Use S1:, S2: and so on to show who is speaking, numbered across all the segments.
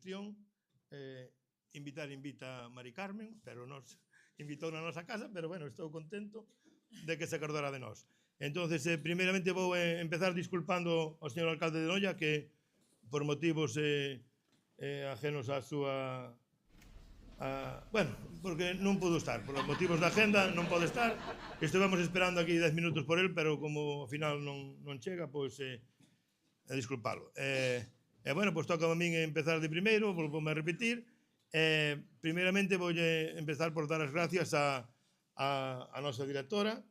S1: dirección, invita a Mari Carmen, pero nos invitou na nosa casa, pero bueno, estou contento de que se acordara de nós. Entonces, primeiramente vou empezar disculpando ao señor alcalde de Noia que por motivos ajenos á súa... bueno, porque non pudo estar, por motivos da agenda non pode estar. Estivemos esperando aquí 10 minutos por él, pero como ao final non chega, pois disculpalo. Bueno, pois toca a min empezar de primeiro, volvome a repetir. Primeiramente vou empezar por dar as gracias a nosa directora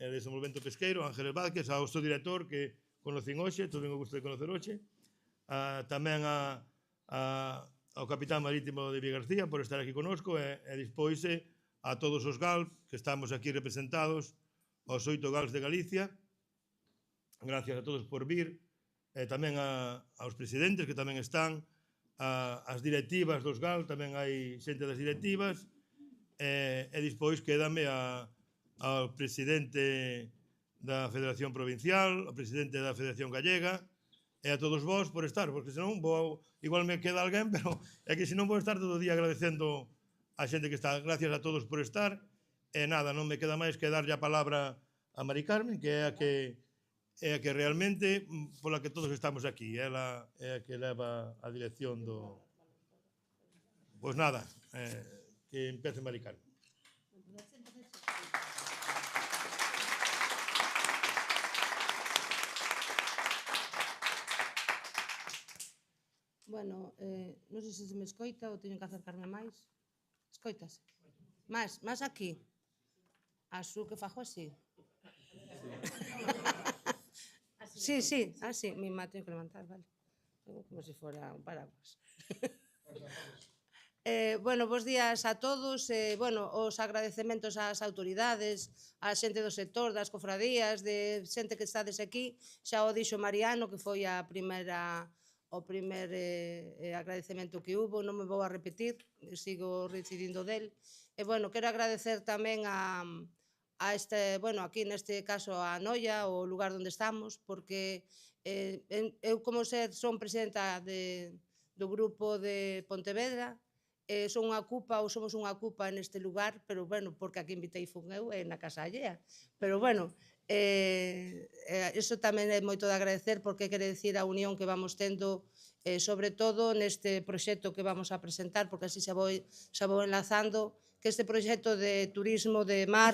S1: de Desenvolvemento Pesqueiro, Ángeles Vázquez, ao seu director que conocín hoxe, tuve o gusto de conocer hoxe, tamén ao capitán marítimo de Vigarcía por estar aquí conosco e despois a todos os GAL que estamos aquí representados, aos 8 GALs de Galicia. Gracias a todos por vir, tamén aos presidentes que tamén están, as directivas dos GAL, tamén hai xente das directivas, e despois quédame ao presidente da Federación Provincial, ao presidente da Federación Gallega, e a todos vós por estar, porque senón igual me queda alguén, pero é que senón vou estar todo o día agradecendo a xente que está. Gracias a todos por estar, e nada, non me queda máis que darlle a palabra a Mari Carmen, que é a que realmente, pola que todos estamos aquí, ela é a que leva a dirección do... Pois nada, que empece Mari Carmen.
S2: Bueno, non sei se me escoita ou teño que acercarme máis. Escoitase? Máis aquí. Asú que fajo así. Sí, así. Mi má teño que levantar, vale. Como se fora un paraguas. Bueno, bons días a todos. Bueno, os agradecementos ás autoridades, á xente do sector, das cofradías, de xente que estades aquí. Xa o dixo Mariano, que foi o primer agradecemento que hubo, non me vou a repetir, sigo reincidindo del. E, bueno, quero agradecer tamén a este, bueno, aquí neste caso a Noia, o lugar onde estamos, porque eu como son presidenta do grupo de Pontevedra, son unha cupa ou somos unha cupa neste lugar, pero, bueno, porque aquí invitei fun eu na casa allea. Pero, bueno, iso tamén é moito de agradecer porque quere dicir a unión que vamos tendo, sobre todo neste proxecto que vamos a presentar, porque así xa vou enlazando, que este proxecto de turismo de mar,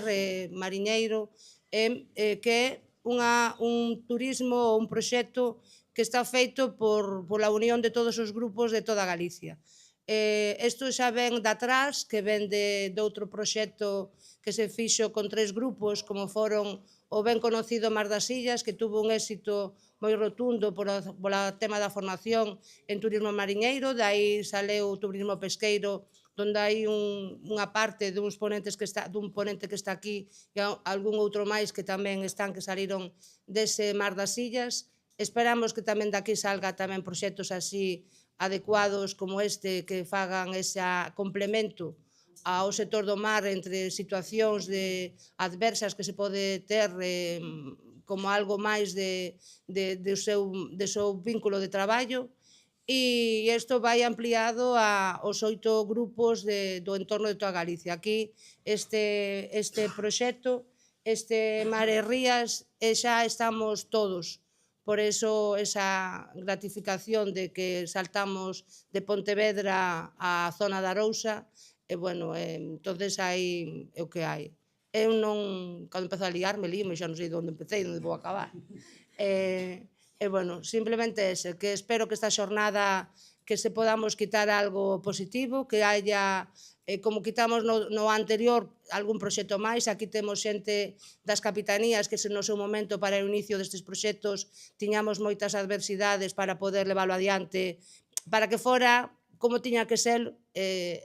S2: mariñeiro, que é un turismo ou un proxecto que está feito pola unión de todos os grupos de toda Galicia. Isto xa ven de atrás, que ven de outro proxecto que se fixo con 3 grupos, como foron o ben conocido Mar das Illas, que tuvo un éxito moi rotundo polo tema da formación en turismo mariñeiro, de aí saleu o turismo pesqueiro, onde hai unha parte dun ponente que está aquí e algún outro máis que tamén están, que saliron dese Mar das Illas. Esperamos que tamén daqui salga tamén proxectos así adecuados como este, que fagan ese complemento ao sector do mar entre situacións adversas que se pode ter como algo máis do seu vínculo de traballo, e isto vai ampliado aos 8 grupos do entorno de toda Galicia. Aquí este proxecto, este Mar e Rías, xa estamos todos. Por eso esa gratificación de que saltamos de Pontevedra á zona da Arousa, e, bueno, entonces hai o que hai. Eu non, cando empezo a liarme, xa non sei onde empecé e onde vou acabar. E, bueno, simplemente ese, que espero que esta xornada que se podamos quitar algo positivo, que haya, como quitamos no anterior, algún proxecto máis. Aquí temos xente das capitanías que no seu momento para o inicio destes proxectos tiñamos moitas adversidades para poder leválo adiante, para que fora como tiña que ser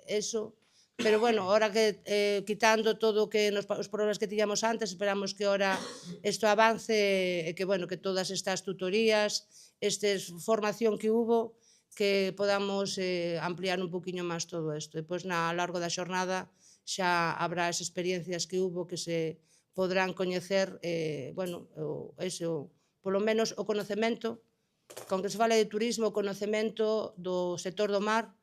S2: eso. Pero, bueno, ahora que quitando todo os problemas que tiñamos antes, esperamos que ahora isto avance e que, bueno, que todas estas tutorías, esta formación que hubo, que podamos ampliar un poquinho máis todo isto. E, pois, a largo da xornada xa habrá as experiencias que hubo que se podrán coñecer, bueno, polo menos o conocemento, con que se fale de turismo, o conocemento do sector do mar,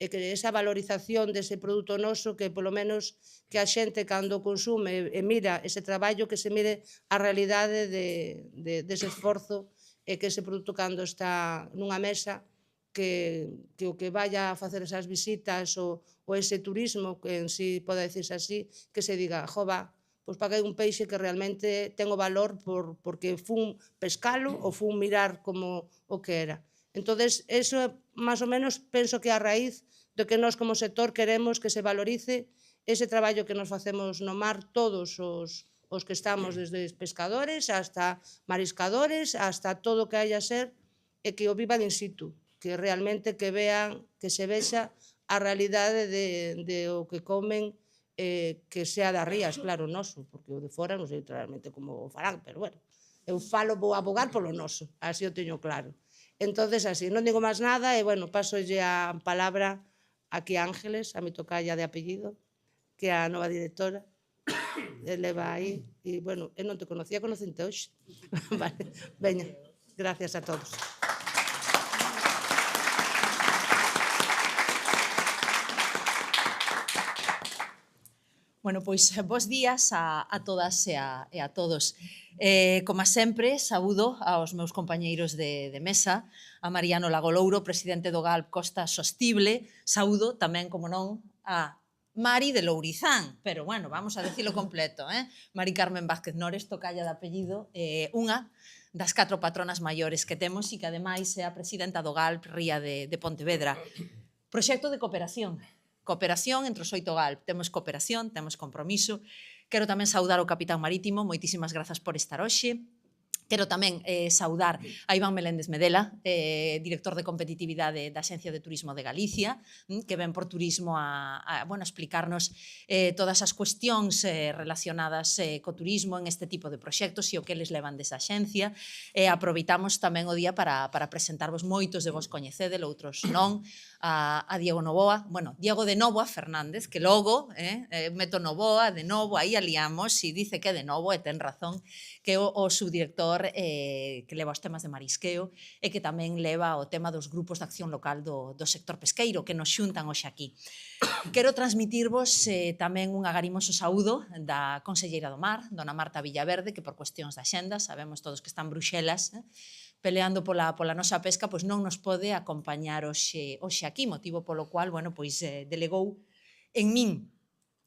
S2: e que esa valorización dese produto noso, que polo menos que a xente cando consume e mira ese traballo, que se mire a realidade dese esforzo e que ese produto cando está nunha mesa, que o que vaya a facer esas visitas ou ese turismo, que en sí pode decirse así, que se diga, jova, pois paguei un peixe que realmente ten o valor porque fun pescalo ou fun mirar como o que era. Entonces, eso, máis ou menos, penso que a raíz do que nós como sector queremos que se valorice ese traballo que nos facemos no mar todos os que estamos, desde pescadores hasta mariscadores, hasta todo o que haya ser, e que o vivan in situ, que realmente que vean, que se vexa a realidade de o que comen, que sea das rías, claro, noso, porque o de fora non sei realmente como o farán, pero bueno, eu vou abogar polo noso, así o teño claro. Entonces, así, non digo máis nada, e, bueno, pasolle a palabra aquí a Ángeles, a mi tocaya de apellido, que é a nova directora, leva aí, e, bueno, eu non te conocía, conocente hoxe. Vale, veña, gracias a todos.
S3: Bueno, pois bos días a todas e a todos. Como sempre, saúdo aos meus compañeiros de mesa, a Mariano Lagolouro, presidente do GALP Costa Sostible, saúdo tamén, como non, a Mari de Lourizán, pero bueno, vamos a decirlo completo, Mari Carmen Vázquez Nores, tocalla de apellido, unha das 4 patronas maiores que temos e que ademais é a presidenta do GALP Ría de Pontevedra. Proxecto de cooperación. Cooperación entre os 8 GALP. Temos cooperación, temos compromiso. Quero tamén saudar o capitán marítimo, moitísimas grazas por estar hoxe. Quero tamén saudar a Iván Meléndez Medela, director de competitividade da Axencia de Turismo de Galicia, que ven por turismo a explicarnos todas as cuestións relacionadas co turismo en este tipo de proxectos e o que eles levan desa axencia. Aproveitamos tamén o día para presentarvos, moitos de vos coñecedel, outros non, a Diego Novoa, Diego de Novoa Fernández, que logo, meto Novoa, de novo, aí aliamos, e dice que de novo, e ten razón, que é o subdirector que leva os temas de marisqueo e que tamén leva o tema dos grupos de acción local do sector pesqueiro que nos xuntan hoxe aquí. Quero transmitirvos tamén un agarimoso saúdo da conselleira do Mar, dona Marta Villaverde, que por cuestións de axenda, sabemos todos que está en Bruxelas, peleando pola nosa pesca, pois non nos pode acompañar hoxe aquí, motivo polo cual, delegou en min.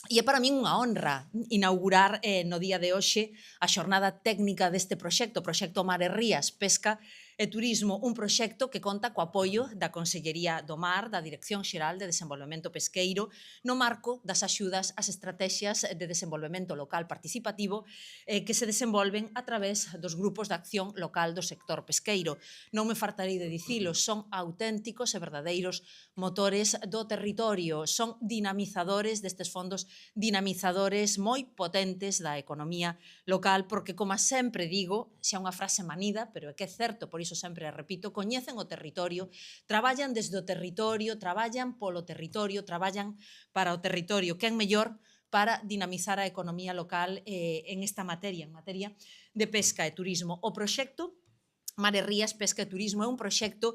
S3: E é para min unha honra inaugurar no día de hoxe a xornada técnica deste proxecto, o proxecto Mar e Rías, Pesca e Turismo, un proxecto que conta co apoio da Consellería do Mar, da Dirección Xeral de Desenvolvemento Pesqueiro, no marco das axudas ás estratexias de desenvolvemento local participativo que se desenvolven a través dos grupos de acción local do sector pesqueiro. Non me fartarei de dicilo, son auténticos e verdadeiros motores do territorio, son dinamizadores destes fondos, dinamizadores moi potentes da economía local, porque, como sempre digo, xa unha frase manida, pero é que é certo, por iso sempre a repito, coñecen o territorio, traballan desde o territorio, traballan polo territorio, traballan para o territorio, que é mellor para dinamizar a economía local en esta materia, en materia de pesca e turismo. O proxecto Mar e Rías, Pesca e Turismo é un proxecto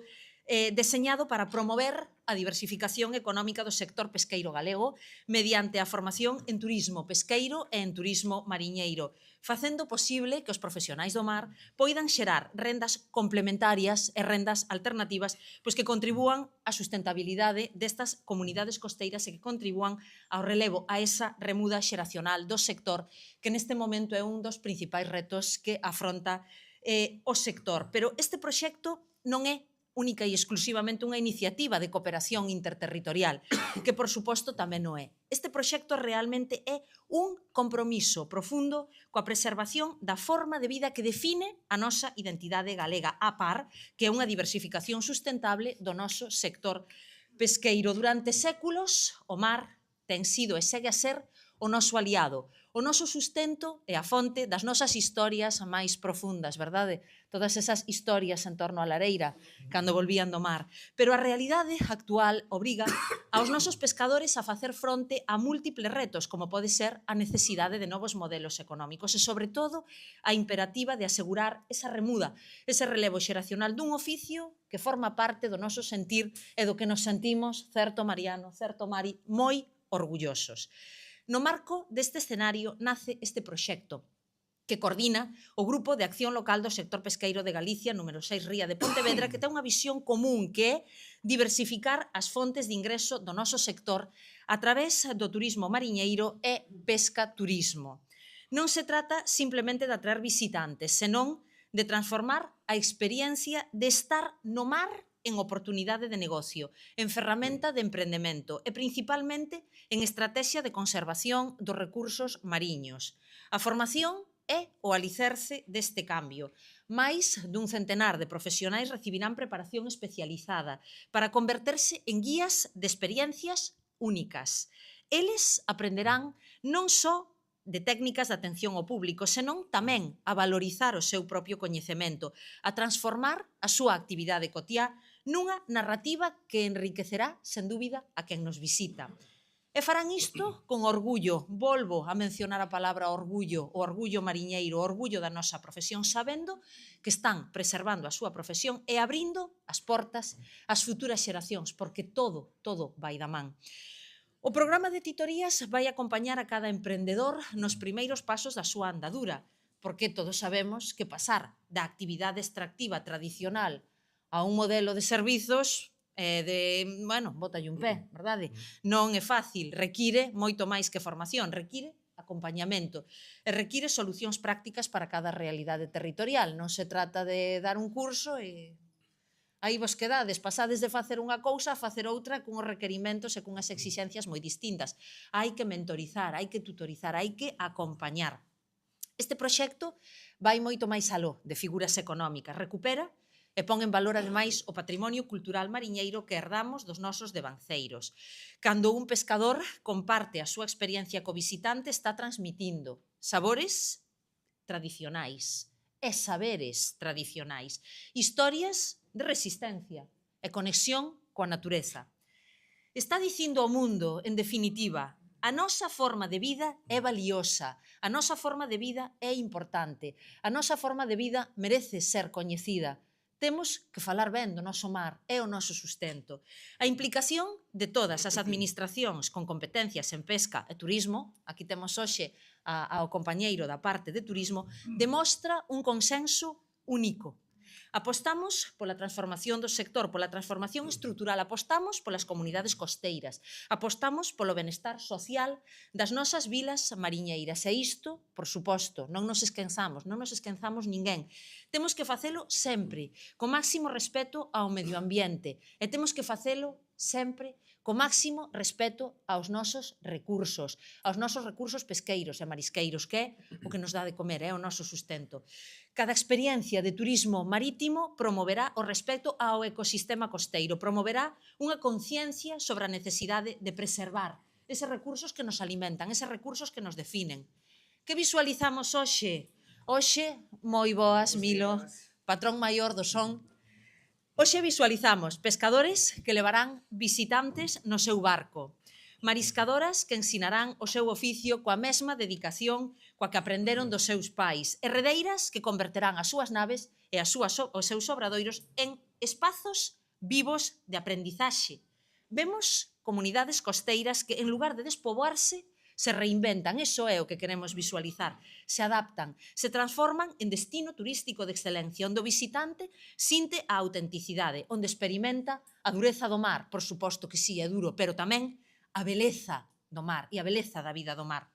S3: deseñado para promover a diversificación económica do sector pesqueiro galego mediante a formación en turismo pesqueiro e en turismo mariñeiro, facendo posible que os profesionais do mar poidan xerar rendas complementarias e rendas alternativas pois que contribúan á sustentabilidade destas comunidades costeiras e que contribúan ao relevo, a esa remuda xeracional do sector, que neste momento é un dos principais retos que afronta o sector. Pero este proxecto non é única e exclusivamente unha iniciativa de cooperación interterritorial, que por suposto tamén non é. Este proxecto realmente é un compromiso profundo coa preservación da forma de vida que define a nosa identidade galega, a par que é unha diversificación sustentable do noso sector pesqueiro. Durante séculos, o mar ten sido e segue a ser o noso aliado, o noso sustento e a fonte das nosas historias máis profundas, verdade? Todas esas historias en torno á lareira, cando volvían do mar. Pero a realidade actual obriga aos nosos pescadores a facer fronte a múltiples retos, como pode ser a necesidade de novos modelos económicos e, sobre todo, a imperativa de asegurar esa remuda, ese relevo xeracional dun oficio que forma parte do noso sentir e do que nos sentimos, certo Mariano, certo Mari, moi orgullosos. No marco deste escenario nace este proxecto que coordina o Grupo de Acción Local do Sector Pesqueiro de Galicia, número 6 Ría de Pontevedra, que ten unha visión común que é diversificar as fontes de ingreso do noso sector a través do turismo mariñeiro e pesca-turismo. Non se trata simplemente de atraer visitantes, senón de transformar a experiencia de estar no mar en oportunidade de negocio, en ferramenta de emprendemento e principalmente en estrategia de conservación dos recursos mariños. A formación é o alicerce deste cambio. Mais dun centenar de profesionais recibirán preparación especializada para converterse en guías de experiencias únicas. Eles aprenderán non só de técnicas de atención ao público, senón tamén a valorizar o seu propio coñecemento, a transformar a súa actividade cotiá nunha narrativa que enriquecerá, sen dúbida, a quen nos visita. E farán isto con orgullo, volvo a mencionar a palabra orgullo, o orgullo mariñeiro, o orgullo da nosa profesión, sabendo que están preservando a súa profesión e abrindo as portas ás futuras xeracións, porque todo vai da man. O programa de titorías vai acompañar a cada emprendedor nos primeiros pasos da súa andadura, porque todos sabemos que pasar da actividade extractiva tradicional a un modelo de servizos botalle un pé, verdade? Non é fácil, require moito máis que formación, require acompañamento e require solucións prácticas para cada realidade territorial. Non se trata de dar un curso e aí vos quedades, pasades de facer unha cousa a facer outra cunhos requerimentos e cunhas exixencias moi distintas. Hai que mentorizar, hai que tutorizar, hai que acompañar. Este proxecto vai moito máis aló de figuras económicas, recupera e pon en valor ademais o patrimonio cultural mariñeiro que herdamos dos nosos devanceiros. Cando un pescador comparte a súa experiencia co visitante, está transmitindo sabores tradicionais e saberes tradicionais, historias de resistencia e conexión coa natureza. Está dicindo ao mundo, en definitiva, a nosa forma de vida é valiosa, a nosa forma de vida é importante, a nosa forma de vida merece ser coñecida. Temos que falar ben do noso mar, é o noso sustento. A implicación de todas as administracións con competencias en pesca e turismo, aquí temos hoxe ao compañeiro da parte de turismo, demostra un consenso único. Apostamos pola transformación do sector, pola transformación estrutural, apostamos polas comunidades costeiras, apostamos polo benestar social das nosas vilas mariñeiras. E isto, por suposto, non nos esquenzamos ninguén. Temos que facelo sempre, co máximo respeto ao medio ambiente, e temos que facelo sempre co máximo respeto aos nosos recursos pesqueiros e marisqueiros, que é o que nos dá de comer, é o noso sustento. Cada experiencia de turismo marítimo promoverá o respeto ao ecosistema costeiro, promoverá unha conciencia sobre a necesidade de preservar eses recursos que nos alimentan, eses recursos que nos definen. Que visualizamos hoxe? Hoxe, moi boas, Milo, patrón maior do son. Hoxe visualizamos pescadores que levarán visitantes no seu barco, mariscadoras que ensinarán o seu oficio coa mesma dedicación coa que aprenderon dos seus pais, e redeiras que converterán as súas naves e os seus obradoiros en espazos vivos de aprendizaxe. Vemos comunidades costeiras que, en lugar de despoboarse, se reinventan, iso é o que queremos visualizar, se adaptan, se transforman en destino turístico de excelencia, onde o visitante sinte a autenticidade, onde experimenta a dureza do mar, por suposto que sí, é duro, pero tamén a beleza do mar e a beleza da vida do mar.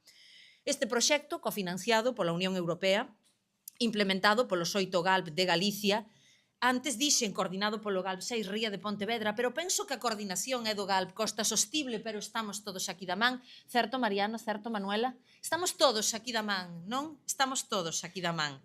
S3: Este proxecto, cofinanciado pola Unión Europea, implementado polos 8 GALP de Galicia, antes dixen coordinado polo GALP 6 Ría de Pontevedra, pero penso que a coordinación é do GALP Costa Sostible, pero estamos todos aquí da man. Certo, Mariano? Certo, Manuela? Estamos todos aquí da man, non? Estamos todos aquí da man.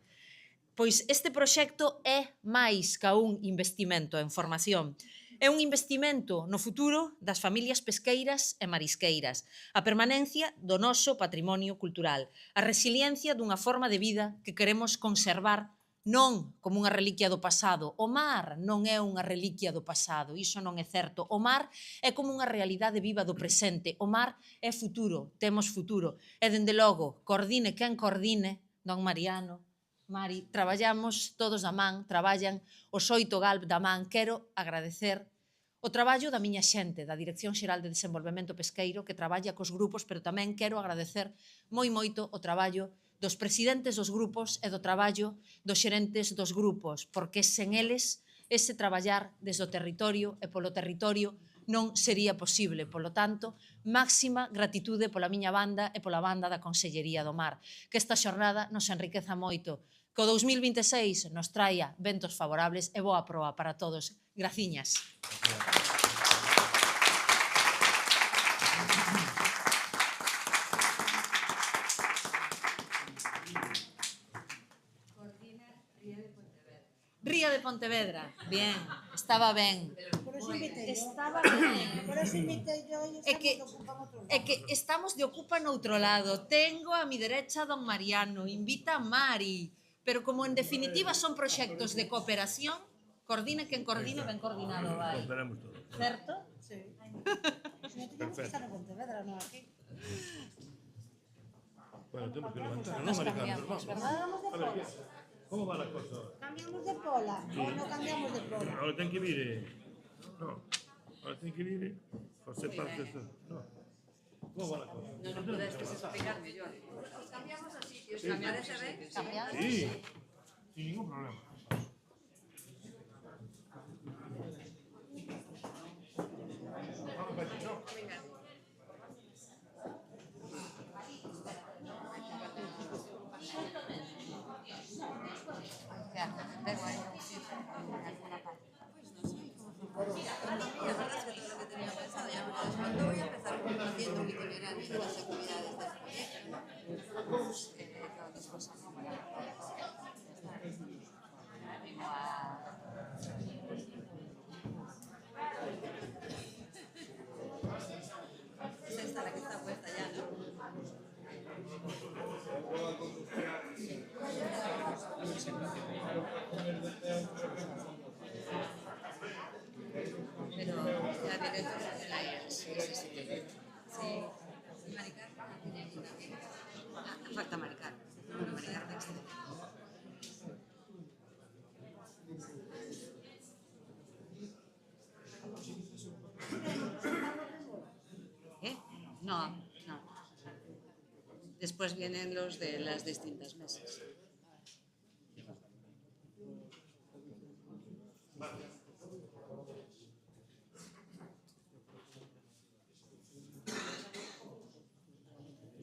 S3: Pois este proxecto é máis ca un investimento en formación. É un investimento no futuro das familias pesqueiras e marisqueiras, a permanencia do noso patrimonio cultural, a resiliencia dunha forma de vida que queremos conservar non como unha reliquia do pasado. O mar non é unha reliquia do pasado, iso non é certo. O mar é como unha realidade viva do presente. O mar é futuro, temos futuro. E, dende logo, coordine quen coordine, don Mariano, Mari, traballamos todos da man, traballan os 8 GALP da man. Quero agradecer o traballo da miña xente, da Dirección Xeral de Desenvolvemento Pesqueiro, que traballa cos grupos, pero tamén quero agradecer moi moito o traballo dos presidentes dos grupos e do traballo dos xerentes dos grupos, porque sen eles ese traballar desde o territorio e polo territorio non sería posible. Polo tanto, máxima gratitude pola miña banda e pola banda da Consellería do Mar. Que esta xornada nos enriqueza moito, que o 2026 nos traia ventos favorables e boa proa para todos. Graciñas. Ría de Pontevedra. Bien, estaba ben. Estaba ben.
S4: Por eso invitei yo e
S3: É que, é que estamos de ocupa noutro lado. Tengo a mi derecha don Mariano, invita a Mari. Pero como en definitiva son proxectos de cooperación, coordine quen coordine, ben coordinado vai.
S1: Cooperamos todos.
S3: Certo?
S4: Sí. Se non teñamos que estar en Pontevedra, non aquí.
S1: Bueno, temos que levantar, ¿no,
S3: Nos
S1: Mari Carmen?
S3: cambiamos,
S1: Vamos.
S3: ¿verdad?
S4: Vamos de
S1: A ver,
S4: pola.
S1: ¿cómo va la cosa?
S4: Cambiamos de pola ou non cambiamos de pola?
S1: Ahora ten que vir... No, ahora ten que vir... José Paz de Sos. No. ¿Cómo va la cosa?
S5: No podes explicar mellor. Os cambiamos así, que os parece ben?
S3: Cambiamos?
S1: Sí, sin ningún problema.
S5: Tengo aí alguna parte. Pues no sé cómo fue. La verdad es que todo lo que tenía pensado ya me lo desmontó. Voy a empezar haciendo un itinerario de las actividades del proyecto. Todas cosas. Es esta la que está puesta ya, ¿no? Pero ya tiene todo ese sitio. Sí. Y Maricar tiene aquí también. Falta Maricar. Bueno, Maricar de este. ¿Eh? No, no. Después vienen los de las distintas mesas.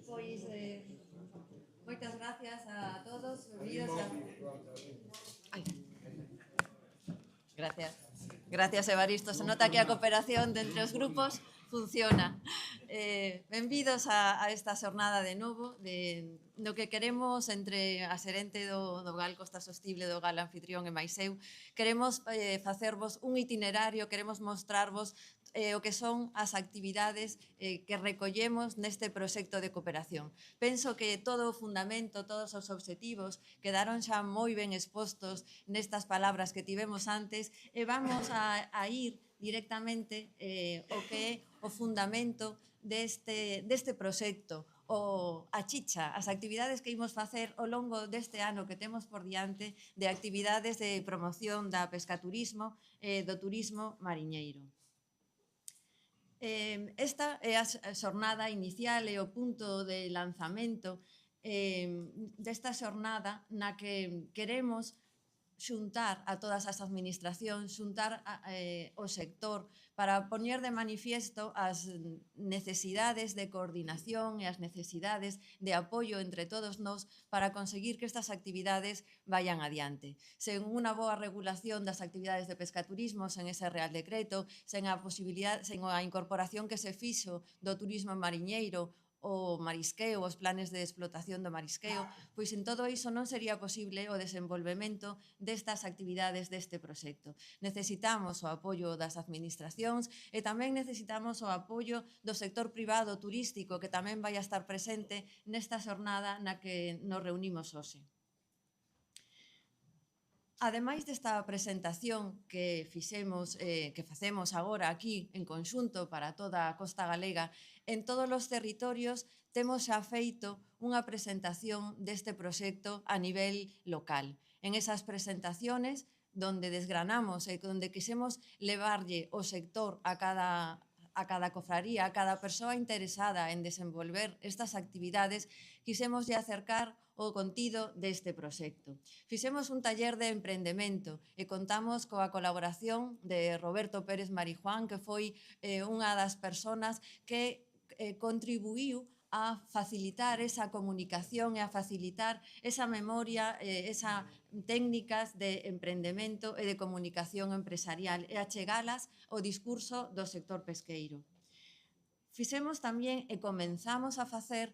S5: Pois, moitas gracias a todos. Benvidos a... Ai. Gracias. Gracias, Evaristo. Se nota que a cooperación de entre os grupos funciona. Benvidos a esta xornada de novo no que queremos entre a xerente do GAL Costa Sostible, do GAL Anfitrión e máis eu. Queremos facervos un itinerario, queremos mostrarvos o que son as actividades que recollemos neste proxecto de cooperación. Penso que todo o fundamento, todos os obxectivos quedaron xa moi ben expostos nestas palabras que tivemos antes e vamos a ir directamente o que é o fundamento deste proxecto, a chicha, as actividades que imos facer ao longo deste ano que temos por diante de actividades de promoción da pescaturismo e do turismo mariñeiro. Esta é a xornada inicial e o punto de lanzamento desta xornada na que queremos xuntar a todas as administracións, xuntar o sector para poñer de manifiesto as necesidades de coordinación e as necesidades de apoio entre todos nós para conseguir que estas actividades vayan adiante. Sen unha boa regulación das actividades de pescaturismo, sen ese Real Decreto, sen a incorporación que se fixo do turismo mariñeiro o marisqueo, os planes de explotación do marisqueo, pois en todo iso non sería posible o desenvolvemento destas actividades deste proxecto. Necesitamos o apoio das administracións e tamén necesitamos o apoio do sector privado turístico que tamén vai a estar presente nesta xornada na que nos reunimos hoxe. Ademais desta presentación que facemos agora aquí en conxunto para toda a Costa Galega, en todos os territorios temos xa feito unha presentación deste proxecto a nivel local. En esas presentaciones, donde desgranamos e donde quixemos levarlle o sector a cada cofraría, a cada persoa interesada en desenvolver estas actividades, quixémoslle acercar o contido deste proxecto. Fixemos un taller de emprendemento e contamos coa colaboración de Roberto Pérez Marijuán, que foi unha das persoas que contribuiu a facilitar esa comunicación e a facilitar esa memoria, esa técnicas de emprendemento e de comunicación empresarial e a chegalas ao discurso do sector pesqueiro. Fixemos tamén e comenzamos a facer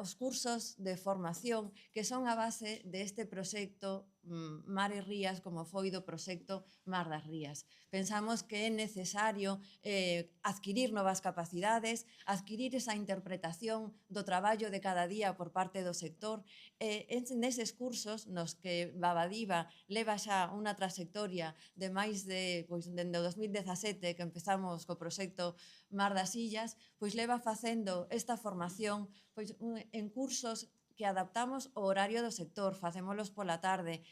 S5: os cursos de formación que son a base deste proxecto Mar e Rías, como foi do proxecto Mar das Rías. Pensamos que é necesario adquirir novas capacidades, adquirir esa interpretación do traballo de cada día por parte do sector. Neses cursos, nos que Babadiva leva xa unha trayectoria de máis de, dende o 2017, que empezamos co proxecto Mar das Illas, pois leva facendo esta formación en cursos que adaptamos ao horario do sector, facémolos pola tarde,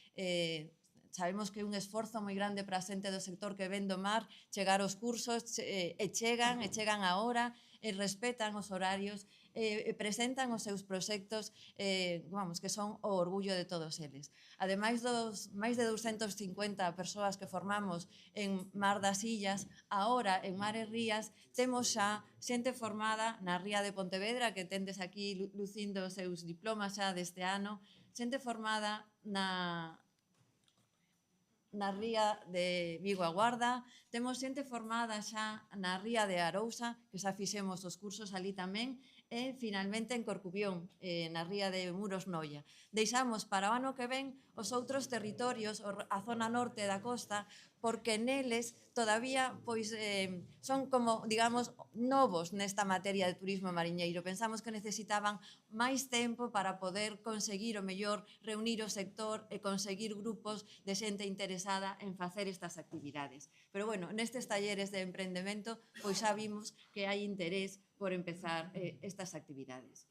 S5: sabemos que é un esforzo moi grande para a xente do sector que ven do mar chegar aos cursos e chegan a hora e respetan os horarios e presentan os seus proxectos que son o orgullo de todos eles. Ademais dos máis de 250 persoas que formamos en Mar das Illas, agora en Mar e Rías temos xa xente formada na Ría de Pontevedra, que tendes aquí lucindo os seus diplomas xa deste ano, xente formada na Ría de Vigo a Guarda, temos xente formada xa na Ría de Arousa, que xa fixemos os cursos ali tamén, e finalmente en Corcubión, na Ría de Muros Noia. Deixamos para o ano que ven os outros territorios, a zona norte da costa, porque neles todavía son como, digamos, novos nesta materia de turismo mariñeiro. Pensamos que necesitaban máis tempo para poder conseguir o mellor reunir o sector e conseguir grupos de xente interesada en facer estas actividades. Pero, bueno, nestes talleres de emprendemento, pois xa vimos que hai interés por empezar estas actividades.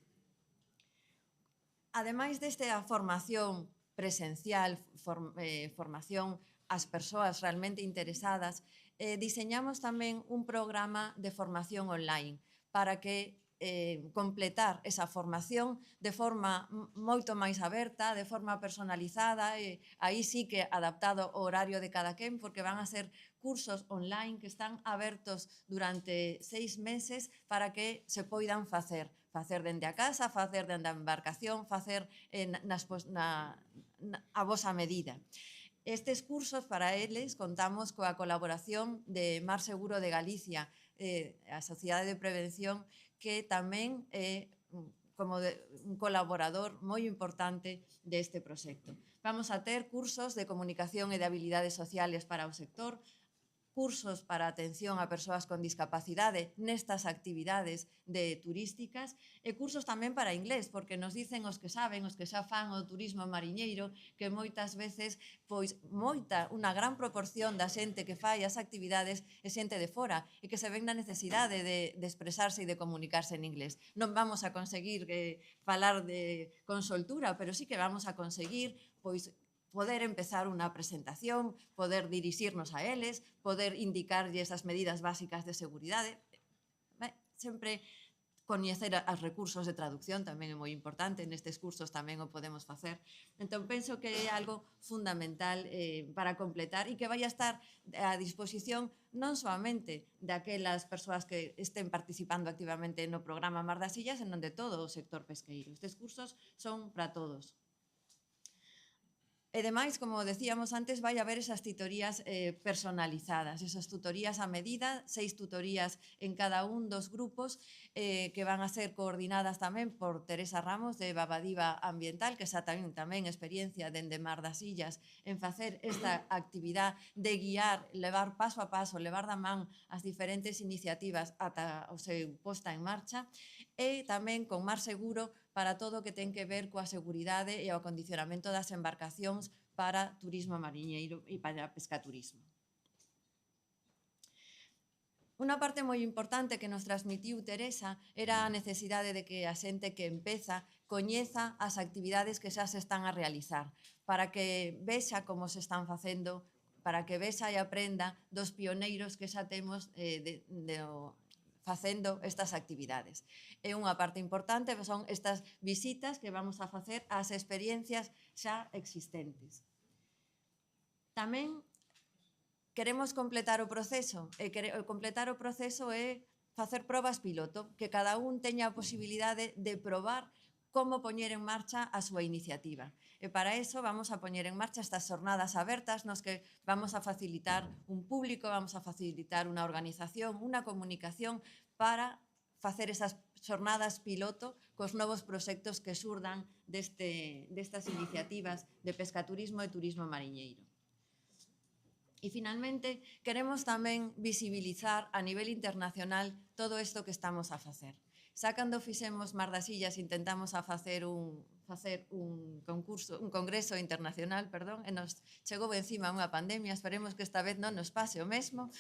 S5: Ademais desta formación presencial, formación ás persoas realmente interesadas, diseñamos tamén un programa de formación online para que completar esa formación de forma moito máis aberta, de forma personalizada, e aí sí que adaptado ao horario de cada quen, porque van a ser cursos online que están abertos durante 6 meses para que se poidan facer dende a casa, facer dende a embarcación, facer a vosa medida. Estes cursos, para eles, contamos coa colaboración de Mar Seguro de Galicia, a Sociedade de Prevención, que tamén é como un colaborador moi importante deste proxecto. Vamos a ter cursos de comunicación e de habilidades sociales para o sector, cursos para atención a persoas con discapacidade nestas actividades turísticas e cursos tamén para inglés, porque nos dicen os que saben, os que xa fan o turismo mariñeiro, que moitas veces, unha gran proporción da xente que fai as actividades é xente de fora e que se ven na necesidade de expresarse e de comunicarse en inglés. Non vamos a conseguir falar con soltura, pero sí que vamos a conseguir poder empezar unha presentación, poder dirixirnos a eles, poder indicarlles as medidas básicas de seguridade. Sempre coñecer os recursos de traducción tamén é moi importante, nestes cursos tamén o podemos facer. Entón, penso que é algo fundamental para completar e que vai a estar a disposición non solamente daquelas persoas que estén participando activamente no programa Mar das Illas, senón de todo o sector pesqueiro. Estes cursos son para todos. E demais, como decíamos antes, vai haber esas tutorías personalizadas, esas tutorías a medida, 6 tutorías en cada un dos grupos que van a ser coordinadas tamén por Teresa Ramos de Babadiva Ambiental, que xa tamén experiencia dende Mar das Illas en facer esta actividade de guiar, levar paso a paso, levar da man as diferentes iniciativas ata o seu posta en marcha, e tamén con Mar Seguro para todo o que ten que ver coa seguridade e o acondicionamento das embarcacións para turismo mariñeiro e para pescaturismo. Unha parte moi importante que nos transmitiu Teresa era a necesidade de que a xente que empeza coñeza as actividades que xa se están a realizar, para que vexa como se están facendo, para que vexa e aprenda dos pioneiros que xa temos facendo estas actividades. E unha parte importante son estas visitas que vamos a facer ás experiencias xa existentes. Tamén queremos completar o proceso, e completar o proceso é facer probas piloto, que cada un teña a posibilidade de probar como poñer en marcha a súa iniciativa. E para eso vamos a poñer en marcha estas xornadas abertas nos que vamos a facilitar un público, vamos a facilitar unha organización, unha comunicación para facer esas xornadas piloto cos novos proxectos que xurdan destas iniciativas de pescaturismo e turismo mariñeiro. E, finalmente, queremos tamén visibilizar a nivel internacional todo isto que estamos a facer. Xa cando fixemos Mar das Illas intentamos a facer un congreso internacional, e nos chegou encima unha pandemia, esperemos que esta vez non nos pase o mesmo,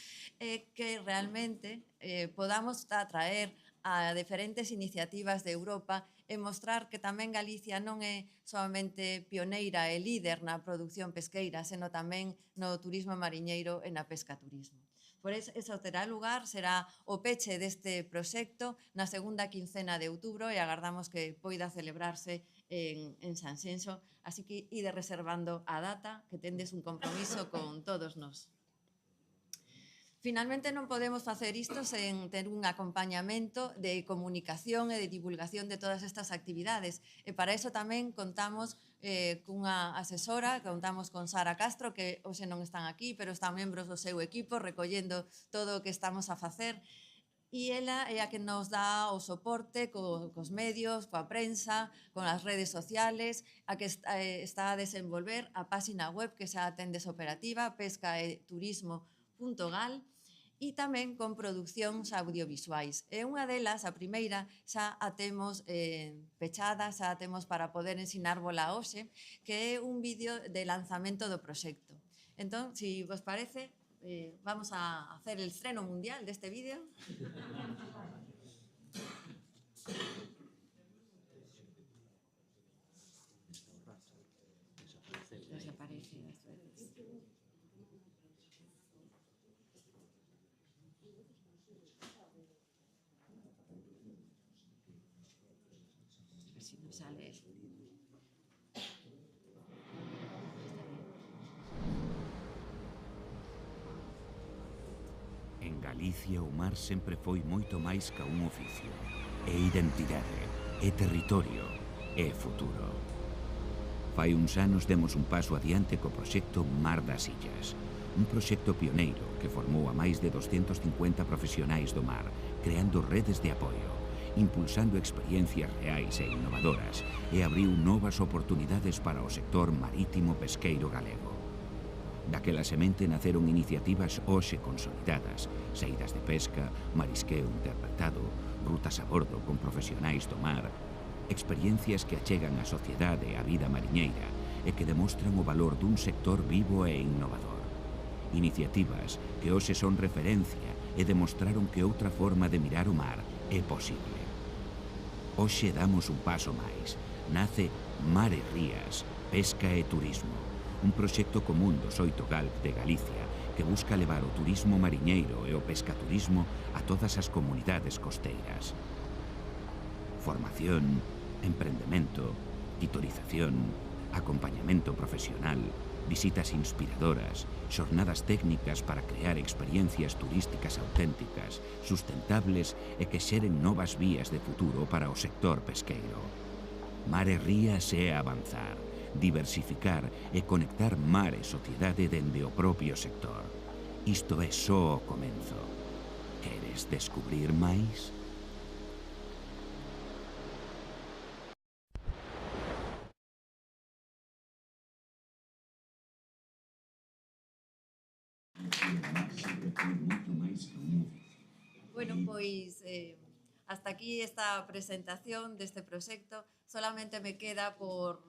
S5: que realmente podamos atraer a diferentes iniciativas de Europa e mostrar que tamén Galicia non é solamente pioneira e líder na produción pesqueira, senón tamén no turismo mariñeiro e na pescaturismo. Por eso terá lugar, será o peche deste proxecto na segunda quincena de outubro e agardamos que poida celebrarse en Sanxenxo, así que ide reservando a data, que tendes un compromiso con todos nós. Finalmente, non podemos facer isto sen ter un acompañamento de comunicación e de divulgación de todas estas actividades. E para iso tamén contamos cunha asesora, contamos con Sara Castro, que hoxe non están aquí, pero están membros do seu equipo recollendo todo o que estamos a facer. E ela é a que nos dá o soporte cos medios, coa prensa, con as redes sociales, a que está a desenvolver a páxina web que xa tendes operativa, pescaeturismo.gal, e tamén con producións audiovisuais. E unha delas, a primeira, xa a temos pechada, xa a temos para poder ensinárvola hoxe, que é un vídeo de lanzamento do proxecto. Entón, se vos parece, vamos a hacer el estreno mundial deste vídeo. Desaparece das veces. Si no sale.
S6: En Galicia o mar sempre foi moito máis ca un oficio. É identidade, é territorio, é futuro. Fai uns anos demos un paso adiante co proxecto Mar das Illas, un proxecto pioneiro que formou a máis de 250 profesionais do mar, creando redes de apoio, impulsando experiencias reais e innovadoras e abriu novas oportunidades para o sector marítimo pesqueiro galego. Daquela semente naceron iniciativas hoxe consolidadas, saídas de pesca, marisqueo interpretado, rutas a bordo con profesionais do mar, experiencias que achegan a sociedade e a vida mariñeira e que demostran o valor dun sector vivo e innovador. Iniciativas que hoxe son referencia e demostraron que outra forma de mirar o mar é posible. Hoxe damos un paso máis. Nace Mar e Rías, Pesca e Turismo, un proxecto común dos 8 GALP de Galicia que busca levar o turismo mariñeiro e o pescaturismo a todas as comunidades costeiras. Formación, emprendemento, titorización, acompañamento profesional, visitas inspiradoras, xornadas técnicas para crear experiencias turísticas auténticas, sustentables e que xeren novas vías de futuro para o sector pesqueiro. Mar e Rías é avanzar, diversificar e conectar mar e sociedade dende o propio sector. Isto é só o comenzo. Queres descubrir máis?
S5: Bueno, pois hasta aquí esta presentación deste proxecto. Solamente me queda por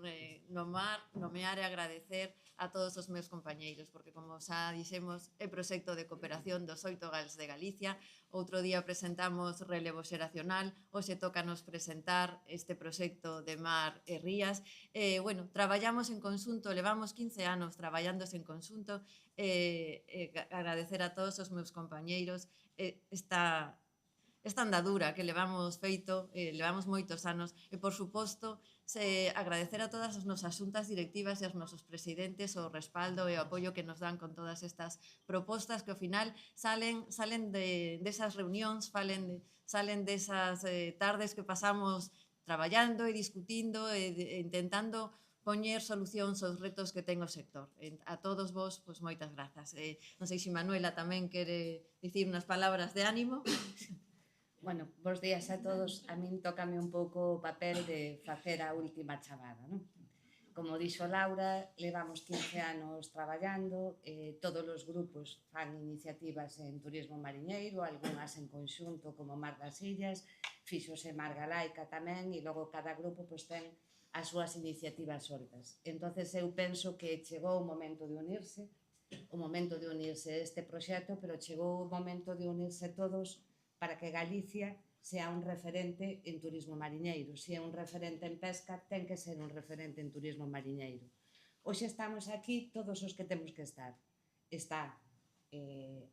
S5: nomear e agradecer a todos os meus compañeiros, porque como xa dixemos, é proxecto de cooperación dos 8 GALs de Galicia. Outro día presentamos relevo xeracional, hoxe tócanos presentar este proxecto de mar e rías. Bueno, traballamos en conxunto, levamos 15 anos traballándose en conxunto. Agradecer a todos os meus compañeiros esta andadura que levamos feito, levamos moitos anos, e, por suposto, agradecer a todas as nosas xuntas directivas e aos nosos presidentes o respaldo e o apoio que nos dan con todas estas propostas que, ao final, salen desas reunións, salen desas tardes que pasamos traballando e discutindo e intentando poñer solucións aos retos que ten o sector. A todos vos, pois, moitas grazas. Non sei se Manuela tamén quere dicir unhas palabras de ánimo.
S4: Bueno, bos días a todos. A min tócame un pouco o papel de facer a última chamada, non? Como dixo Laura, levamos 15 anos traballando, todos os grupos fan iniciativas en turismo mariñeiro, algunhas en conxunto como Mar das Illas, fíxose Mar Galaica tamén, e logo cada grupo pois ten as súas iniciativas soltas. Entonces eu penso que chegou o momento de unirse a este proxecto, pero chegou o momento de unirse todos para que Galicia sea un referente en turismo mariñeiro. Se é un referente en pesca, ten que ser un referente en turismo mariñeiro. Hoxe estamos aquí todos os que temos que estar. Está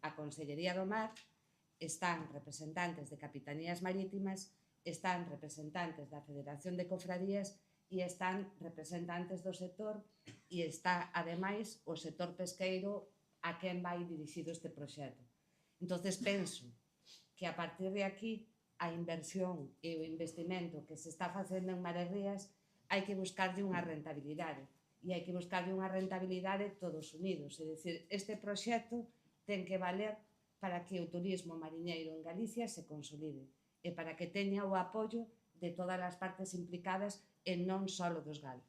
S4: a Consellería do Mar, están representantes de Capitanías Marítimas, están representantes da Federación de Cofradías e están representantes do sector e está, ademais, o sector pesqueiro a quen vai dirixido este proxecto. Entón, penso que a partir de aquí a inversión e o investimento que se está facendo en Mar e Rías hai que buscarlle unha rentabilidade e hai que buscarlle unha rentabilidade todos unidos, é dicir, este proxecto ten que valer para que o turismo mariñeiro en Galicia se consolide e para que teña o apoio de todas as partes implicadas e non só dos GAL.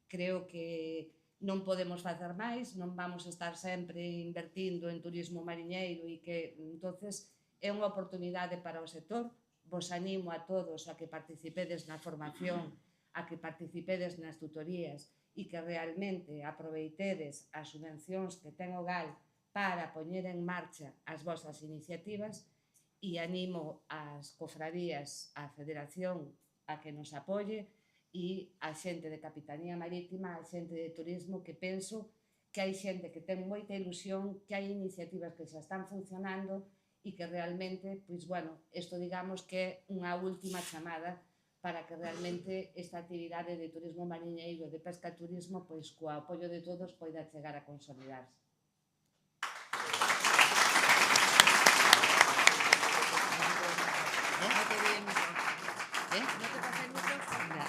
S4: Creo que non podemos facer máis, non vamos a estar sempre invertindo en turismo mariñeiro e que, entonces, é unha oportunidade para o sector. Vos animo a todos a que participedes na formación, a que participedes nas tutorías e que realmente aproveitedes as subvencións que ten o GAL para poñer en marcha as vosas iniciativas e animo ás cofradías, á Federación, a que nos apoie e a xente de Capitanía Marítima, a xente de turismo, que penso que hai xente que ten moita ilusión, que hai iniciativas que xa están funcionando e que realmente, pois, bueno, isto digamos que é unha última chamada para que realmente esta actividade de turismo mariñeiro, de pesca e turismo, pois, co apoio de todos, poida chegar a consolidarse.
S5: No te vi el micro. ¿No te pasé el micro? Ya.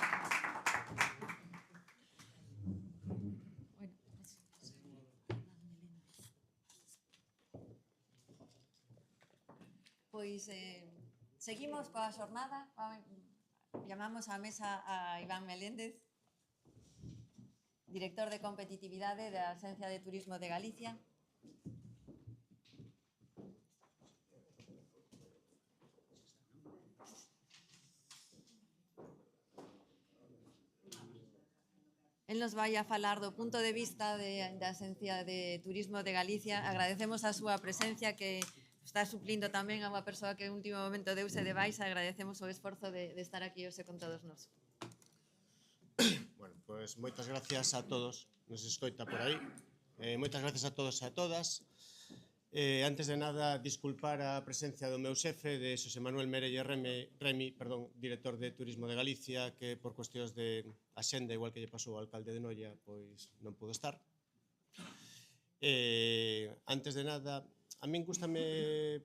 S5: Pois seguimos coa xornada. Llamamos á mesa a Iván Meléndez, director de competitividade da Axencia de Turismo de Galicia. El nos vai a falar do punto de vista da Axencia de Turismo de Galicia. Agradecemos a súa presencia, que está suplindo tamén a unha persoa que en último momento deuse de baixa. Agradecemos o esforzo de estar aquí hoxe con todos nós.
S7: Bueno, pois moitas gracias a todos, nos escoita por aí. Moitas gracias a todos e a todas. Antes de nada, disculpar a presencia do meu xefe, de Xosé Manuel Merelle Remi, director de Turismo de Galicia, que por cuestións de axenda, igual que lle pasou ao alcalde de Noia, pois non pudo estar. Antes de nada, a min gústame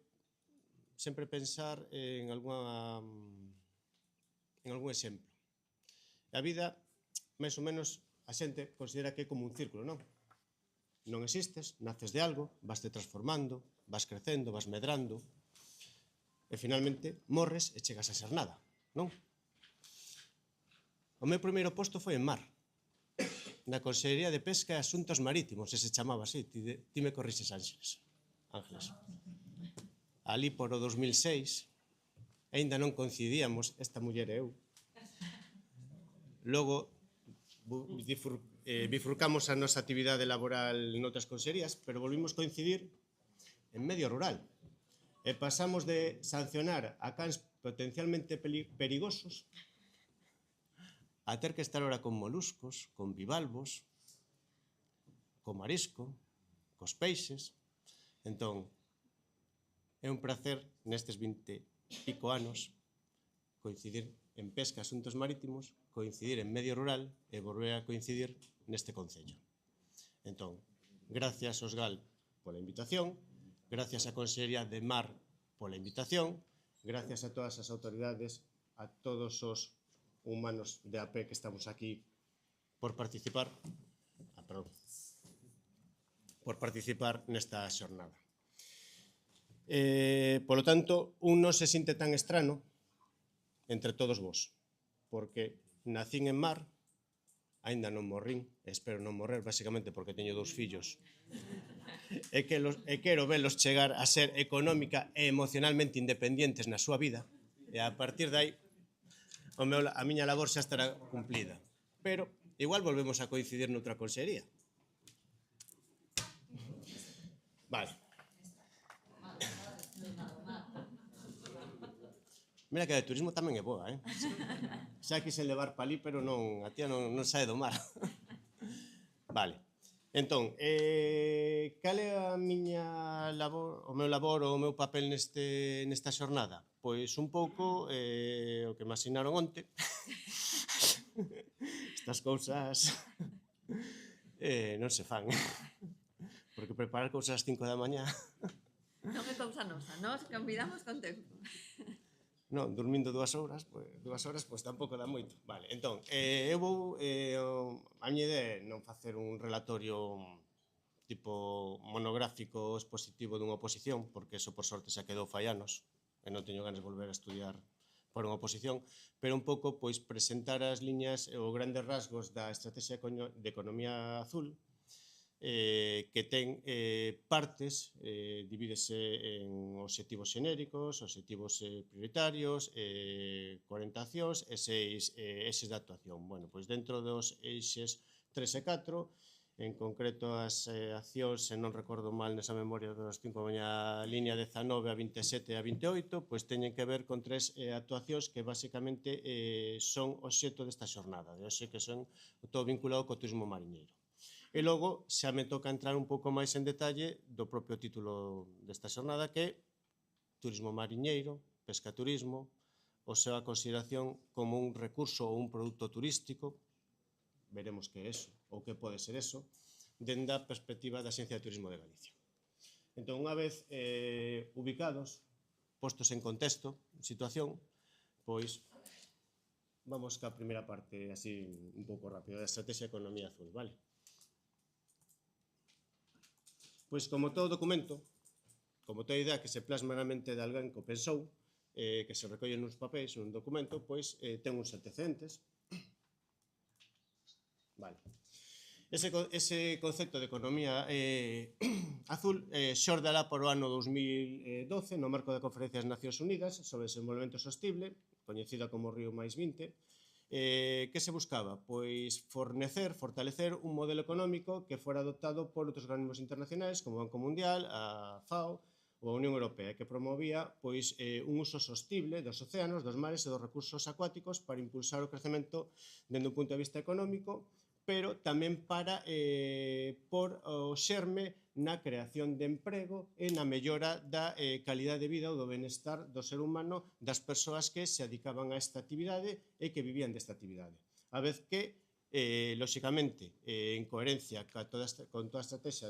S7: sempre pensar en algún exemplo. A vida, máis ou menos, a xente considera que é como un círculo, non? Non existes, naces de algo, vas te transformando, vas crecendo, vas medrando, e finalmente morres e chegas a ser nada, non? O meu primeiro posto foi en mar, na Consellería de Pesca e Asuntos Marítimos, se chamaba así, ti me corrixes, Ángeles. Ali por o 2006, aínda non coincidíamos, esta muller e eu. Logo, bifurcamos a nosa actividade laboral noutras consellerías, pero volvimos coincidir en medio rural. E pasamos de sancionar a cans potencialmente perigosos a ter que estar ora con moluscos, con bivalvos, con marisco, cos peixes. Entón, é un placer nestes 20 pico anos coincidir en pesca e asuntos marítimos, coincidir en medio rural e volver a coincidir neste concello. Entón, gracias Osgal pola invitación, gracias á Consellería de Mar pola invitación, gracias a todas as autoridades, a todos os humanos de AP que estamos aquí por participar nesta xornada. Polo tanto, un non se sinte tan estrano entre todos vos, porque nacín en mar, aínda non morrín, espero non morrer, basicamente porque teño 2 fillos, e quero velos chegar a ser económica e emocionalmente independentes na súa vida, e a partir de aí a miña labor xa estará cumplida. Pero igual volvemos a coincidir noutra consellería. Vale. Mira que de turismo tamén é boa, eh? Xa quixen levar pa ali, pero non, a tía non sae do mar. Vale. Entón, cal é a miña labor, o meu labor ou o meu papel nesta xornada? Pois un pouco o que me asinaron onte. Estas cousas non se fan. Porque preparar cousas ás 5 da mañá...
S5: Non é cousa nosa, nós convidamos con tempo.
S7: Non, dormindo 2 horas, pois tampouco dá moito. Vale, entón, eu vou, a miña idea é non facer un relatorio tipo monográfico expositivo dunha oposición, porque eso por sorte xa quedou fai anos, e non teño ganas de volver a estudiar por unha oposición, pero un pouco, pois, presentar as liñas ou grandes rasgos da Estrategia de Economía Azul, que ten partes, divídese en obxectivos xenéricos, obxectivos prioritarios, 40 accións e 6 eixes de actuación. Bueno, pois dentro dos eixes 3 e 4, en concreto as accións, se non recordo mal nesa memoria dos 5 a liña 19 a 27 e a 28, pois teñen que ver con 3 actuacións que basicamente son obxecto desta xornada, de hoxe que son todo vinculado co turismo mariñeiro. E logo xa me toca entrar un pouco máis en detalle do propio título desta xornada, que é turismo mariñeiro, pescaturismo, ou sea, a consideración como un recurso ou un produto turístico, veremos que é eso, ou que pode ser eso, dende a perspectiva da Axencia de Turismo de Galicia. Entón, unha vez ubicados, postos en contexto, en situación, pois vamos ca primeira parte, así un pouco rápido, da Estrategia de Economía Azul, vale? Pois como todo documento, como toda idea que se plasma na mente de alguén que o pensou, que se recolle nuns papéis, nun documento, pois ten uns antecedentes. Vale. Ese concepto de economía azul xorde alá por o ano 2012 no marco da Conferencia das Nacións Unidas sobre desenvolvemento sostible, coñecida como Río +20, que se buscaba? Pois fortalecer un modelo económico que fora adoptado por outros organismos internacionais como o Banco Mundial, a FAO ou a Unión Europea, que promovía pois un uso sostible dos océanos, dos mares e dos recursos acuáticos para impulsar o crecemento dende un punto de vista económico, pero tamén para por o xerme na creación de emprego e na mellora da calidade de vida ou do benestar do ser humano das persoas que se dedicaban a esta actividade e que vivían desta actividade. A vez que, lóxicamente, en coherencia con toda a estrategia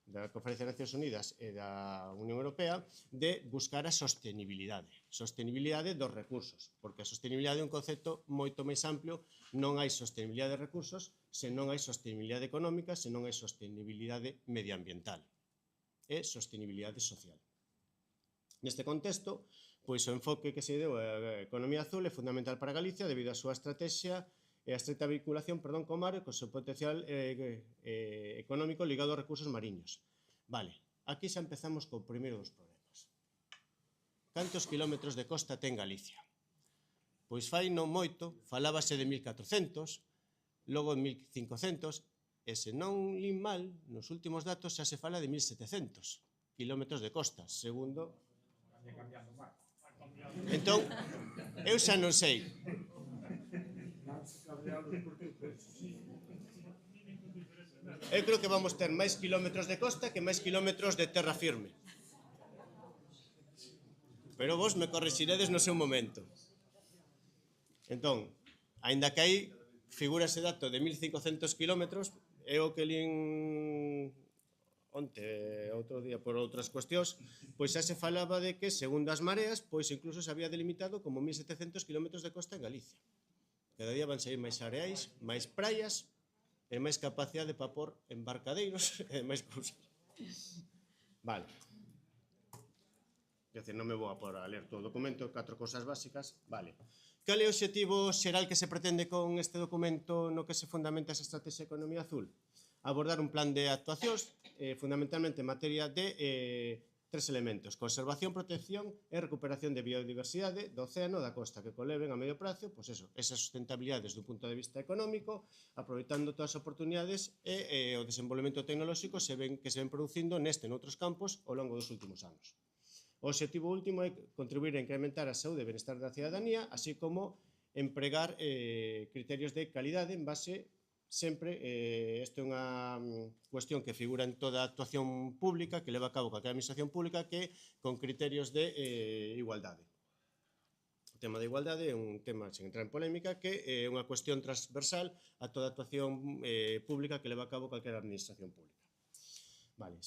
S7: da Conferencia das Nacións Unidas e da Unión Europea de buscar a sostenibilidade dos recursos, porque a sostenibilidade é un concepto moito máis amplio, non hai sostenibilidade de recursos se non hai sostenibilidade económica, se non hai sostenibilidade medioambiental e sostenibilidade social. Neste contexto, pois o enfoque que se deu á economía azul é fundamental para Galicia debido á súa estrategia e a estreita vinculación co mar e co seu potencial económico ligado aos recursos mariños. Vale, aquí xa empezamos co primeiro dos problemas. Cantos kilómetros de costa ten Galicia? Pois fai non moito, falábase de 1400, logo en 1500, e se non lin mal, nos últimos datos xa se fala de 1700 kilómetros de costa, segundo... Entón, eu xa non sei. Eu creo que vamos ter máis kilómetros de costa que máis kilómetros de terra firme. Pero vos me corrixiredes no seu momento. Entón, aínda que aí figura ese dato de 1500 kilómetros, é o que lin onte, outro día, por outras cuestións, pois xa se falaba de que, segundo as mareas, pois incluso se había delimitado como 1700 kilómetros de costa en Galicia. Cada día van sair máis areais, máis praias e máis capacidade para pôr embarcadeiros e máis cousas. Vale. É dicir, non me vou a pôr a ler todo o documento, 4 cousas básicas. Vale. Cal é o obxectivo xeral que se pretende con este documento no que se fundamenta esa estrategia de economía azul? Abordar un plan de actuacións, fundamentalmente en materia de 3 elementos: conservación, protección e recuperación de biodiversidade do océano da costa, que coleven a medio prazo, pois eso, esa sustentabilidade desde un punto de vista económico, aproveitando todas as oportunidades e o desenvolvemento tecnolóxico que se ven producindo neste e noutros campos ao longo dos últimos anos. O obxectivo último é contribuir a incrementar a saúde e benestar da cidadanía, así como empregar criterios de calidade en base sempre, isto é unha cuestión que figura en toda a actuación pública que leva a cabo calquera administración pública, que con criterios de igualdade. O tema da igualdade é un tema, sen entrar en polémica, que é unha cuestión transversal a toda a actuación pública que leva a cabo calquera administración pública. Vale,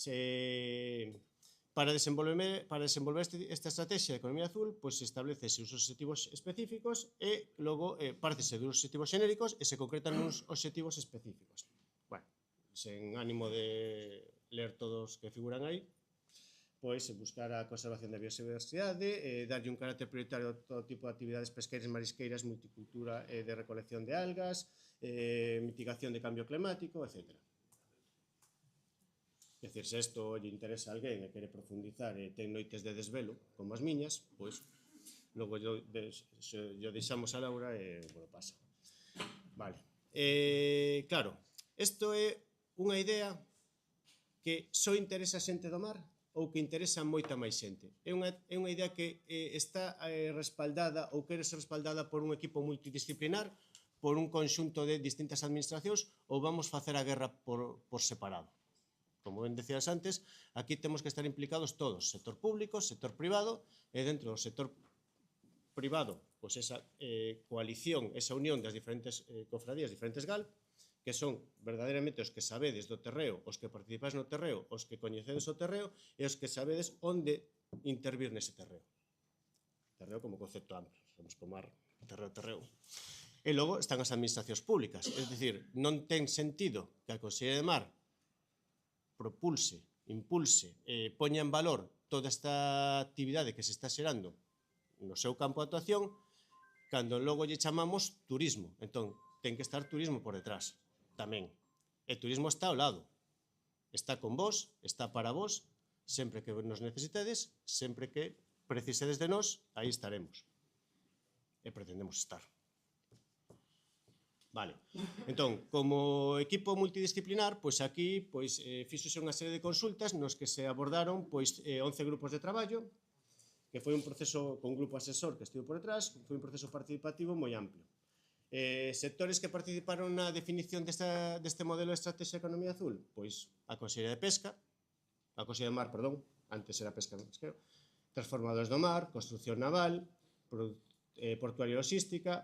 S7: Para desenvolver esta estrategia de economía azul, pois se establecese os obxectivos específicos e logo partese dos obxectivos xenéricos e se concretan uns obxectivos específicos. Bueno, sen ánimo de ler todos que figuran aí, pois buscar a conservación da biodiversidade, darlle un carácter prioritario a todo tipo de actividades pesqueiras, marisqueiras, multicultura de recolección de algas, mitigación de cambio climático, etc. É dicir, se isto lle interesa a alguén e quere profundizar e ten noites de desvelo, como as miñas, pois logo yo deixamos a Laura e bueno, pasa. Vale. Claro, isto é unha idea que só interesa a xente do mar ou que interesa a moita máis xente. É unha idea que está respaldada ou quere ser respaldada por un equipo multidisciplinar, por un conxunto de distintas administracións, ou vamos facer a guerra por separado. Como ben decías antes, aquí temos que estar implicados todos, sector público, sector privado, e dentro do sector privado, pois esa coalición, esa unión das diferentes cofradías, diferentes GAL, que son verdadeiramente os que sabedes do terreo, os que participais no terreo, os que coñecedes o terreo e os que sabedes onde intervir nese terreo. Terreo como concepto amplio, somos como mar, terreo. E logo están as administracións públicas, é dicir, non ten sentido que a Consellería de Mar propulse, impulse, poña en valor toda esta actividade que se está xerando no seu campo de actuación, cando logo lle chamamos turismo. Entón, ten que estar turismo por detrás, tamén. E turismo está ao lado. Está con vos, está para vos, sempre que nos necesitedes, sempre que precisedes de nós, aí estaremos. E pretendemos estar. Vale. Entón, como equipo multidisciplinar, pois aquí fíxose unha serie de consultas nos que se abordaron 11 grupos de traballo, que foi un proceso con un grupo asesor que estivo por detrás, foi un proceso participativo moi amplio. Sectores que participaron na definición deste modelo de estrategia de economía azul, pois a Consellería de Pesca, a Consellería de Mar, perdón, antes era Pesca e Pesquero, Transformadores do Mar, Construcción Naval, Portuaria e Logística,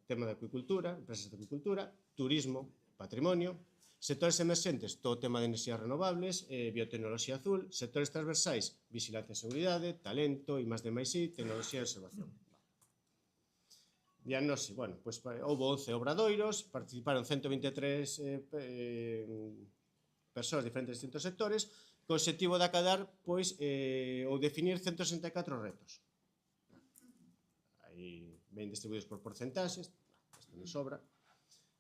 S7: tema de acuicultura, empresas de acuicultura, turismo, patrimonio, Sectores emerxentes, todo o tema de enerxías renovables, biotecnoloxía azul. Sectores transversais, vigilancia e seguridade, talento, I+D+I, tecnoloxía e observación. Diagnose, bueno, pois houve 11 obradoiros, participaron 123 persoas de diferentes distintos sectores, co objetivo de acadar, pois, ou definir 164 retos. Aí ven distribuídos por porcentaxes, isto non sobra,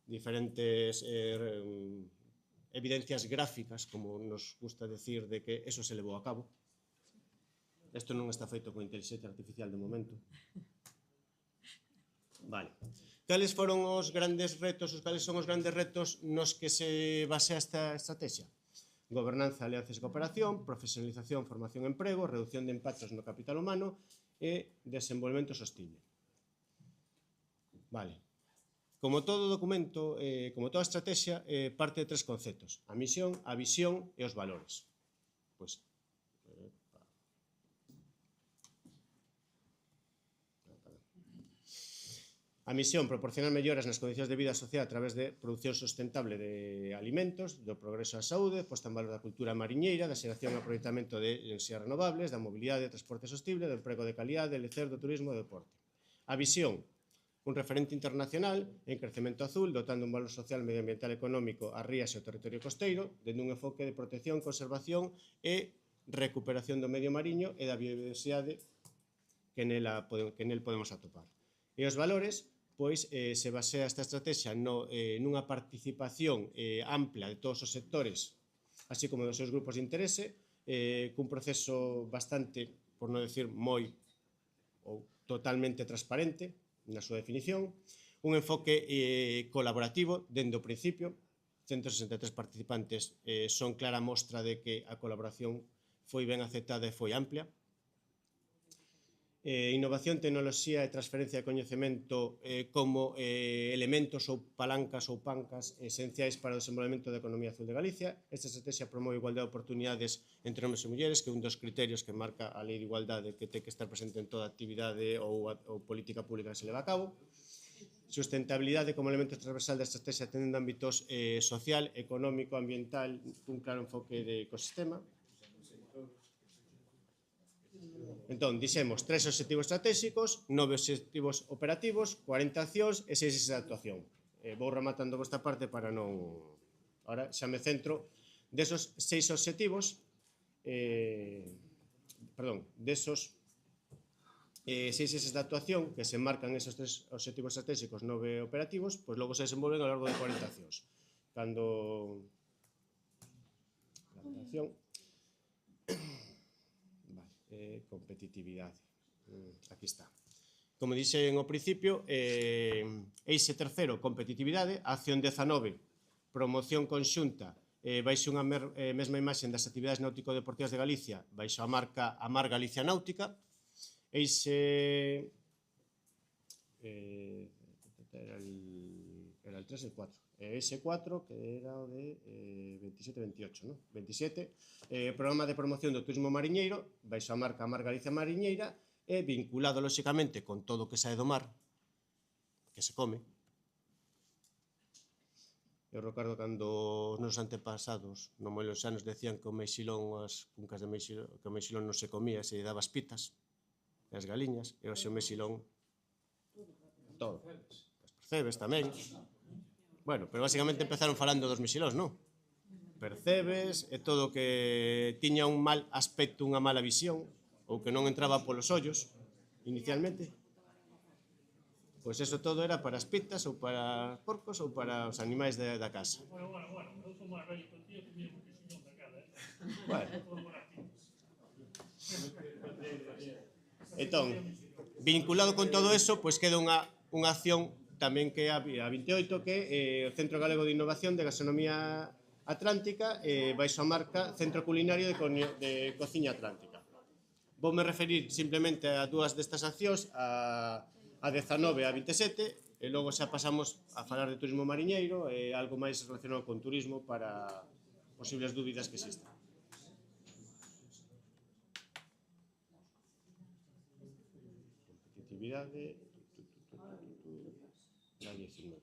S7: diferentes evidencias gráficas, como nos gusta decir, de que eso se levou a cabo. Isto non está feito con inteligencia artificial de momento. Vale. Cales foron os grandes retos, cales son os grandes retos nos que se basea esta estrategia? Gobernanza, alianzas e cooperación, profesionalización, formación e emprego, reducción de impactos no capital humano e desenvolvemento sostible. Vale. Como todo documento, como toda estrategia, parte de tres conceptos: a misión, a visión e os valores. Pois, a misión, proporcionar melloras nas condicións de vida social a través de produción sustentable de alimentos, do progreso da saúde, posta en valor da cultura mariñeira, da xeración e aproveitamento de enerxías renovables, da mobilidade e transporte sostible, do emprego de calidade, do lecer, do turismo e do deporte. A visión, un referente internacional en crecemento azul, dotando un valor social, medioambiental e económico ás rías e ao territorio costeiro, dende un enfoque de protección, conservación e recuperación do medio mariño e da biodiversidade que nel podemos atopar. E os valores, pois, se basea esta estrategia nunha participación ampla de todos os sectores, así como dos seus grupos de interese, cun proceso bastante, por non decir moi ou totalmente transparente na súa definición, un enfoque colaborativo dende o principio. 163 participantes son clara mostra de que a colaboración foi ben aceptada e foi amplia. Innovación, tecnoloxía e transferencia de coñecemento como elementos ou palancas ou pancas esenciais para o desenvolvemento da economía azul de Galicia. Esta estrategia promove igualdade de oportunidades entre homes e mulleres, que é un dos criterios que marca a Lei de Igualdade que ten que estar presente en toda actividade ou política pública que se leva a cabo. Sustentabilidade como elemento transversal da estrategia tendo ámbitos social, económico, ambiental, un claro enfoque de ecosistema. Entón, dixemos 3 obxectivos estratégicos, 9 obxectivos operativos, 40 accións e 6 eixes de actuación. Vou rematando esta parte para non... Ahora xa me centro desos 6 obxectivos, desos 6 eixes de actuación que se marcan esos 3 obxectivos estratégicos, 9 operativos, pois logo se desenvolven ao largo de 40 accións. Cando... acción... competitividade. Aquí está. Como dixen ao principio, eixe terceiro, competitividade, acción 19, promoción conxunta, baixo unha mesma imaxe das actividades náutico-deportivas de Galicia, baixo a marca Amar Galicia Náutica, eixe... era el 3 e el 4. Ese 4, que era o de 27-28, ¿no? 27, programa de promoción do turismo mariñeiro, baixo a marca Amar Galicia Mariñeira, e vinculado, lóxicamente, con todo o que sae do mar, que se come. Eu recordo cando os nosos antepasados, no moi lonxanos, decían que o meixilón, as cuncas de meixilón, que o meixilón non se comía, se lle daba as pitas, e as galiñas, e hoxe o meixilón, todo. As percebes tamén. Bueno, pero basicamente empezaron falando dos mexilóns, non? Percebes e todo o que tiña un mal aspecto, unha mala visión, ou que non entraba polos ollos, inicialmente. Pois eso todo era para as pitas, ou para os porcos, ou para os animais da casa.
S8: Bueno, eu sou máis velho que o tío que mira un mexillón da cara,
S7: Bueno. Entón, vinculado con todo eso, pois queda unha acción tamén que é a 28, que é o Centro Galego de Innovación de Gastronomía Atlántica, baixo a marca Centro Culinario de Cociña Atlántica. Voume referir simplemente a dúas destas accións, a 19 e a 27, e logo xa pasamos a falar de turismo mariñeiro e algo máis relacionado con turismo para posibles dúbidas que existan. Competitividade... la 19.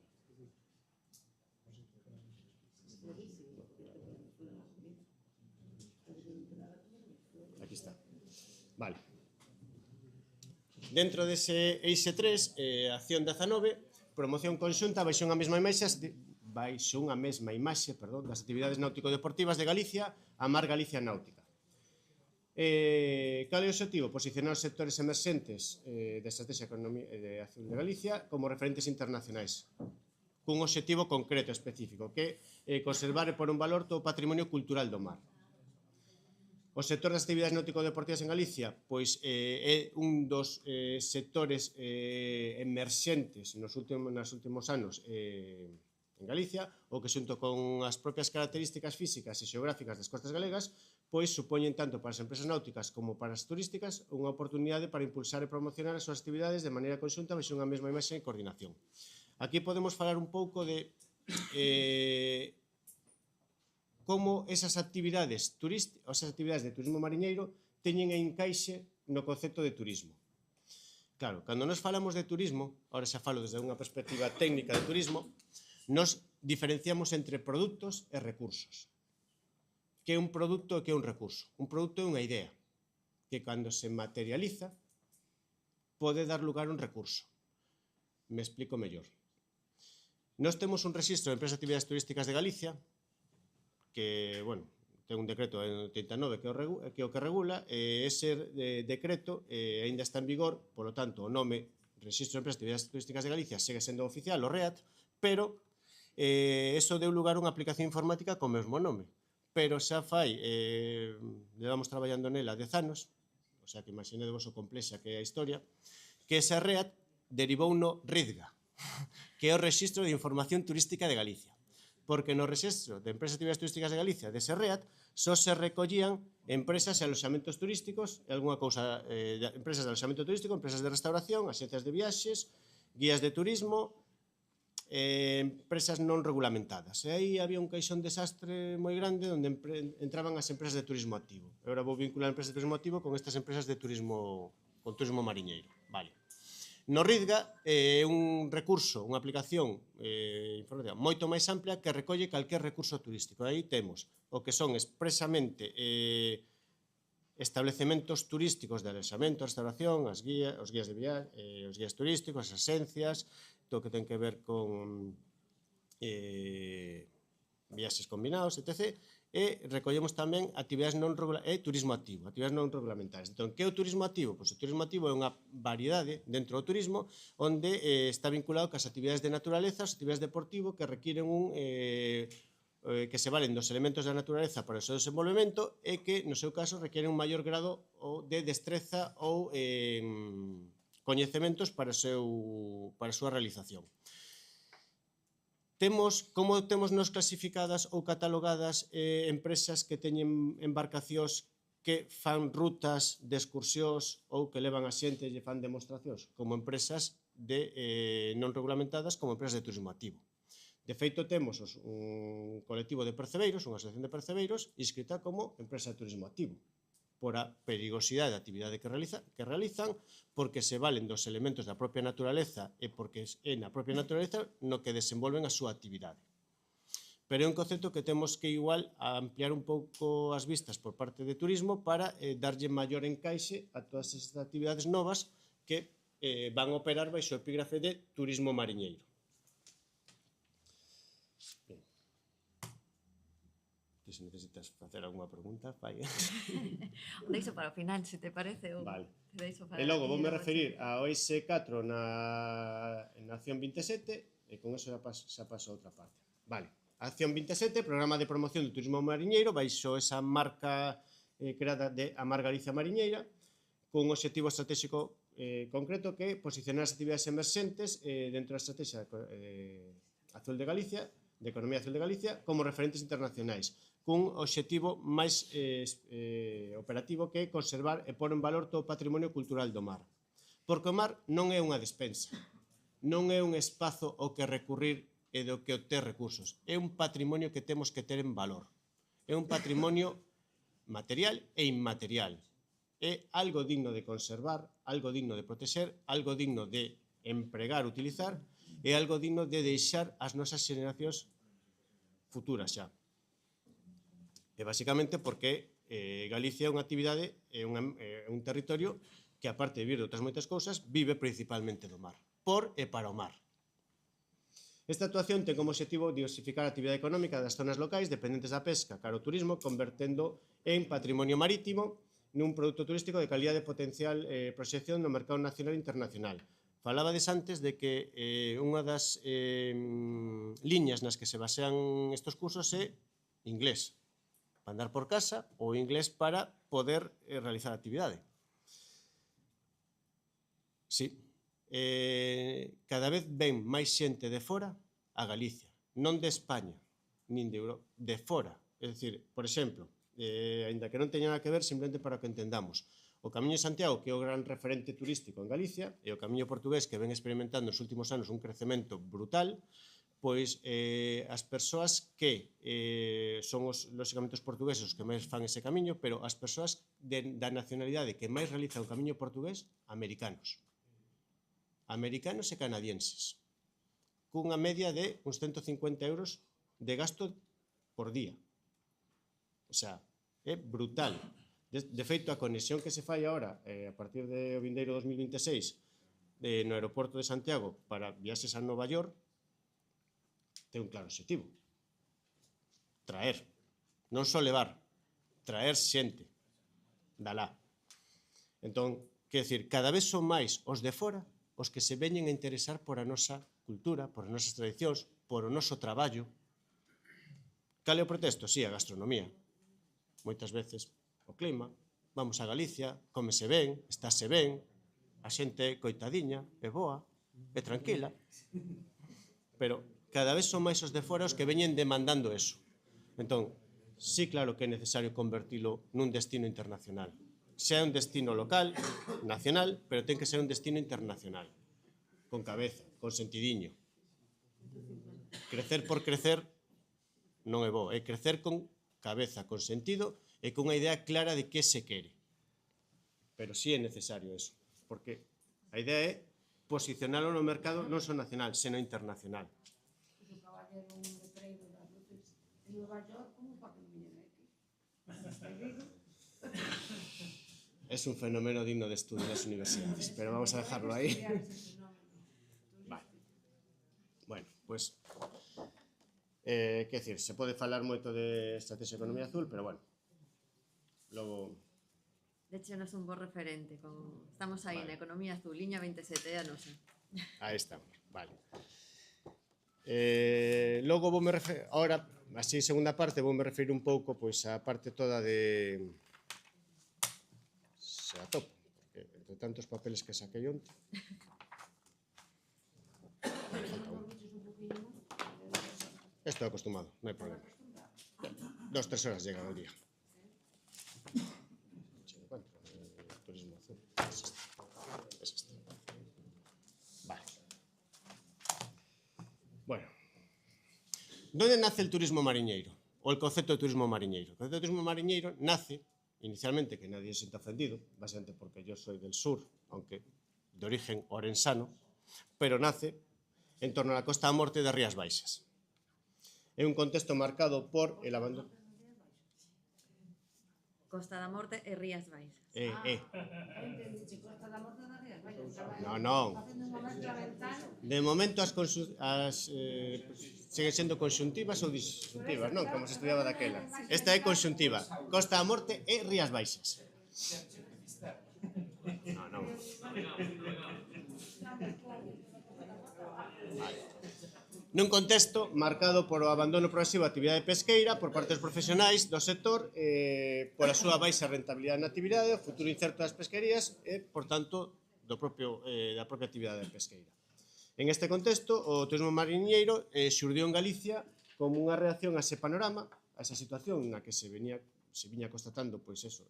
S7: Dentro dese eixe 3, acción 19, promoción conxunta baixo unha mesma imaxe das actividades náutico-deportivas de Galicia, a Mar Galicia Náutica. Cal é o objetivo? Posicionar os sectores emerxentes da Estrategia de Acción de Galicia como referentes internacionais, cun objetivo concreto específico, que é conservar e pôr un valor todo o patrimonio cultural do mar. O sector das actividades náutico-deportivas en Galicia pois é un dos sectores emerxentes nos últimos anos en Galicia, o que xunto con as propias características físicas e xeográficas das costas galegas pois supoñen tanto para as empresas náuticas como para as turísticas unha oportunidade para impulsar e promocionar as súas actividades de maneira conxunta baixo unha mesma imaxe e coordinación. Aquí podemos falar un pouco de como esas actividades de turismo mariñeiro teñen encaixe no concepto de turismo. Claro, cando nos falamos de turismo, ahora xa falo desde unha perspectiva técnica de turismo, nos diferenciamos entre produtos e recursos. Que é un produto e que é un recurso? Un produto é unha idea que cando se materializa pode dar lugar a un recurso. Me explico mellor. Nós temos un rexistro de empresas de actividades turísticas de Galicia que, bueno, ten un decreto en 89 que é o que regula, e ese decreto aínda está en vigor, polo tanto, o nome Rexistro de Empresas de Actividades Turísticas de Galicia segue sendo oficial, o REAT, pero eso deu lugar a unha aplicación informática co mesmo nome. Pero xa fai, levamos traballando nela 10 anos, o sea que imaginedevos o complexa que é a historia, que esa REAT derivou no RIDGA, que é o Rexistro de Información Turística de Galicia. Porque no Rexistro de Empresas de Actividades Turísticas de Galicia, dese REAT, só se recollían empresas e aloxamentos turísticos, algunha cousa, empresas de aloxamento turístico, empresas de restauración, axencias de viaxes, guías de turismo, empresas non regulamentadas. E aí había un caixón desastre moi grande onde entraban as empresas de turismo activo. E agora vou vincular empresas de turismo activo con estas empresas de turismo, con turismo mariñeiro. Vale. No RIDGA é un recurso, unha aplicación informática moito máis ampla que recolle calquer recurso turístico. Aí temos o que son expresamente establecementos turísticos de alexamento, restauración, os guías de viaxe, os guías turísticos, as asencias, todo o que ten que ver con viaxes combinados, etc. E recollemos tamén actividades turismo activo, actividades non regulamentarias. Entón, que é o turismo activo? Pois o turismo activo é unha variedade dentro do turismo onde está vinculado cas actividades de naturaleza, as actividades deportivo que requiren que se valen dos elementos da naturaleza para o seu desenvolvemento e que, no seu caso, requieren un maior grado de destreza ou coñecementos para a súa realización. Como temos nos clasificadas ou catalogadas empresas que teñen embarcacións que fan rutas de excursións ou que levan a xente e lle fan demostracións, como empresas non regulamentadas, como empresas de turismo activo. De feito, temos un colectivo de percebeiros, unha asociación de percebeiros, inscrita como empresa de turismo activo, por a perigosidade da actividade que realizan, porque se valen dos elementos da propia naturaleza e porque é na propia naturaleza no que desenvolven a súa actividade. Pero é un concepto que temos que igual ampliar un pouco as vistas por parte de turismo para darlle maior encaixe a todas estas actividades novas que van a operar baixo o epígrafe de turismo mariñeiro. Se necesitas facer alguna pregunta, fai.
S5: Deixo para o final, se te parece.
S7: Vale. E logo voume referir a OS4 na Acción 27 e con eso xa paso a outra parte. Vale. Acción 27, Programa de Promoción do Turismo Mariñeiro, baixo esa marca creada de a Mar Galicia Mariñeira, cun objetivo estratégico concreto que é posicionar as actividades emerxentes dentro da estrategia azul de Galicia, de Economía Azul de Galicia, como referentes internacionais, cun objetivo máis operativo que é conservar e pôr en valor todo o patrimonio cultural do mar. Porque o mar non é unha despensa, non é un espazo ao que recurrir e do que obter recursos. É un patrimonio que temos que ter en valor. É un patrimonio material e inmaterial. É algo digno de conservar, algo digno de protexer, algo digno de empregar, utilizar, e algo digno de deixar as nosas xeracións futuras xa. E basicamente porque Galicia é unha actividade, é un territorio que aparte de vivir de outras moitas cousas, vive principalmente do mar, por e para o mar. Esta actuación ten como objetivo diversificar a actividade económica das zonas locais dependentes da pesca cara ao turismo, convertendo en patrimonio marítimo nun produto turístico de calidade e potencial proxección no mercado nacional e internacional. Falabades antes de que unha das liñas nas que se basean estes cursos é inglés, para andar por casa, ou inglés para poder realizar a actividade. Sí. Cada vez ven máis xente de fora a Galicia, non de España, nin de Europa, de fora. É dicir, por exemplo, aínda que non teña nada que ver, simplemente para que entendamos, o Camiño de Santiago, que é o gran referente turístico en Galicia, e o Camiño portugués, que ven experimentando nos últimos anos un crecemento brutal, pois as persoas que son, lóxicamente, os portugueses os que máis fan ese camiño, pero as persoas da nacionalidade que máis realizan o camiño portugués, americanos e canadienses, cunha media de uns 150 euros de gasto por día. O sea, é brutal. De feito, a conexión que se fai agora, a partir do vindeiro 2026, no aeroporto de Santiago para viaxes a Nova York, ten un claro objetivo. Traer. Non só levar, traer xente da lá. Entón, quer dicir, cada vez son máis os de fora os que se veñen a interesar por a nosa cultura, por as nosas tradicións, por o noso traballo. Cal é o pretexto? Si, a gastronomía. Moitas veces o clima, vamos a Galicia, cómese ben, estáse ben, a xente é coitadiña, é boa, é tranquila. Pero cada vez son máis os de fora os que veñen demandando eso. Entón, sí, claro que é necesario convertilo nun destino internacional. Sea un destino local, nacional, pero ten que ser un destino internacional. Con cabeza, con sentidiño. Crecer por crecer non é bo, é crecer con cabeza, con sentido e con unha idea clara de que se quere. Pero sí é necesario eso, porque a idea é posicionarlo no mercado non só nacional, senón internacional.
S2: O caballero un letreiro da Brutes en Nova York, como para que non viñen aquí?
S7: Es un fenómeno digno de estudio en las universidades, pero vamos a dejarlo ahí. Vale. Bueno, pues, qué decir, se pode falar moito de estrategia de economía azul, pero bueno, logo...
S5: De hecho, nos un bo referente. Estamos aí na economía azul, liña 27, a nosa.
S7: Ahí estamos, vale. Logo voume referir, ahora, así segunda parte, voume referir un pouco pois a parte toda de... Se a topo, porque entre tantos papeles que saquei onte... Estou acostumado, non hai problema. 2-3 horas llegan ao día. Turismo azul. Es este. Vale. Bueno. ¿Dónde nace el turismo mariñeiro? O el concepto de turismo mariñeiro. El concepto de turismo mariñeiro nace, inicialmente, que nadie se sienta ofendido, básicamente porque yo soy del sur, aunque de origen orensano, pero nace en torno a la costa norte de Rías Baixas. É un contexto marcado por el abandono...
S5: Costa da Morte e Rías Baixas.
S7: Non. De momento siguen sendo conxuntivas ou disxuntivas, non? Como se estudiaba daquela. Esta é conxuntiva. Costa da Morte e Rías Baixas. Non. Vale. Nun contexto marcado por o abandono progresivo da actividade pesqueira por parte dos profesionais do sector, pola súa baixa rentabilidade na actividade, o futuro incerto das pesquerías e, por tanto, da propia actividade pesqueira. En este contexto, o turismo mariñeiro xurdiu en Galicia como unha reacción a ese panorama, a esa situación na que se viña constatando, pois eso,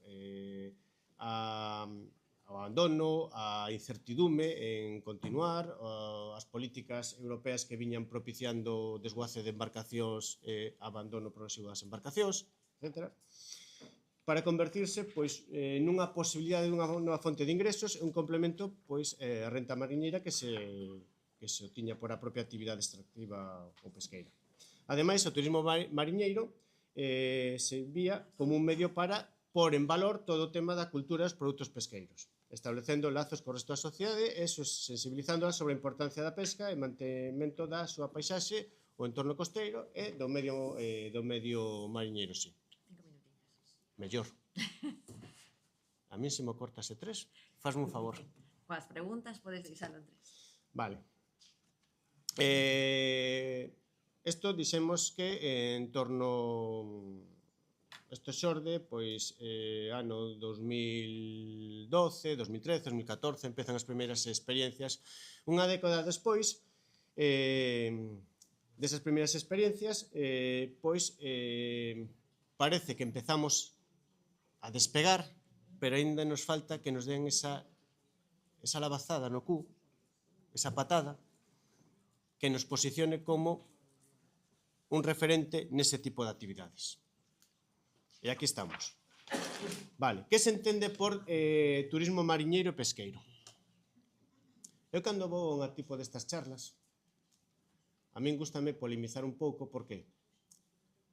S7: ao abandono, a incertidume en continuar, as políticas europeas que viñan propiciando desguace de embarcacións e abandono progresivo das embarcacións, etc. Para convertirse pois, nunha posibilidade dunha nova fonte de ingresos e un complemento pois, a renta mariñeira que se obtiña por a propia actividade extractiva ou pesqueira. Ademais, o turismo mariñeiro se vía como un medio para pôr en valor todo o tema da cultura e os produtos pesqueiros. establecendo lazos co resto da sociedade e sensibilizándola sobre a importancia da pesca e mantemento da súa paisaxe, o entorno costeiro e do medio mariñeiro, sí.
S5: 5 minutinhos.
S7: Mellor. A mí se me cortase 3, fasme un favor.
S5: Coas preguntas podes deixalo en 3.
S7: Vale. Isto dixemos que en torno... Isto xorde, pois, ano 2012, 2013, 2014, empezan as primeiras experiencias. Unha década despois, desas primeiras experiencias, pois, parece que empezamos a despegar, pero aínda nos falta que nos den esa labazada no cu, esa patada, que nos posicione como un referente nese tipo de actividades. E aquí estamos. Vale, que se entende por turismo mariñeiro e pesqueiro? Eu cando vou a un tipo destas charlas, a min gústame polemizar un pouco, por qué?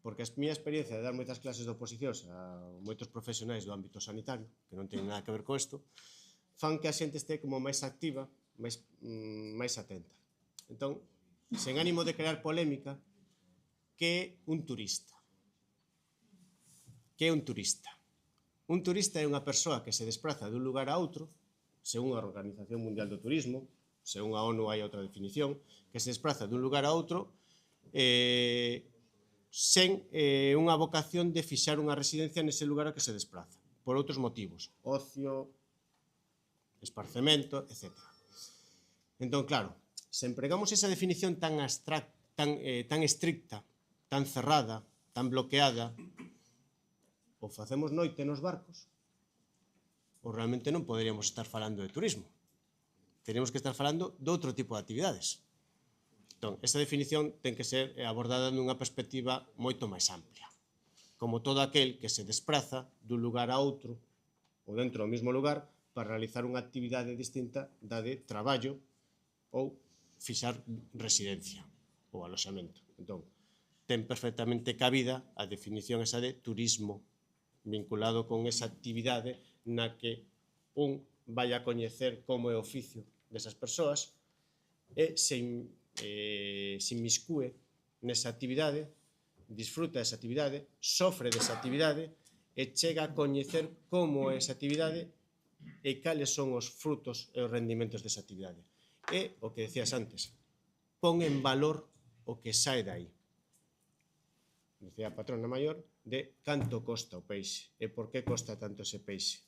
S7: Porque a miña experiencia de dar moitas clases de oposicións a moitos profesionais do ámbito sanitario, que non teñen nada que ver con isto, fan que a xente este como máis activa, máis atenta. Entón, sen ánimo de crear polémica, que é un turista? Que é un turista? Un turista é unha persoa que se despraza dun lugar a outro, según a Organización Mundial do Turismo, según a ONU hai outra definición, que se despraza dun lugar a outro sen unha vocación de fixar unha residencia nese lugar a que se despraza, por outros motivos, ocio, esparcemento, etc. Entón, claro, se empregamos esa definición tan abstracta, tan estricta, tan cerrada, tan bloqueada, ou facemos noite nos barcos, ou realmente non poderíamos estar falando de turismo. Teríamos que estar falando de outro tipo de actividades. Entón, esa definición ten que ser abordada nunha perspectiva moito máis amplia. Como todo aquel que se despraza dun lugar a outro, ou dentro do mesmo lugar, para realizar unha actividade distinta da de traballo ou fixar residencia ou aloxamento. Entón, ten perfectamente cabida a definición esa de turismo vinculado con esa actividade na que un vai a coñecer como é o oficio desas persoas e se inmiscúe nesa actividade, disfruta desa actividade, sofre desa actividade e chega a coñecer como é esa actividade e cales son os frutos e os rendimentos desa actividade. E, o que decías antes, pon en valor o que sae dai. Decía a patrona maior, de canto costa o peixe e por que costa tanto ese peixe.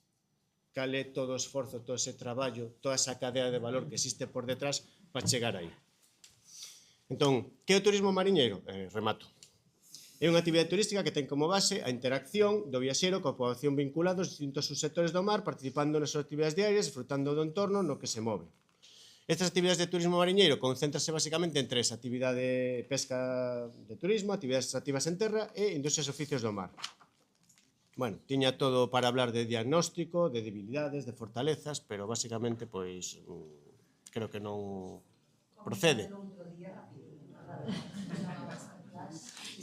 S7: Cal é todo o esforzo, todo ese traballo, toda esa cadea de valor que existe por detrás para chegar aí. Entón, que é o turismo mariñeiro? Remato. É unha actividade turística que ten como base a interacción do viaxeiro coa poboación vinculada aos distintos subsectores do mar, participando nas súas actividades diarias, disfrutando do entorno no que se move. Estas actividades de turismo mariñeiro concéntrase basicamente en tres: actividade pesca de turismo, actividades extractivas en terra e industrias e oficios do mar. Bueno, tiña todo para hablar de diagnóstico, de debilidades, de fortalezas, pero basicamente, pois, creo que non procede.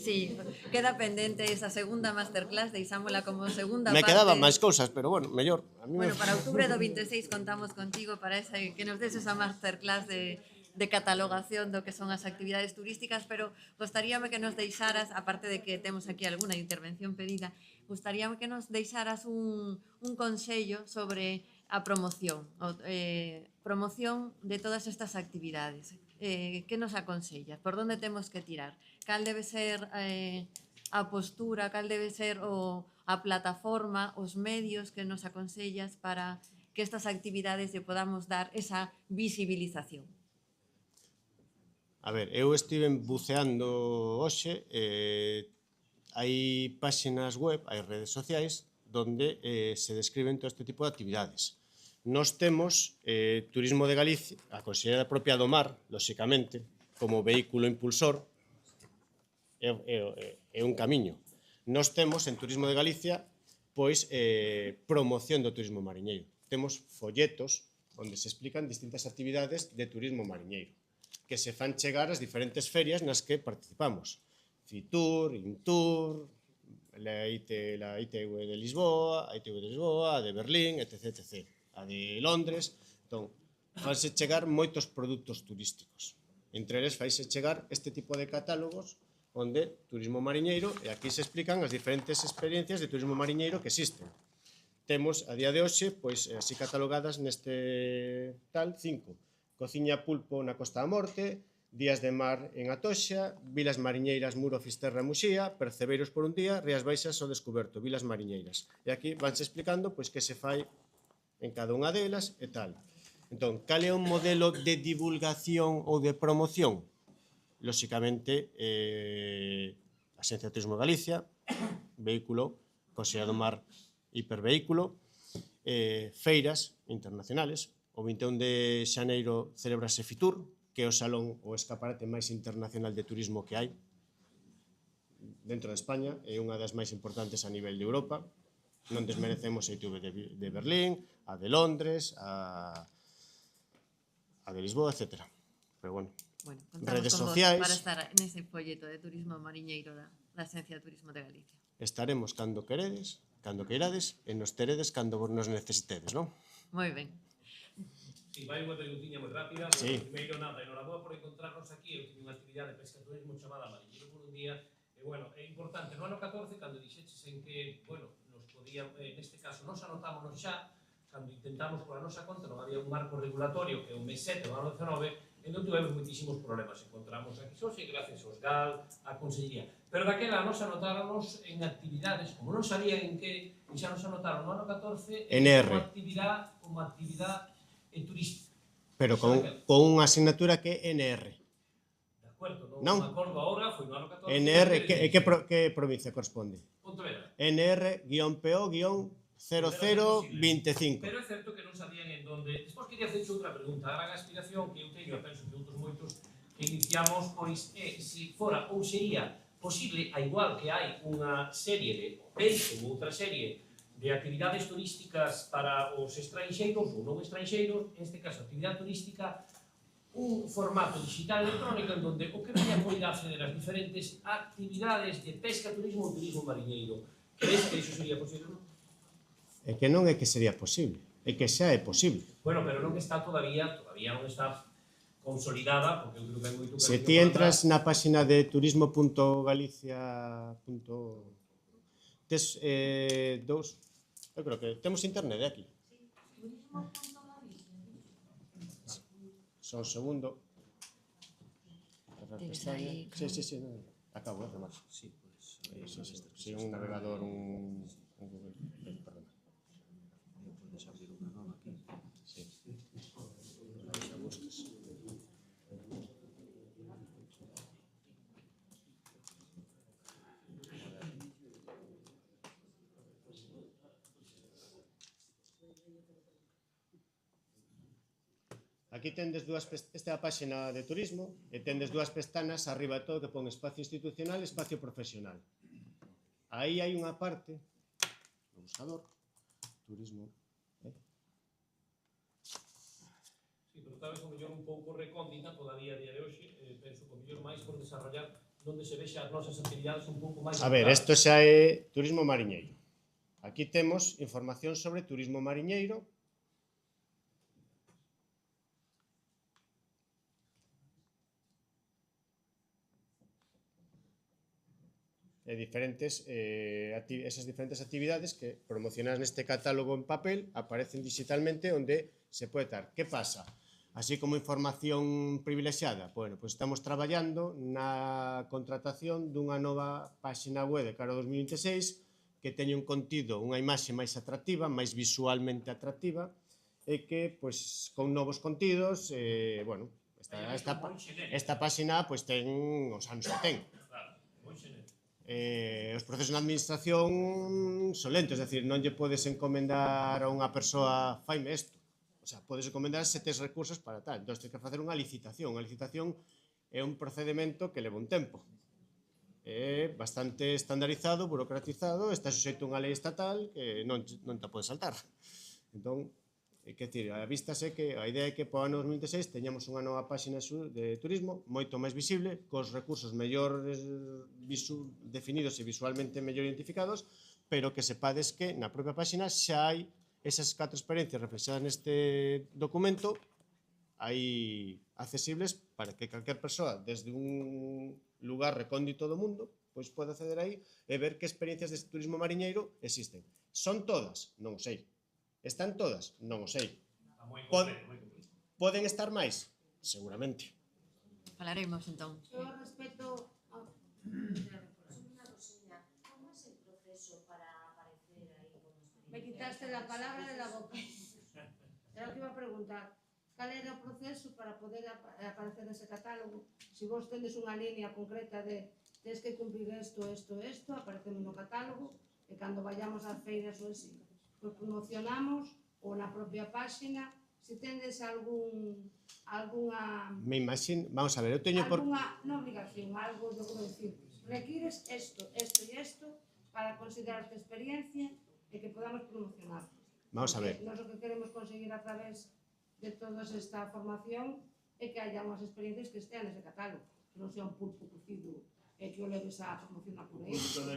S5: Sí, queda pendente esa segunda masterclass, deixámola como segunda parte.
S7: Me quedaban máis cousas, pero bueno, mellor.
S5: Bueno, para outubro do 26 contamos contigo para que nos des esa masterclass de catalogación do que son as actividades turísticas, pero gostaríame que nos deixaras, aparte de que temos aquí alguna intervención pedida, gostaríame que nos deixaras un consello sobre a promoción de todas estas actividades. Que nos aconsellas? Por onde temos que tirar? Cal debe ser a postura, cal debe ser a plataforma, os medios que nos aconsellas para que estas actividades lle podamos dar esa visibilización?
S7: A ver, eu estive buceando hoxe, hai páxinas web, hai redes sociais, donde se describen todo este tipo de actividades. Nós temos Turismo de Galicia, a Consellería Propia do Mar, lóxicamente, como vehículo impulsor, é un camiño. Nós temos en Turismo de Galicia pois promoción do turismo mariñeiro. Temos folletos onde se explican distintas actividades de turismo mariñeiro que se fan chegar ás diferentes ferias nas que participamos. Fitur, Intur, la ITV de Lisboa, a ITV de Lisboa, a de Berlín, etc. a de Londres. Entón, fanse chegar moitos produtos turísticos. Entre eles faise chegar este tipo de catálogos onde turismo mariñeiro, e aquí se explican as diferentes experiencias de turismo mariñeiro que existen. Temos, a día de hoxe, pois, así catalogadas neste tal, 5. Cociña pulpo na Costa da Morte, días de mar en Atoxa, vilas mariñeiras Muro, Fisterra e Muxía, percebeiros por un día, Rías Baixas ao descoberto, vilas mariñeiras. E aquí vanse explicando pois que se fai en cada unha delas e tal. Entón, cal é o modelo de divulgación ou de promoción? Lóxicamente, a Axencia de Turismo de Galicia, vehículo, Consellería do Mar, hipervehículo, feiras internacionales. O 21 de xaneiro celebrase Fitur, que é o salón ou escaparate máis internacional de turismo que hai dentro de España, é unha das máis importantes a nivel de Europa. Non desmerecemos a ITV de Berlín, a de Londres, a de Lisboa, etc. Pero bueno,
S5: Bueno,
S7: redes
S5: contamos con
S7: sociais.
S5: vos para estar nese folleto de turismo mariñeiro da Axencia de Turismo de Galicia.
S7: Estaremos cando queredes, cando queirades, e nos teredes cando vos nos necesitedes, non?
S5: Moi ben.
S8: Si, vai unha preguntiña moi rápida.
S7: Sí.
S8: Primeiro, nada, enhoraboa por encontrarnos aquí. Eu tive unha actividade de pesca e turismo chamada Mariñeiro por un día. E, bueno, é importante, no ano 14, cando dixeches en que, bueno, nos podía, neste caso, nos anotámonos xa, cando intentamos pola nosa conta, non había un marco regulatorio que é o mes 7 do ano 19, e non tivemos moitísimos problemas. Encontramos aquí hoxe, gracias aos GAL, a Consellería. Pero daquela nos anotáronos en actividades, como non sabían en que, e xa nos anotaron no ano 14,
S7: NR.
S8: como actividade turística.
S7: Pero con unha asignatura que é NR.
S8: De acordo,
S7: Non.
S8: non me acordo agora, foi no ano 14.
S7: NR, que provincia corresponde?
S8: Pontevedra.
S7: NR-PO-0025.
S8: Pero é certo que non sabían en donde. Despois quería hacer outra pregunta. A gran aspiración que eu teño, e penso que outros moitos que iniciamos, pois é se fora ou sería posible, a igual que hai unha serie de peixe ou outra serie de actividades turísticas para os estranxeiros ou non estranxeiros, en este caso actividade turística, un formato digital electrónico en donde o que veña poder acceder as diferentes actividades de pesca, turismo ou turismo mariñeiro. Crees que iso sería posible?
S7: É que non é que sería posible, é que xa é posible.
S8: Bueno, pero non está todavía non está consolidada, porque eu creo que hai moito
S7: Se
S8: camiño
S7: ti
S8: por
S7: entras
S8: andar.
S7: na página de turismo.galicia. Tes dous. Eu creo que temos internet aquí. Só un segundo.
S3: Tens aí,
S7: Sí, sí, sí. Acabo de remar. Sí, pues. Sí, un navegador, un Google. Perdón.
S9: Podes abrir unha nova aquí.
S7: Sí. Xa buscas. Aquí tendes esta é a páxina de turismo e tendes dúas pestanas arriba de todo que pon espacio institucional e espacio profesional. Aí hai unha parte no buscador, turismo.
S8: Sí, pero tal vez o mellor un pouco recóndita todavía a día de hoxe, penso que o mellor máis por desarrollar onde se vexa as nosas actividades un pouco máis.
S7: A ver, isto xa é turismo mariñeiro. Aquí temos información sobre turismo mariñeiro. E esas diferentes actividades que promocionadas neste catálogo en papel aparecen digitalmente onde se pode estar. Que pasa? Así como información privilexiada, bueno, pues estamos traballando na contratación dunha nova páxina web de cara ao 2026 que teña un contido, unha imaxe máis atractiva, máis visualmente atractiva e que, pues, con novos contidos, bueno, esta páxina, pues, ten os anos que ten. Os procesos na administración son lentos, é dicir, non lle podes encomendar a unha persoa faime isto. O sea, podes encomendar se tes recursos para tal. Entón, tens que facer unha licitación. A licitación é un procedimento que leva un tempo. É bastante estandarizado, burocratizado, está suxeito a unha lei estatal que non te pode saltar. Entón, quer dizer, a vista sé que a idea é que para o ano 2026 teñamos unha nova páxina de turismo moito máis visible, cos recursos mellor definidos e visualmente mellor identificados, pero que sepades que na propia páxina xa hai esas 4 experiencias reflexadas neste documento aí accesibles para que calquer persoa desde un lugar recóndito do mundo pois pode acceder aí e ver que experiencias de turismo mariñeiro existen. Son todas? Non o sei. Están todas? Non o sei. Poden estar máis? Seguramente.
S5: Falaremos, entón.
S2: Yo respecto a... Una cosilla, ¿cómo es el proceso para aparecer ahí con experiencia? Me quitaste la palabra de la boca. Era lo que iba a preguntar. ¿Cuál era o proceso para poder aparecer nese catálogo? Si vos tendes unha línea concreta de tens que cumplir isto, aparecemos no catálogo, e cando vayamos ás feiras ou así, pues promocionamos ou na propia páxina, se tendes alguna...
S7: Me imagino, vamos a ver, eu teño por...
S2: Alguna, non obligación, algo de decir, requires esto e isto para considerar esta experiencia e que podamos promocionar.
S7: Vamos a ver.
S2: Nós o que queremos conseguir a través de toda esta formación é que haya unhas experiencias que estean nese catálogo, que non sea un pulpo cocido e que o leves a promocionar por aí. Sí, pero,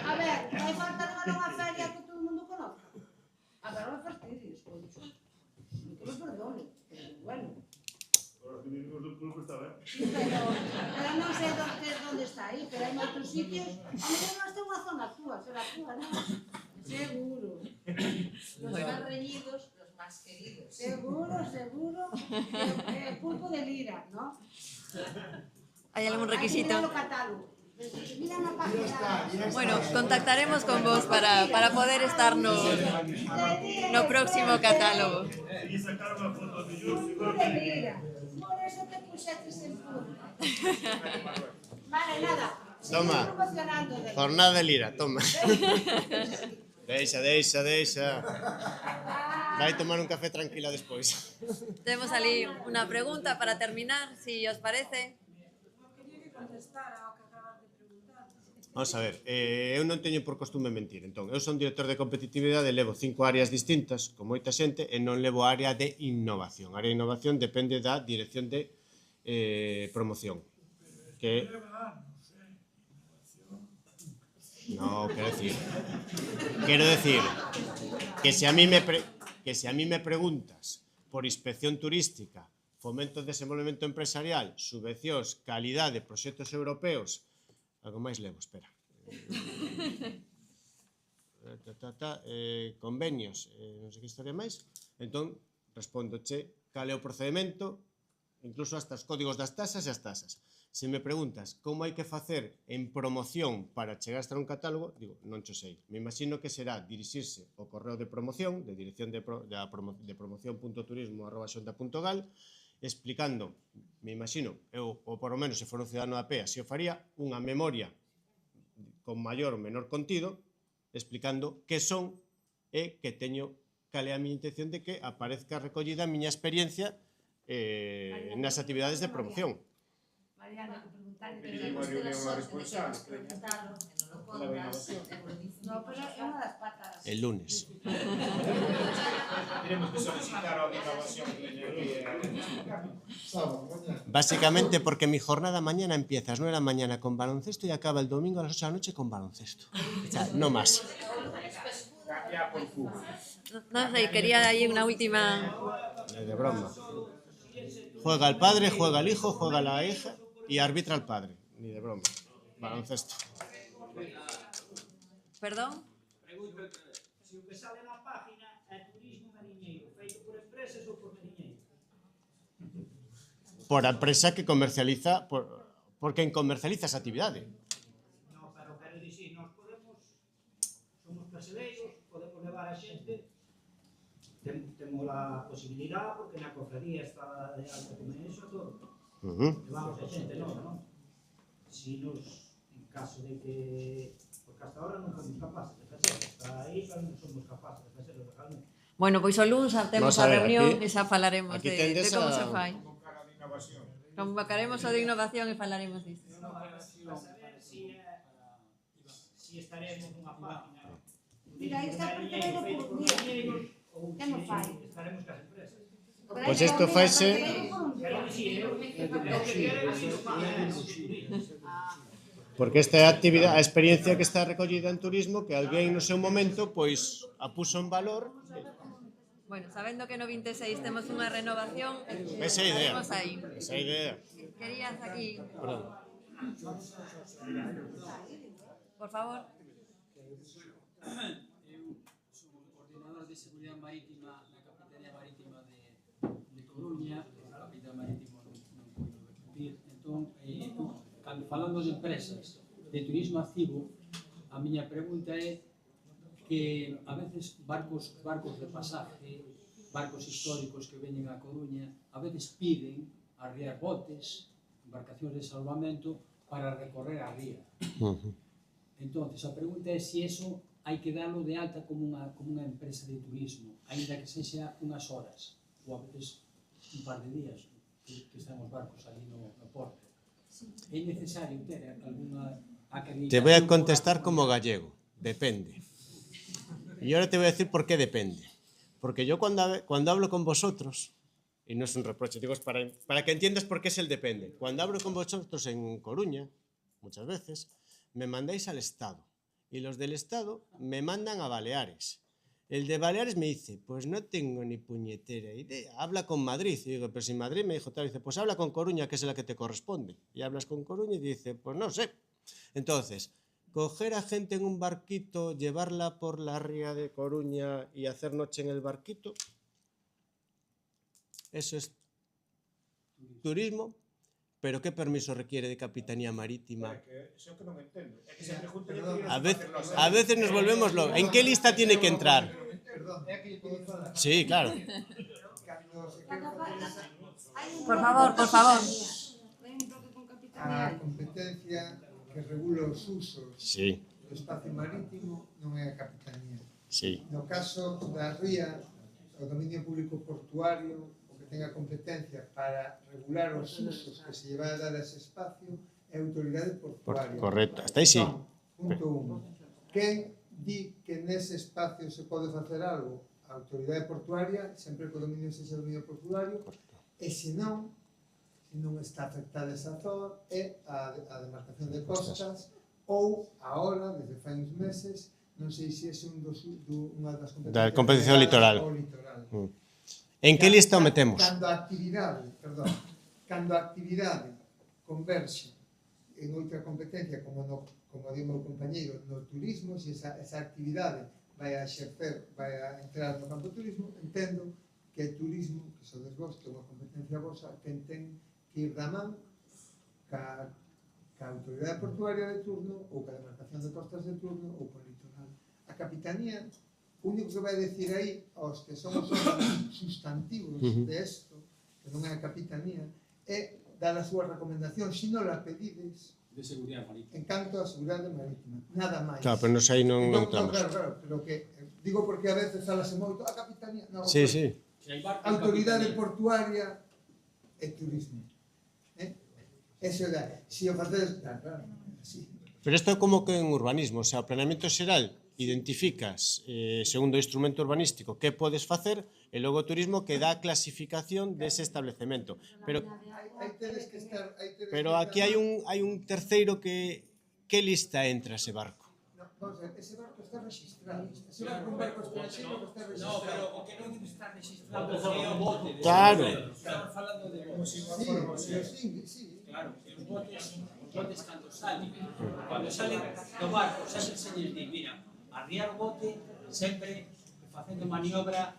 S2: a ver, non hai falta levar unha feria que todo o mundo conozca. A ver, non fastidies, concho. Que me perdone, pero bueno. Sí, pero non sei onde está aí, pero hai moitos sitios. A mellor non está unha zona túa, será túa, non? Seguro. Los más reñidos, los más queridos. Seguro. El pulpo de lira, ¿no?
S5: Hai algún requisito?
S2: Hay que mirar o catálogo. Mira na página.
S5: Bueno, contactaremos con vos para poder estar no próximo catálogo.
S2: Pulpo de lira. Por eso te puxetes en pulpo. Vale, nada.
S7: Toma. Jornada de lira, toma. Deixa. Vai tomar un café tranquila despois.
S5: Temos ali unha pregunta para terminar, si os parece.
S7: Vamos a ver, eu non teño por costume mentir, entón, eu son director de competitividade, levo 5 áreas distintas, con moita xente, e non levo a área de innovación. A área de innovación depende da dirección de promoción, que... No, quiero decir que si a mí me preguntas por inspección turística, fomento de desenvolvemento empresarial, subvencións, calidade, proxectos europeos, algo máis levo, espera. Convenios, non sei que historia máis. Entón, respóndoche cal é o procedimento, incluso hasta os códigos das tasas e as tasas. Se me preguntas como hai que facer en promoción para chegar a estar un catálogo, digo, non cho sei. Me imagino que será dirixirse ao correo de promoción, de dirección de promoción.turismo@xonta.gal, explicando, me imagino, eu, ou por lo menos se for un cidadano da PEA, se o faría, unha memoria con maior ou menor contido, explicando que son e que teño cal é a miña intención de que aparezca recollida a miña experiencia nas actividades de promoción.
S2: Mariana, que preguntarle.
S10: Tenemos reunión a responsable.
S2: No, pero é unha das patas.
S7: El lunes.
S10: Tenemos que solicitar a innovación.
S7: Básicamente porque mi jornada mañana empieza a las 9 de la mañana con baloncesto y acaba el domingo a las 8 de la noche con baloncesto. O sea, no más.
S5: No sé, quería ahí una última...
S7: De broma. Juega el padre, juega el hijo, juega la hija y arbitra el padre. Ni de broma. Baloncesto.
S5: Perdón?
S11: Pregunto, se o que sale na página é turismo mariñeiro, feito por empresas ou por mariñeiros?
S7: Por a empresa que comercializa, por quen comercializa esa actividade.
S11: No, pero quero dicir, nós somos percebeiros, podemos levar a xente, temos a posibilidade, porque na cofradía está de alta como eso, todo. Levamos a xente nova, non? Si nos, en caso de que, porque hasta ahora non somos capaces de facelo, hasta aí non somos capaces de facelo legalmente.
S5: Bueno, pois o luns temos a reunión e xa falaremos de como se fai. Convocaremos o de innovación e falaremos disto.
S11: Para saber si estaremos nunha página.
S2: Mira, aí está perfecto por día. Que non fai?
S11: Estaremos cas empresas.
S7: Pois isto faise... Porque esta é a experiencia que está recollida en turismo, que alguén no seu momento pois a puso en valor.
S5: Bueno, sabendo que no 26 temos unha renovación,
S7: Esa idea.
S5: temos aí.
S7: Esa idea.
S5: Querías aquí,
S7: Perdón.
S5: por favor.
S12: Eu son o coordinador de seguridade marítima na Capitanía Marítima de Coruña, o capitán marítimo non podo repetir. Entón, falando de empresas de turismo activo, a miña pregunta é que a veces barcos de pasaje, barcos históricos que veñen a Coruña, a veces piden arriar botes, embarcacións de salvamento para recorrer a ría. Entonces, a pregunta é se eso hai que darlo de alta como unha empresa de turismo, ainda que sexa unhas horas, ou a veces un par de días que están os barcos ali no porto. É necesario ter alguna acreditación?
S7: Te voy a contestar como gallego. Depende. Y ahora te voy a decir por qué depende. Porque yo cuando hablo con vosotros, y no es un reproche, digo, es para que entiendas por qué es el depende. Cuando hablo con vosotros en Coruña, muchas veces, me mandáis al Estado. Y los del Estado me mandan a Baleares. El de Baleares me dice, pues no tengo ni puñetera idea. Habla con Madrid. Y digo, pero si Madrid me dijo tal, dice, pues habla con Coruña, que es la que te corresponde. Y hablas con Coruña y dice, pues no sé. Entonces, coger a gente en un barquito, llevarla por la ría de Coruña y hacer noche en el barquito, eso es turismo. Pero ¿qué permiso requiere de Capitanía Marítima? A veces nos volvemos locos. ¿En qué lista tiene que entrar? Sí, claro.
S5: Por favor, por favor.
S13: A competencia que regula os usos do espacio marítimo non é a Capitanía. No caso da ría, o dominio público portuario, tenga competencia para regular os usos que se lleva a dar a ese espacio é a autoridade portuaria.
S7: Correcto, hasta aí sí.
S13: Punto 1. Quen di que nese espacio se pode facer algo? A autoridade portuaria, sempre que o dominio sexa dominio portuario, e se non está afectada esa zona, é a demarcación de costas, ou agora, desde fai uns meses, non sei se é unha das competencias
S7: da competencia litoral. En que lista o metemos?
S13: Cando a actividade converxe en outra competencia, como di o meu compañeiro, no turismo, se esa actividade vai a exercer, vai a entrar no campo do turismo, entendo que é turismo, que sodes vos, que é unha competencia vosa, que ten que ir da man ca autoridade portuaria de turno, ou ca demarcación de costas de turno, ou co litoral. A Capitanía, o único que vai decir aí aos que son os sustantivos de isto, que non é a Capitanía, é dar a súa recomendación, se non la pedides,
S12: de seguridade marítima.
S13: En canto a seguridade marítima, nada máis.
S7: Claro, pero nos aí non entramos.
S13: Claro, pero que digo porque a veces falase moito a Capitanía, non,
S7: sí.
S13: Autoridade portuaria e turismo. Eso é, se o facedes, claro, sí.
S7: Pero isto é como que en urbanismo, o sea, o planeamento xeral identificas, segundo o instrumento urbanístico, que podes facer, e logo o turismo que dá a clasificación dese establecemento. Pero aquí hai un terceiro que lista entra ese barco?
S13: Vamos a ver, ese barco está registrado. Ese barco é un barco extranjero que está registrado.
S12: No, pero o que non está registrado é o bote.
S7: Claro.
S12: Estamos falando de botes.
S13: Sí.
S12: Claro, os botes cando salen do barco, sempre se lles di, mira, arriar o bote sempre facendo maniobra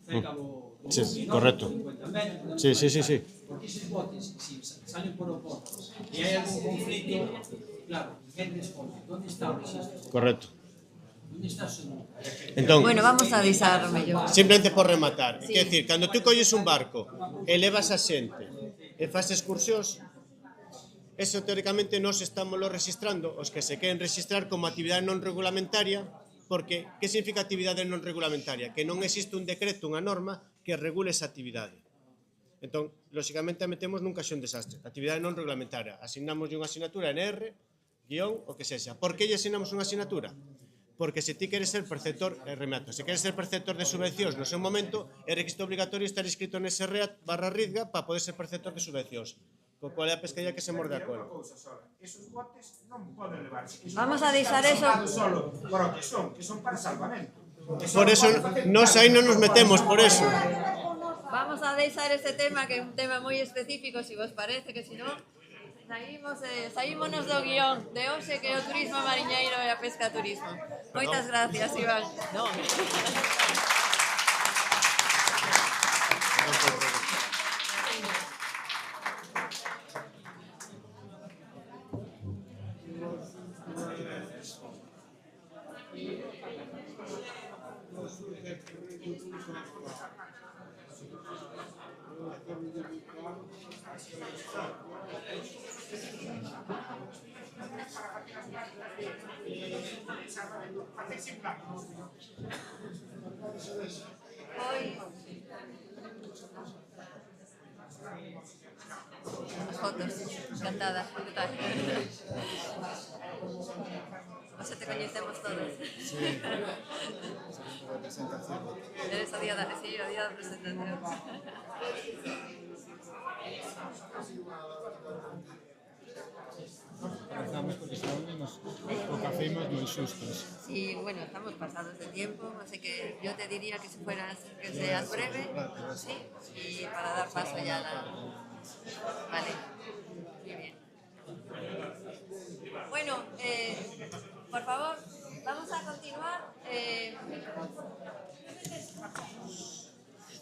S12: cerca do
S7: sí, correcto.
S12: 50 metros.
S7: Sí.
S12: Porque eses botes, se salen por o porto e hai algún conflito, claro, quen responde? Onde está o registro?
S7: Correcto.
S12: Onde está o seu?
S7: Entón,
S5: Bueno, vamos a avisar mellor.
S7: simplemente por rematar, quer decir, cando tú colles un barco e levas a xente e faz excursións, eso teóricamente nós estamos lo registrando, os que se queren registrar como actividade non regulamentaria, porque que significa actividade non regulamentaria? Que non existe un decreto, unha norma que regule esa actividade. Entón, lóxicamente, a metemos nun caixón desastre. Actividade non regulamentaria. Asignamos unha asignatura en R, guión, o que sexa. Por que lle asignamos unha asignatura? Porque se ti queres ser perceptor, remato, se queres ser perceptor de subvencións no seu momento, é requisito obligatorio estar inscrito nese REAT /RIDGA para poder ser perceptor de subvencións. Qual é a pescaría que se morde a cola?
S10: Esos botes non poden levarse. Esos
S5: Vamos
S10: botes
S5: a deixar
S10: están
S5: eso.
S10: usados solo por o que son para salvamento.
S7: Por eso nos aí non nos metemos, por eso.
S5: Vamos a deixar este tema, que é un tema moi específico, se vos parece, que se non, saímonos do guión de hoxe, que é o turismo mariñeiro e a pesca turismo. Moitas gracias, Iván. No. As fotos, encantada. Que tal? Hoxe te coñecemos todos.
S14: Sí.
S5: Eres o día da presentación.
S14: Empezamos porque estamos o café moi xustos.
S5: Sí, bueno, estamos pasados de tiempo, así que yo te diría que seas breve, sí, y para dar paso ya a la... Vale, muy bien. Bueno, por favor, vamos a continuar.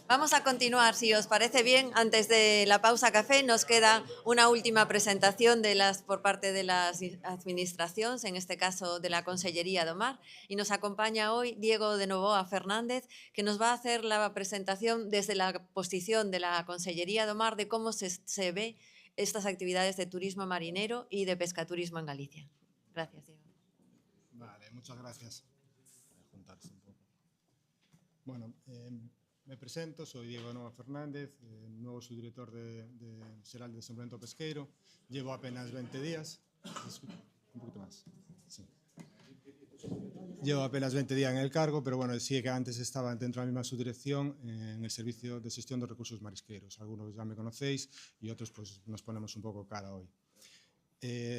S5: Vamos a continuar, si os parece bien. Antes de la pausa café nos queda una última presentación por parte de la Administración, en este caso de la Consellería do Mar, y nos acompaña hoy Diego de Novoa Fernández, que nos va a hacer la presentación desde la posición de la Consellería do Mar de cómo se ve estas actividades de turismo marinero y de pescaturismo en Galicia. Gracias, Diego.
S14: Vale, muchas gracias. Voy a juntarse un poco. Bueno, me presento, soy Diego de Novoa Fernández, nuevo subdirector xeral de Desenvolvemento Pesqueiro. Llevo apenas 20 días. Un poquito más. Sí. Llevo apenas 20 días en el cargo, pero bueno, sí que antes estaba dentro de la misma subdirección en el Servicio de Xestión de Recursos Marisqueros. Algunos ya me conocéis y otros pues nos ponemos un poco cara hoy.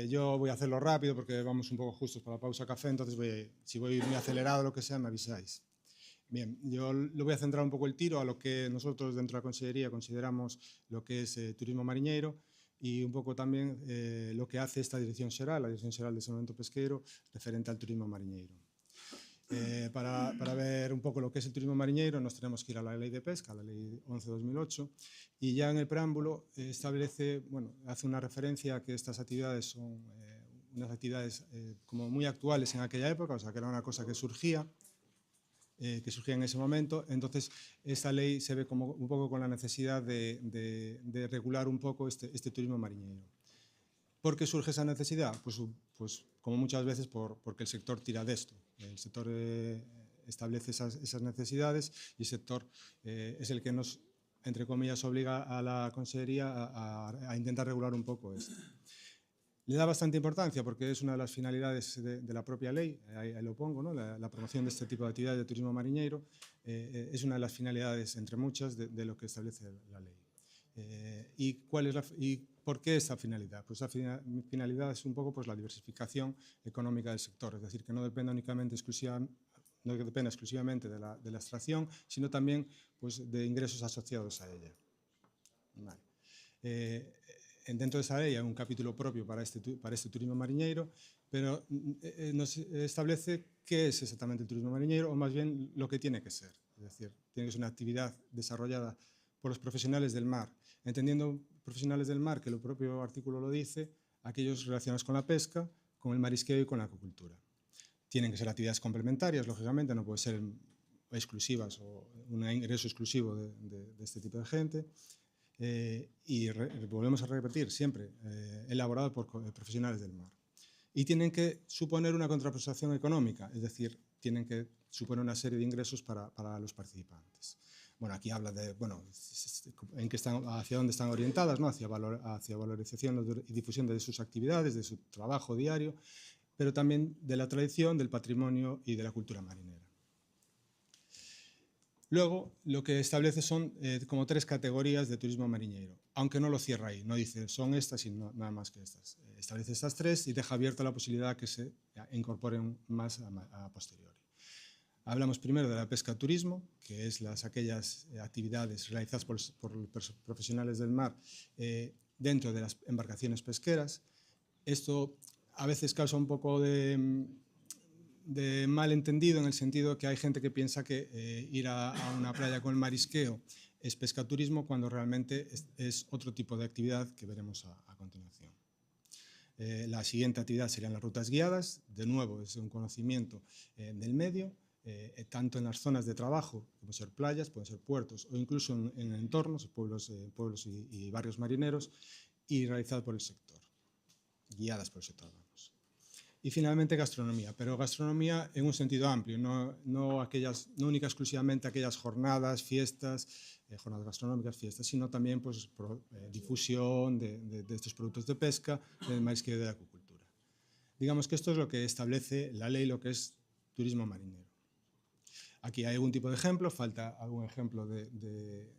S14: Yo voy a hacerlo rápido porque vamos un poco justos para la pausa café, entonces si voy muy acelerado o lo que sea, me avisáis. Bien, yo le voy a centrar un poco el tiro a lo que nosotros dentro de la Consellería consideramos lo que es turismo mariñeiro y un poco también lo que hace esta Dirección Xeral, la Dirección Xeral de Desenvolvemento Pesqueiro, referente al turismo mariñeiro. Para ver un poco lo que es el turismo mariñeiro nos tenemos que ir a la Ley de Pesca, la Ley 11/2008, y ya en el preámbulo establece, bueno, hace una referencia a que estas actividades son unas actividades como muy actuales en aquella época, o sea que era una cosa que surgía en ese momento. Entonces esta ley se ve como un poco con la necesidad de regular un poco este turismo mariñeiro. ¿Por qué surge esa necesidad? Pues como muchas veces porque el sector tira de esto. El sector establece esas necesidades y el sector es el que nos, entre comillas, obliga a la Consellería a intentar regular un poco esto. Le da bastante importancia porque es una de las finalidades de la propia ley, ahí lo pongo, ¿no? La promoción de este tipo de actividades de turismo mariñeiro es una de las finalidades, entre muchas, de lo que establece la ley. ¿Y por qué esa finalidad? Pues la finalidad es un poco pues, la diversificación económica del sector, es decir, que no dependa únicamente no dependa exclusivamente de la extracción, sino también pues, de ingresos asociados a ella. Vale. Dentro de esa ley hay un capítulo propio para este turismo mariñeiro, pero nos establece qué es exactamente el turismo mariñeiro, o más bien lo que tiene que ser. Es decir, tiene que ser una actividad desarrollada por los profesionales del mar, entendiendo profesionales del mar, que el propio artículo lo dice, aquellos relacionados con la pesca, con el marisqueo y con la acuicultura. Tienen que ser actividades complementarias, lógicamente, no pueden ser exclusivas o un ingreso exclusivo de este tipo de gente. Y volvemos a repetir siempre, elaborado por profesionales del mar. Y tienen que suponer una contraprestación económica, es decir, tienen que suponer una serie de ingresos para los participantes. Bueno, aquí habla de, bueno, hacia dónde están orientadas, ¿no? hacia valorización y difusión de sus actividades, de su trabajo diario, pero también de la tradición, del patrimonio y de la cultura marinera. Luego, lo que establece son como 3 categorías de turismo mariñeiro, aunque no lo cierra ahí, no dice son estas y no, nada más que estas. Establece estas 3 y deja abierta la posibilidad que se incorporen más a posteriori. Hablamos primero de la pesca-turismo, que es aquellas actividades realizadas por profesionales del mar dentro de las embarcaciones pesqueras. Esto a veces causa un poco de malentendido en el sentido que hay gente que piensa que ir a una playa con el marisqueo es pescaturismo cuando realmente es otro tipo de actividad que veremos a continuación. La siguiente actividad serían las rutas guiadas. De nuevo, es un conocimiento del medio, tanto en las zonas de trabajo, que pueden ser playas, pueden ser puertos o incluso en entornos, pueblos y barrios marineros, y realizadas por el sector, guiadas por el sector. Y finalmente gastronomía, pero gastronomía en un sentido amplio, no única exclusivamente aquellas jornadas, fiestas, jornadas gastronómicas, fiestas, sino también pues, difusión de estos productos de pesca, del marisqueo y de la acuicultura. Digamos que esto es lo que establece la ley, lo que es turismo marinero. Aquí hay algún tipo de ejemplo, falta algún ejemplo de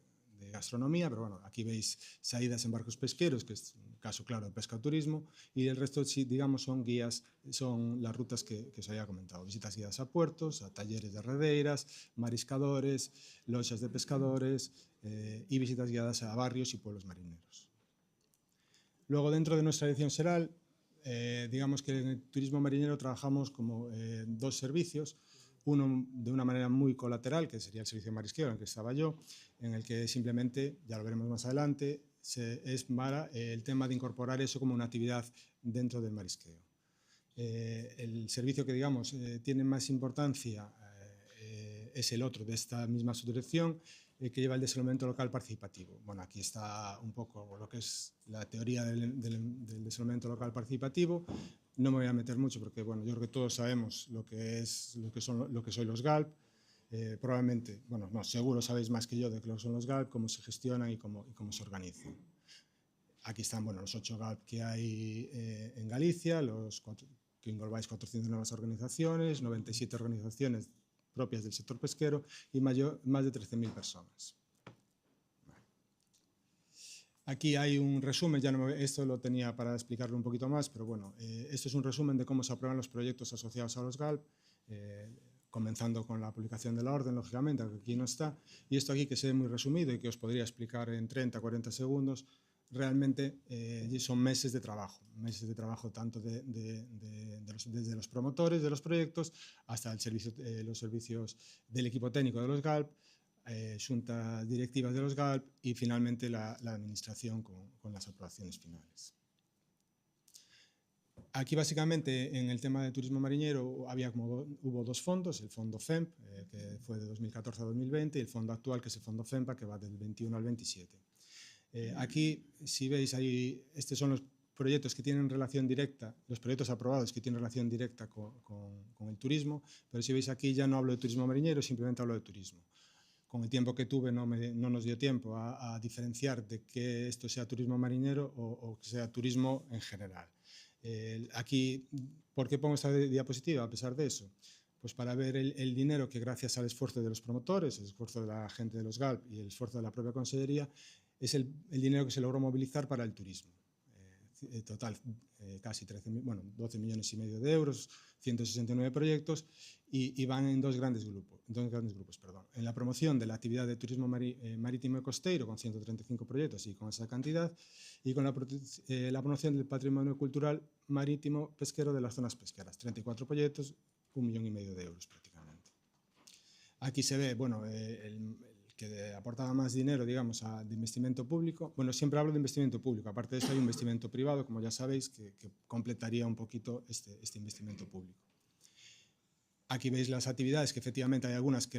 S14: gastronomía, pero bueno, aquí veis salidas en barcos pesqueros, que es un caso claro de pesca o turismo, y el resto, digamos, son guías, son las rutas que os había comentado, visitas guiadas a puertos, a talleres de redeiras, mariscadores, lochas de pescadores y visitas guiadas a barrios y pueblos marineros. Luego, dentro de nuestra edición SERAL, digamos que en el turismo marinero trabajamos como 2 servicios, uno de una manera muy colateral, que sería el servicio de marisqueo en el que estaba yo, en el que simplemente, ya lo veremos más adelante, es para el tema de incorporar eso como una actividad dentro del marisqueo. El servicio que, digamos, tiene más importancia es el otro de esta misma subdirección, que lleva el desarrollo local participativo. Bueno, aquí está un poco lo que es la teoría del desarrollo local participativo. No me voy a meter mucho porque, bueno, yo creo que todos sabemos lo que son los GALP. Probablemente, bueno, no, seguro sabéis más que yo de lo que son los GALP, cómo se gestionan y cómo se organizan. Aquí están, bueno, los 8 GALP que hay en Galicia, que englobaáis 400 nuevas organizaciones, 97 organizaciones propias del sector pesquero y más de 13.000 personas. Aquí hay un resumen, esto lo tenía para explicarlo un poquito más, pero bueno, esto es un resumen de cómo se aprueban los proyectos asociados a los GALP, comenzando con la publicación de la orden, lógicamente, que aquí no está, y esto aquí que se ve muy resumido y que os podría explicar en 30-40 segundos, realmente son meses de trabajo tanto desde los promotores de los proyectos hasta los servicios del equipo técnico de los GALP, juntas directivas de los GALP y finalmente la administración con las aprobaciones finales. Aquí básicamente en el tema de turismo marinero hubo 2 fondos, el fondo FEMP, que fue de 2014 a 2020, y el fondo actual, que es el fondo FEMPA, que va del 21 al 27. Aquí, si veis ahí, estos son los proyectos que tienen relación directa, los proyectos aprobados que tienen relación directa con el turismo, pero si veis aquí ya no hablo de turismo marinero, simplemente hablo de turismo. Con el tiempo que tuve no nos dio tiempo a diferenciar de que esto sea turismo marinero o que sea turismo en general. Aquí, ¿por qué pongo esta diapositiva a pesar de eso? Pues para ver el dinero que gracias al esfuerzo de los promotores, el esfuerzo de la gente de los GALP y el esfuerzo de la propia Consellería, es el dinero que se logró movilizar para el turismo. Total, casi 12,5 millones de euros, 169 proyectos y van en dos grandes grupos. En la promoción de la actividad de turismo marítimo y costero con 135 proyectos y con esa cantidad, y con la promoción del patrimonio cultural marítimo pesquero de las zonas pesqueras, 34 proyectos, 1,5 millones de euros prácticamente. Aquí se ve, bueno, el que aportaba más dinero, digamos, de investimento público. Bueno, siempre hablo de investimento público, aparte de eso hay un investimento privado, como ya sabéis, que completaría un poquito este investimento público. Aquí veis las actividades, que efectivamente hay algunas que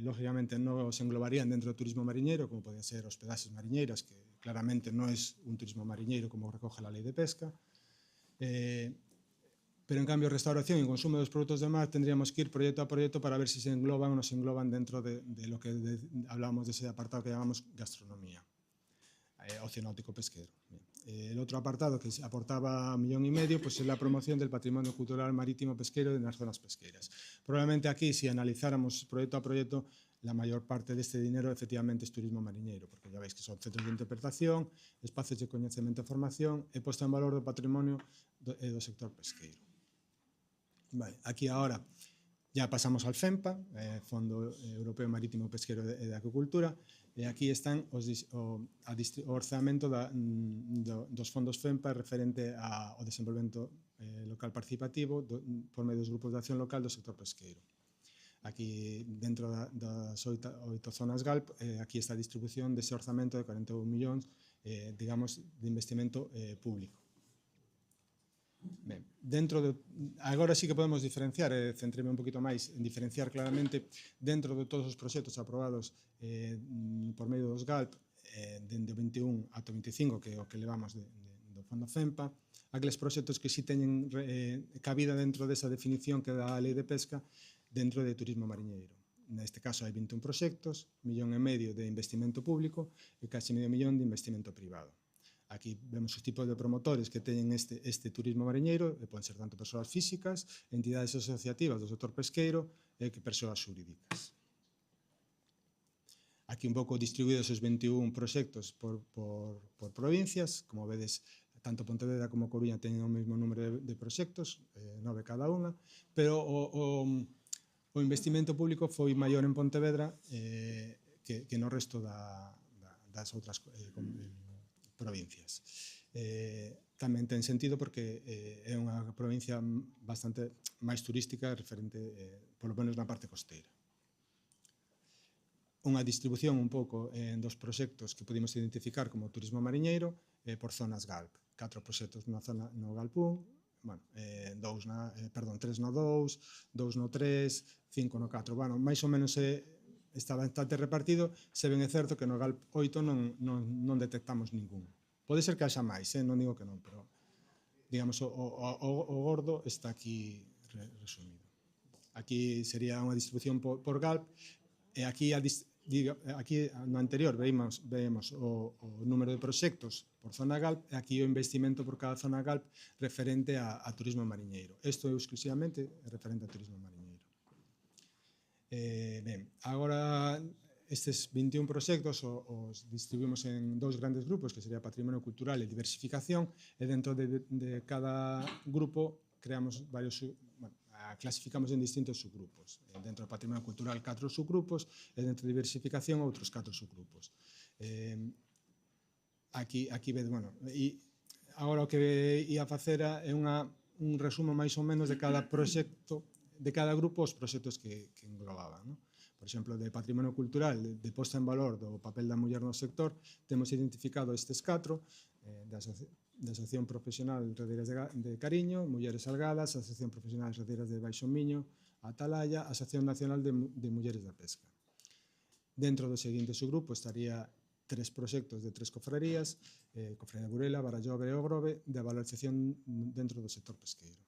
S14: lógicamente no se englobarían dentro del turismo marinero, como podrían ser hospedajes mariñeiras, que claramente no es un turismo mariñeiro como recoge la ley de pesca. Pero en cambio restauración y consumo de los productos de mar tendríamos que ir proyecto a proyecto para ver si se engloban o no se engloban dentro de lo que hablábamos de ese apartado que llamamos gastronomía, ocio náutico pesquero. El otro apartado que aportaba 1,5 millones, pues es la promoción del patrimonio cultural marítimo pesquero en las zonas pesqueras. Probablemente aquí, si analizáramos proyecto a proyecto, la mayor parte deste dinero efectivamente é turismo mariñeiro, porque ya veis que son centros de interpretación, espacios de coñecemento e formación e posta en valor do patrimonio do sector pesqueiro. Vale, aquí ahora ya pasamos al FEMPA, Fondo Europeo Marítimo Pesquero e de Acuicultura, e aquí están o orzamento dos fondos FEMPA referente ao desenvolvemento local participativo por medio dos grupos de acción local do sector pesqueiro. Aquí, dentro das 8 zonas GALP, aquí está a distribución dese orzamento de 41 millóns, digamos, de investimento público. Ben, agora sí que podemos diferenciar, centreme un poquito máis en diferenciar claramente dentro de todos os proxectos aprobados por medio dos GALP, dende o 21 ata o 25, que é o que levamos do Fondo FEMPA, aqueles proxectos que sí teñen cabida dentro desa definición que dá a Lei de Pesca dentro de turismo mariñeiro. Neste caso hai 21 proxectos, 1,5 millón de investimento público e casi medio millón de investimento privado. Aquí vemos os tipos de promotores que teñen este turismo mariñeiro, e poden ser tanto persoas físicas, entidades asociativas do sector pesqueiro e que persoas xurídicas. Aquí un pouco distribuídos os 21 proxectos por provincias, como vedes, tanto Pontevedra como Coruña teñen o mesmo número de proxectos, 9 cada unha, pero o investimento público foi maior en Pontevedra que no resto das outras provincias. Tamén ten sentido porque é unha provincia bastante máis turística referente, polo menos na parte costeira. Unha distribución un pouco dos proxectos que podemos identificar como turismo mariñeiro por zonas GALP. 4 proxectos na zona no GALP 1, bueno, 3 no 2, 2 no 3, 5 no 4. Bueno, máis ou menos está bastante repartido, se ben é certo que no GALP 8 non detectamos ningún. Pode ser que haxa máis, non digo que non, pero digamos, o gordo está aquí resumido. Aquí sería unha distribución por GALP, e aquí no anterior vemos o número de proxectos por zona GALP e aquí o investimento por cada zona GALP referente a turismo mariñeiro. Isto é exclusivamente referente a turismo mariñeiro. Ben, agora estes 21 proxectos os distribuimos en dous grandes grupos, que sería patrimonio cultural e diversificación, e dentro de cada grupo creamos varios clasificamos en distintos subgrupos. Dentro do patrimonio cultural 4 subgrupos e dentro de diversificación outros 4 subgrupos. Aquí ved, bueno, e agora o que ia facer é un resumo máis ou menos de cada proxecto, de cada grupo os proxectos que englobaban. Por exemplo, de patrimonio cultural, de posta en valor do papel da muller no sector, temos identificado estes 4, de Asociación Profesional Redeiras de Cariño, Mulleres Salgadas, Asociación Profesional Redeiras de Baixo Miño, Atalaya, Asociación Nacional de Mulleres da Pesca. Dentro do seguinte subgrupo estaría 3 proxectos de 3 cofrarías, Cofradía de Burela, Barallobre e Ogrove, de valorización dentro do sector pesqueiro.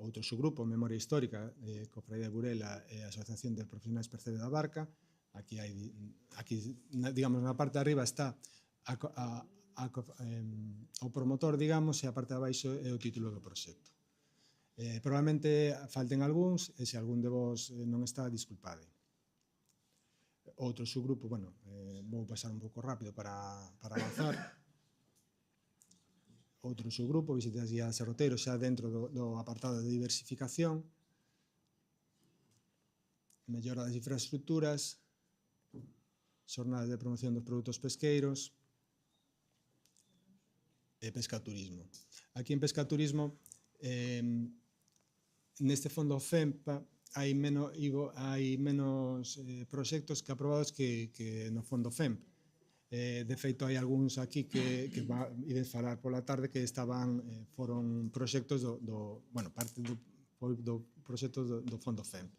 S14: Outro subgrupo, Memoria Histórica, Cofradía de Burela e Asociación de Profesionais Percebe da Barca. Aquí, digamos, na parte de arriba está o promotor, digamos, e a parte de abaixo é o título do proxecto. Probablemente falten algúns, e se algún de vos non está, disculpade. Outro subgrupo, bueno, vou pasar un pouco rápido para avanzar. Outro subgrupo, visitas guiadas e roteiros, xa dentro do apartado de diversificación, mellora das infraestructuras, xornadas de promoción dos produtos pesqueiros, e pesca turismo. Aquí en pesca turismo, neste fondo FEMPA, hai menos proxectos que aprobados que no fondo FEMP. De feito, hai algúns aquí que ides falar pola tarde que foron proxectos parte do proxecto do fondo FEMP.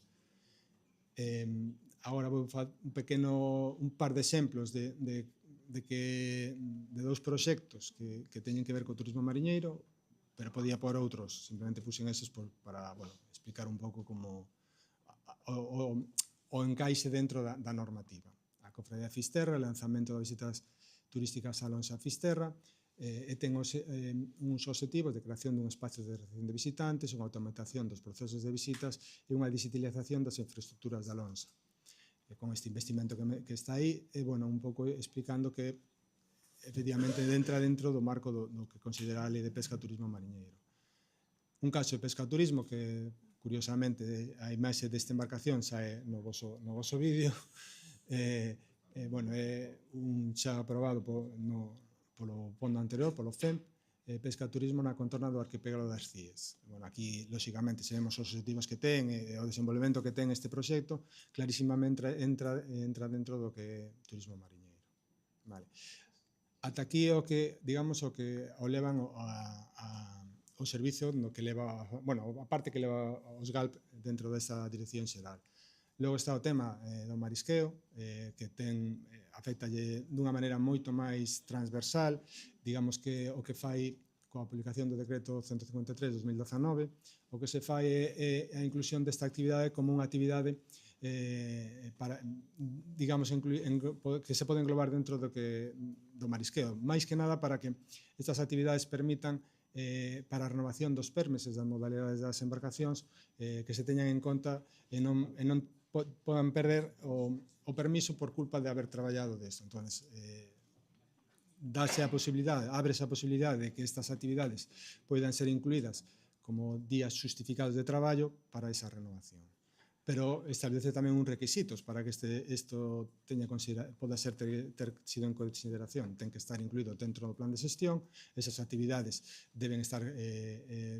S14: Agora vou falar un par de exemplos de dous proxectos que teñen que ver co turismo mariñeiro, pero podía por outros, simplemente puxen eses para explicar un pouco como o encaixe dentro da normativa. A Cofradía de Fisterra, o lanzamento das visitas turísticas a Alonso a Fisterra, e ten uns obxectivos de creación dun espacio de recepción de visitantes, unha automatización dos procesos de visitas e unha digitalización das infraestructuras da Lonsa. Con este investimento que está aí, un pouco explicando que efectivamente entra dentro do marco do que considera a Lei de Pesca e Turismo Mariñeiro. Un caso de pesca e turismo que, curiosamente, a imaxe desta embarcación sae no voso vídeo, é un xa aprobado polo fondo anterior, polo FEMP, pesca e turismo na contorna do arquipélago das Cíes. Aquí, lóxicamente, sabemos os objetivos que ten e o desenvolvemento que ten este proxecto, clarísimamente entra dentro do que é turismo mariñeiro. Ata aquí o que, digamos, o levan o servicio no que leva, a parte que leva os GALP dentro desa dirección xeral. Logo está o tema do marisqueo, que afectalle dunha maneira moito máis transversal, digamos que o que fai coa publicación do decreto 153/2019, o que se fai é a inclusión desta actividade como unha actividade digamos, que se pode englobar dentro do marisqueo, máis que nada para que estas actividades permitan para a renovación dos permeses das modalidades das embarcacións que se teñan en conta e non podan perder o permiso por culpa de haber traballado desto. Entón, ábrese a posibilidade de que estas actividades poidan ser incluídas como días justificados de traballo para esa renovación. Pero establece tamén uns requisitos para que isto poda ser ter sido en consideración. Ten que estar incluído dentro do plan de xestión, esas actividades deben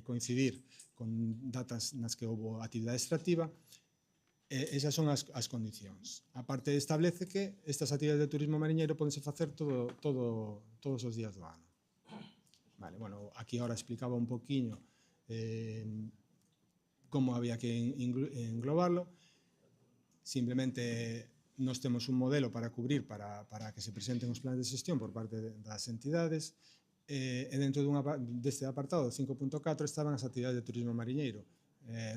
S14: coincidir con datas nas que houve actividade extractiva. Esas son as condicións. A parte establece que estas actividades de turismo mariñeiro podense facer todos os días do ano. Aquí ahora explicaba un poquinho como había que englobarlo. Simplemente nos temos un modelo para cubrir, para que se presenten os planes de xestión por parte das entidades, e dentro deste apartado 5.4 estaban as actividades de turismo mariñeiro,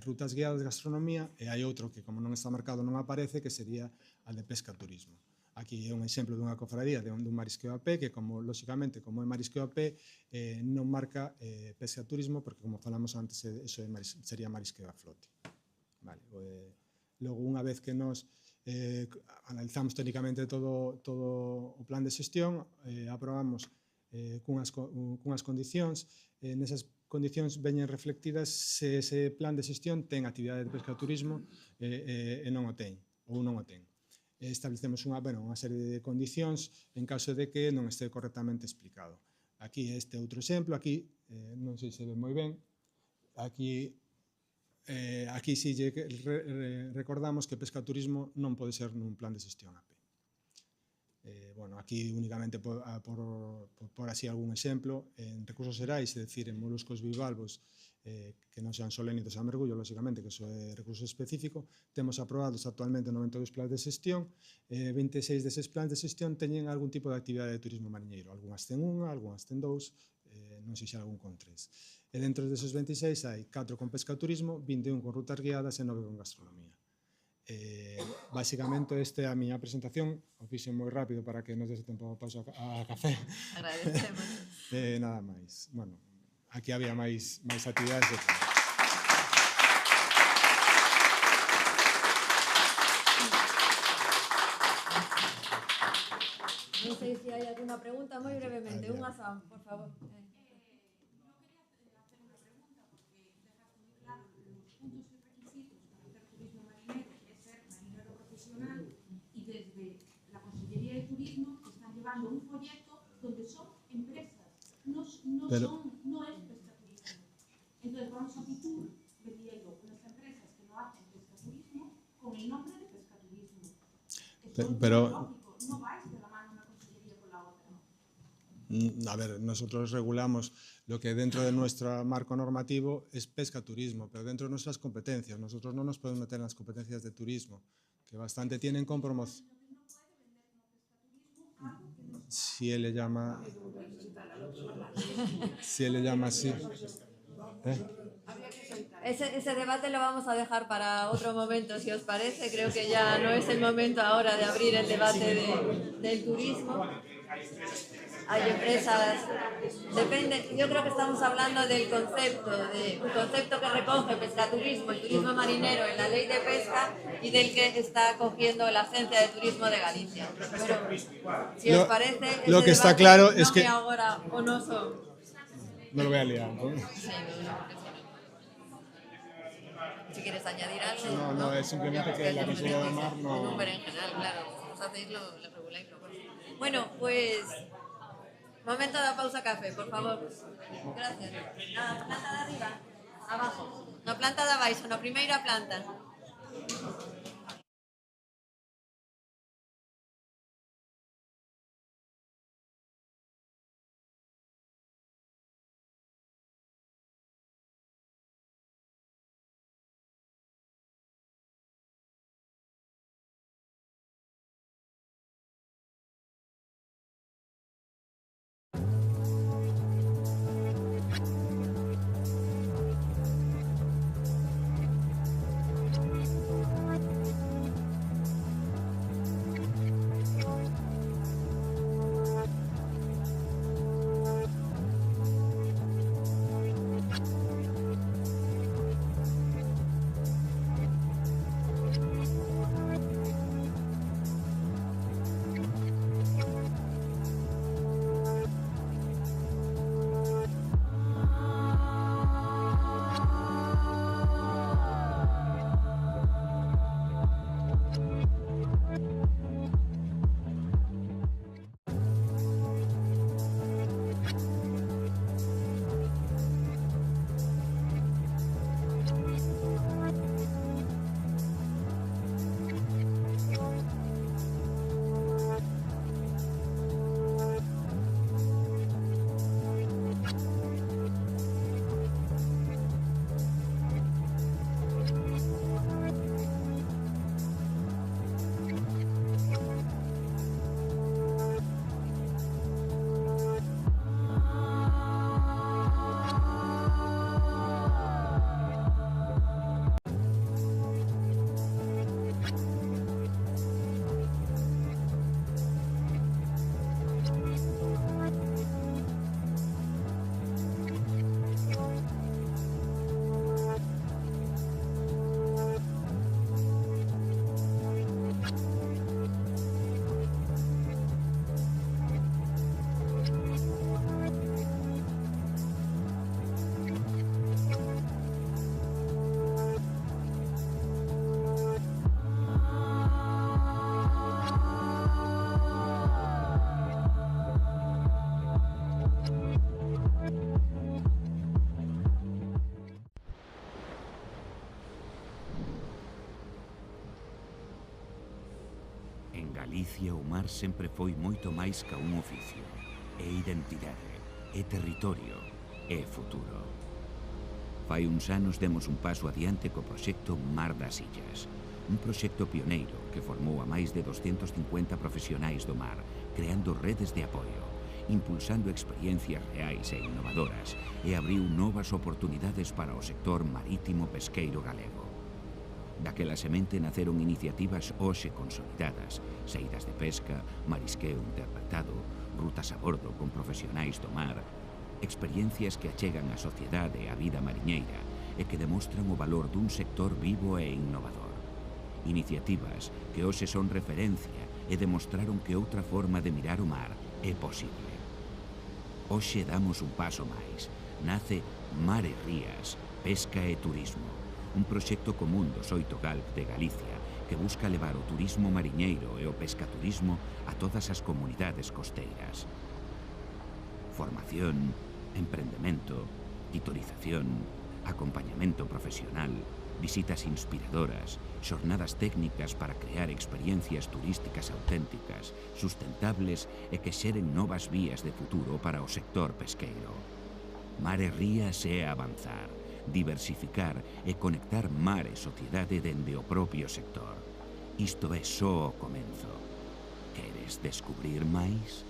S14: rutas guiadas de gastronomía, e hai outro que, como non está marcado, non aparece, que sería a de pesca e turismo. Aquí é un exemplo dunha cofradía dun marisqueo a pé, que, lóxicamente, como é marisqueo a pé, non marca pesca e turismo, porque, como falamos antes, eso sería marisqueo a flote. Logo, unha vez que nos analizamos técnicamente todo o plan de xestión, aprobamos cunhas condicións, nesas condicións veñen reflectidas se ese plan de xestión ten actividade de pesca e turismo e non o ten, ou non o ten. Establecemos unha serie de condicións en caso de que non este correctamente explicado. Aquí este outro exemplo, aquí non sei se ve moi ben, aquí si recordamos que pesca e turismo non pode ser nun plan de xestión a pé. Aquí únicamente por así algún exemplo, en recursos xerais, é dicir, en moluscos bivalvos que non sean solénidos a mergullo, lóxicamente, que iso é recurso específico, temos aprobados actualmente 92 plans de xestión, 26 deses plans de xestión teñen algún tipo de actividade de turismo mariñeiro, algunhas ten unha, algunhas ten dous, non sei se algún con 3. E dentro desos 26 hai 4 con pesca e turismo, 21 con rutas guiadas e 9 con gastronomía. Basicamente, esta é a miña presentación, o fixen moi rápido para que nos dese tempo a pausa a café.
S5: Agradecemos.
S14: Nada máis. Aquí había máis actividades.
S5: Non sei se hai alguna pregunta, moi brevemente. Unha só, por favor.
S15: Y desde la Consellería de Turismo están llevando un folleto donde son empresas, no es pesca turismo. Entonces vamos a Fitur vendiendo unas empresas que no hacen pesca turismo con el nombre de pesca turismo.
S14: Pero
S15: no vais de la mano una consellería con la otra.
S14: A ver, nosotros regulamos lo que dentro de nuestro marco normativo es pesca turismo, pero dentro de nuestras competencias. Nosotros no nos podemos meter en las competencias de turismo, que bastante tienen con promoción. Si él le llama así.
S5: Ese debate lo vamos a dejar para otro momento, si os parece. Creo que ya no es el momento ahora de abrir el debate del turismo. hay empresas, depende, yo creo que estamos hablando del concepto, un concepto que recoge pescaturismo y turismo marinero en la ley de pesca y del que está cogiendo la Agencia de Turismo de Galicia. Pero, si os parece,
S14: lo
S5: ese
S14: que está
S5: debate
S14: claro
S5: no
S14: es que...
S5: ahora o no son...
S14: No lo voy a liar, ¿no?
S5: Sí, si quieres añadir algo.
S14: No, es simplemente que la Consejería de Mar no...
S5: Un número en general, claro. Vos hacéis lo reguláis. Bueno, pues... Momento de pausa café, por favor. Gracias. Na planta de arriba, abajo. Na planta de abaixo, na primeira planta.
S6: Galicia o mar sempre foi moito máis ca un oficio. É identidade, é territorio, é futuro. Fai uns anos demos un paso adiante co proxecto Mar das Illas, un proxecto pioneiro que formou a máis de 250 profesionais do mar, creando redes de apoio, impulsando experiencias reais e innovadoras e abriu novas oportunidades para o sector marítimo pesqueiro galego. Daquela semente naceron iniciativas hoxe consolidadas, saídas de pesca, marisqueo interpretado, rutas a bordo con profesionais do mar, experiencias que achegan a sociedade e a vida mariñeira e que demostran o valor dun sector vivo e innovador. Iniciativas que hoxe son referencia e demostraron que outra forma de mirar o mar é posible. Hoxe damos un paso máis. Nace Mar e Rías, Pesca e Turismo, un proxecto común dos 8 GALP de Galicia que busca levar o turismo mariñeiro e o pescaturismo a todas as comunidades costeiras. Formación, emprendemento, titorización, acompañamento profesional, visitas inspiradoras, xornadas técnicas para crear experiencias turísticas auténticas, sustentables e que xeren novas vías de futuro para o sector pesqueiro. Mar e Rías é avanzar, diversificar e conectar mar e sociedade dende o propio sector. Isto é só o comenzo. Queres descubrir máis?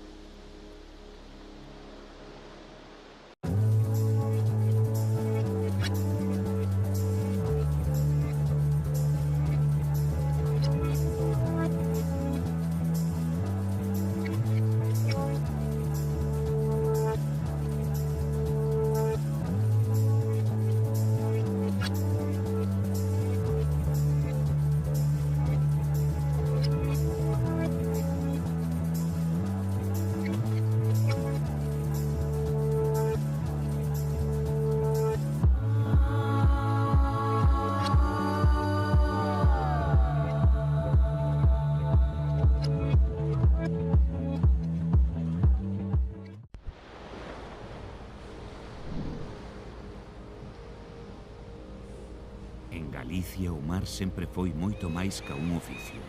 S6: Galicia o mar sempre foi moito máis ca un oficio.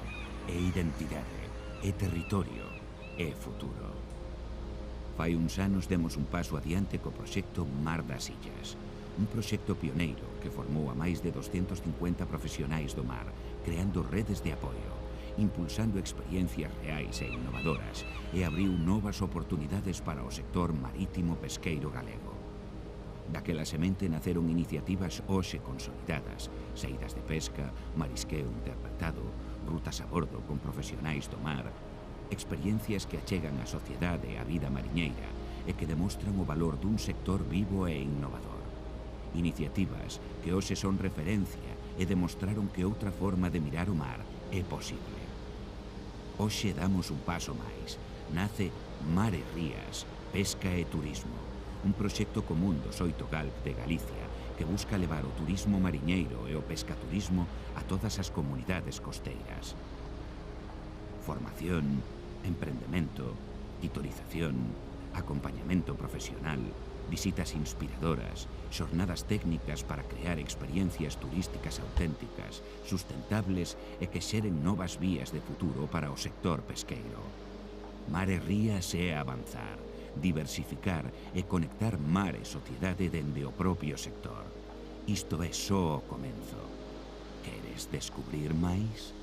S6: É identidade, é territorio, é futuro. Fai uns anos demos un paso adiante co proxecto Mar das Illas, un proxecto pioneiro que formou a máis de 250 profesionais do mar, creando redes de apoio, impulsando experiencias reais e innovadoras e abriu novas oportunidades para o sector marítimo pesqueiro galego. Daquela semente naceron iniciativas hoxe consolidadas, saídas de pesca, marisqueo interpretado, rutas a bordo con profesionais do mar, experiencias que achegan a sociedade e a vida mariñeira e que demostran o valor dun sector vivo e innovador. Iniciativas que hoxe son referencia e demostraron que outra forma de mirar o mar é posible. Hoxe damos un paso máis. Nace Mar e Rías, Pesca e Turismo, un proxecto común do Xoito Galp de Galicia que busca levar o turismo mariñeiro e o pescaturismo a todas as comunidades costeiras. Formación, emprendemento, titorización, acompañamento profesional, visitas inspiradoras, xornadas técnicas para crear experiencias turísticas auténticas, sustentables e que xeren novas vías de futuro para o sector pesqueiro. Mar e Rías é avanzar, diversificar e conectar mar e sociedade dende o propio sector. Isto é só o comenzo. Queres descubrir máis?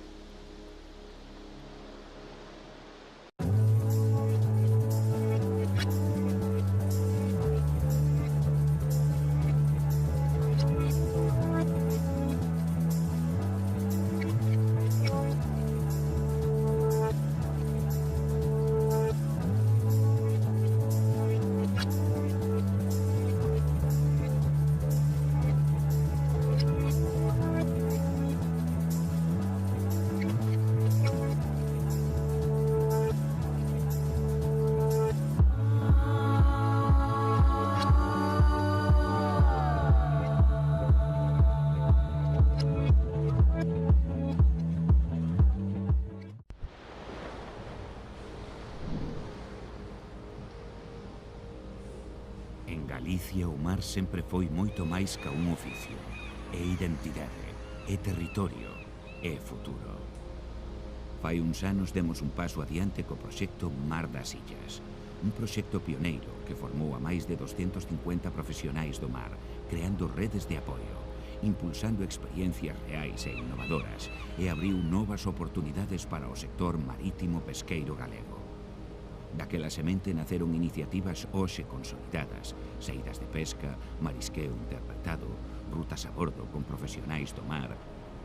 S6: En Galicia o mar sempre foi moito máis ca un oficio. É identidade, é territorio, é futuro. Fai uns anos demos un paso adiante co proxecto Mar das Illas, un proxecto pioneiro que formou a máis de 250 profesionais do mar, creando redes de apoio, impulsando experiencias reais e innovadoras e abriu novas oportunidades para o sector marítimo pesqueiro galego. Daquela semente naceron iniciativas hoxe consolidadas, saídas de pesca, marisqueo interpretado, rutas a bordo con profesionais do mar,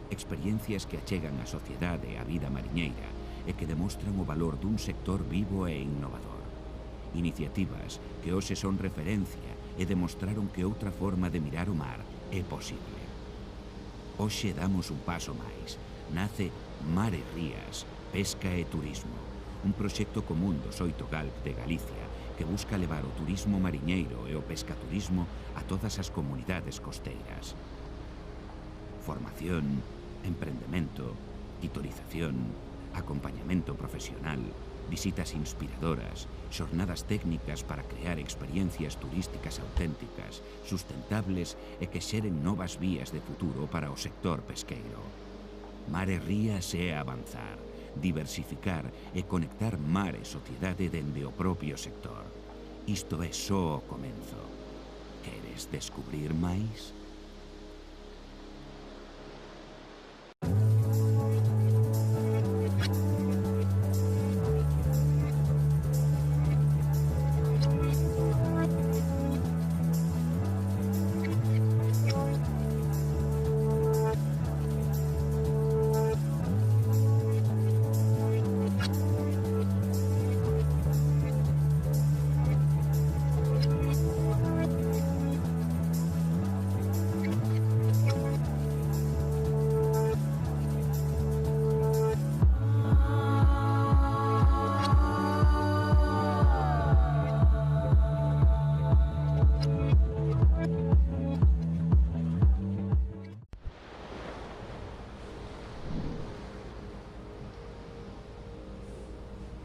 S6: experiencias que achegan a sociedade e a vida mariñeira e que demostran o valor dun sector vivo e innovador. Iniciativas que hoxe son referencia e demostraron que outra forma de mirar o mar é posible. Hoxe damos un paso máis. Nace Mar e Rías, Pesca e Turismo, un proxecto común do Xoito Galp de Galicia que busca levar o turismo mariñeiro e o pescaturismo a todas as comunidades costeiras. Formación, emprendemento, titorización, acompañamento profesional, visitas inspiradoras, xornadas técnicas para crear experiencias turísticas auténticas, sustentables e que xeren novas vías de futuro para o sector pesqueiro. Mar e Rías é avanzar, diversificar e conectar mar e sociedade dende o propio sector. Isto é só o comenzo. Queres descubrir máis?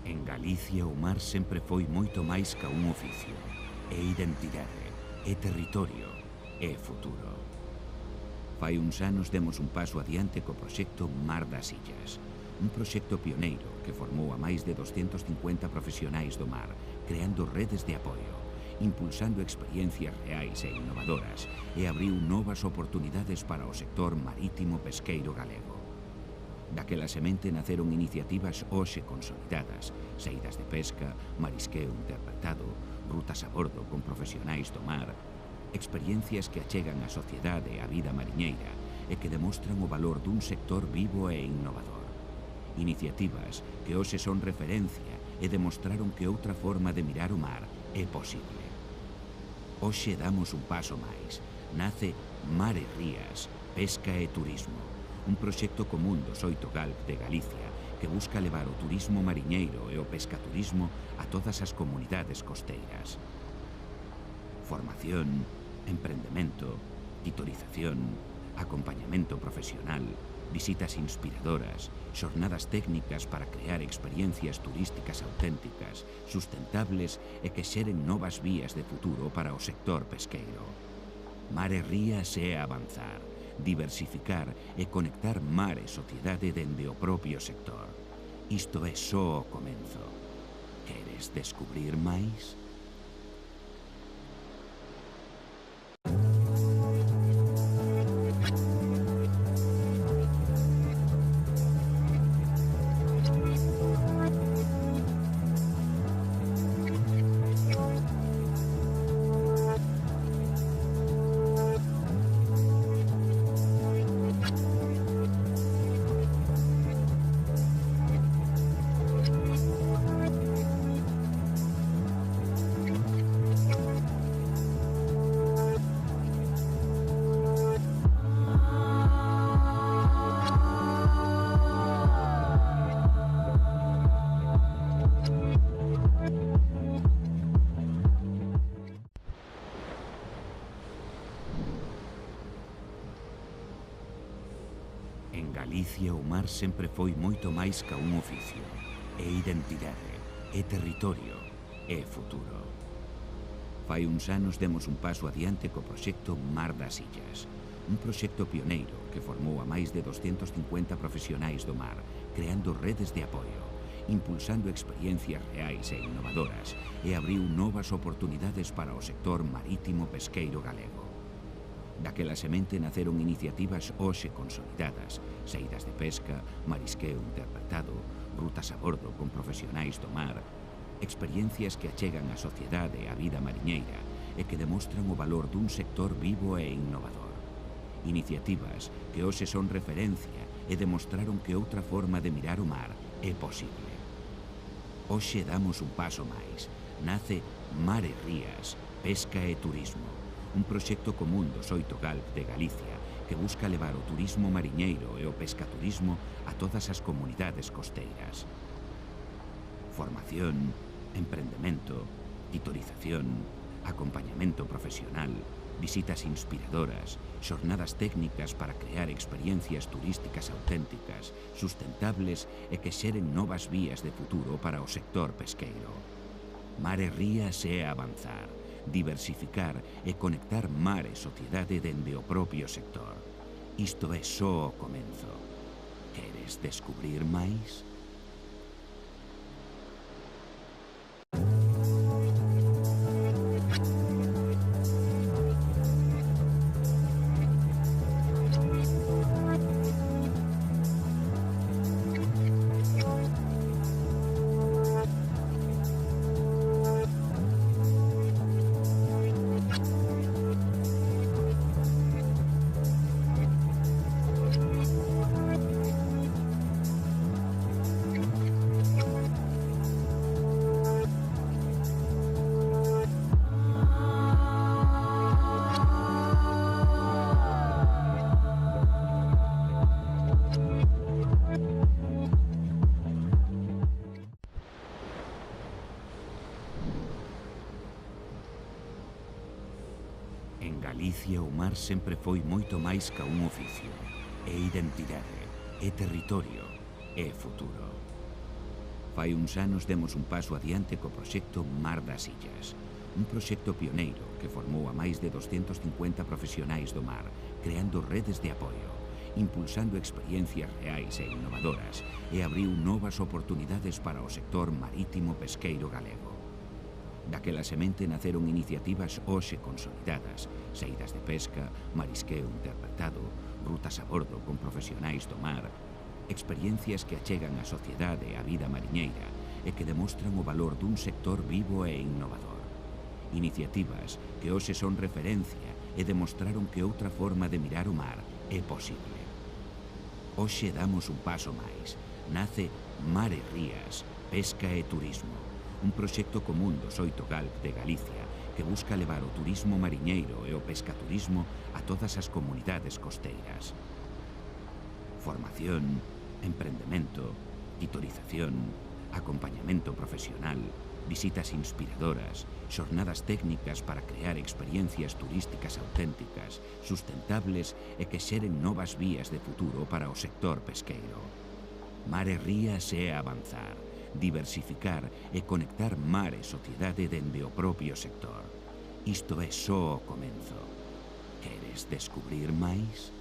S6: En Galicia o mar sempre foi moito máis ca un oficio. É identidade, é territorio, é futuro. Fai uns anos demos un paso adiante co proxecto Mar das Illas, un proxecto pioneiro que formou a máis de 250 profesionais do mar, creando redes de apoio, impulsando experiencias reais e innovadoras e abriu novas oportunidades para o sector marítimo pesqueiro galego. Daquela semente naceron iniciativas hoxe consolidadas, saídas de pesca, marisqueo interpretado, rutas a bordo con profesionais do mar, experiencias que achegan a sociedade e a vida mariñeira e que demostran o valor dun sector vivo e innovador. Iniciativas que hoxe son referencia e demostraron que outra forma de mirar o mar é posible. Hoxe damos un paso máis. Nace Mar e Rías, Pesca e Turismo, un proxecto común dos 8 GALP de Galicia que busca levar o turismo mariñeiro e o pescaturismo a todas as comunidades costeiras. Formación, emprendemento, titorización, acompañamento profesional, visitas inspiradoras, xornadas técnicas para crear experiencias turísticas auténticas, sustentables e que xeren novas vías de futuro para o sector pesqueiro. Mar e Rías é avanzar, diversificar e conectar mar e sociedade dende o propio sector. Isto é só o comenzo. Queres descubrir máis? En Galicia o mar sempre foi moito máis ca un oficio. É identidade, é territorio, é futuro. Fai uns anos demos un paso adiante co proxecto Mar das Illas, un proxecto pioneiro que formou a máis de 250 profesionais do mar, creando redes de apoio, impulsando experiencias reais e innovadoras e abriu novas oportunidades para o sector marítimo pesqueiro galego. Daquela semente naceron iniciativas hoxe consolidadas, saídas de pesca, marisqueo interpretado, rutas a bordo con profesionais do mar, experiencias que achegan a sociedade e a vida mariñeira e que demostran o valor dun sector vivo e innovador. Iniciativas que hoxe son referencia e demostraron que outra forma de mirar o mar é posible. Hoxe damos un paso máis. Nace Mar e Rías, Pesca e Turismo, un proxecto común dos 8 GALP de Galicia que busca levar o turismo mariñeiro e o pescaturismo a todas as comunidades costeiras. Formación, emprendemento, titorización, acompañamento profesional, visitas inspiradoras, xornadas técnicas para crear experiencias turísticas auténticas, sustentables e que xeren novas vías de futuro para o sector pesqueiro. Mar e Rías é avanzar, diversificar e conectar mar e sociedade dende o propio sector. Isto é só o comenzo. Queres descubrir máis? En Galicia o mar sempre foi moito máis ca un oficio. É identidade, é territorio, é futuro. Fai uns anos demos un paso adiante co proxecto Mar das Illas, un proxecto pioneiro que formou a máis de 250 profesionais do mar, creando redes de apoio, impulsando experiencias reais e innovadoras e abriu novas oportunidades para o sector marítimo pesqueiro galego. Daquela semente naceron iniciativas hoxe consolidadas, saídas de pesca, marisqueo interpretado, rutas a bordo con profesionais do mar, experiencias que achegan a sociedade e a vida mariñeira e que demostran o valor dun sector vivo e innovador. Iniciativas que hoxe son referencia e demostraron que outra forma de mirar o mar é posible. Hoxe damos un paso máis. Nace Mar e Rías, Pesca e Turismo, un proxecto común dos 8 GALP de Galicia que busca levar o turismo mariñeiro e o pescaturismo a todas as comunidades costeiras. Formación, emprendemento, titorización, acompañamento profesional, visitas inspiradoras, xornadas técnicas para crear experiencias turísticas auténticas, sustentables e que xeren novas vías de futuro para o sector pesqueiro. Mar e Rías é avanzar, diversificar e conectar mar e sociedade dende o propio sector. Isto é só o comenzo. Queres descubrir máis?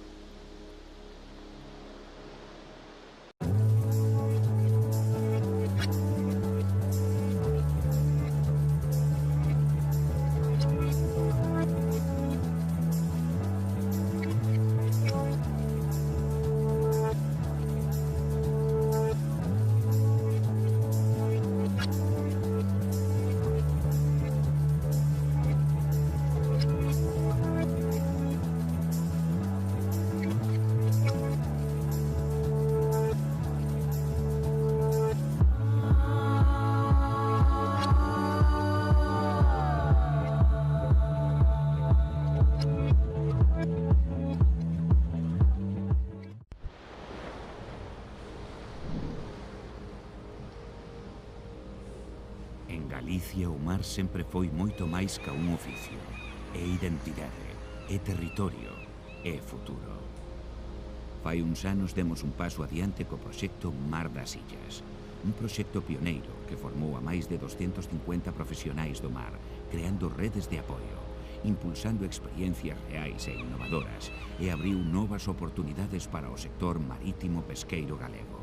S6: En Galicia o mar sempre foi moito máis ca un oficio. É identidade, é territorio, é futuro. Fai uns anos demos un paso adiante co proxecto Mar das Illas, un proxecto pioneiro que formou a máis de 250 profesionais do mar, creando redes de apoio, impulsando experiencias reais e innovadoras e abriu novas oportunidades para o sector marítimo pesqueiro galego.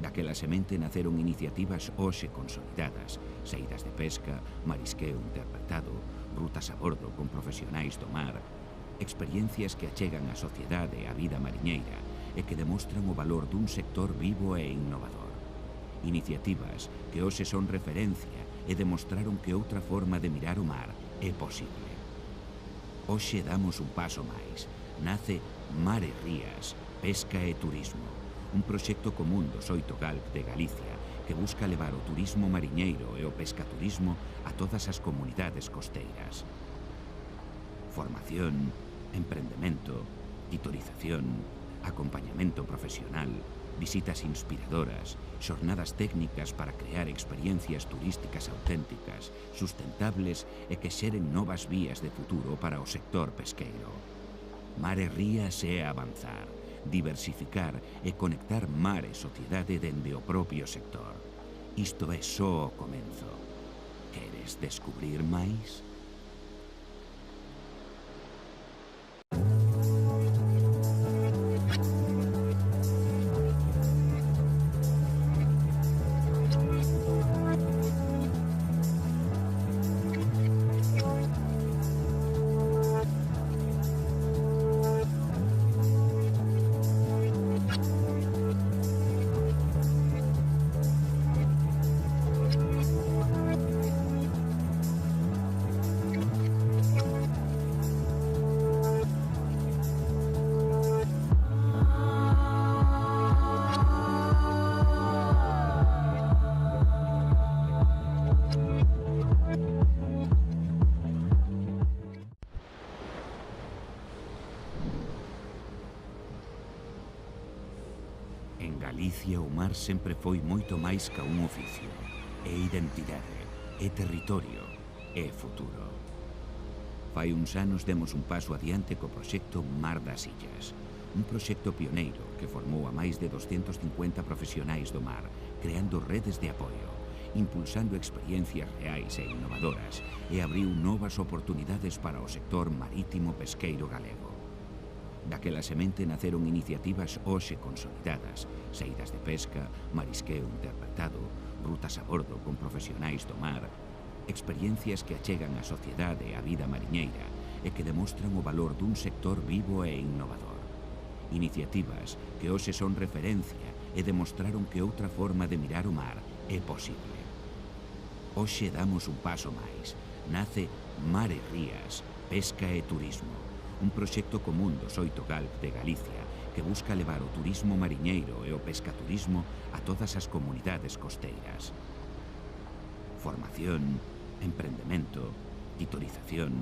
S6: Daquela semente naceron iniciativas hoxe consolidadas, saídas de pesca, marisqueo interpretado, rutas a bordo con profesionais do mar, experiencias que achegan a sociedade e a vida mariñeira e que demostran o valor dun sector vivo e innovador. Iniciativas que hoxe son referencia e demostraron que outra forma de mirar o mar é posible. Hoxe damos un paso máis. Nace Mar e Rías, Pesca e Turismo, un proxecto común dos 8 GALP de Galicia que busca levar o turismo mariñeiro e o pescaturismo a todas as comunidades costeiras. Formación, emprendemento, titorización, acompañamento profesional, visitas inspiradoras, xornadas técnicas para crear experiencias turísticas auténticas, sustentables e que xeren novas vías de futuro para o sector pesqueiro. Mar e Rías é avanzar, diversificar e conectar mar e sociedade dende o propio sector. Isto é só o comenzo. Queres descubrir máis? En Galicia o mar sempre foi moito máis ca un oficio. É identidade, é territorio, é futuro. Fai uns anos demos un paso adiante co proxecto Mar das Illas, un proxecto pioneiro que formou a máis de 250 profesionais do mar, creando redes de apoio, impulsando experiencias reais e innovadoras e abriu novas oportunidades para o sector marítimo pesqueiro galego. Daquela semente naceron iniciativas hoxe consolidadas, saídas de pesca, marisqueo interpretado, rutas a bordo con profesionais do mar, experiencias que achegan a sociedade e a vida mariñeira e que demostran o valor dun sector vivo e innovador. Iniciativas que hoxe son referencia e demostraron que outra forma de mirar o mar é posible. Hoxe damos un paso máis. Nace Mar e Rías, Pesca e Turismo, un proxecto común dos 8 GALP de Galicia que busca levar o turismo mariñeiro e o pescaturismo a todas as comunidades costeiras. Formación, emprendemento, titorización,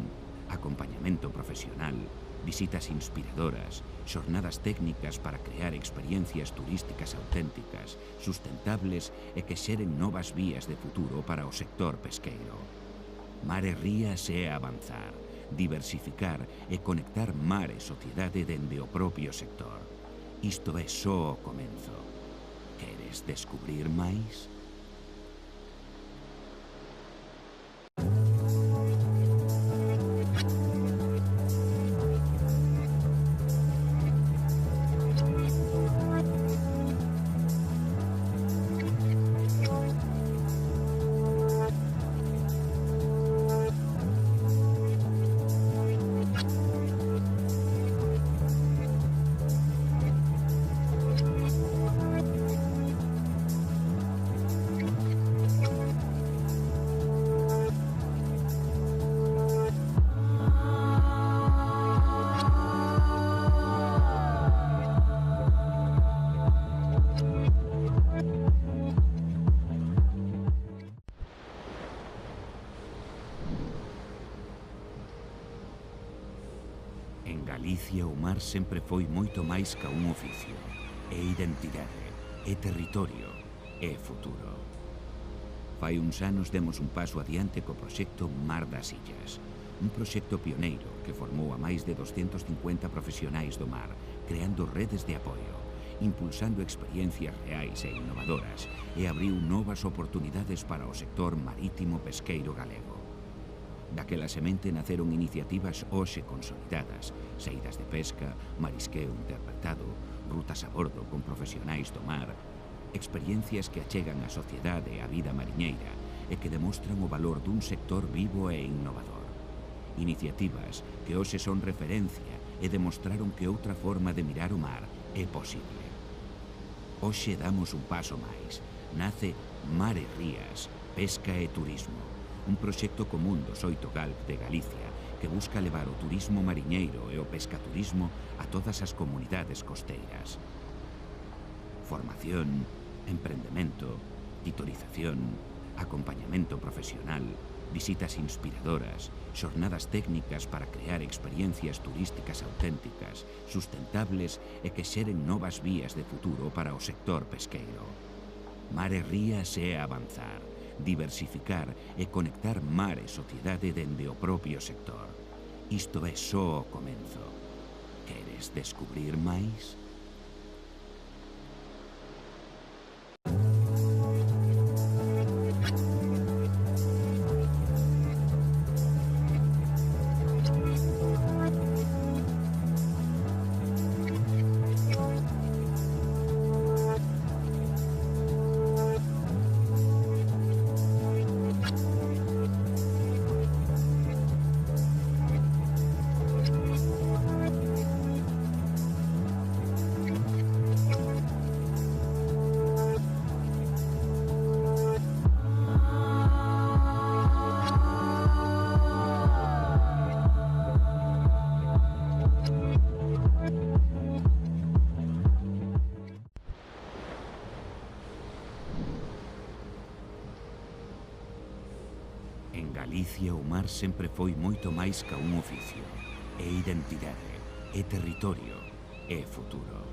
S6: acompañamento profesional, visitas inspiradoras, xornadas técnicas para crear experiencias turísticas auténticas, sustentables e que xeren novas vías de futuro para o sector pesqueiro. Mar e Rías é avanzar, diversificar e conectar mar e sociedade dende o propio sector. Isto é só o comenzo. Queres descubrir máis? En Galicia o mar sempre foi moito máis ca un oficio. É identidade, é territorio, é futuro. Fai uns anos demos un paso adiante co proxecto Mar das Illas, un proxecto pioneiro que formou a máis de 250 profesionais do mar, creando redes de apoio, impulsando experiencias reais e innovadoras e abriu novas oportunidades para o sector marítimo pesqueiro galego. Daquela semente naceron iniciativas hoxe consolidadas, saídas de pesca, marisqueo interpretado, rutas a bordo con profesionais do mar, experiencias que achegan a sociedade e a vida mariñeira e que demostran o valor dun sector vivo e innovador. Iniciativas que hoxe son referencia e demostraron que outra forma de mirar o mar é posible. Hoxe damos un paso máis. Nace Mar e Rías, Pesca e Turismo, un proxecto común dos 8 GALP de Galicia que busca levar o turismo mariñeiro e o pescaturismo a todas as comunidades costeiras. Formación, emprendemento, titorización, acompañamento profesional, visitas inspiradoras, xornadas técnicas para crear experiencias turísticas auténticas, sustentables e que xeren novas vías de futuro para o sector pesqueiro. Mar e Rías é avanzar, diversificar e conectar mar e sociedade dende o propio sector. Isto é só o comenzo. Queres descubrir máis? En Galicia o mar sempre foi moito máis ca un oficio. É identidade, é territorio, é futuro.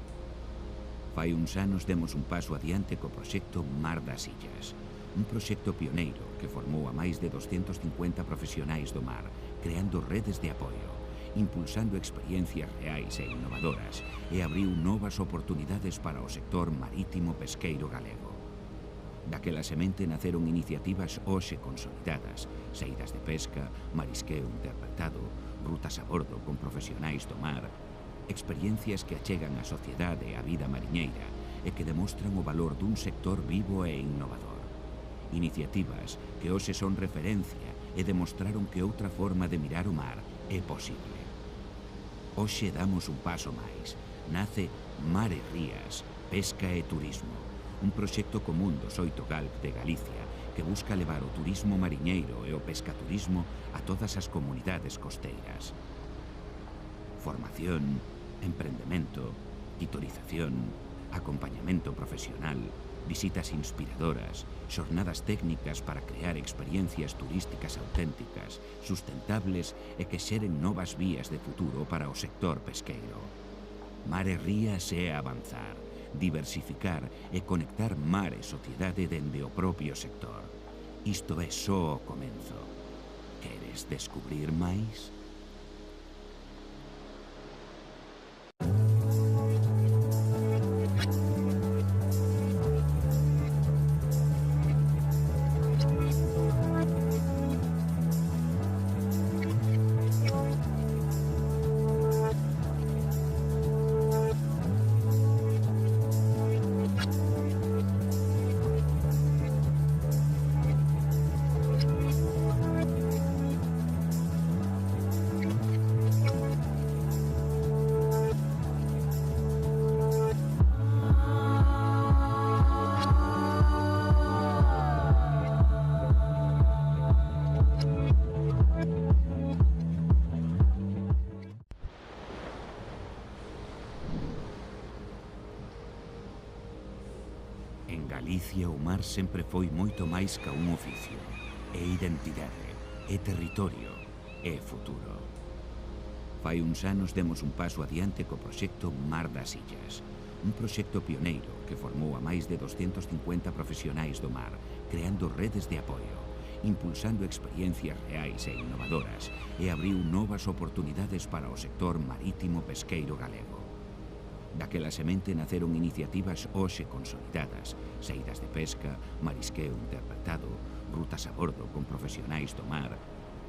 S6: Fai uns anos demos un paso adiante co proxecto Mar das Illas, un proxecto pioneiro que formou a máis de 250 profesionais do mar, creando redes de apoio, impulsando experiencias reais e innovadoras e abriu novas oportunidades para o sector marítimo pesqueiro galego. Daquela semente naceron iniciativas hoxe consolidadas, saídas de pesca, marisqueo interpretado, rutas a bordo con profesionais do mar, experiencias que achegan a sociedade e a vida mariñeira e que demostran o valor dun sector vivo e innovador. Iniciativas que hoxe son referencia e demostraron que outra forma de mirar o mar é posible. Hoxe damos un paso máis. Nace Mar e Rías, Pesca e Turismo, un proxecto común dos 8 GALP de Galicia que busca levar o turismo mariñeiro e o pescaturismo a todas as comunidades costeiras. Formación, emprendemento, tutorización, acompañamento profesional, visitas inspiradoras, xornadas técnicas para crear experiencias turísticas auténticas, sustentables e que xeren novas vías de futuro para o sector pesqueiro. Mar e Rías é avanzar, diversificar e conectar mar e sociedade dende o propio sector. Isto é só o comenzo. Queres descubrir máis? En Galicia o mar sempre foi moito máis ca un oficio. É identidade, é territorio, é futuro. Fai uns anos demos un paso adiante co proxecto Mar das Illas, un proxecto pioneiro que formou a máis de 250 profesionais do mar, creando redes de apoio, impulsando experiencias reais e innovadoras e abriu novas oportunidades para o sector marítimo pesqueiro galego. Daquela semente naceron iniciativas hoxe consolidadas, saídas de pesca, marisqueo interpretado, rutas a bordo con profesionais do mar,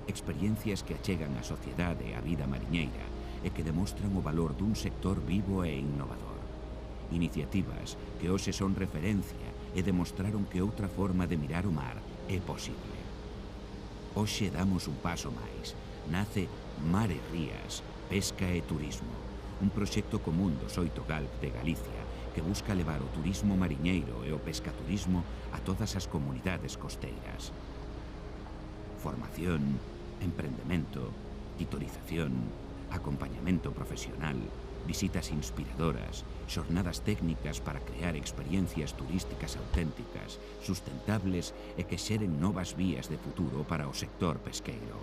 S6: experiencias que achegan a sociedade e a vida mariñeira e que demostran o valor dun sector vivo e innovador. Iniciativas que hoxe son referencia e demostraron que outra forma de mirar o mar é posible. Hoxe damos un paso máis. Nace Mar e Rías, Pesca e Turismo, un proxecto común dos 8 GALP de Galicia que busca levar o turismo mariñeiro e o pescaturismo a todas as comunidades costeiras. Formación, emprendemento, tutorización, acompañamento profesional, visitas inspiradoras, xornadas técnicas para crear experiencias turísticas auténticas, sustentables e que xeren novas vías de futuro para o sector pesqueiro.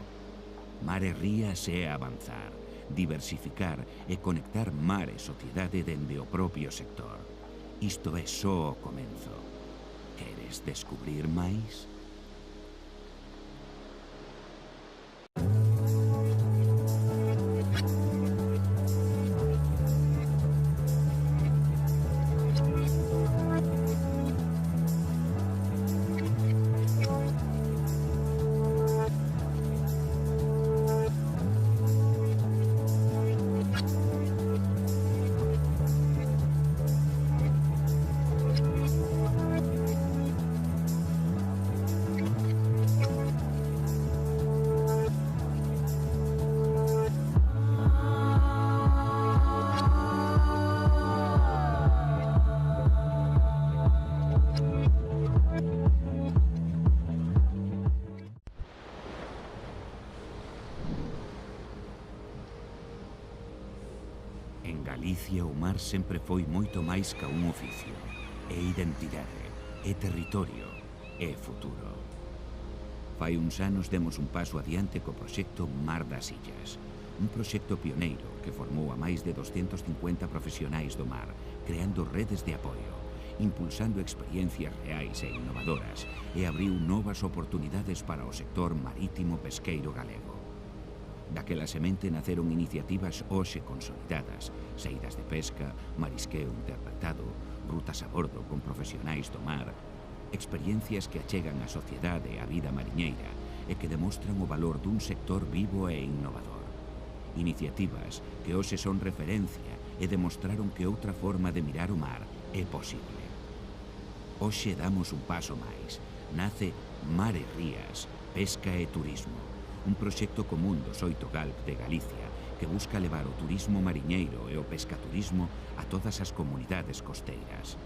S6: Mar e Rías é avanzar, diversificar e conectar mar e sociedade dende o propio sector. Isto é só o comenzo. Queres descubrir máis? En Galicia o mar sempre foi moito máis ca un oficio. É identidade, é territorio, é futuro. Fai uns anos demos un paso adiante co proxecto Mar das Illas, un proxecto pioneiro que formou a máis de 250 profesionais do mar, creando redes de apoio, impulsando experiencias reais e innovadoras e abriu novas oportunidades para o sector marítimo pesqueiro galego. Daquela semente naceron iniciativas hoxe consolidadas, saídas de pesca, marisqueo interpretado, rutas a bordo con profesionais do mar, experiencias que achegan a sociedade e a vida mariñeira e que demostran o valor dun sector vivo e innovador. Iniciativas que hoxe son referencia e demostraron que outra forma de mirar o mar é posible. Hoxe damos un paso máis. Nace Mar e Rías, Pesca e Turismo, un proxecto común dos 8 GALP de Galicia que busca levar o turismo mariñeiro e o pescaturismo a todas as comunidades costeiras.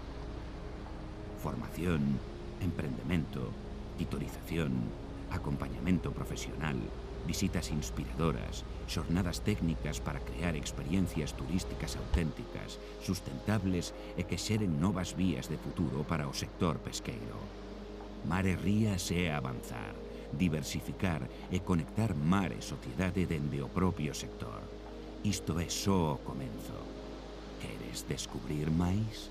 S6: Formación, emprendemento, titorización, acompañamento profesional, visitas inspiradoras, xornadas técnicas para crear experiencias turísticas auténticas, sustentables e que xeren novas vías de futuro para o sector pesqueiro. Mar e Rías é avanzar, diversificar e conectar mar e sociedade dende o propio sector. Isto é só o comenzo. Queres descubrir máis?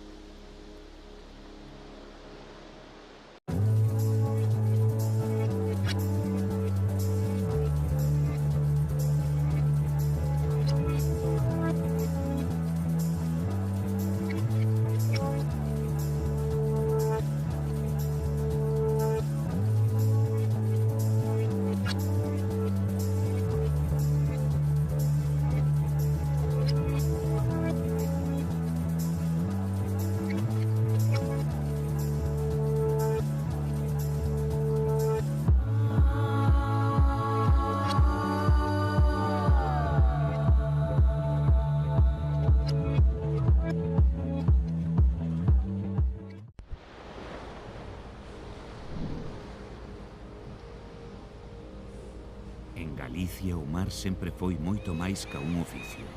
S6: En Galicia o mar sempre foi moito máis ca un oficio.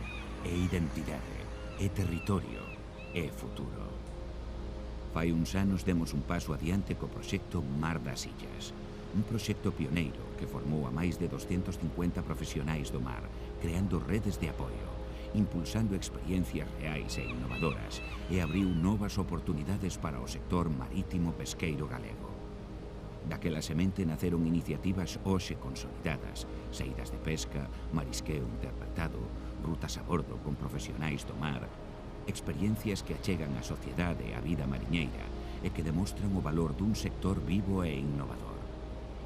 S6: É identidade, é territorio, é futuro. Fai uns anos demos un paso adiante co proxecto Mar das Illas, un proxecto pioneiro que formou a máis de 250 profesionais do mar, creando redes de apoio, impulsando experiencias reais e innovadoras e abriu novas oportunidades para o sector marítimo pesqueiro galego. Daquela semente naceron iniciativas hoxe consolidadas, saídas de pesca, marisqueo interpretado, rutas a bordo con profesionais do mar, experiencias que achegan a sociedade e a vida mariñeira e que demostran o valor dun sector vivo e innovador.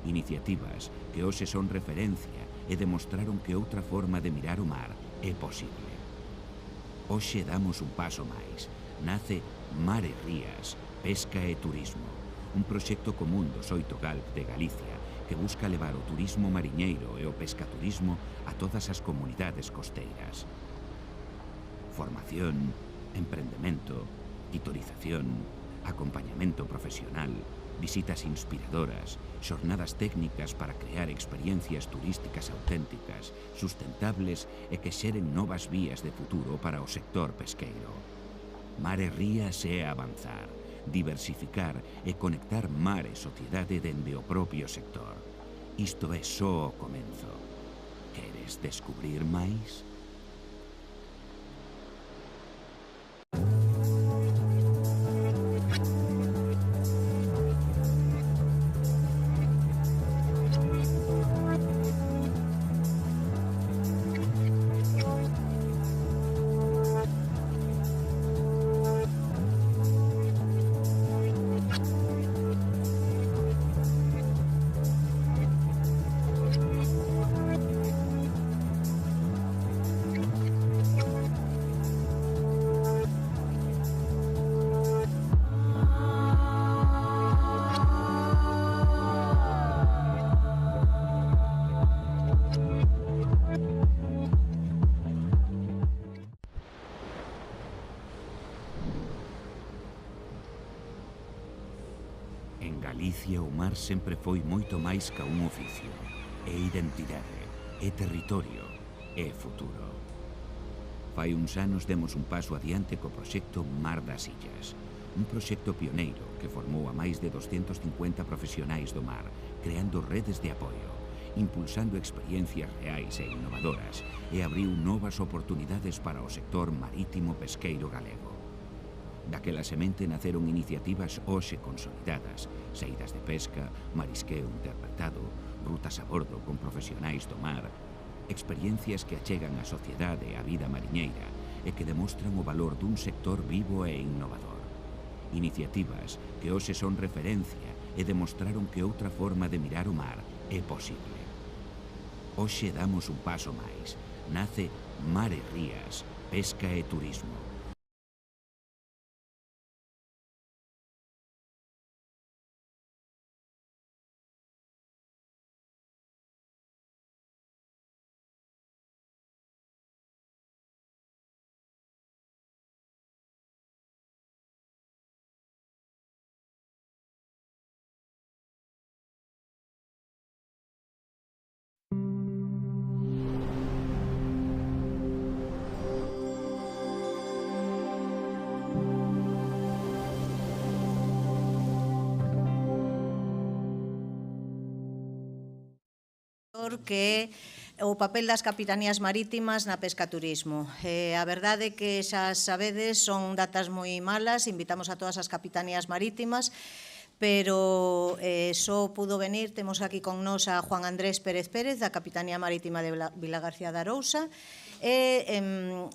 S6: Iniciativas que hoxe son referencia e demostraron que outra forma de mirar o mar é posible. Hoxe damos un paso máis. Nace Mar e Rías, Pesca e Turismo, un proxecto común dos 8 GALP de Galicia que busca levar o turismo mariñeiro e o pescaturismo a todas as comunidades costeiras. Formación, emprendemento, titorización, acompañamento profesional, visitas inspiradoras, xornadas técnicas para crear experiencias turísticas auténticas, sustentables e que xeren novas vías de futuro para o sector pesqueiro. Mar e Rías é avanzar, diversificar e conectar mar e sociedade dende o propio sector. Isto é só o comenzo. Queres descubrir máis? En Galicia o mar sempre foi moito máis ca un oficio. É identidade, é territorio, é futuro. Fai uns anos demos un paso adiante co proxecto Mar das Illas, un proxecto pioneiro que formou a máis de 250 profesionais do mar, creando redes de apoio, impulsando experiencias reais e innovadoras e abriu novas oportunidades para o sector marítimo pesqueiro galego. Daquela semente naceron iniciativas hoxe consolidadas, saídas de pesca, marisqueo interpretado, rutas a bordo con profesionais do mar, experiencias que achegan a sociedade e a vida mariñeira e que demostran o valor dun sector vivo e innovador. iniciativas que hoxe son referencia e demostraron que outra forma de mirar o mar é posible. Hoxe damos un paso máis. Nace Mar e Rías, Pesca e Turismo.
S16: Que o papel das capitanías marítimas na pesca turismo. A verdade é que xa sabedes, son datas moi malas, invitamos a todas as capitanías marítimas, pero só pudo venir, temos aquí con nós a Juan Andrés Pérez Pérez, da Capitanía Marítima de Vilagarcía de Arousa, e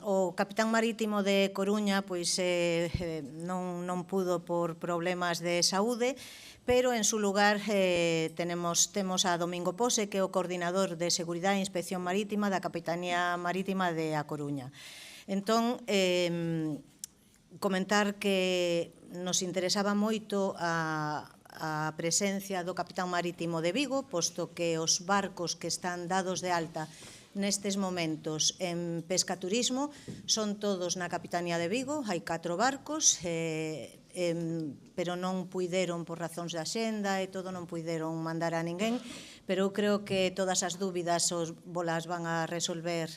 S16: o capitán marítimo de Coruña pois non pudo por problemas de saúde, pero en su lugar temos a Domingo Pose, que é o coordinador de Seguridade e Inspección Marítima da Capitanía Marítima de A Coruña. Entón, comentar que nos interesaba moito a presencia do capitán marítimo de Vigo, posto que os barcos que están dados de alta nestes momentos en pesca turismo son todos na Capitanía de Vigo, hai 4 barcos, pero non puideron por razóns de axenda e todo, non puideron mandar a ninguén, pero eu creo que todas as dúbidas volas van a resolver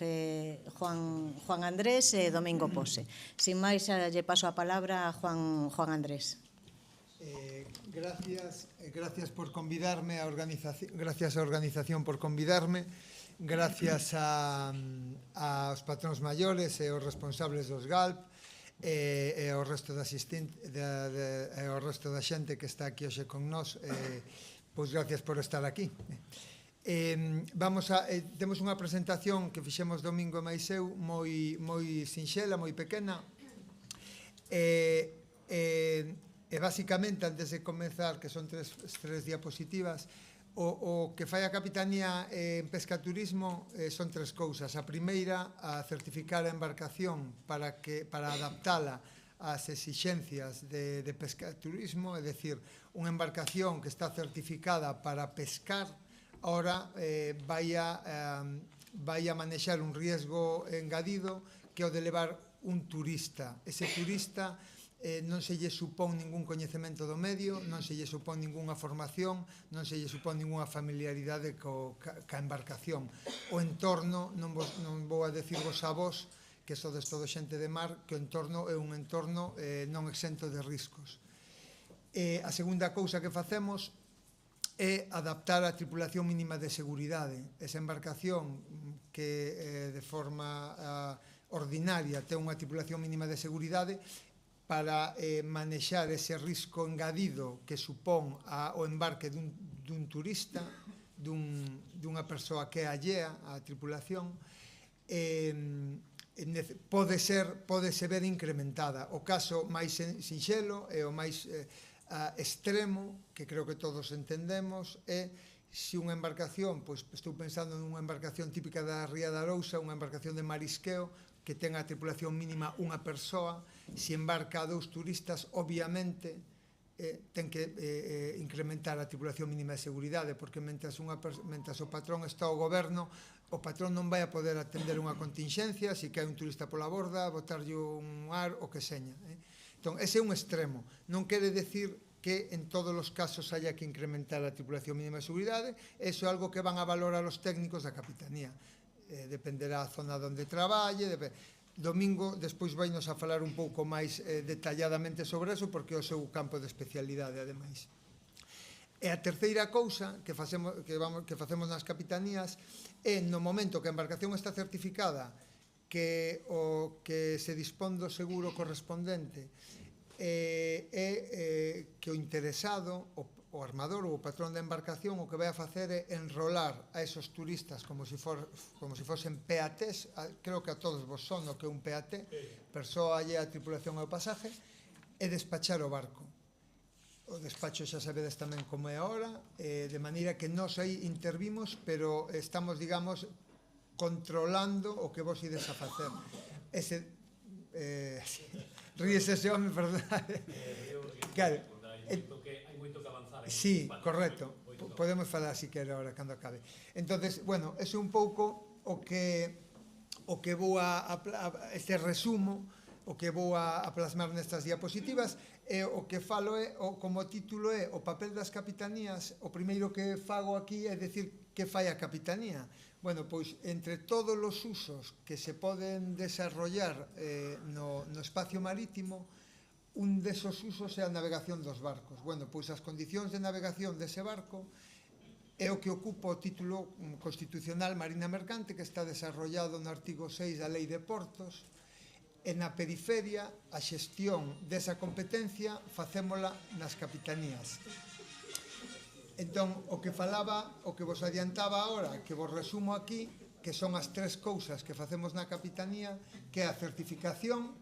S16: Juan Andrés e Domingo Pose. Sin máis, lle paso a palabra a Juan Andrés.
S13: Gracias por convidarme, gracias á organización por convidarme, gracias aos patróns maiores e aos responsables dos GALP, e ao resto da xente que está aquí hoxe con nós, pois gracias por estar aquí. Temos unha presentación que fixemos Domingo e máis eu moi sinxela, moi pequena, e basicamente, antes de comenzar, que son tres diapositivas, o que fai a Capitanía en Pesca Turismo son 3 cousas. A primeira, a certificar a embarcación para adaptala ás exixencias de pesca turismo, é dicir, unha embarcación que está certificada para pescar, ahora vai a manexar un riesgo engadido que é o de levar un turista. Ese turista non se lle supón ningún coñecemento do medio, non se lle supón ningunha formación, non se lle supón ningunha familiaridade ca embarcación. O entorno, non vou a decirvos a vos, que sodes todo xente de mar, que o entorno é un entorno non exento de riscos. A segunda cousa que facemos é adaptar a tripulación mínima de seguridade. Esa embarcación que de forma ordinaria ten unha tripulación mínima de seguridade, para manexar ese risco engadido que supón o embarque dun turista, dunha persoa que é allea á tripulación, pódese ver incrementada. O caso máis sinxelo e o máis extremo, que creo que todos entendemos, é se unha embarcación, pois estou pensando nunha embarcación típica da Ría de Arousa, unha embarcación de marisqueo, que ten a tripulación mínima unha persoa, se embarca a 2 turistas, obviamente ten que incrementar a tripulación mínima de seguridade, porque mentres o patrón está ao goberno, o patrón non vai a poder atender unha contingencia, se cae un turista pola borda, botarlle un ar, o que seña. Entón, ese é un extremo. Non quere decir que en todos os casos haya que incrementar a tripulación mínima de seguridade, eso é algo que van a valorar os técnicos da Capitanía. Dependerá a zona onde traballe. Domingo despois vainos a falar un pouco máis detalladamente sobre eso, porque é o seu campo de especialidade, ademais. E a terceira cousa que facemos nas capitanías é, no momento que a embarcación está certificada, que o que se dispón do seguro correspondente é que o interesado, o armador ou o patrón da embarcación, o que vai a facer é enrolar a esos turistas como se fosen PATs, creo que a todos vos son o que é un PAT, persoa allea a tripulación ao pasaje, e despachar o barco. O despacho xa sabedes tamén como é ahora, de maneira que nós aí intervimos, pero estamos, digamos, controlando o que vos ides a facer. Ríese ese home, perdonade. Claro.
S8: Hai moito que avanzar.
S13: Sí, correcto. Podemos falar si quere ahora, cando acabe. Entonces, bueno, ese é un pouco o que vou este resumo, o que vou a plasmar nestas diapositivas, e o que falo é, como título é o papel das capitanías. O primeiro que fago aquí é decir que fai a capitanía. Bueno, pois, entre todos os usos que se poden desarrollar no espacio marítimo, un desos usos é a navegación dos barcos. Bueno, pois as condicións de navegación dese barco é o que ocupa o título constitucional Marina Mercante, que está desarrollado no artigo 6 da Lei de Portos. E na periferia, a xestión desa competencia facémola nas capitanías. Entón, o que falaba, o que vos adiantaba agora, que vos resumo aquí, que son as tres cousas que facemos na capitanía, que é a certificación,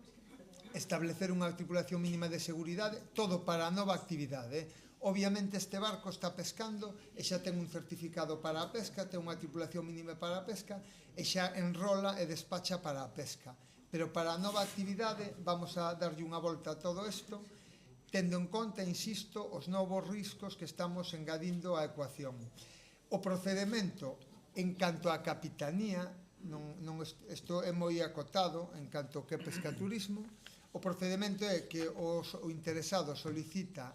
S13: establecer unha tripulación mínima de seguridade, todo para a nova actividade. Obviamente este barco está pescando e xa ten un certificado para a pesca, ten unha tripulación mínima para a pesca e xa enrola e despacha para a pesca. Pero para a nova actividade vamos a darlle unha volta a todo isto, tendo en conta, insisto, os novos riscos que estamos engadindo á ecuación. O procedimento en canto á capitanía, isto é moi acotado en canto que pescaturismo, o procedimento é que o interesado solicita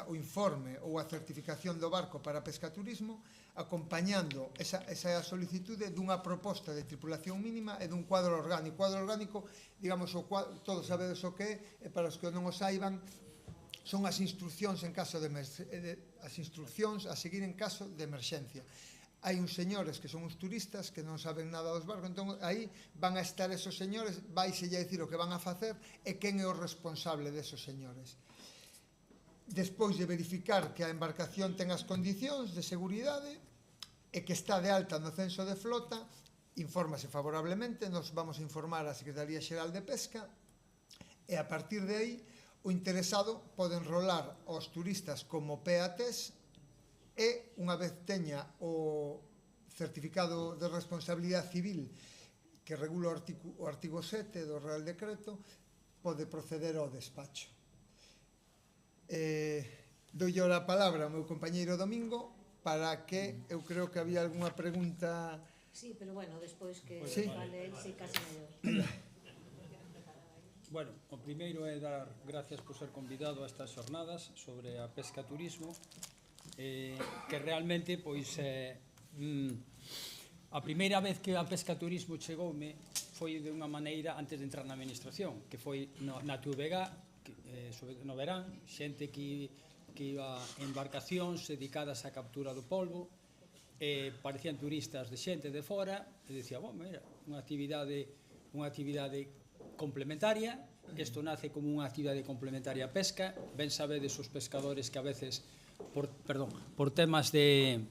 S13: o informe ou a certificación do barco para pescaturismo, acompañando esa solicitude dunha proposta de tripulación mínima e dun cuadro orgánico. O cuadro orgánico, digamos, todos sabedes o que é, e para os que non o saiban, son as instruccións as instruccións a seguir en caso de emerxencia. Hai uns señores que son uns turistas que non saben nada dos barcos, entón aí van a estar esos señores, vaise a dicir o que van a facer e quen é o responsable desos señores. Despois de verificar que a embarcación ten as condicións de seguridade e que está de alta no censo de flota, infórmase favorablemente, nos vamos a informar á Secretaría Xeral de Pesca e a partir de aí o interesado pode enrolar aos turistas como PATs e unha vez teña o certificado de responsabilidade civil que regula o artigo 7 do Real Decreto, pode proceder ao despacho. Doulle a palabra ao meu compañeiro Domingo para que eu creo que había algunha pregunta.
S16: Sí, pero bueno, despois que fale el, si case mellor.
S12: Bueno, o primeiro é dar gracias por ser convidado a estas xornadas sobre a pesca turismo, que realmente, pois, a primeira vez que a pesca turismo chegoume foi de unha maneira antes de entrar na administración, que foi na TVG, no verán, xente que iba en embarcacións dedicadas á captura do polvo, parecían turistas de xente de fora, e dicía, bom, mira, unha actividade complementaria, isto nace como unha actividade complementaria a pesca, ben sabedes os pescadores que a veces, por temas de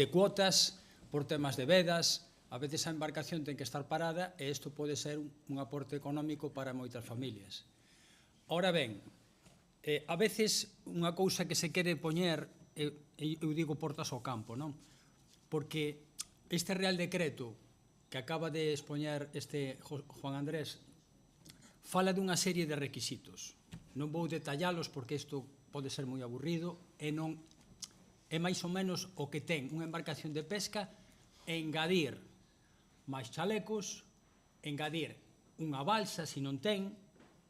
S12: cuotas, por temas de vedas, a veces a embarcación ten que estar parada e isto pode ser un aporte económico para moitas familias. Ora ben, a veces unha cousa que se quere poñer, eu digo portas ao campo, non? Porque este Real Decreto que acaba de expoñer este Juan Andrés fala dunha serie de requisitos. Non vou detallalos porque isto pode ser moi aburrido e non é máis ou menos o que ten unha embarcación de pesca e engadir máis chalecos, engadir unha balsa, se non ten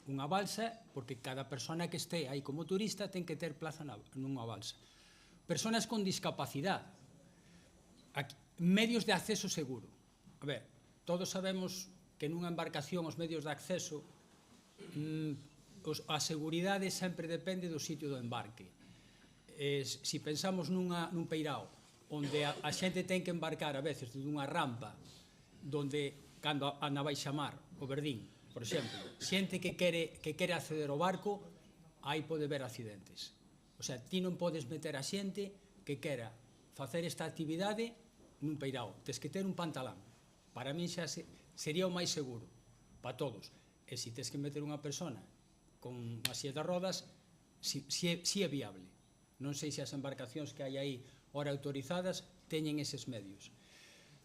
S12: unha balsa, porque cada persona que este aí como turista ten que ter plaza nunha balsa. Personas con discapacidade, medios de acceso seguro. A ver, todos sabemos que nunha embarcación os medios de acceso, a seguridade sempre depende do sitio do embarque. Se pensamos nun peirao onde a xente ten que embarcar a veces dunha rampa donde cando a vai xamar o verdín, por exemplo, xente que quere acceder ao barco, aí pode haber accidentes. O sea, ti non podes meter a xente que quera facer esta actividade nun peirao. Tes que ter un pantalán. Para min xa sería o máis seguro, para todos. E se tes que meter unha persona con unha silla de rodas, si é viable. Non sei se as embarcacións que hai aí ora autorizadas teñen eses medios.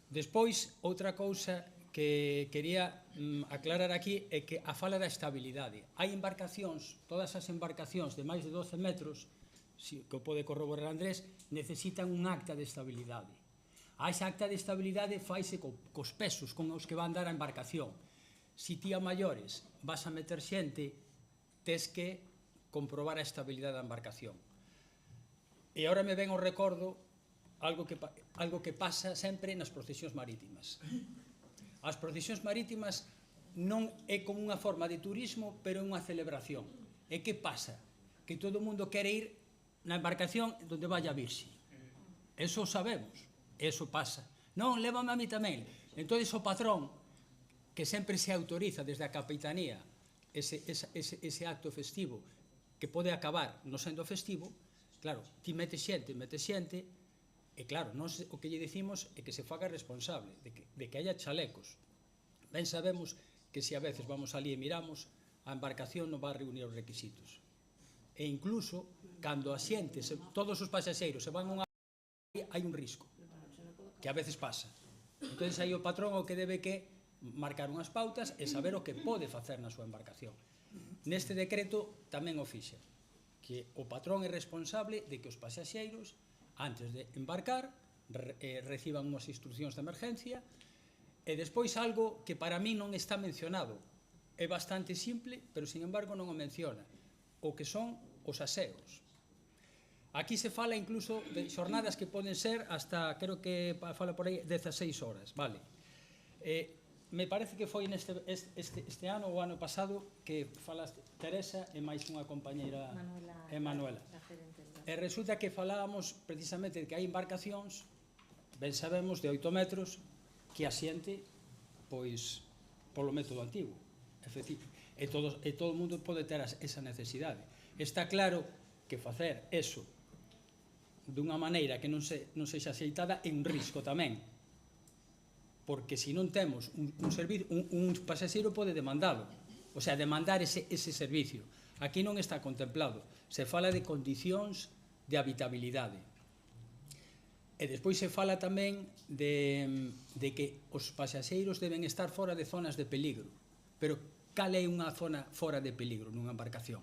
S12: Despois, outra cousa que quería aclarar aquí é que a fala da estabilidade. Hai embarcacións, todas as embarcacións de máis de 12 metros, que o pode corroborar Andrés, necesitan un acta de estabilidade. A esa acta de estabilidade faise cos pesos con os que va a andar a embarcación. Si ti a maiores vas a meter xente, tes que comprobar a estabilidade da embarcación. E agora me ven ao recordo algo que pasa sempre nas procesións marítimas. As procesións marítimas non é como unha forma de turismo, pero é unha celebración. E que pasa? Que todo o mundo quere ir na embarcación onde vai a Virxe. Eso sabemos, eso pasa. Non, lévame a mí tamén. Entón, o patrón, que sempre se autoriza desde a capitanía ese acto festivo, que pode acabar non sendo festivo, claro, ti metes xente, e claro, o que lle dicimos é que se faga responsable, de que haya chalecos. Ben sabemos que se a veces vamos ali e miramos, a embarcación non va a reunir os requisitos. E incluso, cando a xente, todos os pasaxeiros se van a unha hai un risco, que a veces pasa. Entón, aí o patrón o que debe que marcar unhas pautas e saber o que pode facer na súa embarcación. Neste decreto tamén o fixa, que o patrón é responsable de que os pasaxeiros, antes de embarcar, reciban unhas instruccións de emergencia, e despois algo que para mí non está mencionado. É bastante simple, pero sin embargo non o menciona, o que son os aseos. Aquí se fala incluso de xornadas que poden ser hasta, creo que fala por aí, 16 horas, vale. Me parece que foi este ano ou ano pasado que falaste Teresa e máis unha compañeira Emanuela. E resulta que falábamos precisamente de que hai embarcacións, ben sabemos, de 8 metros, que a xente, pois, polo método antigo, e todo o mundo pode ter esa necesidade. Está claro que facer eso dunha maneira que non sexa aceitada é un risco tamén, porque se non temos un servicio, un pasaxeiro pode demandalo, o sea, demandar ese servicio. Aquí non está contemplado, se fala de condicións de habitabilidade. E despois se fala tamén de que os pasaxeiros deben estar fora de zonas de peligro, pero cal é unha zona fora de peligro nunha embarcación?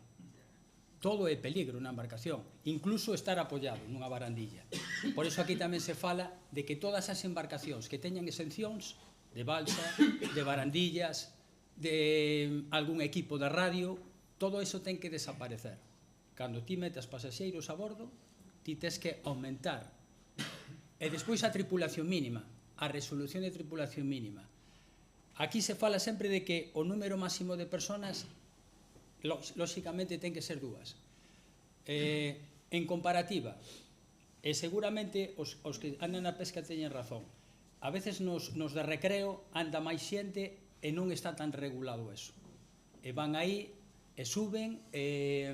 S12: Todo é peligro na embarcación, incluso estar apoiado nunha barandilla. Por iso aquí tamén se fala de que todas as embarcacións que teñan exencións de balsa, de barandillas, de algún equipo de radio, todo iso ten que desaparecer. Cando ti metas pasaxeiros a bordo, ti tes que aumentar. E despois a tripulación mínima, a resolución de tripulación mínima. Aquí se fala sempre de que o número máximo de personas lóxicamente ten que ser 2. En comparativa, e seguramente os que andan na pesca teñen razón, a veces nos de recreo anda máis xente e non está tan regulado eso. E van aí, e suben, e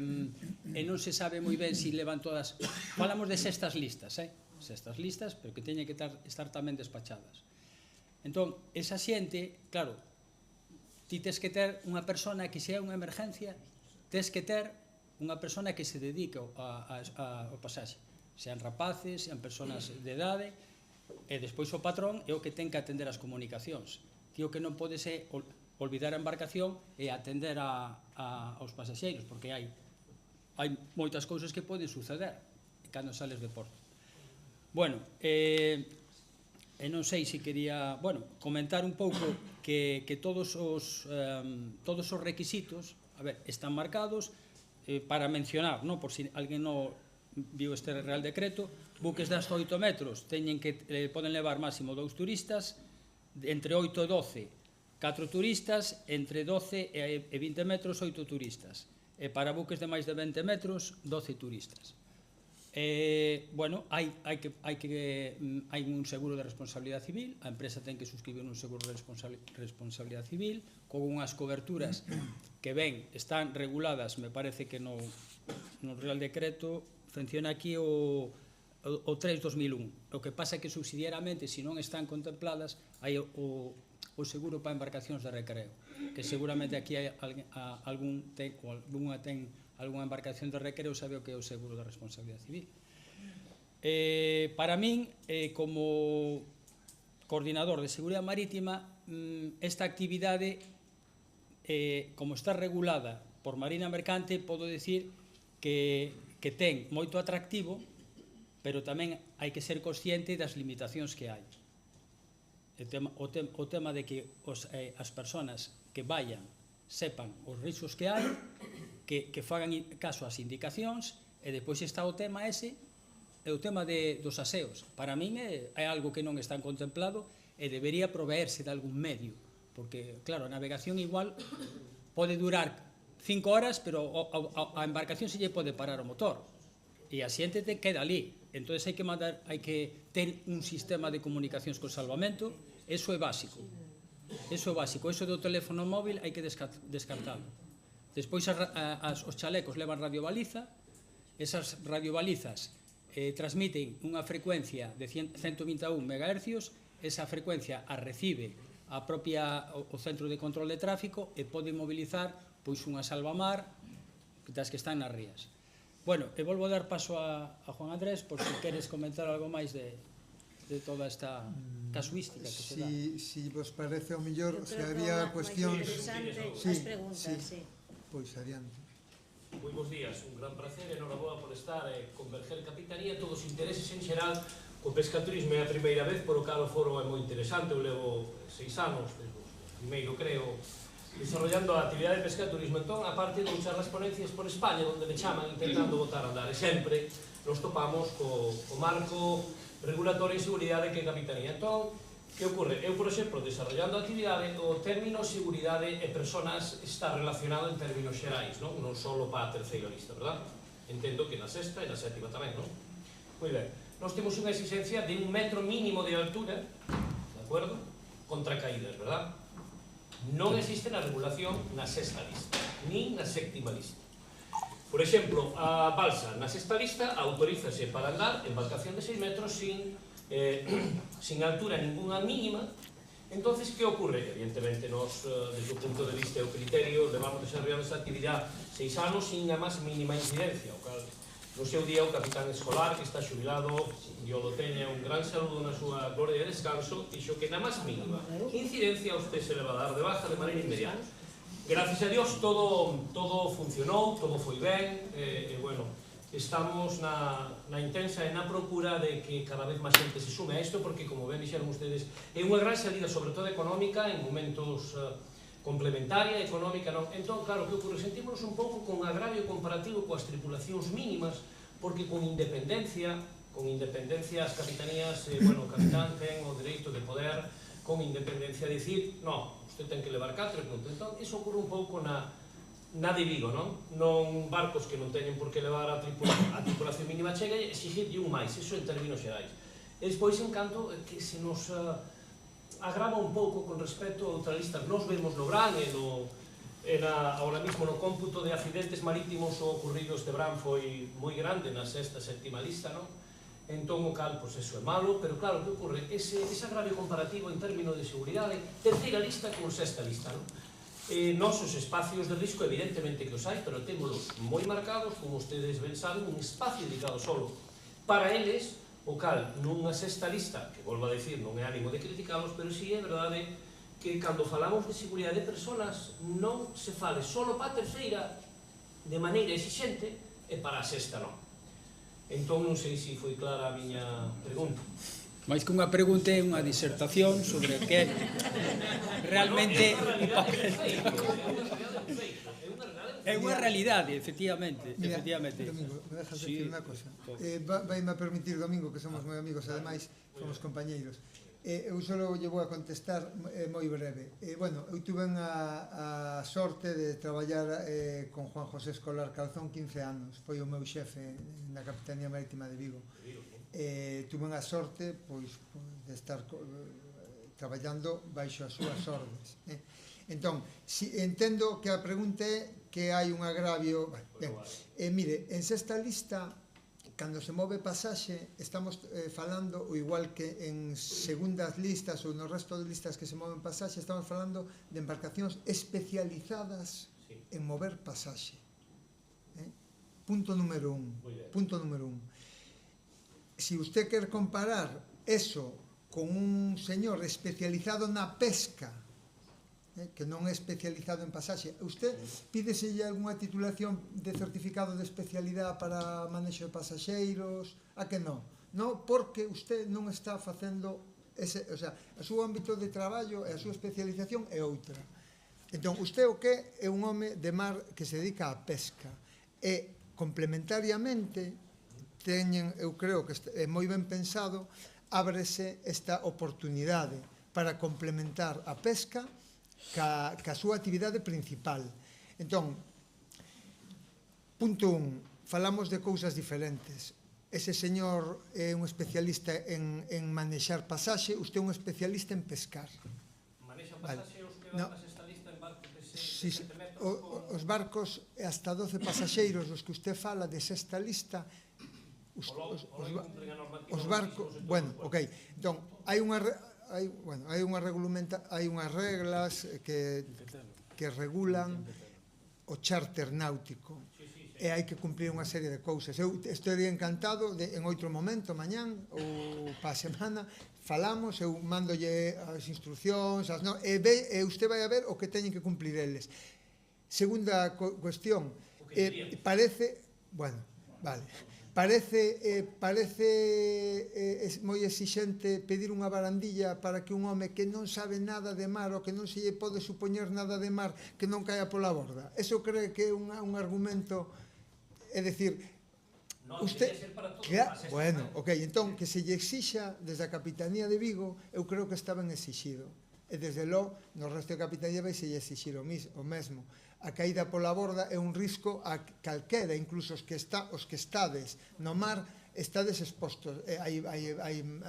S12: non se sabe moi ben se levan todas. Falamos de sextas listas, pero que teñen que estar tamén despachadas. Entón, esa xente, claro, ti tes que ter unha persona que se é unha emergencia, tes que ter unha persona que se dedique ao pasaxe, sean rapaces, sean personas de idade, e despois o patrón é o que ten que atender as comunicacións. Ti o que non pode ser olvidar a embarcación e atender aos pasaxeiros, porque hai moitas cousas que poden suceder cando sales de porto. Bueno, e non sei se quería, comentar un pouco que todos os requisitos, están marcados para mencionar, por si alguén non viu este Real Decreto, buques de hasta 8 metros poden levar máximo 2 turistas, entre 8 e 12, 4 turistas, entre 12 e 20 metros, 8 turistas, e para buques de máis de 20 metros, 12 turistas. Hai un seguro de responsabilidade civil, a empresa ten que suscribir un seguro de responsabilidade civil con unhas coberturas que están reguladas, me parece que no Real Decreto funciona aquí o 3/2001. O que pasa é que subsidiariamente, se non están contempladas, hai o o seguro para embarcacións de recreo, que seguramente aquí hai algunha embarcación de recreo sabe o que é o seguro de responsabilidade civil. Para min, como coordinador de seguridade marítima, esta actividade, como está regulada por Marina Mercante, podo dicir que ten moito atractivo, pero tamén hai que ser consciente das limitacións que hai. O tema de que as persoas que vayan sepan os riscos que hai, que fagan caso ás indicacións, e depois está o tema ese, e o tema dos aseos. Para min é algo que non está contemplado e debería proveerse de algún medio, porque, claro, a navegación igual pode durar 5 horas, pero a embarcación se lle pode parar o motor, e a xente te queda ali. Entón hai que ter un sistema de comunicacións con salvamento. Eso é básico. Eso do teléfono móvil hai que descartalo. Despois os chalecos levan radiobaliza. Esas radiobalizas transmiten unha frecuencia de 121 MHz. Esa frecuencia a recibe o Centro de Control de Tráfico e pode mobilizar unha salvamar das que están nas rías. Bueno, e volvo a dar paso a Juan Andrés, por si queres comentar algo máis de toda esta casuística que se dá.
S13: Si vos parece o mellor, se había cuestións...
S2: As preguntas, sí.
S13: Pois adiante.
S8: Moi bons días, un gran placer, enhoraboa por estar con Vergel Capitanía, todos os intereses en xeral, o pescaturismo é a primeira vez, por o cal o foro é moi interesante, eu levo 6 anos, primeiro creo, desarrollando a actividade de pescaturismo. Entón, a parte de muchas as ponencias por España, onde me chaman intentando botar a andar, e sempre nos topamos co marco regulatorio en seguridade que é Capitanía. Entón, que ocorre? Eu, por exemplo, desarrollando a actividade, o término seguridade e personas está relacionado en términos xerais, non só para a terceira lista, verdad? Entendo que na sexta e na sétima tamén, non? Moi ben. Nós temos unha exigencia de 1 metro mínimo de altura, de acordo? Contra caídas, verdad? Non existe na regulación na sexta lista, nin na sétima lista. Por exemplo, a balsa na sexta lista autorízase para andar embarcación de 6 metros sin altura ninguna mínima. Entonces, que ocorre? Evidentemente, nos, desde o punto de vista e o criterio, levamos desarrollando esta actividade 6 anos sin a máis mínima incidencia, o cal, no seu día, o capitán escolar, que está xubilado, yo lo teña un gran saludo na súa gloria de descanso, dixo que na máis mínima incidencia usted se le va a dar de baja de maneira inmediata. Gracias a Dios todo funcionou, todo foi ben, e bueno, estamos na intensa e na procura de que cada vez máis xente se sume a isto, porque, como ben dixeron ustedes, é unha gran salida, sobre todo económica, en momentos complementaria, económica, non? Entón, claro, que ocorre? Sentímonos un pouco con agravio comparativo coas tripulacións mínimas, porque con independencia as capitanías, bueno, o capitán ten o dereito de poder, con independencia, dicir, no, usted ten que levar 4 puntos. Entón, iso ocorre un pouco na de Vigo, non barcos que non teñen por que levar a tripulación mínima chega e exigirlle un máis, iso en términos xerais. E despois, en canto, que se nos agrava un pouco con respecto a outra lista. Nos vemos no Bran e ahora mismo no cómputo de accidentes marítimos o ocurrido este Bran foi moi grande na sexta, sétima lista, non? Entón, o cal, pois eso é malo, pero claro, que ocorre? Ese agravio comparativo en términos de seguridade, terceira lista con sexta lista, non? Nosos espacios de risco, evidentemente que os hai, pero témolos moi marcados, como ustedes ben saben, un espacio dedicado solo para eles, o cal, nunha sexta lista, que volvo a decir, non é ánimo de criticalos, pero si é verdade que cando falamos de seguridade de persoas non se fale solo para a terceira de maneira exixente e para a sexta non. Entón non sei se foi clara a miña pregunta.
S12: Mais que unha pregunta é unha disertación sobre o que é realmente o papel. É unha realidade, efectivamente.
S13: Mira, Domingo, me dejas decir unha cosa. Vaime a permitir, Domingo, que somos moi amigos, ademais, somos compañeiros. Eu só lle vou a contestar moi breve. Bueno, eu tuve a sorte de traballar con Juan José Escolar Calzón 15 anos. Foi o meu xefe na Capitanía Marítima de Vigo. Tuve a sorte de estar traballando baixo as súas ordes. Entón, entendo que a pregunta é que hai un agravio. Mire, en sexta lista cando se move pasaxe, estamos falando, o igual que en segundas listas ou no resto de listas que se moven pasaxe, estamos falando de embarcacións especializadas en mover pasaxe. Punto número 1. Punto número 1. Si usted quer comparar eso con un señor especializado na pesca, que non é especializado en pasaxe, usted pídeselle algunha titulación de certificado de especialidade para manexo de pasaxeiros? A que non? Non, porque usted non está facendo ese, o sea, o seu ámbito de traballo e a súa especialización é outra. Entón, usted o que é un home de mar que se dedica á pesca e complementariamente teñen, eu creo que é moi ben pensado, ábrese esta oportunidade para complementar a pesca ca súa actividade principal. Entón, punto 1, falamos de cousas diferentes. Ese señor é un especialista en manexar pasaxe, usted é un especialista en pescar.
S8: Manexa pasaxe os que van a esta lista en barcos de 7 metros?
S13: Os barcos hasta 12 pasaxeiros os que usted fala de sexta lista, os barcos, bueno, ok, entón, hai unhas reglas que regulan o charter náutico e hai que cumplir unha serie de cousas. Eu estaría encantado de, en outro momento, mañán ou pa semana, falamos, eu mandolle as instruccións, e usted vai a ver o que teñen que cumplir eles. Segunda cuestión, parece, bueno, vale, parece moi exixente pedir unha barandilla para que un home que non sabe nada de mar ou que non se lle pode supoñer nada de mar que non caia pola borda. Eso cree que é un argumento, é dicir, usted, bueno, ok, entón que se lle exixa desde a Capitanía de Vigo, eu creo que está ben exixido, e desde logo no resto de Capitanía vai se lle exixir o mesmo. A caída pola borda é un risco a calquera, incluso os que estades no mar, estades expostos, hai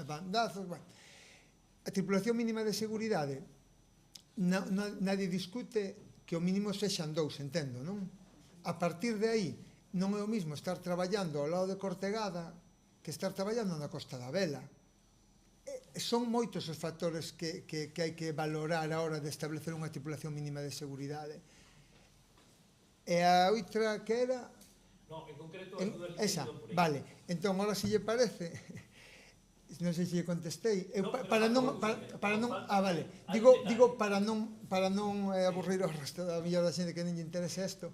S13: bandazos. A tripulación mínima de seguridade, nadie discute que o mínimo sexan 2, entendo, non? A partir de aí, non é o mismo estar traballando ao lado de Cortegada que estar traballando na Costa da Vela. Son moitos os factores que hai que valorar a hora de establecer unha tripulación mínima de seguridade. E a outra que era?
S8: No, en concreto
S13: esa, vale. Entón, ahora se lle parece, non sei se lle contestei, para non, vale, digo para non aburrir o resto da millor da xente que non lle interese isto,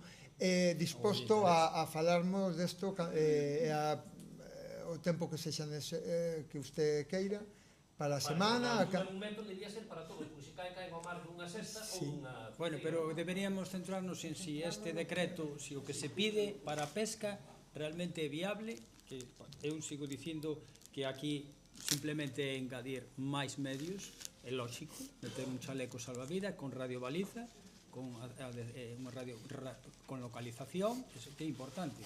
S13: disposto a falarmos desto o tempo que sexa que usted queira, para a semana.
S8: O argumento debía ser para todos, porque se cae ao mar dunha sexta ou unha...
S12: Bueno, pero deberíamos centrarnos en si este decreto, si o que se pide para a pesca realmente é viable, que eu sigo dicindo que aquí simplemente engadir máis medios, é lógico, meter un chaleco salvavidas con radiobaliza, con unha radio con localización, que é importante,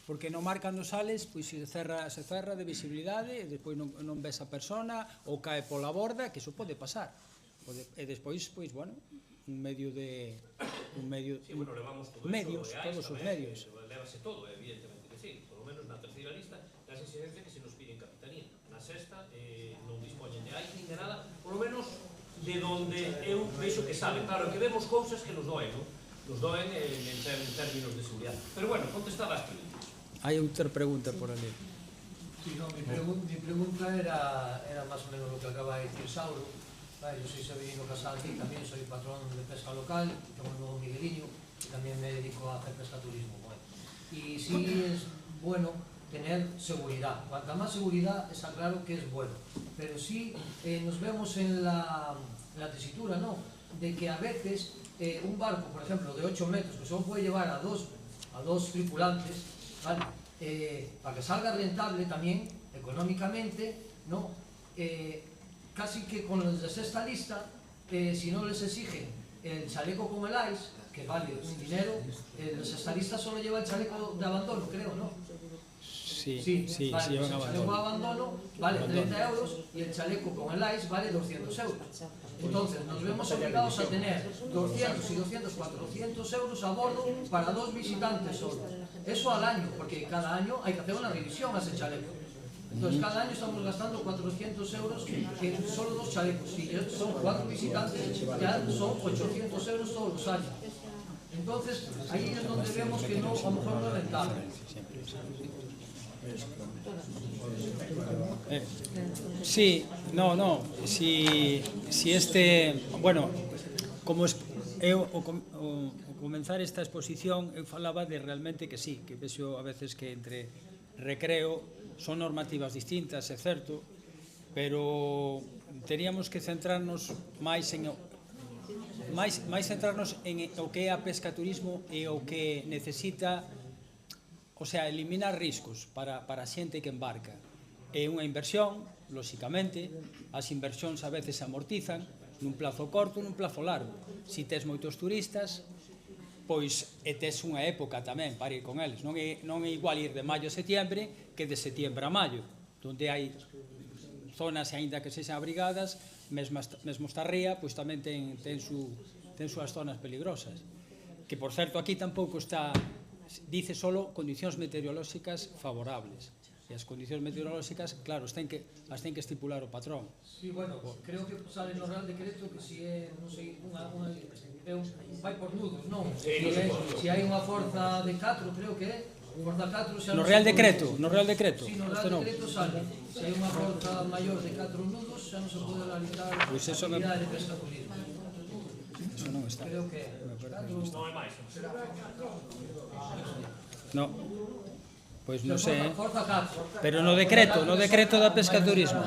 S12: porque no mar cando sales, pois se cerra de visibilidade e despois non ves a persona ou cae pola borda, que iso pode pasar. E despois, pois, bueno, un medio de...
S8: Sí, bueno, levamos todo
S12: medios, todos os medios.
S8: Levase todo, evidentemente que sí. Por lo menos na terceira lista, das exigencias que se nos piden Capitanía. Na sexta, non dispoñen de aire nin de nada, por lo menos de donde eu vexo que sabe. Claro, que vemos cousas que nos doen, non? Nos doen en términos de seguridade. Pero bueno, contestada as preguntas.
S12: Hai outra pregunta por ali.
S17: Sí, no, mi pregunta era más o menos lo que acaba de decir Sauro. Vale, yo soy Severino Casaldi, también soy patrón de pesca local, tengo un nuevo Migueliño y también me dedico a hacer pesca turismo. Bueno. Y sí es bueno tener seguridad. Cuanta más seguridad está claro que es bueno. Pero sí nos vemos en la tesitura, ¿no? De que a veces un barco, por ejemplo, de 8 metros, que solo puede llevar a dos tripulantes, ¿vale? Para que salga rentable también, económicamente, ¿no? Casi que con los de sexta lista, si no les exigen el chaleco con el ice, que vale un dinero, el de sexta lista solo lleva el chaleco de abandono, creo, ¿no?
S12: Sí,
S17: vale,
S12: llevan
S17: el chaleco de abandono vale 30 euros y el chaleco con el ice vale 200 euros. Entonces, nos vemos obligados a tener 200 y 200, 400 euros a bordo para 2 visitantes solo. Eso al año, porque cada año hay que hacer una revisión a ese chaleco. Entonces, cada año estamos gastando 400 euros en solo 2 chalecos. Si son 4 visitantes, ya son 800 euros todos los años. Entonces, ahí es donde vemos que no, a lo mejor no es rentable.
S18: Sí, no, si este, bueno, como eu o comenzar esta exposición eu falaba de realmente que sí, que vexo a veces que entre recreo son normativas distintas, é certo, pero teríamos que centrarnos máis en máis centrarnos en o que é a pesca turismo e o que necesita, o sea, eliminar riscos para a xente que embarca. É unha inversión, lóxicamente, as inversións a veces se amortizan nun plazo corto, nun plazo largo. Si tes moitos turistas, pois tes unha época tamén para ir con eles. Non é igual ir de maio a setiembre que de setiembre a maio, onde hai zonas, aínda que sexan abrigadas, mesmo esta ría, pois tamén ten súas zonas peligrosas. Que, por certo, aquí tampouco está, dice solo condicións meteorolóxicas favorables. E as condicións meteorolóxicas, claro, as ten que estipular o patrón.
S17: Sí, bueno, creo que sale no Real Decreto que se é, non sei, vai por nudos, non? Se hai unha forza de 4, creo que é, forza 4 xa...
S18: No Real Decreto? No Real Decreto?
S17: Sí, no Real Decreto sale. Se hai unha forza maior de 4 nudos, xa non se pode realizar a actividade de pesca turismo.
S18: Eso non está.
S17: Creo que...
S8: Non é máis.
S18: No. Pois non sei, pero no decreto da pesca turismo.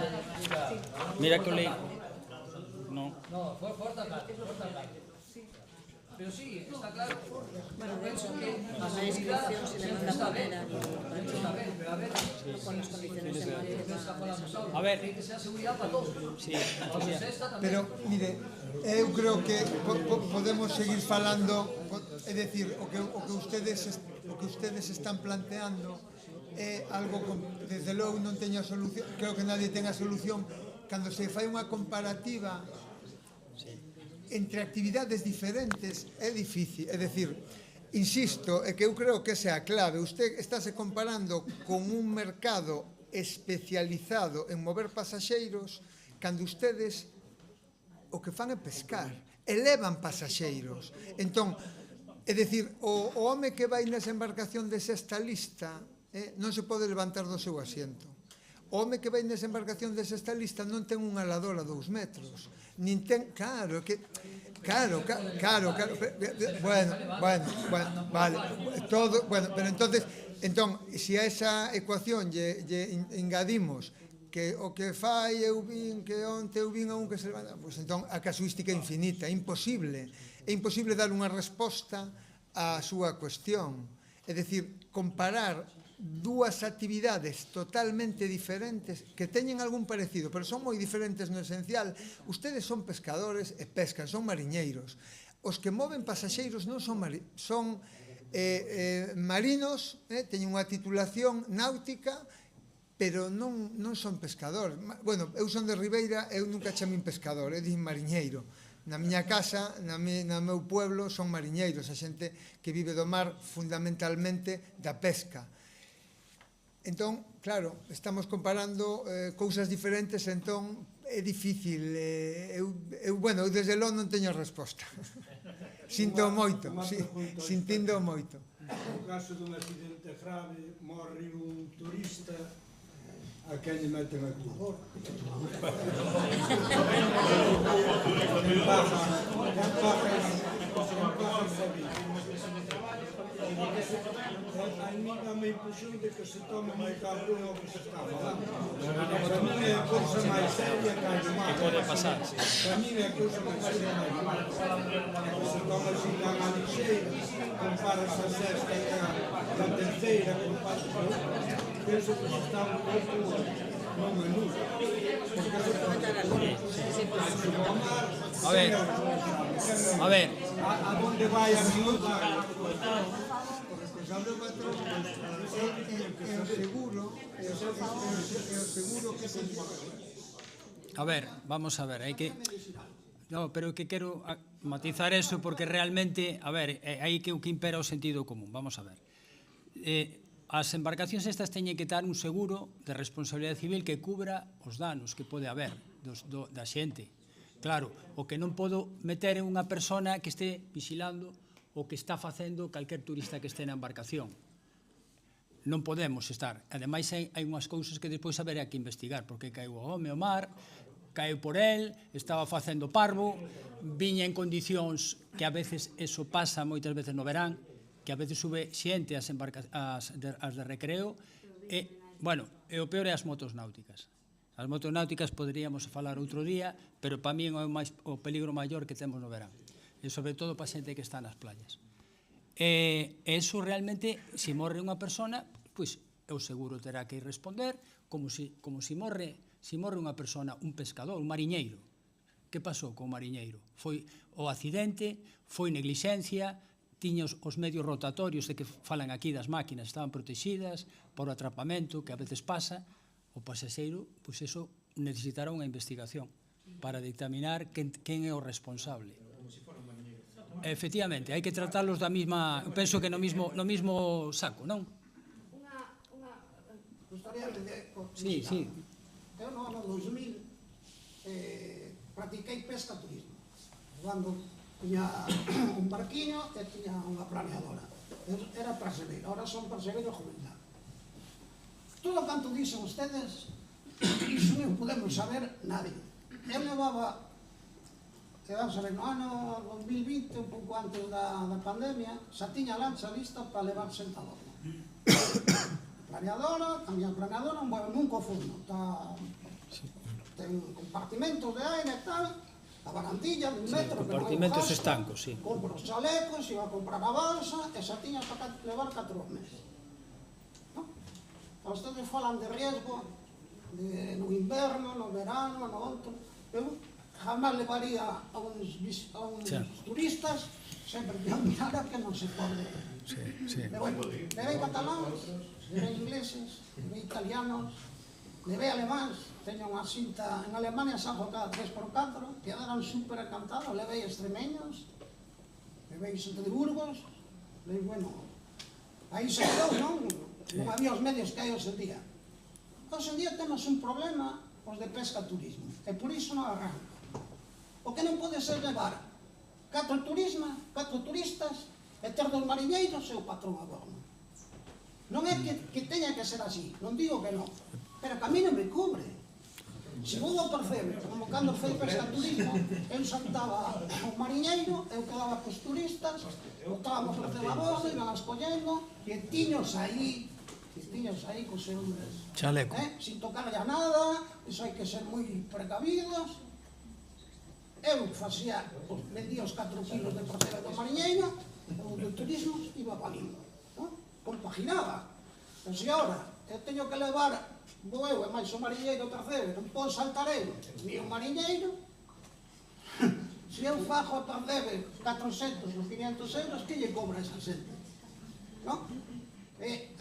S18: Mira que o lei.
S17: No, forza 4. Pero sí, está claro. Bueno, penso que a seguridad sempre está ben, pero a ver,
S18: a ver,
S17: hai que ser a seguridad para todos.
S18: Sí,
S13: pero, mire, eu creo que podemos seguir falando, é dicir, o que ustedes están planteando é algo, desde logo non teño a solución, creo que nadie ten a solución, cando se fai unha comparativa entre actividades diferentes é difícil, é dicir, insisto, é que eu creo que esa é a clave, usted estáse comparando con un mercado especializado en mover pasaxeiros, cando ustedes o que fan é pescar, elevan pasaxeiros, entón, é dicir, o home que vai nesa embarcación de sexta lista non se pode levantar do seu asiento. O home que vai nesa embarcación de sexta lista non ten unha ladora a 2 metros, nin ten, claro, bueno, vale, todo, bueno, pero entón, se a esa ecuación lle engadimos que o que fai eu vin, que onte eu vin a un que se levanta, pois entón a casuística é infinita, é imposible dar unha resposta á súa cuestión, é dicir, comparar dúas actividades totalmente diferentes que teñen algún parecido, pero son moi diferentes no esencial. Ustedes son pescadores e pescan, son mariñeiros. Os que moven pasaxeiros non son marinos, teñen unha titulación náutica, pero non son pescadores. Bueno, eu son de Ribeira, eu nunca chamín pescador, eu dixen mariñeiro. Na miña casa, no meu pueblo, son mariñeiros, a xente que vive do mar fundamentalmente da pesca. Entón, claro, estamos comparando cousas diferentes, entón é difícil. Eu desde logo non teño resposta. Sinto moito, sintindo moito.
S19: No caso dun accidente grave, morre un turista, a quen lle meten aquí? A mí dá-me a impresión de que se toma moi cabrón o que se está falando. Para mí é a cousa máis seria que hai no mar.
S18: Que pode pasar, sí.
S19: Para mí é a cousa máis seria que hai no mar. Se toma así tan a lixeira, comparas a sexta e a terceira, penso que se está un pouco non menudo. Porque se
S18: a ver.
S19: A donde vai a miúda?
S13: Sabe o patrón, é o seguro que se...
S18: A ver, vamos a ver, hai que... No, pero que quero matizar eso porque realmente, a ver, aí que o que impera o sentido común, vamos a ver. As embarcacións estas teñen que dar un seguro de responsabilidade civil que cubra os danos que pode haber da xente. Claro, o que non podo meter é unha persona que este vigilando o que está facendo calquer turista que este na embarcación. Non podemos estar. Ademais, hai unhas cousas que despois haberá que investigar, porque caeu o home ao mar, caeu por el, estaba facendo parvo, viña en condicións que a veces eso pasa moitas veces no verán, que a veces sube xente as de recreo, e, bueno, e o peor é as motos náuticas. As motos náuticas poderíamos falar outro día, pero para mí é o peligro maior que temos no verán. E sobre todo para a xente que está nas playas. E eso realmente, se morre unha persona, pois o seguro terá que responder, como se morre unha persona, un pescador, un mariñeiro. Que pasou co mariñeiro? Foi o accidente, foi neglixencia, tiña os medios rotatorios de que falan aquí das máquinas, estaban protegidas por o atrapamento, que a veces pasa, o pasaxeiro, pois eso necesitará unha investigación para dictaminar quen é o responsable. Efectivamente, hai que tratarlos da mesma, penso que no mismo saco, non?
S20: Gustaría de...
S18: Sí, sí.
S20: Eu no ano 2000 practiquei pesca turismo. Cando tiña un barquiño e tiña unha planeadora. Era persegueiro, ahora son persegueiro juvenil. Todo canto dicen ustedes, iso non podemos saber nadie. Eu levaba, vamos a ver, no ano 2020, un pouco antes da pandemia, xa tiña lancha lista para levar sentador. Planeadora, a miña planeadora, non confundo, ten compartimentos de aire e tal, a barandilla de un metro,
S18: compartimentos estancos, sí.
S20: Compro os chalecos, iba a comprar a balsa, e xa tiña para levar 4 meses. Ustedes falan de riesgo no inverno, no verano, no outro. Eu jamás levaría a uns turistas, sempre que mirara que non se pode. Levei cataláns, levei ingleses, levei italianos, levei alemáns, teño unha cinta en Alemania, salgo cada 3x4, quedaron super encantados, levei extremeños, levei xente de Burgos, levei, bueno, aí se quedou, non? Non había os medios que hai hoxe en día. Hoxe en día temos un problema os de pesca turismo, e por iso non arranca. O que non pode ser levar 4 turistas e ter 2 mariñeiros e o patrón a bordo. Non é que teña que ser así, non digo que non, pero que a mí non me cubre. Se vou ao percebe, como cando foi pesca turismo, eu saltaba o mariñeiro, eu quedaba cos turistas, botábamos o percebe a bordo, iban escollendo, e tiños aí cos seus
S18: chaleco,
S20: sin tocarlle a nada, iso hai que ser moi precavidos. Eu vendía os 4 kilos de percebe do mariñeiro, o do turismo iba valindo, compaginaba. Pero se agora eu teño que levar, vou eu e máis o mariñeiro percebe, non podo saltar eu, ni o mariñeiro, se eu fajo a percebe 400 ou 500 euros, que lle cobra esa xente? Non?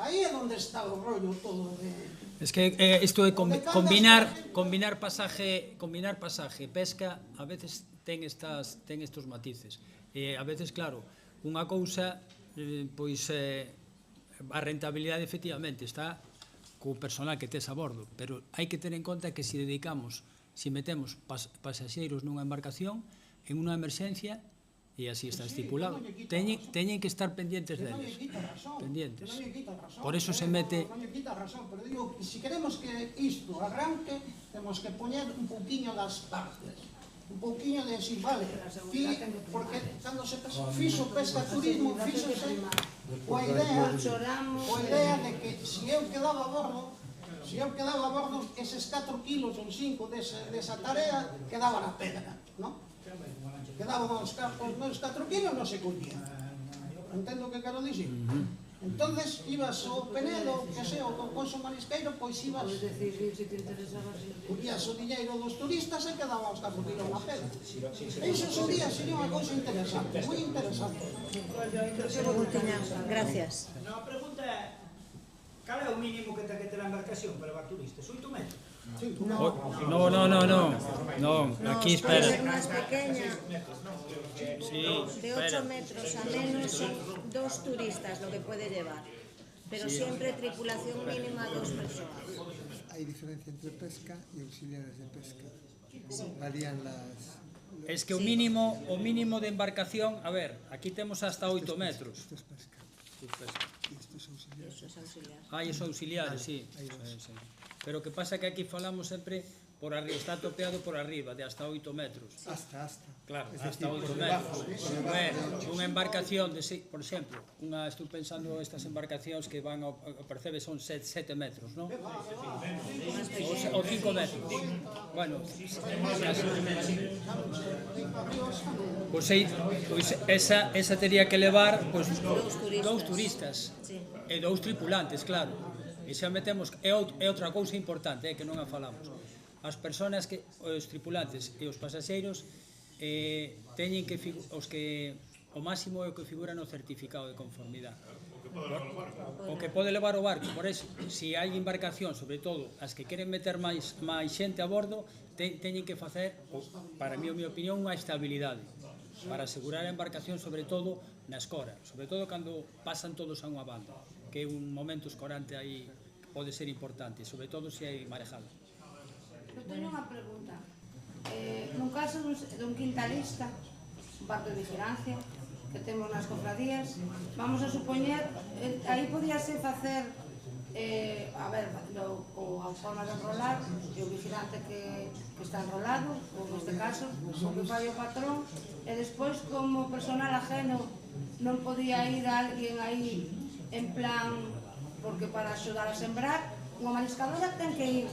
S20: Aí é onde está o rollo todo de...
S18: Es que isto é combinar pasaje, pesca, a veces ten estos matices. A veces, claro, unha cousa, pois, a rentabilidade efectivamente está co personal que tes a bordo, pero hai que ter en conta que se metemos pasaxeiros nunha embarcación, en unha emerxencia, e así está estipulado, teñen que estar pendientes deles. Pendientes. Por eso se mete...
S20: Non lle quita razón, pero digo que se queremos que isto arranque, temos que poñer un pouquiño das partes. Un pouquiño de decir, vale, porque cando se fixo pesca turismo, fíxose coa idea de que se eu quedaba a bordo, eses 4 kilos ou 5 desa tarea quedaban a pedra, non? Quedaban os meus 4 kilos, non se collían. Entendo o que quero dicir? Entonces ibas ao Penedo, que sei, ao Concoso Marisqueiro, pois ibas, collías o diñeiro dos turistas e quedaban os 4 kilos na pedra. Iso sería unha cousa interesante, moi interesante.
S16: Gracias.
S11: A pregunta é, cal é o mínimo que ten que ter a embarcación para levar turistas? 8 metros?
S18: No, aquí espera.
S16: Ser más pequeña,
S18: Sí,
S16: de 8 metros a menos son 2 turistas lo que puede llevar, pero siempre tripulación mínima 2 personas.
S13: Hay diferencia entre pesca y auxiliares de pesca. Varían las...
S18: Es que o mínimo de embarcación, a ver, aquí temos hasta 8 metros.
S13: Esto es pesca. Y esto es auxiliar.
S16: Eso es auxiliar.
S18: Esos auxiliares, sí. Sí. Pero o que pasa que aquí falamos sempre por arriba, está topeado por arriba, de hasta 8 metros.
S13: Hasta.
S18: Claro,
S13: Es
S18: hasta
S13: decir,
S18: 8
S13: por
S18: metros.
S13: debajo.
S18: Unha embarcación, por exemplo, estou pensando estas embarcacións que van ao percebe son 7 metros, non? Ou 5 metros. Bueno, pois esa tería que levar dous turistas e 2 tripulantes, claro. E xa metemos, é outra cousa importante, que non a falamos. As persoas que, os tripulantes e os pasaxeiros teñen que, o máximo é o que figura no certificado de conformidade. O que pode levar o barco, por eso, se hai embarcación, sobre todo, as que queren meter máis xente a bordo, teñen que facer, para mí, a minha opinión, unha estabilidade, para asegurar a embarcación, sobre todo, na escora, sobre todo cando pasan todos a unha banda, que é un momento escorante aí pode ser importante, sobre todo se hai marejada.
S2: Eu teño unha pregunta. Nun caso dun quintalista, un barco de vigilancia, que temos nas cofradías, vamos a supoñer, aí podíase facer, a ver, a forma de enrolar, e o vigilante que está enrolado, ou neste caso, o que fai o patrón, e despois como personal ajeno non podía ir alguén aí en plan, porque para axudar a sembrar, unha mariscadora ten que ir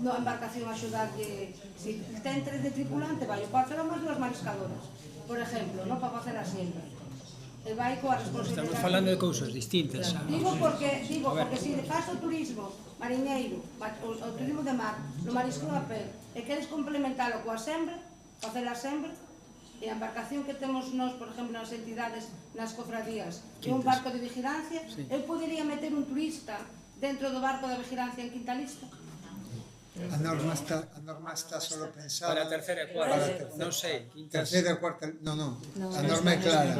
S2: na embarcación a axudarlle, se ten 3 de tripulante, vai o patrón máis 2 mariscadoras, por exemplo, non para facer a siembra. E vai coa responsabilidade.
S18: Estamos falando de cousas distintas.
S2: Digo porque se faz o turismo mariñeiro, o turismo de mar, no marisco a pé, e queres complementalo coa sembra, facer a sembra, e a embarcación que temos nós, por exemplo, nas entidades, nas cofradías, e un barco de vigilancia, eu podería meter un turista dentro do barco de vigilancia en Quintalista?
S13: A norma está solo pensada...
S18: Para a terceira e cuarta, non sei.
S13: Terceira e cuarta... Non. A norma é clara.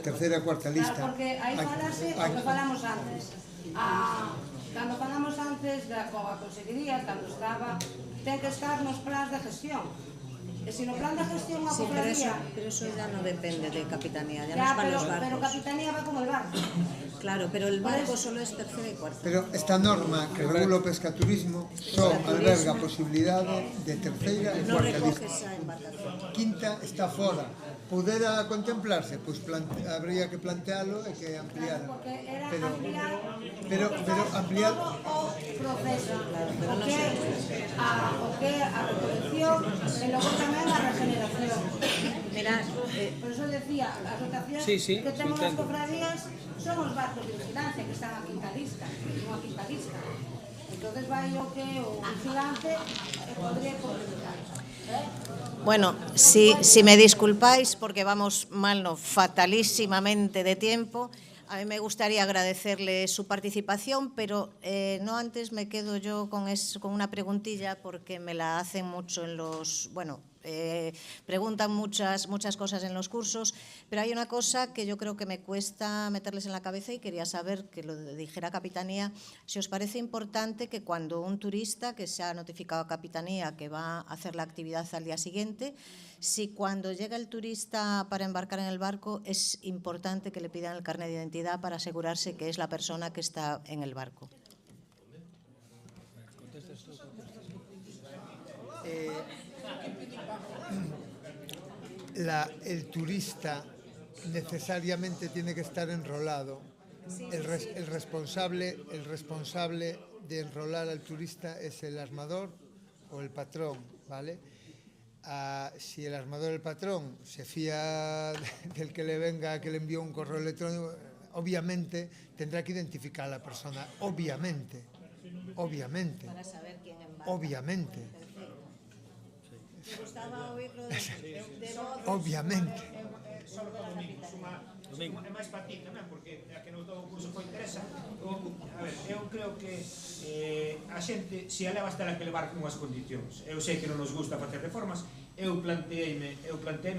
S13: Terceira e cuarta lista.
S2: Claro, porque aí falase o que falamos antes. Cando falamos antes da Consellería, cando estaba, ten que estar nos plans de gestión. E se no plan de gestión a cofradía...
S16: Pero eso ya no depende de Capitanía, ya nos van los barcos.
S2: Pero Capitanía va con el barco.
S16: Claro, pero el barco solo es tercera y cuarta.
S13: Pero esta norma que regula o pescaturismo só alberga a posibilidade de terceira e cuarta lista.
S16: No recoge esa embarcación.
S13: Quinta está fora. Pudera contemplarse, pois habría que plantealo e que ampliara. Pero ampliar
S2: o proceso, o que a recolección e logo tamén a regeneración.
S16: Mirad,
S2: por eso decía, as rotacións que temos nas cofradías son os barcos de vigilancia que están a Quintalista, non a Quintalista. Entonces vai o que o vigilante podría complementar.
S16: Bueno, si me disculpáis porque vamos mal, no, fatalísimamente de tiempo, a mí me gustaría agradecerle su participación, pero no antes me quedo yo con una preguntilla porque me la hacen mucho en los... Bueno, preguntan muchas cosas en los cursos, pero hay una cosa que yo creo que me cuesta meterles en la cabeza y quería saber, que lo dijera Capitanía, si os parece importante que cuando un turista que se ha notificado a Capitanía que va a hacer la actividad al día siguiente, si cuando llega el turista para embarcar en el barco es importante que le pidan el carnet de identidad para asegurarse que es la persona que está en el barco.
S13: El turista necesariamente tiene que estar enrolado. El responsable de enrolar al turista es el armador o el patrón, ¿vale? Si el armador o el patrón se fía del que le venga, que le envió un correo electrónico, obviamente tendrá que identificar a la persona, obviamente.
S16: Para saber quién embarca.
S13: Obviamente.
S16: Me gustaba oírlo de voz.
S13: Obviamente.
S10: É máis para ti tamén, porque a que non todo o curso foi interesa. A ver, eu creo que a xente, se a levas, terá que levar con unhas condicións. Eu sei que non nos gusta facer reformas, eu planteeime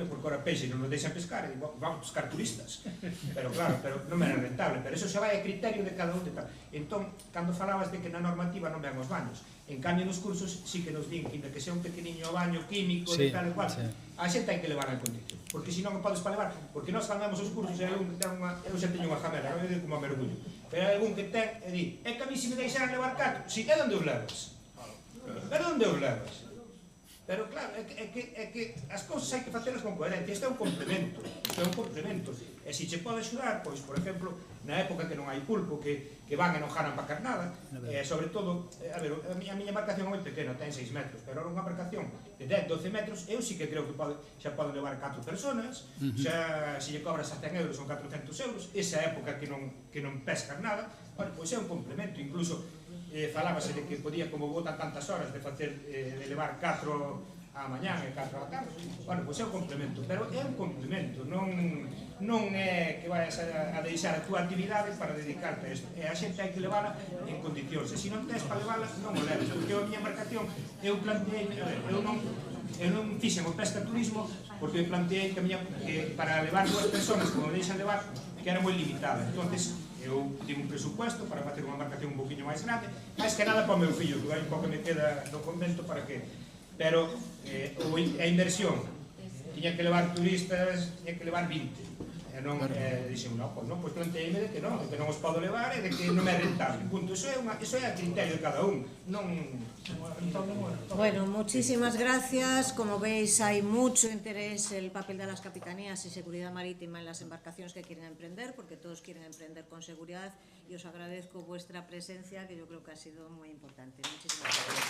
S10: porque ora peixe non nos deixan pescar, e digo, vamos pescar turistas. Pero claro, non me era rentable, pero eso xa vai a criterio de cada un de tal. Entón, cando falabas de que na normativa non vean os baños, en cambio nos cursos sí que nos din que ainda que sea un pequeniño baño químico de tal e cual, a xente hai que levar a condición, porque se non podes para levar, porque nós cando os cursos e hai algún que ten unha, eu xa teño unha jamera, non é como a mergullo, pero hai algún que ten e di, é que a mí se me deixaran levar 4, si, é onde os levas? Pero onde os levas? Pero claro, é que as cousas hai que facelas con coherencia, isto é un complemento, e se che pode axudar, pois, por exemplo, na época que non hai pulpo, que van e non jaran para carnada, sobre todo, a ver, a miña embarcación é moi pequena, ten 6 metros, pero era unha embarcación de 10, 12 metros, eu sí que creo que xa poden levar 4 personas, xa se lle cobras a 100 euros son 400 euros, esa época que non pescan nada, pois é un complemento, incluso falábase de que podía, como botan tantas horas de facer, de levar 4 á mañá e 4 á tarde, bueno, pois é un complemento, pero é un complemento, non é que vayas a deixar a túa actividade para dedicarte a isto, e a xente hai que levala en condicións, e se non tens para levala, non o leves, porque a miña embarcación, eu planteei, a ver, eu non fixen o pesca turismo, porque eu planteei que para levar 2 personas, como me deixan levar, que era moi limitada, entonces eu tive un presupuesto para facer unha embarcación un poquinho máis grande, máis que nada para o meu fillo, que vai un pouco me queda do convento para que... Pero a inversión, tiña que levar turistas, tiña que levar 20. E non, dixen, pois planteime de que non os podo levar e de que non é rentable. Punto, iso é a criterio de cada un.
S16: Bueno, muchísimas gracias. Como veis, hay mucho interés en el papel de las capitanías y seguridad marítima en las embarcaciones que quieren emprender, porque todos quieren emprender con seguridad, y os agradezco vuestra presencia, que yo creo que ha sido muy importante. Muchísimas gracias.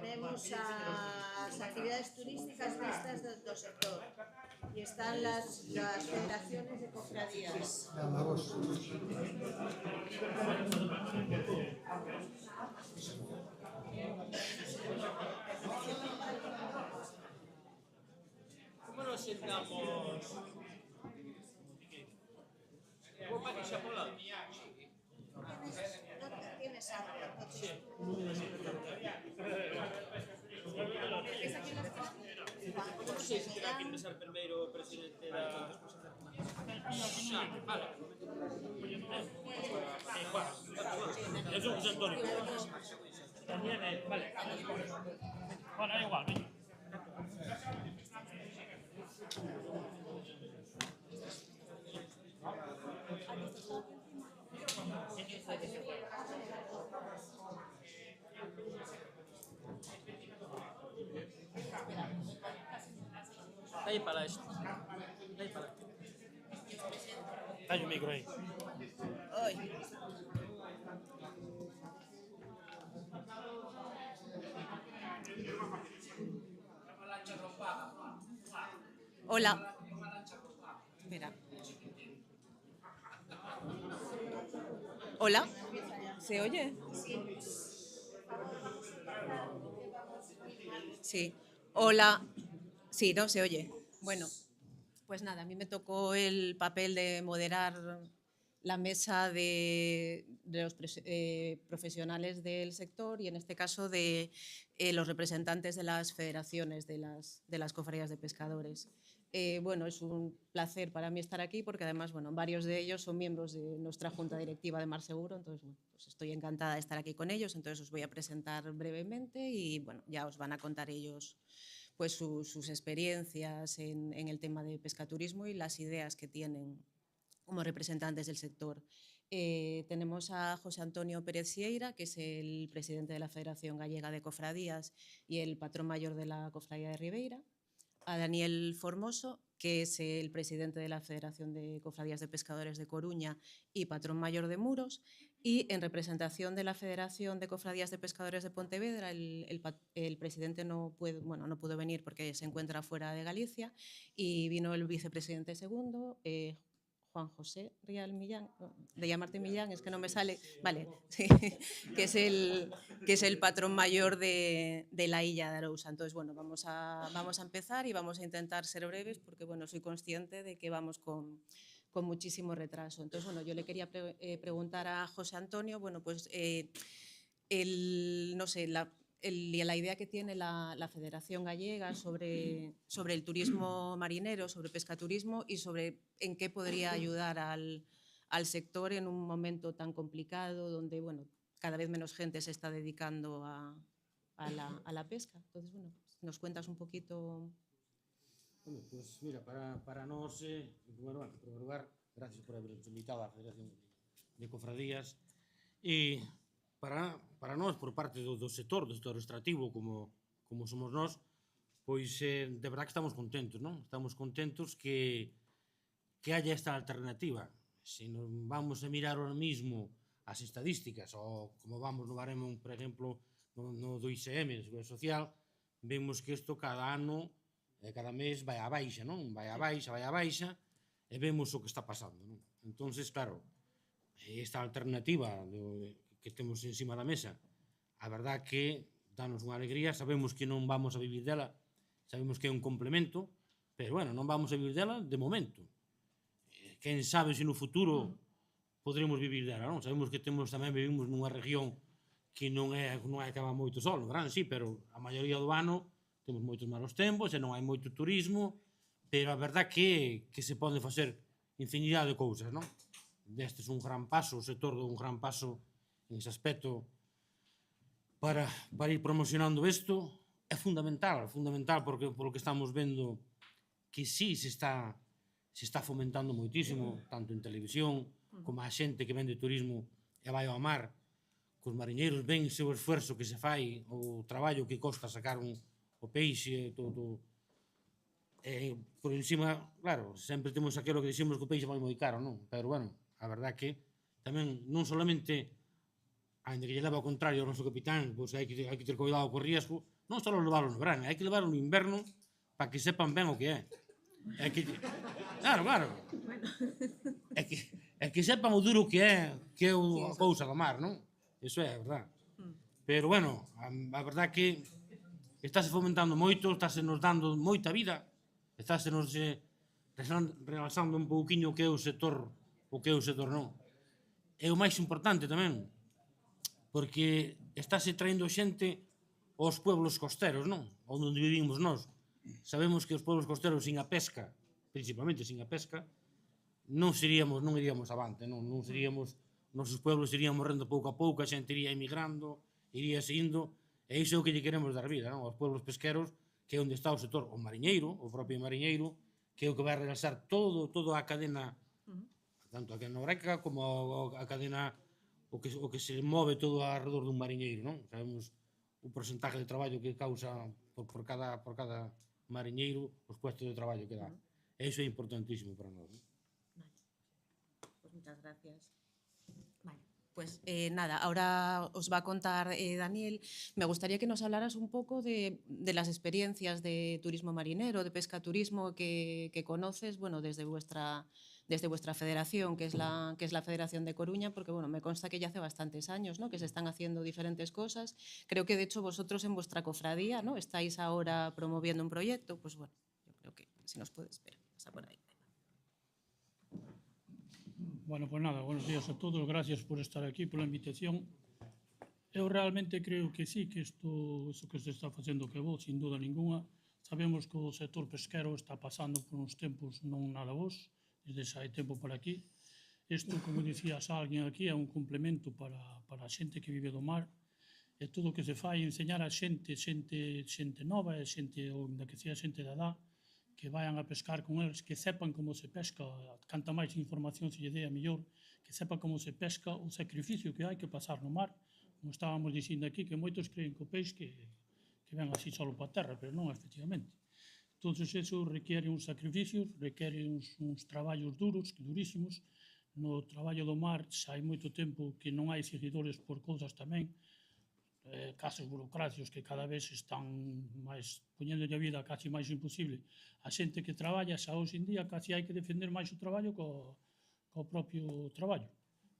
S16: Tenemos as actividades turísticas vistas do sector e están las federaciones de cofradías.
S8: Como nos sentamos? ¿Vos para que se apola?
S16: Tienes algo.
S8: Non sei se terá que ingresar primeiro o presidente da... Xa, vale. Eu sou José Antonio. Vale. Bueno, é igual, veña. Aí para isto. Aí para. Hai o micro aí.
S16: Oi. Hola. Espera. Hola. ¿Se oye? Sí. Hola. Sí, ¿no? ¿Se oye? Bueno, pues nada, a mí me tocó el papel de moderar la mesa de los profesionales del sector y en este caso de los representantes de las federaciones de las cofradías de pescadores. Bueno, es un placer para mí estar aquí porque además, bueno, varios de ellos son miembros de nuestra junta directiva de Mar Seguro, entonces, bueno, pues estoy encantada de estar aquí con ellos, entonces os voy a presentar brevemente y, bueno, ya os van a contar ellos pues sus experiencias en el tema de pescaturismo y las ideas que tienen como representantes del sector. Tenemos a José Antonio Pérez Sieira, que es el presidente de la Federación Gallega de Cofradías y el patrón mayor de la Cofradía de Ribeira, a Daniel Formoso, que es el presidente de la Federación de Cofradías de Pescadores de Coruña y patrón mayor de Muros, y en representación de la Federación de Cofradías de Pescadores de Pontevedra, el presidente no pudo venir porque se encuentra fuera de Galicia, y vino el vicepresidente segundo,
S21: Juan José Rial Millán, de llamarte Millán, es que no me sale, vale, sí, que es el patrón mayor de la Illa de Arousa. Entonces, bueno, vamos a empezar y vamos a intentar ser breves porque, bueno, soy consciente de que vamos con muchísimo retraso. Entonces, bueno, yo le quería preguntar a José Antonio, bueno, pues, no sé, la idea que tiene la Federación Gallega sobre el turismo marinero, sobre pescaturismo y sobre en qué podría ayudar al sector en un momento tan complicado donde, bueno, cada vez menos gente se está dedicando a la pesca. Entonces, bueno, nos cuentas un poquito.
S22: Bueno, pues mira, para nós, en primer lugar, gracias por habernos invitado á Federación de Cofradías e para nós, por parte do sector extractivo, como somos nós, pois de verdad que estamos contentos, non? Estamos contentos que haya esta alternativa. Se nos vamos a mirar ahora mismo as estadísticas, ou como vamos no baremo, por exemplo, no do ICM, de Seguridade Social, vemos que isto cada ano, cada mes vai a baixa, non? Vai a baixa, e vemos o que está pasando, non? Entonces, claro, esta alternativa que temos encima da mesa, a verdad que danos unha alegría, sabemos que non vamos a vivir dela, sabemos que é un complemento, pero, bueno, non vamos a vivir dela de momento. Quen sabe se no futuro podremos vivir dela, non? Sabemos que vivimos nunha región que non é que va moito sol, no verán, sí, pero a maioría do ano temos moitos malos tempos e non hai moito turismo, pero a verdad que se pode facer infinidade de cousas, non? Destes un gran paso, o sector dou un gran paso en ese aspecto para ir promocionando isto. É fundamental porque polo que estamos vendo que sí se está fomentando moitísimo, tanto en televisión como a xente que vende turismo e vai ao mar, cos mariñeiros ven o esforzo que se fai, o traballo que costa sacar o peixe, todo. Por encima, claro, sempre temos aquilo que dicimos que o peixe vai moi caro, non? Pero, bueno, a verdad que tamén non solamente, ainda que lle leva ao contrario ao noso capitán, pois hai que ter cuidado co riesgo, non só leválo no verán, hai que leválo no inverno para que sepan ben o que é. Claro. É que sepan o duro que é a cousa do mar, non? Iso é a verdad. Pero, bueno, a verdad que estáse fomentando moito, estáse nos dando moita vida, estáse nos relaxando un pouquiño o que é o sector non. É o máis importante tamén, porque estáse traendo xente aos pueblos costeros, non? Onde vivimos nós. Sabemos que os pueblos costeros sin a pesca, principalmente sin a pesca, non iríamos avante, non seríamos, nosos pueblos irían morrendo pouco a pouco, a xente iría emigrando, iría seguindo, e iso é o que lle queremos dar vida, non? Aos pueblos pesqueros, que é onde está o sector, o mariñeiro, o propio mariñeiro, que é o que vai relaxar toda a cadena, tanto a cadena oreca como a cadena, o que se move todo alrededor dun mariñeiro, non? Sabemos o porcentaje de traballo que causa por cada mariñeiro, os puestos de traballo que dá. E iso é importantísimo para nós.
S21: Pues muchas gracias. Vale, pues nada, ahora os va a contar Daniel. Me gustaría que nos hablaras un poco de las experiencias de turismo marinero, de pescaturismo que conoces, bueno, desde vuestra federación, que es la Federación de Coruña, porque bueno, me consta que ya hace bastantes años, ¿no?, que se están haciendo diferentes cosas. Creo que de hecho vosotros en vuestra cofradía, ¿no?, estáis ahora promoviendo un proyecto. Pues bueno, yo creo que si nos puedes, espera, pasa por ahí.
S23: Bueno, pues nada, buenos días a todos, gracias por estar aquí, por la invitación. Eu realmente creo que sí, que isto que se está facendo que vos, sin duda ninguna. Sabemos que o sector pesquero está pasando por uns tempos non nada vos, desde xa hai tempo por aquí. Isto, como dicías alguén aquí, é un complemento para a xente que vive do mar, e todo o que se fai enseñar a xente nova, e xente, onde que sea xente da edad, que vayan a pescar con eles, que sepan como se pesca, canta máis información se lle dé a mellor, que sepan como se pesca, o sacrificio que hai que pasar no mar, como estábamos dicindo aquí, que moitos creen que o peixe que ven así solo para a terra, pero non, efectivamente. Entón, eso requiere uns sacrificios, requiere uns traballos durísimos. No traballo do mar xa hai moito tempo que non hai seguidores por cousas tamén, casos burocracios que cada vez están máis poñéndolle a vida casi máis imposible. A xente que traballa xa hoxe en día casi hai que defender máis o traballo co propio traballo,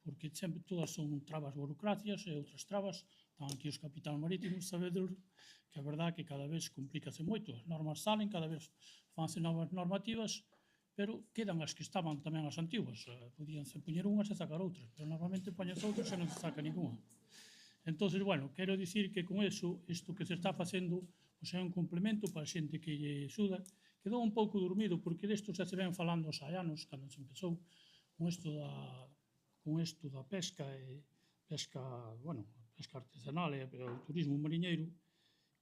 S23: porque sempre todas son trabas burocracias e outras trabas. Están aquí os capitáns marítimos, sabedes que a verdade que cada vez complícase moito. As normas salen, cada vez fanse novas normativas, pero quedan as que estaban tamén as antiguas. Podíanse poñer unhas e sacar outras, pero normalmente poñes outras e non se saca ninguna. Entón, bueno, quero dicir que con eso, isto que se está facendo, é un complemento para a xente que lle xuda. Quedou un pouco dormido, porque desto xa se ven falando os hai anos, cando se empezou con isto da pesca e pesca, bueno, pesca artesanal e o turismo mariñeiro.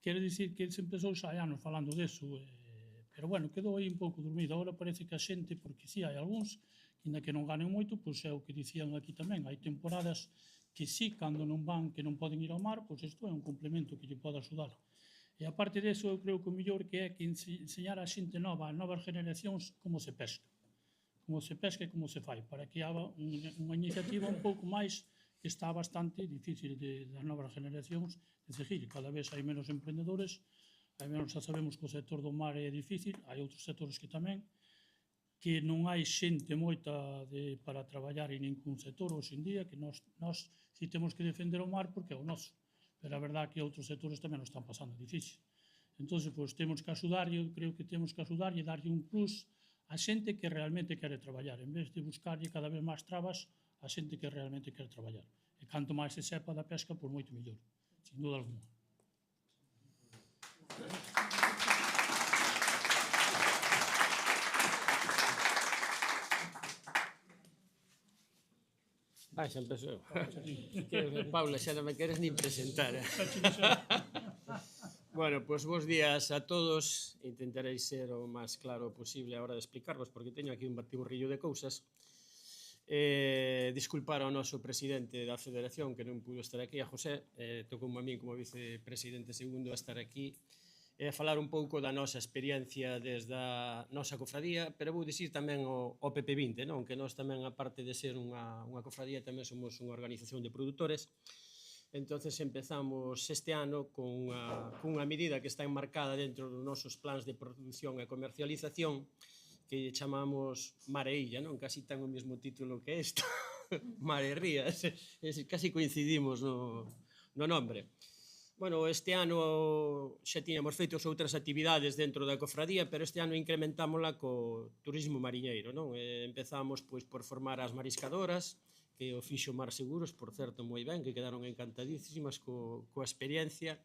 S23: Quero dicir que se empezou xa hai anos falando deso, pero bueno, quedou aí un pouco dormido. Agora parece que a xente, porque si hai algúns, que ainda que non ganen moito, pois é o que dicían aquí tamén, hai temporadas que sí, cando non van, que non poden ir ao mar, pois isto é un complemento que lle pode axudar. E aparte deso, eu creo que o mellor que é que enseñar a xente nova, a novas generacións, como se pesca e como se fai, para que haga unha iniciativa un pouco máis que está bastante difícil das novas generacións de seguir. Cada vez hai menos emprendedores, hai menos, xa sabemos que o sector do mar é difícil, hai outros sectores que tamén, que non hai xente moita para traballar en ningún sector hoxe en día, que nós si temos que defender o mar porque é o noso, pero a verdade que outros sectores tamén o están pasando difícil. Entón, pois, temos que axudar, eu creo que temos que axudar e darlle un plus a xente que realmente quere traballar, en vez de buscarlle cada vez máis trabas a xente que realmente quere traballar. E canto máis se sepa da pesca, pois moito mellor, sin duda alguna.
S1: Xa empezou. Paula, xa non me queres nin presentar. Bueno, pois bons días a todos. Intentarei ser o máis claro posible a hora de explicarvos, porque teño aquí un batirrillo de cousas. Disculpar ao noso presidente da Federación que non pudo estar aquí, a José. Tocoume a min como vicepresidente segundo a estar aquí e falar un pouco da nosa experiencia desde a nosa cofradía, pero vou dicir tamén o PP20, non? Que nós tamén, aparte de ser unha cofradía, tamén somos unha organización de produtores. Entonces empezamos este ano cunha medida que está enmarcada dentro dos nosos plans de produción e comercialización, que chamamos Mar e Illa, non? Casi ten o mesmo título que isto, Mar e Rías, casi coincidimos no nombre. Bueno, este ano xa tiñamos feito outras actividades dentro da cofradía, pero este ano incrementámola co turismo mariñeiro, non? Empezamos pois por formar as mariscadoras, que o fixo Mar Seguros, por certo, moi ben, que quedaron encantadísimas coa experiencia.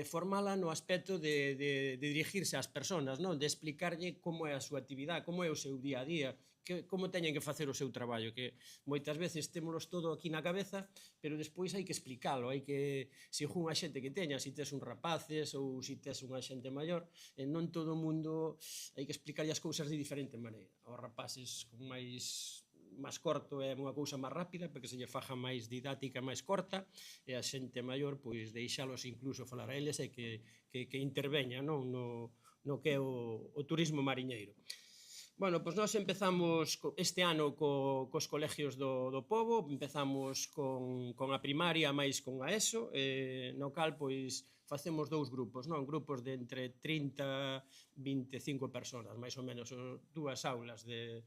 S1: Formala no aspecto de dirigirse ás persoas, non? De explicarlle como é a súa actividade, como é o seu día a día, como teñen que facer o seu traballo, que moitas veces témolos todo aquí na cabeza, pero despois hai que explicalo, hai que, se unha xente que teña, se tes un rapaces ou se tes unha xente maior, non todo o mundo hai que explicarlle as cousas de diferente maneira. Aos rapaces con máis corto é unha cousa máis rápida, porque se lle faja máis didáctica, máis corta, e a xente maior, pois, deixalos incluso falar a eles e que interveña no que é o turismo mariñeiro. Bueno, pois nós empezamos este ano cos colegios do pobo, empezamos con a primaria máis con a ESO, no cal, pois, facemos dous grupos, non? Grupos de entre 30 e 25 personas, máis ou menos, dúas aulas de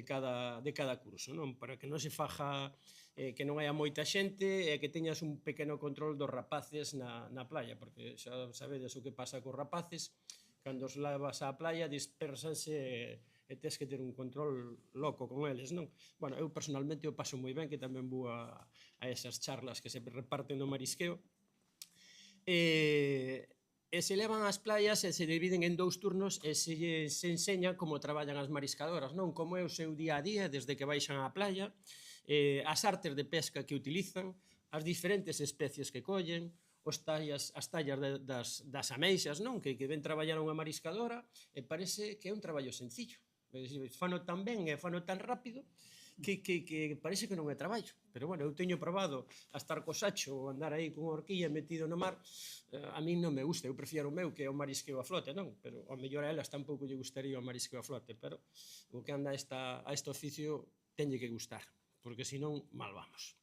S1: cada curso, non? Para que non se faja, que non haya moita xente e que teñas un pequeno control dos rapaces na playa, porque xa sabedes o que pasa cos rapaces, cando os levas á playa dispersanse e tes que ter un control loco con eles, non? Bueno, eu personalmente o paso moi ben, que tamén vou a esas charlas que se reparten no marisqueo. E se levan ás playas e se dividen en dous turnos e se enseña como traballan as mariscadoras, non? Como é o seu día a día desde que baixan á playa, as artes de pesca que utilizan, as diferentes especies que collen, as tallas das ameixas, non? Que ven traballar unha mariscadora e parece que é un traballo sencillo. Fano tan ben e fano tan rápido que parece que non é traballo. Pero, bueno, eu teño probado a estar co sacho ou andar aí con horquilla metido no mar. A min non me gusta, eu prefiero o meu que é o marisqueo a flote, non? Pero, ao mellor a elas tampouco lle gustaría o marisqueo a flote, pero o que anda a este oficio teñe que gustar, porque senón mal vamos.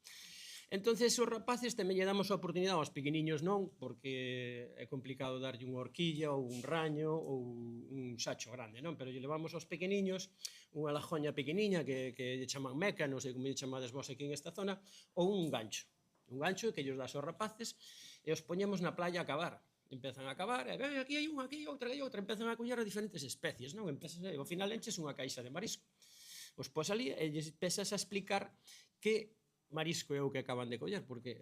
S1: Entonces, os rapaces tamén lle damos a oportunidade aos pequeniños non, porque é complicado darlle unha horquilla ou un raño ou un sacho grande, non? Pero lle levamos aos pequeniños unha lajoña pequeniña que lle chaman meca, non sei como lle chamades vos aquí en esta zona, ou un gancho que lles das aos rapaces e os poñemos na playa a cavar. Empezan a cavar, e aquí hai unha, aquí hai outra, empezan a coller a diferentes especies, non? Ao final enches unha caixa de marisco. Os pos ali e lles empezas a explicar que marisco é o que acaban de coller, porque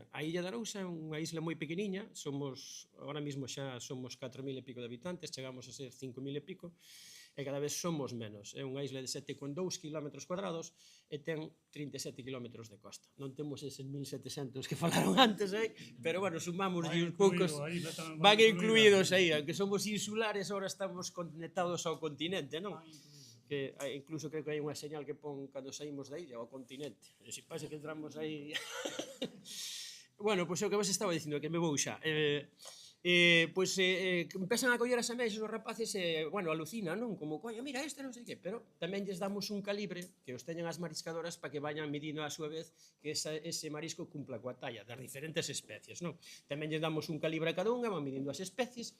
S1: a Illa de Arousa é unha isla moi pequeniña, agora mesmo xa somos 4.000 e pico de habitantes, chegamos a ser 5.000 e pico, e cada vez somos menos. É unha isla de 7,2 km cuadrados e ten 37 km de costa. Non temos eses 1.700 que falaron antes, pero, bueno, sumamos uns poucos, van incluídos aí, aunque somos insulares, agora estamos conectados ao continente, non? Que incluso creo que hai unha señal que pon cando saímos da illa, ao continente. E se pasa que entramos aí... Bueno, pois é o que vos estaba dicindo, que me vou xa. Pois empezan a coller as ameixas os rapaces e, bueno, alucinan, non? Como, coño, mira este, non sei que, pero tamén lles damos un calibre que os teñen as mariscadoras para que vayan medindo a súa vez que ese marisco cumpla coa talla das diferentes especies, non? Tamén lles damos un calibre a cada unha, van medindo as especies,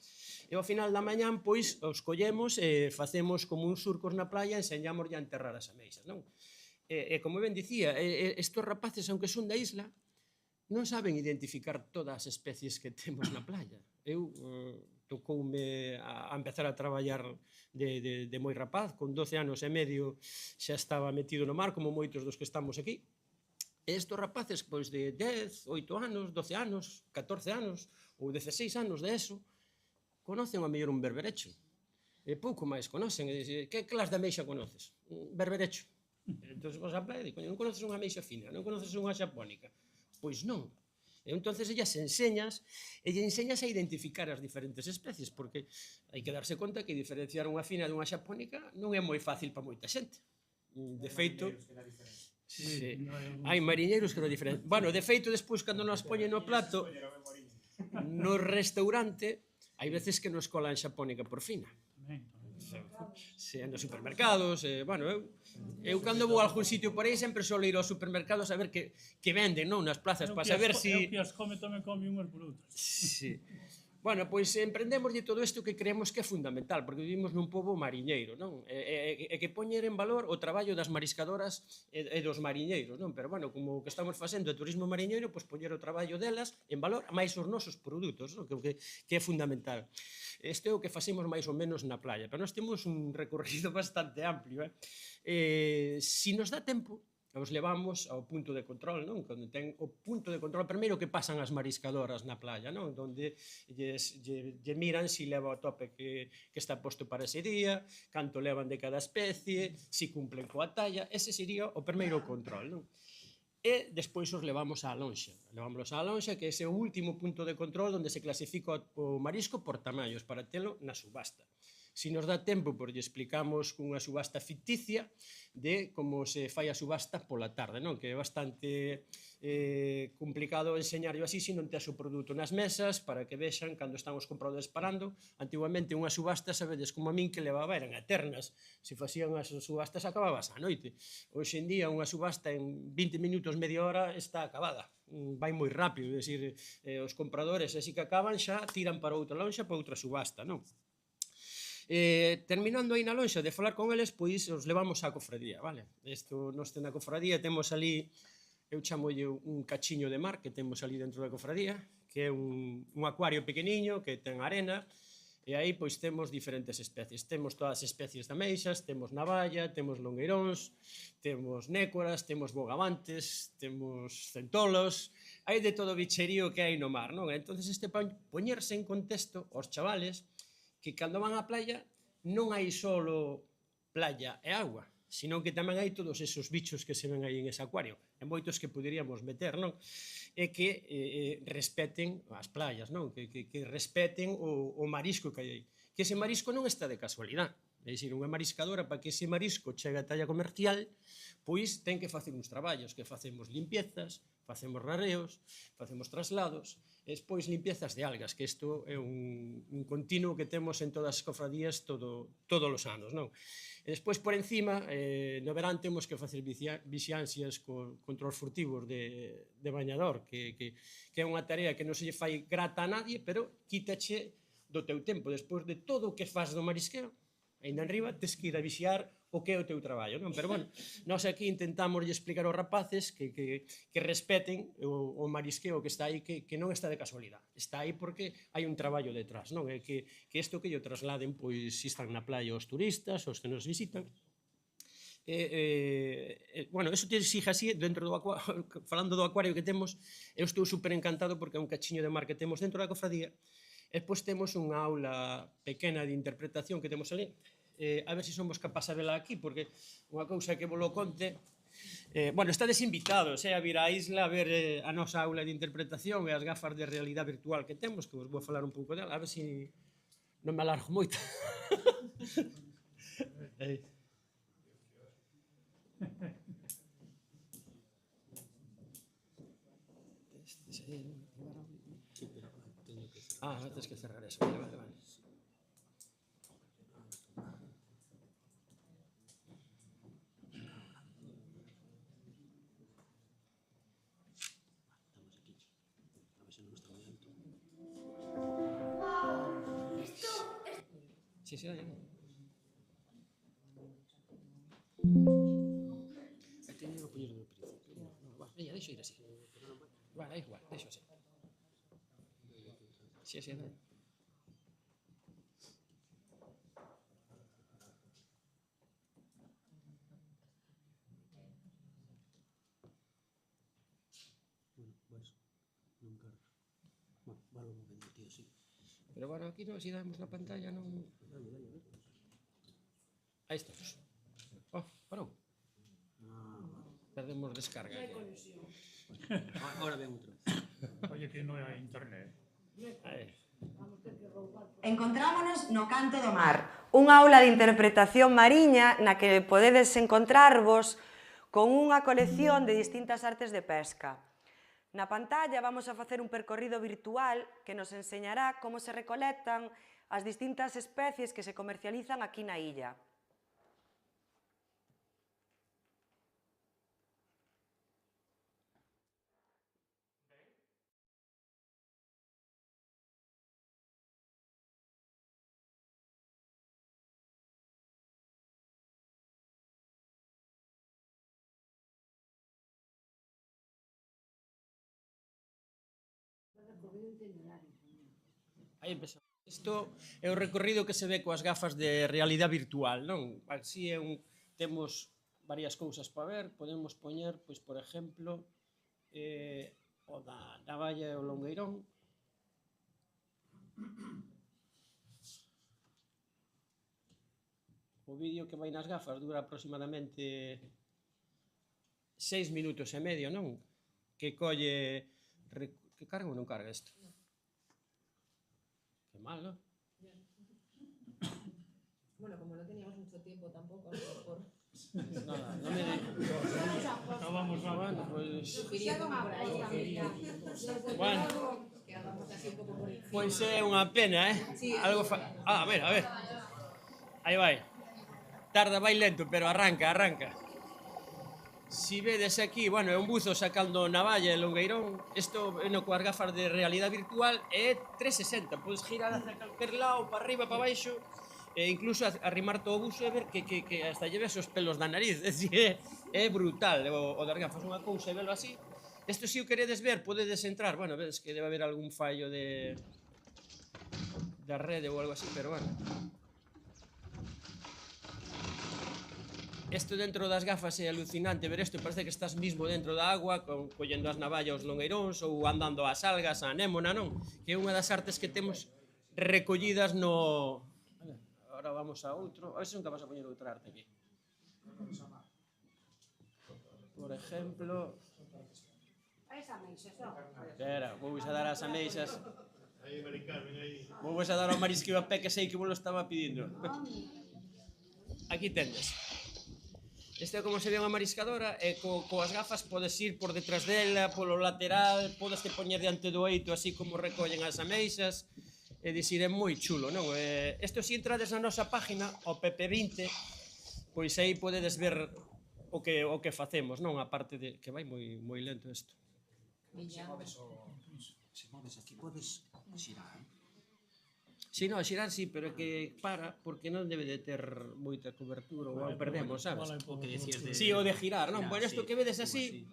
S1: e ao final da mañán, pois, os collemos e facemos como uns surcos na playa e enseñamos a enterrar as ameixas, non? E como ben dicía, estos rapaces, aunque son da isla, non saben identificar todas as especies que temos na playa. Eu tocoume a empezar a traballar de moi rapaz, con 12 anos e medio xa estaba metido no mar, como moitos dos que estamos aquí. E estos rapaces, pois de 10, 8 anos, 12 anos, 14 anos, ou 16 anos de eso, conocen a mellor un berberecho. E pouco máis conocen. Que clase de ameixa conoces? Un berberecho. Entón, vos a playa, non conoces unha ameixa fina, non conoces unha xapónica. Pois non. E entón, ellas enseñas a identificar as diferentes especies, porque hai que darse conta que diferenciar unha fina dunha xapónica non é moi fácil para moita xente. De feito... Hai mariñeiros que non é diferente. Bueno, de feito, despois, cando nos poñen no plato, no restaurante, hai veces que nos colan xapónica por fina. Nos supermercados, bueno, eu cando vou a algún sitio por aí sempre solo ir aos supermercados a ver que venden, non, nas plazas, para saber si...
S23: Eu que as come tamén come unhas brutas.
S1: Sí. Bueno, pois emprendemos de todo isto que creemos que é fundamental, porque vivimos nun pobo mariñeiro, non? E que poñer en valor o traballo das mariscadoras e dos mariñeiros, non? Pero, bueno, como que estamos facendo de turismo mariñeiro, pois poñer o traballo delas en valor, máis os nosos produtos, non? Que é fundamental. Este é o que facemos máis ou menos na playa, pero nós temos un recorrido bastante amplio, Si nos dá tempo, os levamos ao punto de control, non? Cando ten o punto de control, primeiro que pasan as mariscadoras na playa, non? Donde lle miran se leva o tope que está posto para ese día, canto levan de cada especie, se cumplen coa talla, ese sería o primeiro control, non? E despois os levamos á lonxa. Levámoslos á lonxa, que ese é o último punto de control onde se clasifica o marisco por tamaños para telo na subasta. Se nos dá tempo, pois lle explicamos cunha subasta ficticia de como se fai a subasta pola tarde, non? Que é bastante complicado enseñarlo así se non tes o produto nas mesas para que vexan cando están os compradores parando. Antiguamente unha subasta, sabedes, como a min que levaba, eran eternas. Se facían as subastas acababas á noite. Hoxe en día unha subasta en 20 minutos, media hora está acabada. Vai moi rápido, é dicir, os compradores, así que acaban xa tiran para outra lonxa, para outra subasta, non? Terminando aí na lonxa de falar con eles, pois os levamos á cofradía, vale? Nos ten a cofradía, temos ali, eu chamolle un cachiño de mar que temos ali dentro da cofradía, que é un acuario pequeniño que ten arena, e aí pois temos diferentes especies. Temos todas as especies de ameixas, temos navalla, temos longueiróns, temos nécoras, temos bogavantes, temos centolos, hai de todo bicherío que hai no mar, non? Entón, poñerse en contexto aos chavales que cando van á playa non hai só playa e agua, sino que tamén hai todos esos bichos que se ven aí en ese acuario, e moitos que poderíamos meter, non? E que respeten as playas, non? Que respeten o marisco que hai aí. Que ese marisco non está de casualidade. É dicir, unha mariscadora, para que ese marisco chegue a talla comercial, pois ten que facer uns traballos, que facemos limpiezas, facemos rareos, facemos traslados, e despois limpiezas de algas, que isto é un continuo que temos en todas as cofradías todos os anos, non? E despois, por encima, no verán temos que facer vixiancias contra os furtivos de bañador, que é unha tarea que non se lle fai grata a nadie, pero quítache do teu tempo. Despois de todo o que faz do marisqueo, ainda enriba, tes que ir a vixiar o que é o teu traballo, non? Pero, bueno, nós aquí intentamos explicar aos rapaces que respeten o marisqueo que está aí, que non está de casualidade. Está aí porque hai un traballo detrás, non? É que isto que lle trasladen, pois, se están na playa os turistas, os que nos visitan. Bueno, eso te exige así, dentro do acuario, falando do acuario que temos, eu estou super encantado porque é un cachiño de mar que temos dentro da cofradía. E depois temos unha aula pequena de interpretación que temos ali, a ver se somos capaces de vela aquí, porque unha cousa que vos lo conte, bueno, estades invitados a vir á isla a ver a nosa aula de interpretación e as gafas de realidade virtual que temos, que vos vou falar un pouco dela, a ver se non me alargo moito. Ah, tens que cerrar eso, vale. Sí, dale. Teño que poñer no principio. Veña, deixo ir así. Da igual, deixo así. Sí, dale. Vale un momento, tío, sí. Pero bueno, aquí non, se damos na pantalla, non... Aí estamos. Oh, parou. Perdemos descarga. Ahora ven outra vez.
S23: Oye, que non hai internet.
S3: Encontrámonos no Canto do Mar, unha aula de interpretación mariña na que podedes encontrarvos con unha colección de distintas artes de pesca. Na pantalla vamos a facer un percorrido virtual que nos enseñará como se recolectan as distintas especies que se comercializan aquí na illa.
S1: Aí empezamos. Isto é o recorrido que se ve coas gafas de realidade virtual, non? Así é temos varias cousas para ver, podemos poñer, pois, por exemplo, o da navalla e o longueirón. O vídeo que vai nas gafas dura aproximadamente 6 minutos e medio, non? Que colle... Que carga ou non carga isto? Qué mal, ¿no?
S21: Bueno, como no teníamos mucho tiempo tampoco, por...
S1: Nada, no me acabamos grabando, pues... Bueno, pois é unha pena, Algo a ver. Aí vai. Tarda, vai lento, pero arranca. Si vedes aquí, bueno, é un buzo sacando navalla e longueirón, isto é coas gafas de realidade virtual, é 360, podes girar hacia calquer lado, para arriba, para baixo, e incluso arrimar todo o buzo e ver que hasta lle ves os pelos da nariz, é brutal o das gafas, unha cousa e velo así. Isto, se o queredes ver, podedes entrar, bueno, vedes que debe haber algún fallo da rede ou algo así, pero bueno. Isto dentro das gafas é alucinante ver isto, parece que estás mismo dentro da agua, collendo as navallas aos longueiróns ou andando ás algas, a anémona, non? Que é unha das artes que temos recollidas no... Ahora vamos a outro, a ver se nunca vas a poñer outra arte aquí. Por exemplo... Espera, vou a dar as ameixas. Vou a dar ao marisqueo a pé que sei que vos lo estaba pedindo. aquí tendes. Este é como se ve unha mariscadora e coas gafas podes ir por detrás dela, polo lateral, podes te poñer diante do eito así como recollen as ameixas, é dicir, é moi chulo, non? Isto se entrades na nosa página, o PP20, pois aí podedes ver o que facemos, non? A parte de que vai moi lento isto.
S11: Se moves aquí, podes xirar,
S1: Si, non, xirar sí, pero é que para, porque non debe de ter moita cobertura ou perdemos, sabes? Si, o de girar, non? Pois isto que vedes así,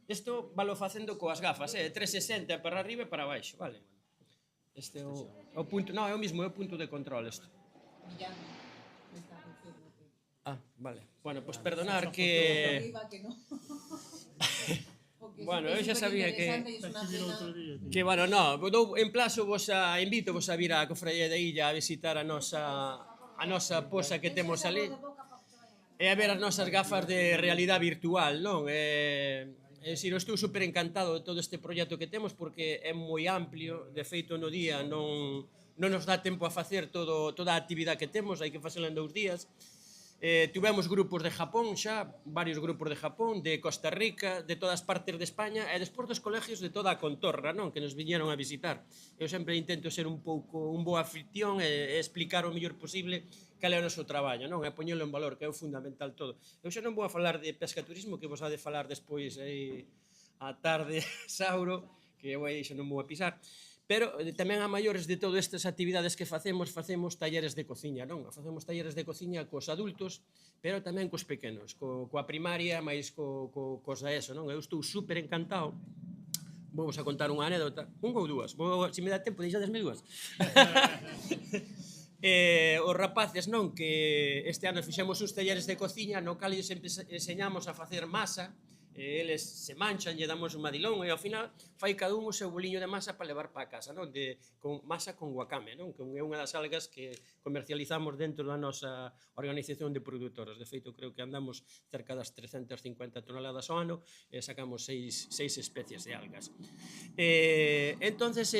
S1: isto valo facendo coas gafas, 360 para arriba e para baixo, vale? Este é o punto, non, é o mismo, é o punto de control isto. Ah, vale. Bueno, pois perdonar que... Bueno, eu xa sabía que bueno, no, invito vos a vir á Cofradía da Illa a visitar a nosa posa que temos ali e a ver as nosas gafas de realidade virtual, non? É dicir, eu estou super encantado de todo este proxecto que temos porque é moi amplio, de feito no día non nos dá tempo a facer toda a actividade que temos, hai que facela en 2 días. Tivemos grupos de Japón xa, varios grupos de Japón, de Costa Rica, de todas partes de España e despois dos colegios de toda a contorna, non? Que nos viñeron a visitar. Eu sempre intento ser un pouco un bo anfitrión e explicar o mellor posible cal é o noso traballo, non? E poñelo en valor, que é o fundamental todo. Eu xa non vou a falar de pescaturismo, que vos ha de falar despois aí á tarde, Sauro, que eu aí xa non vou a pisar. Pero tamén a maiores de todas estas actividades que facemos talleres de cociña, non? Facemos talleres de cociña cos adultos, pero tamén cos pequenos, coa primaria, máis cos da ESO, non? Eu estou super encantado. Vamos a contar unha anécdota, unha ou dúas, se me dá tempo, deixadesme dúas. Os rapaces, non? Que este ano fixemos uns talleres de cociña no cal lles enseñamos a facer masa, eles se manchan, lle damos un madilón e ao final fai cada un o seu boliño de masa para levar para casa, non? Con masa con wakame, non? Que é unha das algas que comercializamos dentro da nosa organización de produtores. De feito, creo que andamos cerca das 350 toneladas ao ano e sacamos 6 especies de algas. Entonces,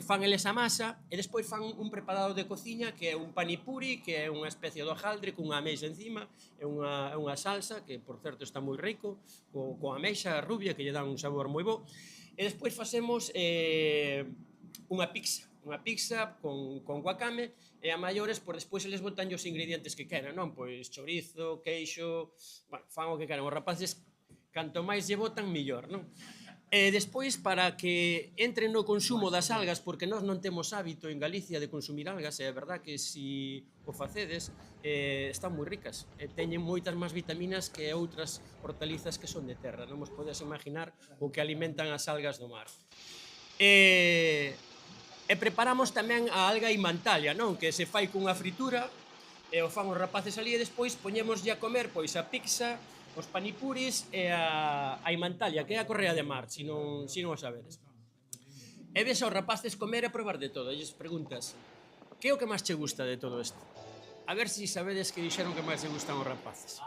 S1: fan eles a masa e despois fan un preparado de cociña que é un panipuri, que é unha especie de hojaldre con unha ameixa encima, é unha salsa que, por certo, está moi rico, coa ameixa rubia que lle dá un sabor moi bo. E despois facemos unha pizza con wakame e a maiores, por despois eles botan os ingredientes que queran, non? Pois chorizo, queixo, bueno, fan o que queran. Os rapaces, canto máis lle botan, millor, non? E despois, para que entren no consumo das algas, porque nós non temos hábito en Galicia de consumir algas, e é verdad que se o facedes, están moi ricas, e teñen moitas máis vitaminas que outras hortalizas que son de terra, non vos podes imaginar o que alimentan as algas do mar. E preparamos tamén a alga imantalia, non? Que se fai cunha fritura, e o fan os rapaces ali, e despois poñémoslle a comer pois a pizza, os panipuris e a imantalia, que é a correa de mar, se non o sabedes. E ves aos rapaces comer e probar de todo, e lles preguntas, que é o que máis che gusta de todo isto? A ver se sabedes que dixeron que máis lle gustan os rapaces.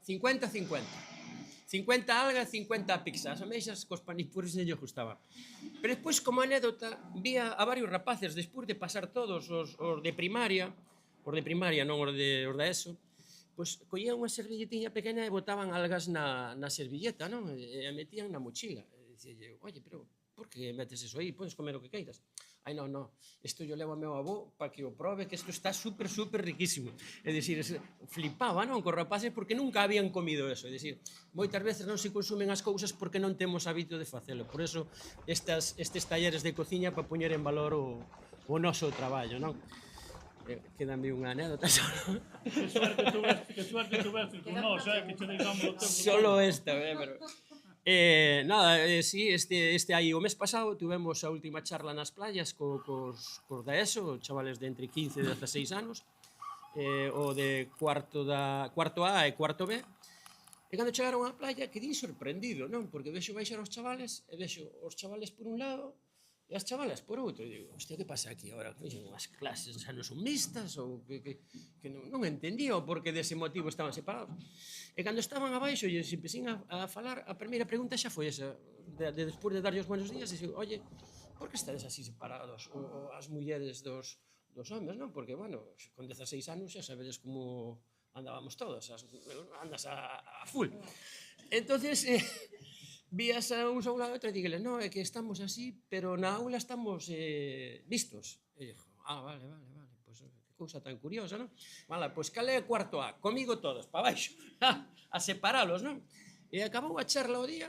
S1: 50-50. 50 alga, 50 pizza. As ameixas cos panipuris non lle gustaban. Pero despois, como anécdota, vía a varios rapaces, despois de pasar todos os de primaria, non os da ESO, pois collían unha servilletiña pequena e botaban algas na servilleta, non? E a metían na mochila. E dicíalle, oye, pero por que metes eso aí? Podes comer o que queiras. Ai, non, isto yo levo a meu avó para que o probe, que isto está super riquísimo. É dicir, flipaba, non? Cos rapaces porque nunca habían comido eso. É dicir, moitas veces non se consumen as cousas porque non temos hábito de facelo. Por eso, estes talleres de cociña para poñer en valor o noso traballo, non? Quédame unha anécdota solo.
S23: Que suerte tuveste con nós, que te deixamos o tempo.
S1: Solo esta, pero... Nada, sí, este aí o mes pasado tuvemos a última charla nas playas cos da ESO, chavales de entre 15 e 16 anos, o de cuarto A e cuarto B, e cando chegaron á playa quedei sorprendido, non? Porque vexo baixar os chavales, e vexo os chavales por un lado, e as chavalas por outro, e digo, hostia, que pasa aquí agora? As clases xa non son mixtas, ou que non entendía o porqué dese motivo estaban separados. E cando estaban abaixo e se empecín a falar, a primeira pregunta xa foi esa, despois de darlle os buenos días, e digo, oye, por que estades así separados, as mulleres dos dos homes, non? Porque, bueno, con 16 anos xa sabedes como andábamos todos, andas a full. Entonces, vías a uns a un lado e outro e dígueles, no, é que estamos así, pero na aula estamos vistos. E dixo, vale, pois que cousa tan curiosa, non? Vale, pois cal é o cuarto A? Comigo todos, pa baixo, a separalos, non? E acabou a charla o día,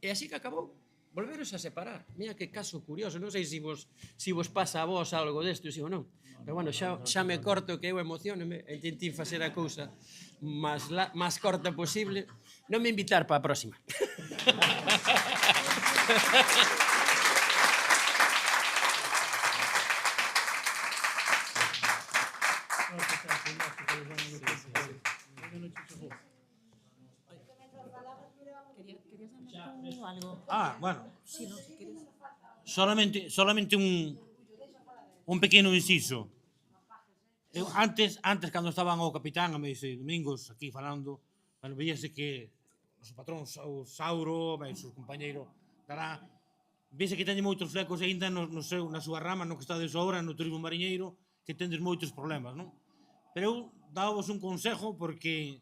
S1: e así que acabou, volveros a separar. Mira que caso curioso, non sei se vos pasa a vos algo desto, si ou non. Pero, bueno, xa me corto que eu emocionome, e intentei facer a cousa máis corta posible. Non me invitar para a próxima.
S22: Bueno, solamente un pequeno inciso. Eu antes, cando estaban o capitán, a me dice Domingos, aquí falando, veíase que os patróns, o Sauro, o seu compañeiro Dará, veise que teñen moitos flecos aínda na súa rama, no que estades agora, no turismo mariñeiro, que tendes moitos problemas, non? Pero eu dábos un consejo, porque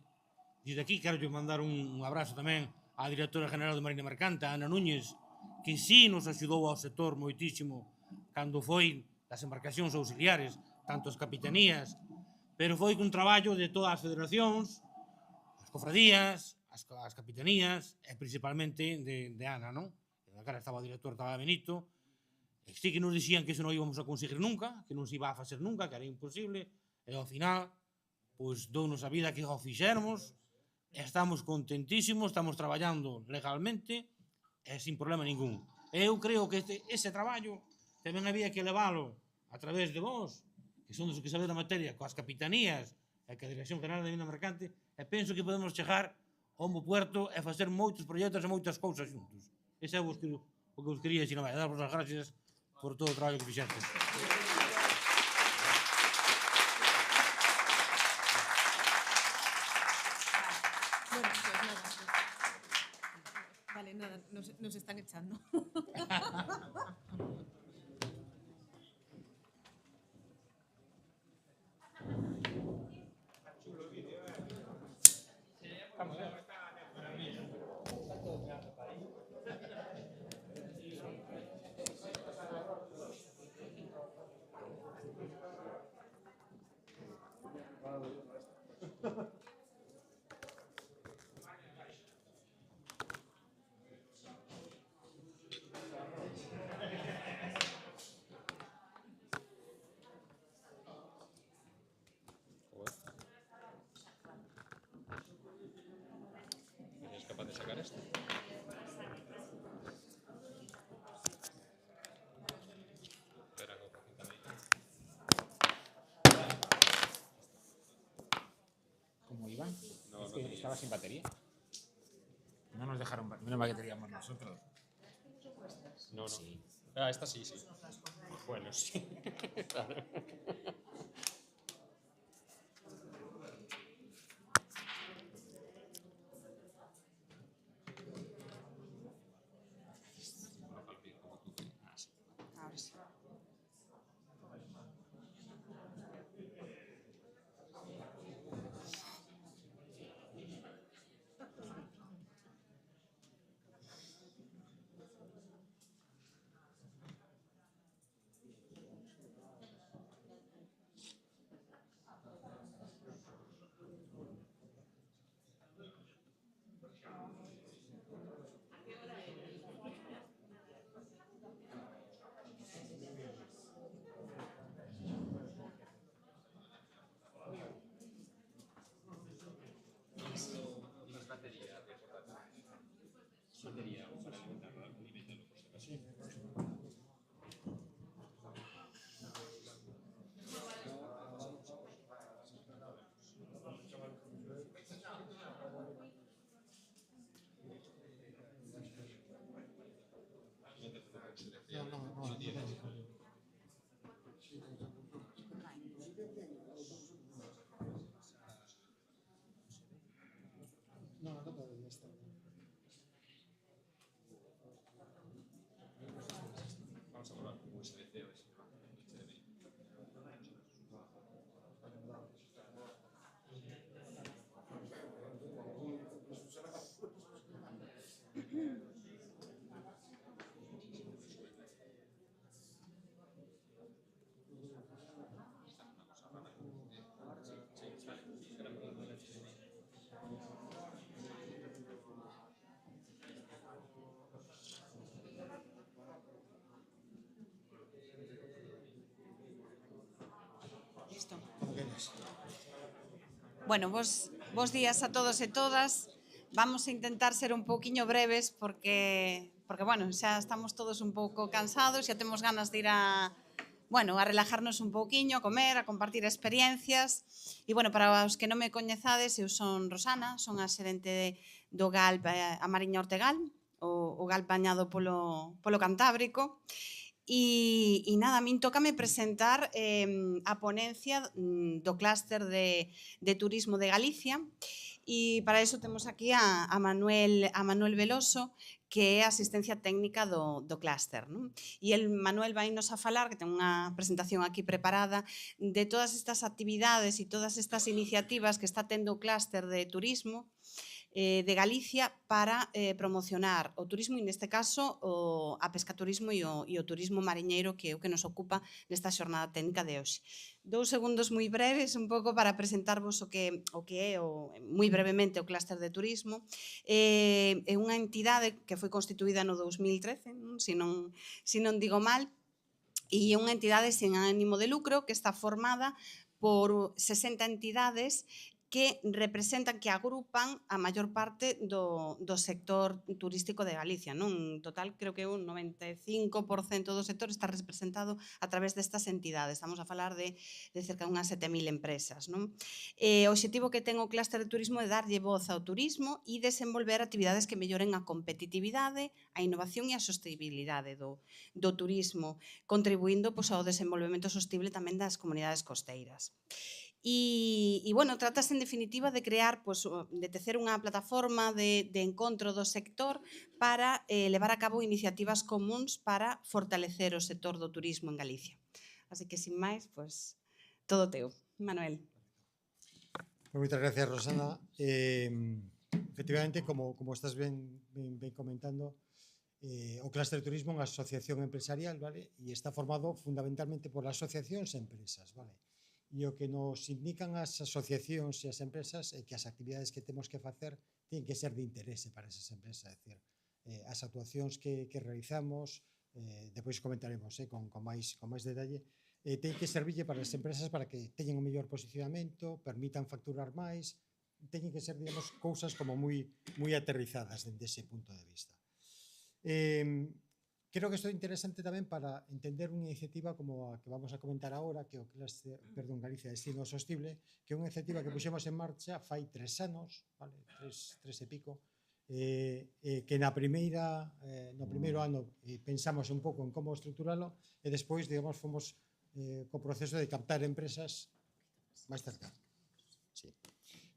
S22: desde aquí quero mandar un abrazo tamén á directora general de Marina Mercante, Ana Núñez, que sí nos axudou ao sector moitísimo cando foi das embarcacións auxiliares, tanto as capitanías, pero foi cun traballo de todas as federacións, as cofradías, as capitanías, e principalmente de Ana, non? Na cara estaba o director, estaba Benito, e sí que nos dixían que iso non íbamos a conseguir nunca, que non se iba a facer nunca, que era imposible, e ao final, pois, dounos a vida que o fixermos, e estamos contentísimos, estamos traballando legalmente, e sin problema ningún. Eu creo que ese traballo tamén había que leválo a través de vos, que son dos que saben a materia, coas capitanías e que a Dirección General de Marina Mercante, e penso que podemos chegar ao bo puerto e facer moitos proxectos e moitas cousas juntos. Ese é o que vos quería dicir, daros as gracias por todo o traballo que fixestes.
S21: Bueno, pues nada. Vale, nada, nos están echando.
S4: ¿Eres capaz de sacar esto? Espera,
S7: ¿Cómo iban?
S4: No,
S7: Es que
S4: no
S7: estaba sin batería. No nos dejaron, menos mal que teníamos nosotros.
S4: No.
S7: Sí.
S4: Ah, esta sí. Bueno, sí. Claro.
S21: Ahora sí.
S4: No es batería de portátil. Batería para alimentarlo, alimentarlo por si acaso.
S13: No, no puedo, ya está.
S9: Bueno, bos días a todos e todas. Vamos a intentar ser un pouquiño breves porque bueno, xa estamos todos un pouco cansados, xa temos ganas de ir a relajarnos un pouquiño, a comer, a compartir experiencias. E, bueno, para os que non me coñezades, eu son Rosana, son a xerente do GALP a Mariña Ortegal, o GALP bañado polo Cantábrico. E nada, a min tócame presentar a ponencia do clúster de turismo de Galicia e para iso temos aquí a Manuel Veloso, que é a asistencia técnica do clúster. E Manuel vai nos a falar, que ten unha presentación aquí preparada, de todas estas actividades e todas estas iniciativas que está tendo o clúster de turismo de Galicia para promocionar o turismo e neste caso a pescaturismo e o turismo mariñeiro que é o que nos ocupa nesta xornada técnica de hoxe. 2 segundos moi breves un pouco para presentarvos o que é moi brevemente o clúster de turismo. É unha entidade que foi constituída no 2013, se non digo mal, e é unha entidade sen ánimo de lucro que está formada por 60 entidades que representan, que agrupan a maior parte do sector turístico de Galicia. En total, creo que un 95% do sector está representado a través destas entidades. Estamos a falar de cerca de unhas 7.000 empresas. O obxectivo que ten o clúster de turismo é darlle voz ao turismo e desenvolver actividades que melloren a competitividade, a innovación e a sostenibilidade do turismo, contribuindo ao desenvolvemento sostible tamén das comunidades costeiras. E, bueno, trátase en definitiva de crear, de tecer unha plataforma de encontro do sector para levar a cabo iniciativas comuns para fortalecer o sector do turismo en Galicia. Así que, sin máis, todo teu. Manuel.
S14: Moitas gracias, Rosana. Efectivamente, como estás ben comentando, o clúster de turismo é unha asociación empresarial, vale? E está formado fundamentalmente por asociacións e empresas, vale? E o que nos indican as asociacións e as empresas é que as actividades que temos que facer teñen que ser de interese para esas empresas, é dicir, as actuacións que realizamos, depois comentaremos con máis detalle, teñen que serville para as empresas para que teñen un mellor posicionamento, permitan facturar máis, teñen que ser, digamos, cousas como moi aterrizadas dende ese punto de vista. Creo que isto é interesante tamén para entender unha iniciativa como a que vamos a comentar agora, que é o Cluster, Galicia Destino Sostible, que é unha iniciativa que puxemos en marcha fai 3 anos, vale, 3 e pico, que no primeiro ano pensamos un pouco en como estruturalo e despois, digamos, fomos co proceso de captar empresas máis cerca. Sí.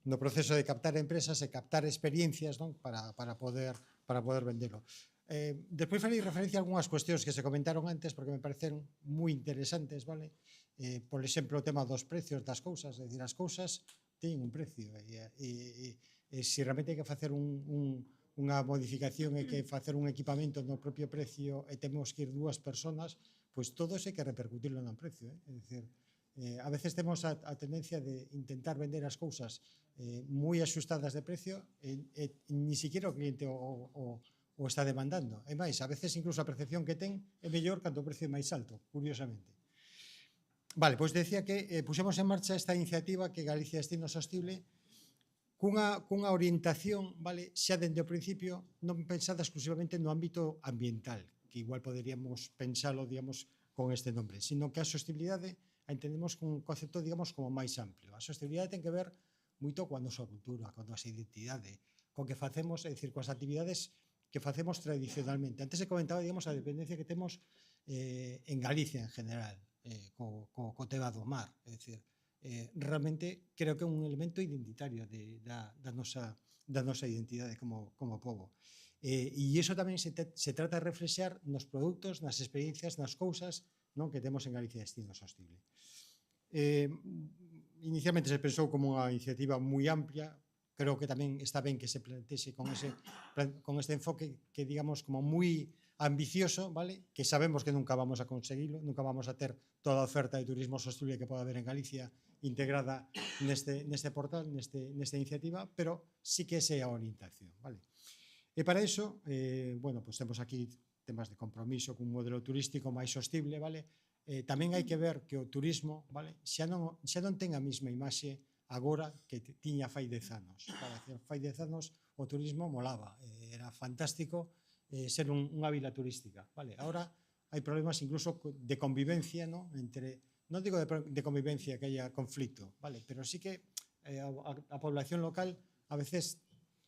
S14: No proceso de captar empresas e captar experiencias, non, para poder vendelo. Despois farei referencia a algunhas cuestións que se comentaron antes porque me pareceron moi interesantes, vale? Por exemplo, o tema dos precios das cousas, é dicir, as cousas teñen un precio e se realmente hai que facer unha modificación e que facer un equipamento no propio precio e temos que ir 2 personas, pois todo se hai que repercutirlo no precio, é dicir, a veces temos a tendencia de intentar vender as cousas moi axustadas de precio e ni siquiera o cliente o está demandando. E máis, a veces incluso a percepción que ten é mellor cando o precio é máis alto, curiosamente. Vale, pois decía que puxemos en marcha esta iniciativa que Galicia Destino Sostible cunha orientación, vale, xa dende o principio non pensada exclusivamente no ámbito ambiental, que igual poderíamos pensalo, digamos, con este nombre, sino que a sostenibilidade a entendemos con un concepto, digamos, como máis amplio. A sostenibilidade ten que ver moito coa nosa cultura, coa nosa identidade, co que facemos, é dicir, coas actividades que facemos tradicionalmente. Antes se comentaba, digamos, a dependencia que temos en Galicia en general, co tema do mar. É dicir, realmente creo que é un elemento identitario da nosa identidade como pobo. E iso tamén se trata de reflexar nos produtos, nas experiencias, nas cousas que temos en Galicia Destino Sostible. Inicialmente se pensou como unha iniciativa moi amplia. Creo que tamén está ben que se plantexe con este enfoque que, digamos, como moi ambicioso, vale? Que sabemos que nunca vamos a conseguirlo, nunca vamos a ter toda a oferta de turismo sostible que pode haber en Galicia integrada neste portal, nesta iniciativa, pero sí que esa é a orientación, vale? E para iso, bueno, pues temos aquí temas de compromiso cun modelo turístico máis sostible, vale? Tamén hai que ver que o turismo, vale, xa non ten a mesma imaxe agora que tiña fai 10 anos. Fai 10 anos o turismo molaba, era fantástico ser unha vila turística. Ahora hai problemas incluso de convivencia, entre, non digo de convivencia que haya conflicto, pero sí que a población local a veces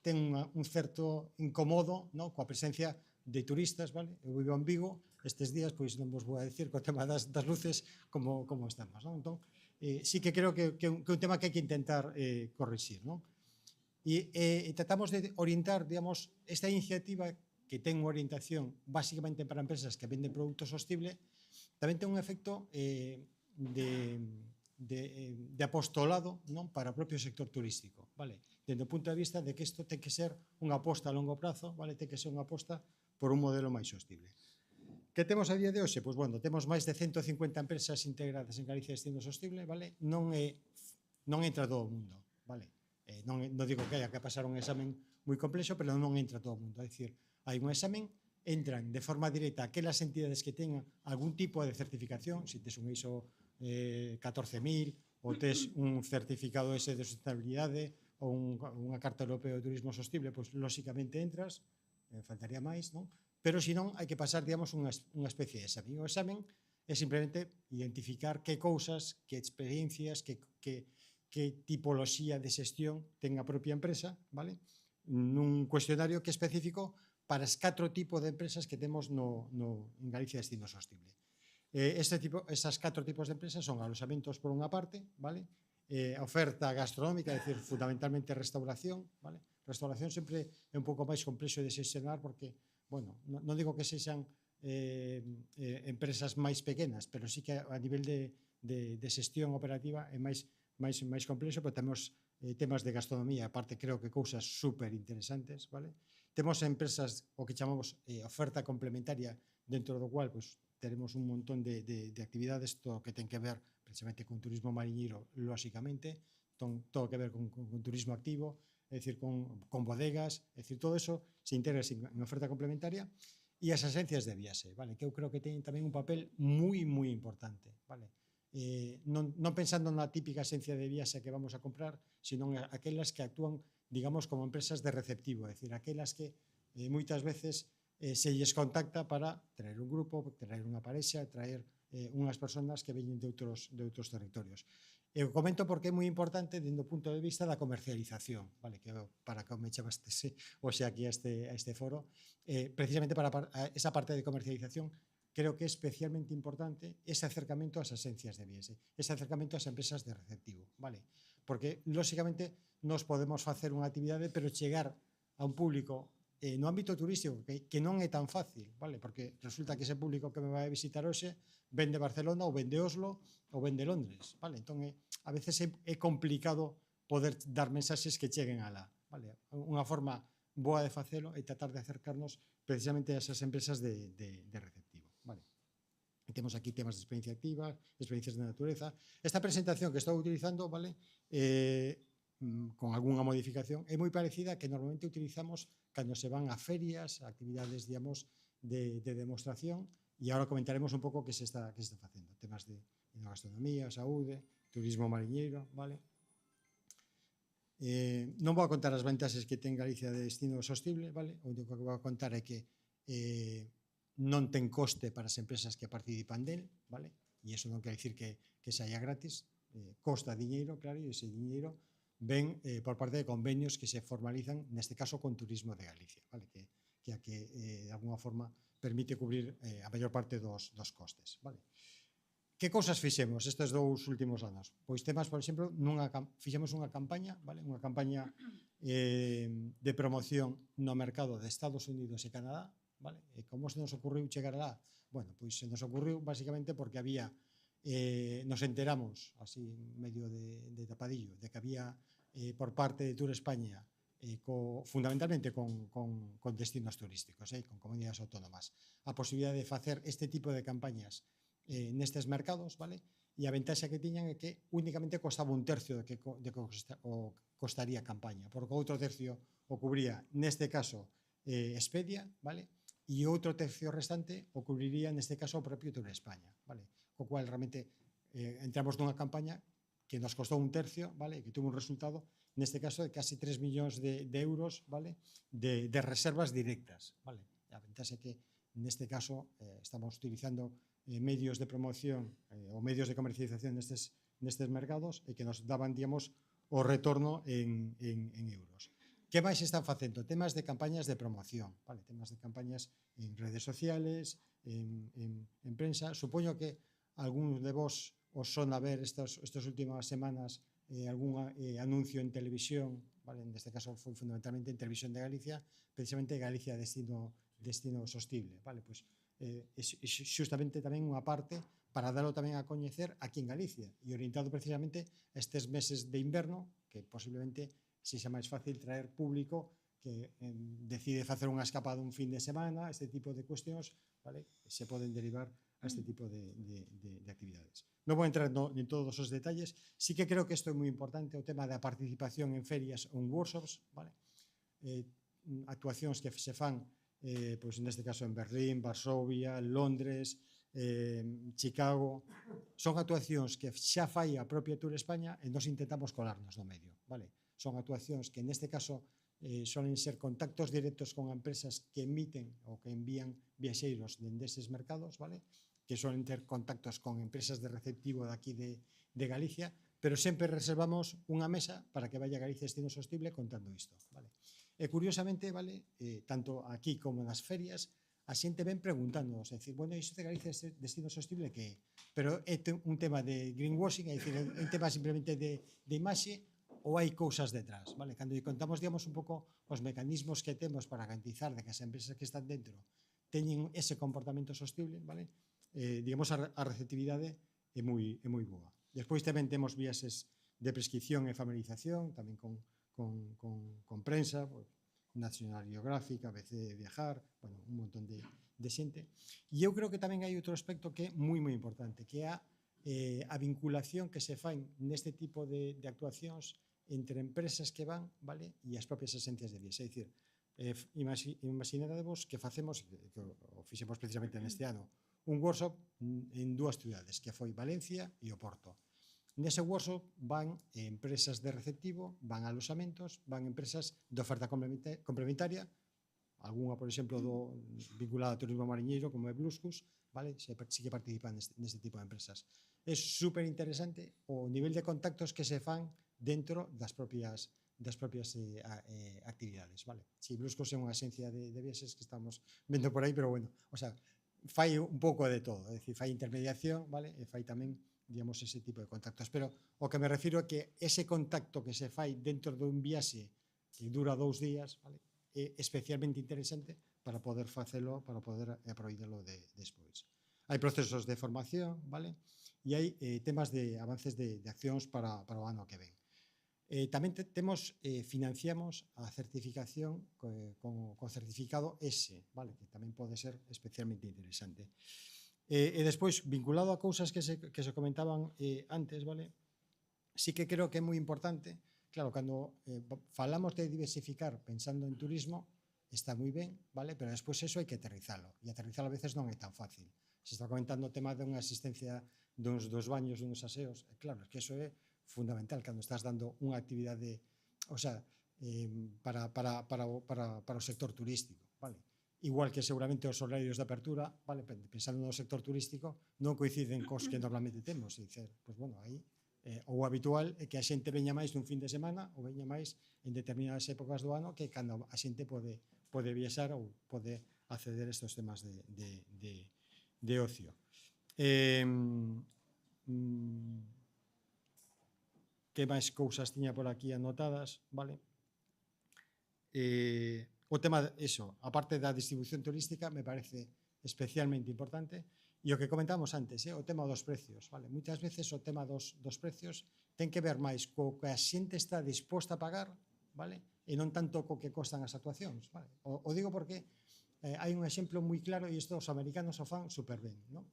S14: ten un certo incomodo coa presencia de turistas. Eu vivo en Vigo, estes días, pois non vos vou a decir co tema das luces como estamos. Entón, sí que creo que é un tema que hai que intentar corrixir. E tratamos de orientar, digamos, esta iniciativa que ten unha orientación básicamente para empresas que venden produto sostible, tamén ten un efecto de apostolado para o propio sector turístico, dende o punto de vista de que isto ten que ser unha aposta a longo prazo, ten que ser unha aposta por un modelo máis sostible. Que temos a día de hoxe? Pois, bueno, temos máis de 150 empresas integradas en Galicia Destino Sostible, non entra todo o mundo, non digo que haya que pasar un examen moi complexo, pero non entra todo o mundo, é dicir, hai un examen, entran de forma directa aquelas entidades que tengan algún tipo de certificación, se tes un ISO 14.000 ou tes un certificado ese de sustentabilidade ou unha Carta Europea de Turismo Sostible, pois lóxicamente entras, faltaría máis, non? Pero se non, hai que pasar, digamos, unha especie de examen. O examen é simplemente identificar que cousas, que experiencias, que tipoloxía de xestión ten a propia empresa, nun cuestionario que é específico para os 4 tipos de empresas que temos en Galicia Destino Sostible. Esas 4 tipos de empresas son alojamentos por unha parte, a oferta gastronómica, é dicir, fundamentalmente restauración. Restauración sempre é un pouco máis complexo de xestionar porque, bueno, non digo que sexan empresas máis pequenas, pero sí que a nivel de xestión operativa é máis complexo, pero temos temas de gastronomía, aparte creo que cousas super interesantes. Temos empresas o que chamamos oferta complementaria, dentro do cual teremos un montón de actividades, todo o que ten que ver precisamente con turismo mariñeiro, lóxicamente, todo que ver con turismo activo, é dicir, con bodegas, é dicir, todo eso se integra en oferta complementaria, e as agencias de viaxe, que eu creo que teñen tamén un papel moi importante. Non pensando na típica agencia de viaxe que vamos a comprar, sino aquelas que actúan, digamos, como empresas de receptivo, é dicir, aquelas que moitas veces se lles contacta para traer un grupo, traer unha parexa, traer unhas persoas que veñen de outros territorios. Eu comento porque é moi importante dende o punto de vista da comercialización, que para que me chamaste hoxe aquí a este foro, precisamente para esa parte de comercialización creo que é especialmente importante ese acercamento ás agencias de viaxe, ese acercamento ás empresas de receptivo, porque, lóxicamente, nos podemos facer unha actividade, pero chegar a un público no ámbito turístico, que non é tan fácil, porque resulta que ese público que me vai a visitar hoxe ven de Barcelona ou ven de Oslo ou ven de Londres. Entón, a veces é complicado poder dar mensaxes que cheguen alá. Unha forma boa de facelo é tratar de acercarnos precisamente a esas empresas de receptivo. E temos aquí temas de experiencia activa, experiencias de natureza. Esta presentación que estou utilizando, con algunha modificación, é moi parecida a que normalmente utilizamos cando se van a ferias, a actividades, digamos, de demostración, e agora comentaremos un pouco que se está facendo. Temas de gastronomía, saúde, turismo mariñeiro, non vou a contar as vantaxes que ten Galicia de destino sostible, o único que vou a contar é que non ten coste para as empresas que participan del, e iso non quer dicir que saia gratis, costa diñeiro, claro, e ese diñeiro ven por parte de convenios que se formalizan, neste caso, con Turismo de Galicia, que de alguna forma permite cubrir a maior parte dos costes. Que cousas fixemos estes 2 últimos anos? Pois temas, por exemplo, fixemos unha campaña de promoción no mercado de Estados Unidos e Canadá. E como se nos ocurriu chegar alá? Bueno, pois se nos ocurriu basicamente porque había, nos enteramos, así medio de tapadillo, de que había por parte de Tour España, fundamentalmente con destinos turísticos, con comunidades autónomas, a posibilidade de facer este tipo de campañas nestes mercados, e a ventaxa que tiñan é que únicamente costaba un tercio de que costaría a campaña, porque outro tercio o cubría, neste caso, Expedia, e outro tercio restante o cubriría, neste caso, o propio Tour España, co cual realmente entramos nunha campaña que nos costou un tercio, vale, que tuvo un resultado, neste caso, de casi 3 millóns de euros, vale, de reservas directas, vale. A ventaxa é que, neste caso, estamos utilizando medios de promoción ou medios de comercialización nestes mercados e que nos daban, digamos, o retorno en euros. Que máis están facendo? Temas de campañas de promoción, vale? Temas de campañas en redes sociales, en prensa. Supoño que algún de vos os son a ver estas últimas semanas algún anuncio en televisión, vale? Neste caso foi fundamentalmente en Televisión de Galicia, precisamente Galicia destino sostible, vale? Pois xustamente tamén unha parte para darlo tamén a coñecer aquí en Galicia e orientado precisamente estes meses de inverno que posiblemente sexa máis fácil traer público que decide facer unha escapada un fin de semana, este tipo de cuestións, vale? Se poden derivar a este tipo de actividades. Non vou entrar en todos os detalles, sí que creo que isto é moi importante, o tema da participación en ferias ou en workshops, vale? Actuacións que se fan, pois neste caso en Berlín, Varsovia, Londres, Chicago, son actuacións que xa fai a propia Tour España e nos intentamos colarnos no medio, vale? Son actuacións que neste caso solen ser contactos directos con empresas que emiten ou que envían viaxeiros dende eses mercados, vale? Que solen ter contactos con empresas de receptivo daqui de Galicia, pero sempre reservamos unha mesa para que vaya a Galicia Destino Sostible contando isto, vale? E curiosamente, vale, tanto aquí como nas ferias, a xente ven preguntándonos, é dicir, bueno, iso de Galicia Destino Sostible que é? Pero é un tema de greenwashing, é dicir, un tema simplemente de imaxe, ou hai cousas detrás, vale? Cando contamos, digamos, un pouco os mecanismos que temos para garantizar de que as empresas que están dentro teñen ese comportamento sostible, vale? Digamos, a receptividade é moi boa. Despois tamén temos viaxes de prescripción e familiarización, tamén con prensa, National Geographic, ABC Viajar, bueno, un montón de xente. E eu creo que tamén hai outro aspecto que é moi importante, que é a vinculación que se fai neste tipo de actuacións entre empresas que van, vale, e as propias esencias de viaxe. É dicir, imaginadevos que facemos, que o fixemos precisamente neste ano, un workshop en dúas ciudades, que foi Valencia e o Porto. Nese workshop van empresas de receptivo, van aloxamentos, van empresas de oferta complementaria, algunha, por exemplo, vinculada ao turismo mariñeiro, como é Bluscus, vale? Sí que participan neste tipo de empresas. É super interesante o nivel de contactos que se fan dentro das propias actividades, vale? Si Bluscus é unha agencia de viaxes que estamos vendo por aí, pero bueno, o sea, fai un pouco de todo, é dicir, fai intermediación, vale? E fai tamén, digamos, ese tipo de contactos, pero o que me refiro é que ese contacto que se fai dentro dun viaxe que dura 2 días, vale? É especialmente interesante para poder facelo, para poder aproveitalo despois. Hai procesos de formación, vale? E hai temas de avances de accións para o ano que ven. Tamén financiamos a certificación con certificado S, vale? Que tamén pode ser especialmente interesante. E despois, vinculado a cousas que se comentaban antes, vale? Sí que creo que é moi importante, claro, cando falamos de diversificar pensando en turismo, está moi ben, vale? Pero despois eso hai que aterrizalo, e aterrizalo a veces non é tan fácil. Se está comentando o tema dunha asistencia dos baños, duns aseos, claro, é que eso é fundamental cando estás dando unha actividade, o sea, para o sector turístico, vale? Igual que seguramente os horarios de apertura, vale, pensando no sector turístico, non coinciden cos que normalmente temos, e dicer, pois bueno, aí o habitual é que a xente veña máis dun fin de semana ou veña máis en determinadas épocas do ano que cando a xente pode viaxar ou pode acceder a estes temas de ocio. Que máis cousas tiña por aquí anotadas, vale? O tema, eso, a parte da distribución turística, me parece especialmente importante, e o que comentamos antes, o tema dos precios, vale? Moitas veces o tema dos precios ten que ver máis co que a xente está disposta a pagar, vale? E non tanto co que costan as actuacións, vale? O digo porque hai un exemplo moi claro, e isto os americanos o fan super ben, non?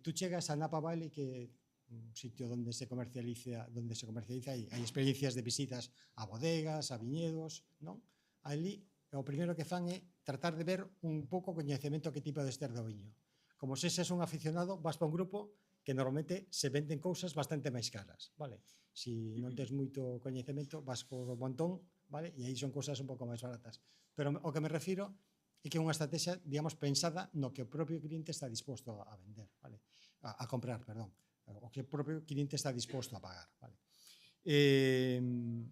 S14: Tú chegas a Napa Valley, que un sitio onde se comercializa, hai experiencias de visitas a bodegas, a viñedos, non? Ali, o primeiro que fan é tratar de ver un pouco o coñecemento que tipo de ter do viño. Como se ses un aficionado, vas para un grupo que normalmente se venden cousas bastante máis caras, vale? Si non tens moito coñecemento, vas co montón, vale? E aí son cousas un pouco máis baratas. Pero o que me refiro é que é unha estrategia, digamos, pensada no que o propio cliente está disposto a vender, vale? A comprar, perdón. O que o propio cliente está disposto a pagar, vale?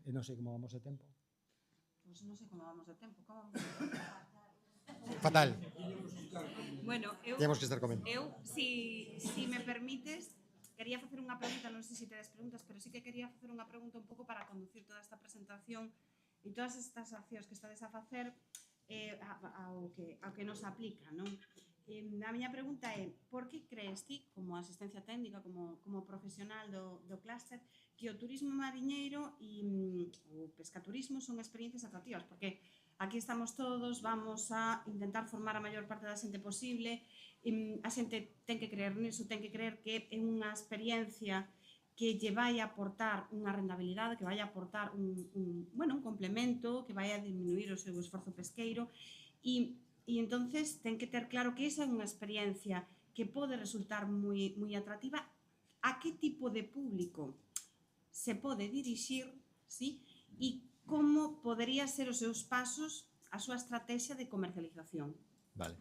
S14: Non sei como vamos de tempo.
S9: Pois non sei como vamos de tempo. Como vamos de tempo?
S14: Fatal.
S9: Bueno,
S14: Temos que estar comendo.
S9: Si me permites, quería facer unha pregunta, non sei se tedes preguntas, pero sí que quería facer unha pregunta un pouco para conducir toda esta presentación e todas estas accións que estades a facer ao que nos aplica, non? A miña pregunta é, por que crees ti, como asistencia técnica, como profesional do clúster, que o turismo mariñeiro e o pescaturismo son experiencias atractivas? Porque aquí estamos todos, vamos a intentar formar a maior parte da xente posible, a xente ten que creer niso, ten que creer que é unha experiencia que lle vai a aportar unha rentabilidade, que vai a aportar un complemento, que vai a diminuir o seu esforzo pesqueiro e entonces ten que ter claro que esa é unha experiencia que pode resultar moi atractiva. A que tipo de público se pode dirixir, sí? E como podería ser os seus pasos, a súa estrategia de comercialización?
S14: Vale.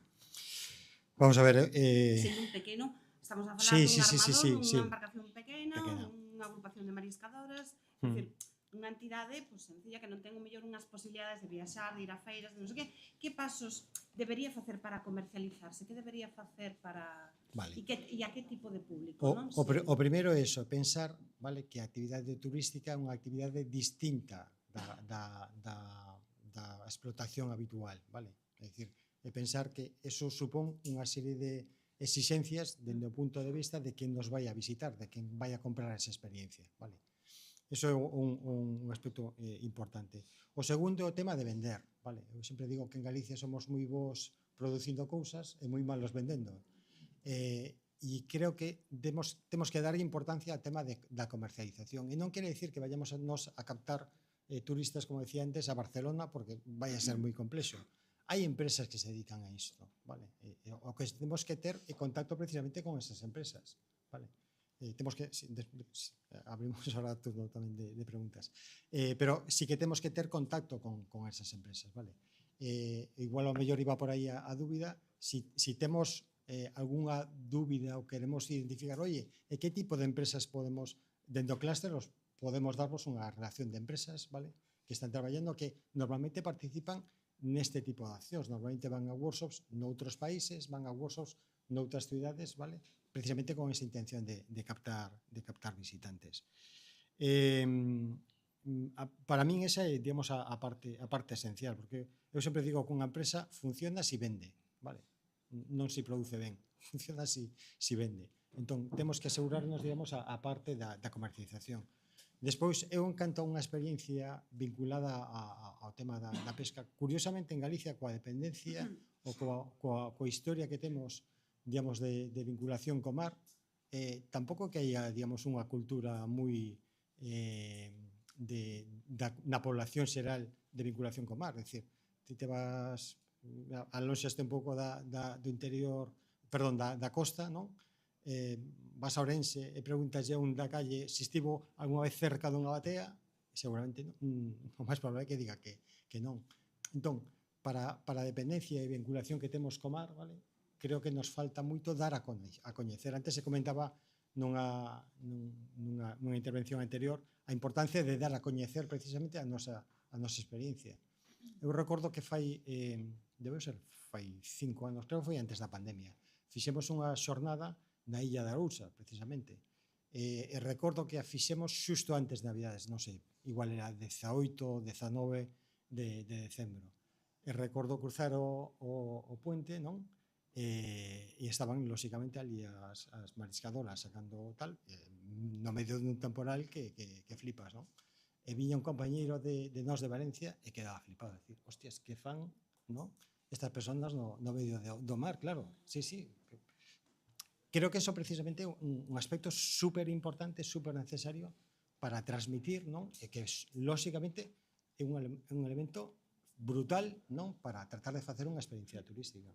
S14: Vamos a ver...
S9: Sendo un pequeno, estamos a falar dun armador, unha embarcación pequena, unha agrupación de mariscadoras, é dicir, unha entidade sencilla que non ten o mellor unhas posibilidades de viaxar, de ir a feiras, de non sei que pasos debería facer para comercializarse? Que debería facer para... E a que tipo de público?
S14: O primeiro é iso, pensar que a actividade turística é unha actividade distinta da explotación habitual, vale? É dicir, é pensar que eso supón unha serie de exixencias dende o punto de vista de quen nos vai a visitar, de quen vai a comprar esa experiencia, vale? Eso é un aspecto importante. O segundo é o tema de vender, vale? Eu sempre digo que en Galicia somos moi bons producindo cousas e moi malos vendendo. E creo que temos que dar importancia ao tema da comercialización. E non quere dicir que vayamos a captar turistas, como decía antes, a Barcelona, porque vai a ser moi complexo. Hai empresas que se dedican a isto, vale? O que temos que ter é contacto precisamente con esas empresas, vale? Temos que... Abrimos ahora turno tamén de preguntas. Pero sí que temos que ter contacto con esas empresas, vale? Igual ao mellor iba por aí a dúbida. Si temos algunha dúbida ou queremos identificar, oye, que tipo de empresas podemos, dentro do clúster, podemos darvos unha relación de empresas, vale? Que están traballando, que normalmente participan neste tipo de accións. Normalmente van a workshops noutros países, van a workshops noutras ciudades, vale? Precisamente con esa intención de captar visitantes. Para min esa é, digamos, a parte esencial, porque eu sempre digo que unha empresa funciona si vende, vale? Non si produce ben, funciona si vende. Entón, temos que asegurarnos, digamos, a parte da comercialización. Despois, eu encanto unha experiencia vinculada ao tema da pesca. Curiosamente, en Galicia, coa dependencia ou coa historia que temos, digamos, de vinculación co mar, tampouco que haya, digamos, unha cultura moi na población xeral de vinculación co mar. É dicir, ti te vas, alonxaste un pouco do interior, perdón, da costa, non? Vas a Ourense e preguntas a un da calle se estivo algunha vez cerca dunha batea, seguramente o máis probable é que diga que non. Entón, para a dependencia e vinculación que temos co mar, vale? Creo que nos falta moito dar a coñecer. Antes se comentaba nunha intervención anterior a importancia de dar a coñecer precisamente a nosa experiencia. Eu recordo que fai 5 anos, creo que foi antes da pandemia, fixemos unha xornada na Illa da Arousa, precisamente. E recordo que a fixemos xusto antes de Navidades, non sei, igual era 18 ou 19 de decembro. E recordo cruzar o puente, non? E estaban, lóxicamente, ali as mariscadoras sacando tal, no medio dun temporal que flipas, non? E viña un compañeiro de nós de Valencia e quedaba flipado, decir, hostias, que fan, non? Estas personas no medio do mar, claro, sí. Creo que eso precisamente é un aspecto super importante, super necesario para transmitir, non? E que, lóxicamente, é un elemento brutal, non? Para tratar de facer unha experiencia turística.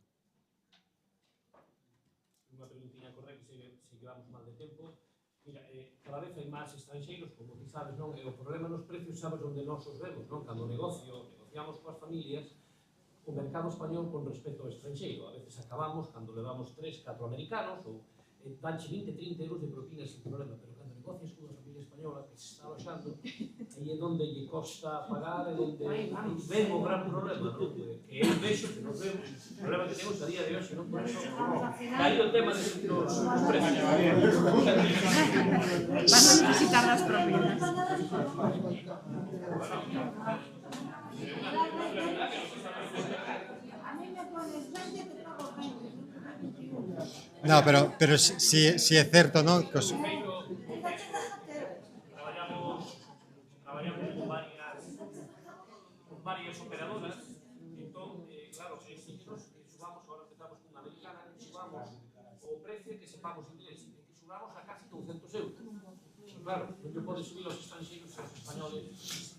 S8: unha preguntinha correcta, se llevamos mal de tempo. Mira, cada vez hai máis estranxeiros, como ti sabes, non? E o problema nos precios sabes onde nos os vemos, non? Cando negociamos coas familias, o mercado español con respecto ao estranxeiro. A veces acabamos, cando levamos 3, 4 americanos, ou danche 20, 30 euros de propina sin problema, pero cando negocias con unha familia española que se está aloxando, aí é onde lle costa pagar, é onde ven o gran problema, non? Que eu vexo que nos vemos, o problema que temos a día de hoxe, non? Por eso, aí o tema de los precios.
S9: Vas a necesitar las propinas.
S14: No, pero si é certo, non?
S8: Traballamos con varias operadoras, entón, claro, se subamos, ahora empezamos con unha americana, subamos o precio que sepamos inglés, que subamos a casi 200 euros. Claro, non lle pode subir os estranxeiros e os españoles.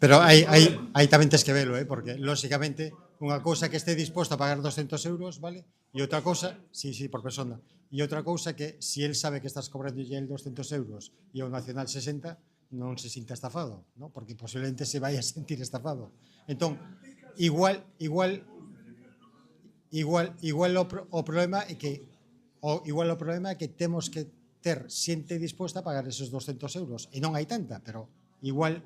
S14: Pero aí tamén tes que velo, porque, lóxicamente, unha cousa que este disposto a pagar 200 euros, vale? E outra cousa, sí, por persona, e outra cousa que, si él sabe que estás cobrando ya el 200 euros e o nacional 60, non se sinta estafado, ¿no? Porque posiblemente se vai a sentir estafado. Entón, igual o problema é que temos que ter xente disposta a pagar esos 200 euros, e non hai tanta, pero igual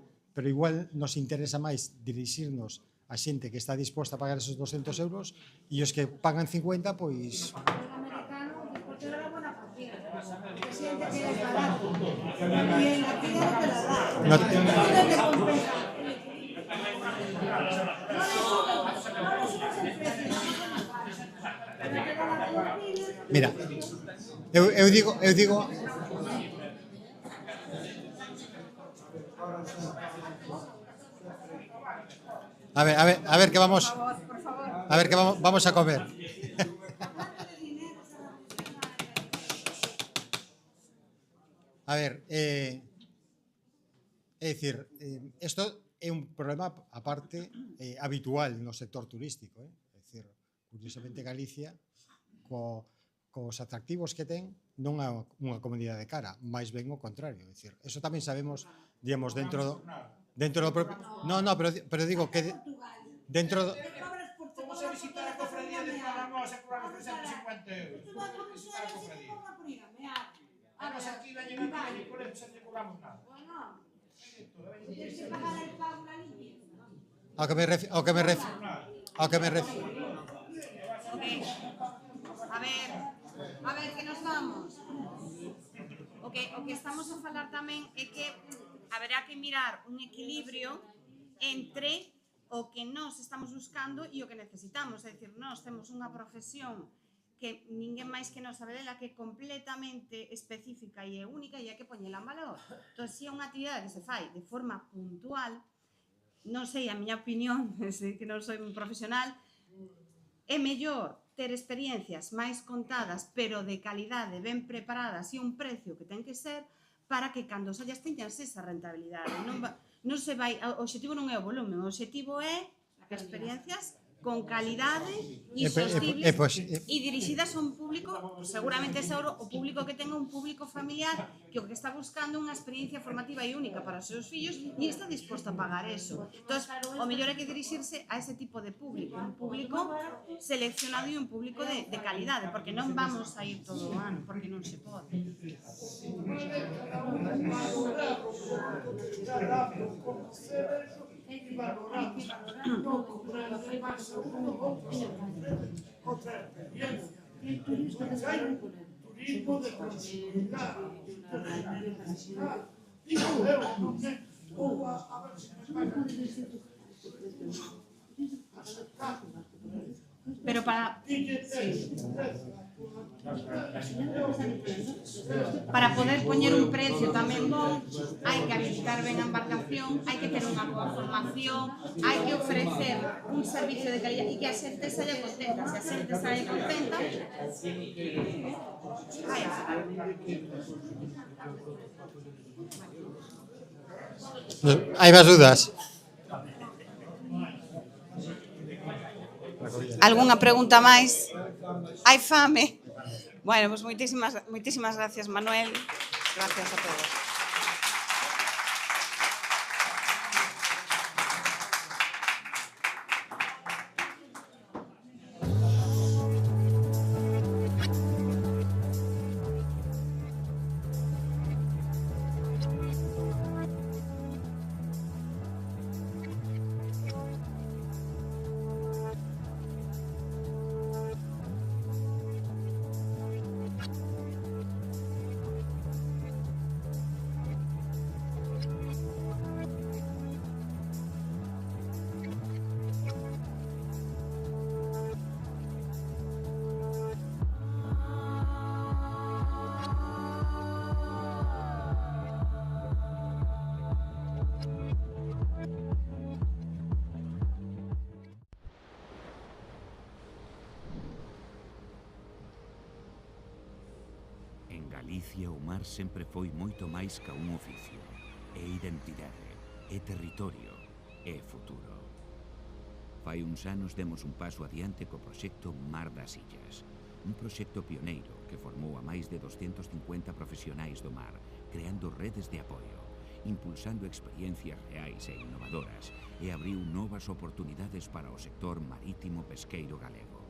S14: nos interesa máis dirixirnos a xente que está disposta a pagar esos 200 euros e os que pagan 50, pois... Mira, eu digo... A ver que vamos a comer. A ver, é dicir, isto é un problema aparte habitual no sector turístico, é dicir, curiosamente Galicia cos atractivos que ten non é unha comunidade cara, máis ben o contrario, é dicir, eso tamén sabemos, digamos, dentro do propio... No, pero digo que dentro do...
S10: Vamos a visitar a cofradía de Palamos e cobramos 350 euros. Vamos a visitar a cofradía. Vamos aquí, veñen aquí, por eso non cobramos nada.
S14: Ao que me refiro.
S9: A ver, que nos vamos. O que estamos a falar tamén é que haberá que mirar un equilibrio entre o que nós estamos buscando e o que necesitamos. É dicir, nós temos unha profesión que ninguén máis que nos sabe dela, que é completamente específica e é única e hai que poñela en valor. Entón, se é unha actividade que se fai de forma puntual, non sei, a miña opinión, que non soy un profesional, é mellor ter experiencias máis contadas, pero de calidade, ben preparadas e un precio que ten que ser, para que cando sallas teñas esa rentabilidade. Non se vai, o obxectivo non é o volumen, o obxectivo é experiencias con calidade e sostibles e dirixidas a un público, seguramente ese o público que tenga un público familiar que o que está buscando unha experiencia formativa e única para os seus fillos e está disposto a pagar eso. Entón, o mellor é que dirixirse a ese tipo de público, un público seleccionado e un público de calidade, porque non vamos a ir todo o ano, porque non se pode.
S20: Y valorar no comprar de masa uno otra experiencia. El turismo de proximidad, internacional. Digo eu, non é, ou a ver se me paga.
S9: Pero para poder poñer un precio tamén bon, hai que habilitar ben a embarcación, hai que ter unha boa formación, hai que ofrecer un servicio de calidad e que a xente saia contenta. Se a xente saia contenta, vai a falar.
S14: Hai máis dudas?
S9: Algunha pregunta máis? Hai fame? Bueno, pues moitísimas gracias, Manuel. Gracias a todos.
S5: En Galicia o mar sempre foi moito máis ca un oficio. É identidade, é territorio, é futuro. Fai uns anos demos un paso adiante co proxecto Mar das Illas, un proxecto pioneiro que formou a máis de 250 profesionais do mar, creando redes de apoio, impulsando experiencias reais e innovadoras e abriu novas oportunidades para o sector marítimo pesqueiro galego.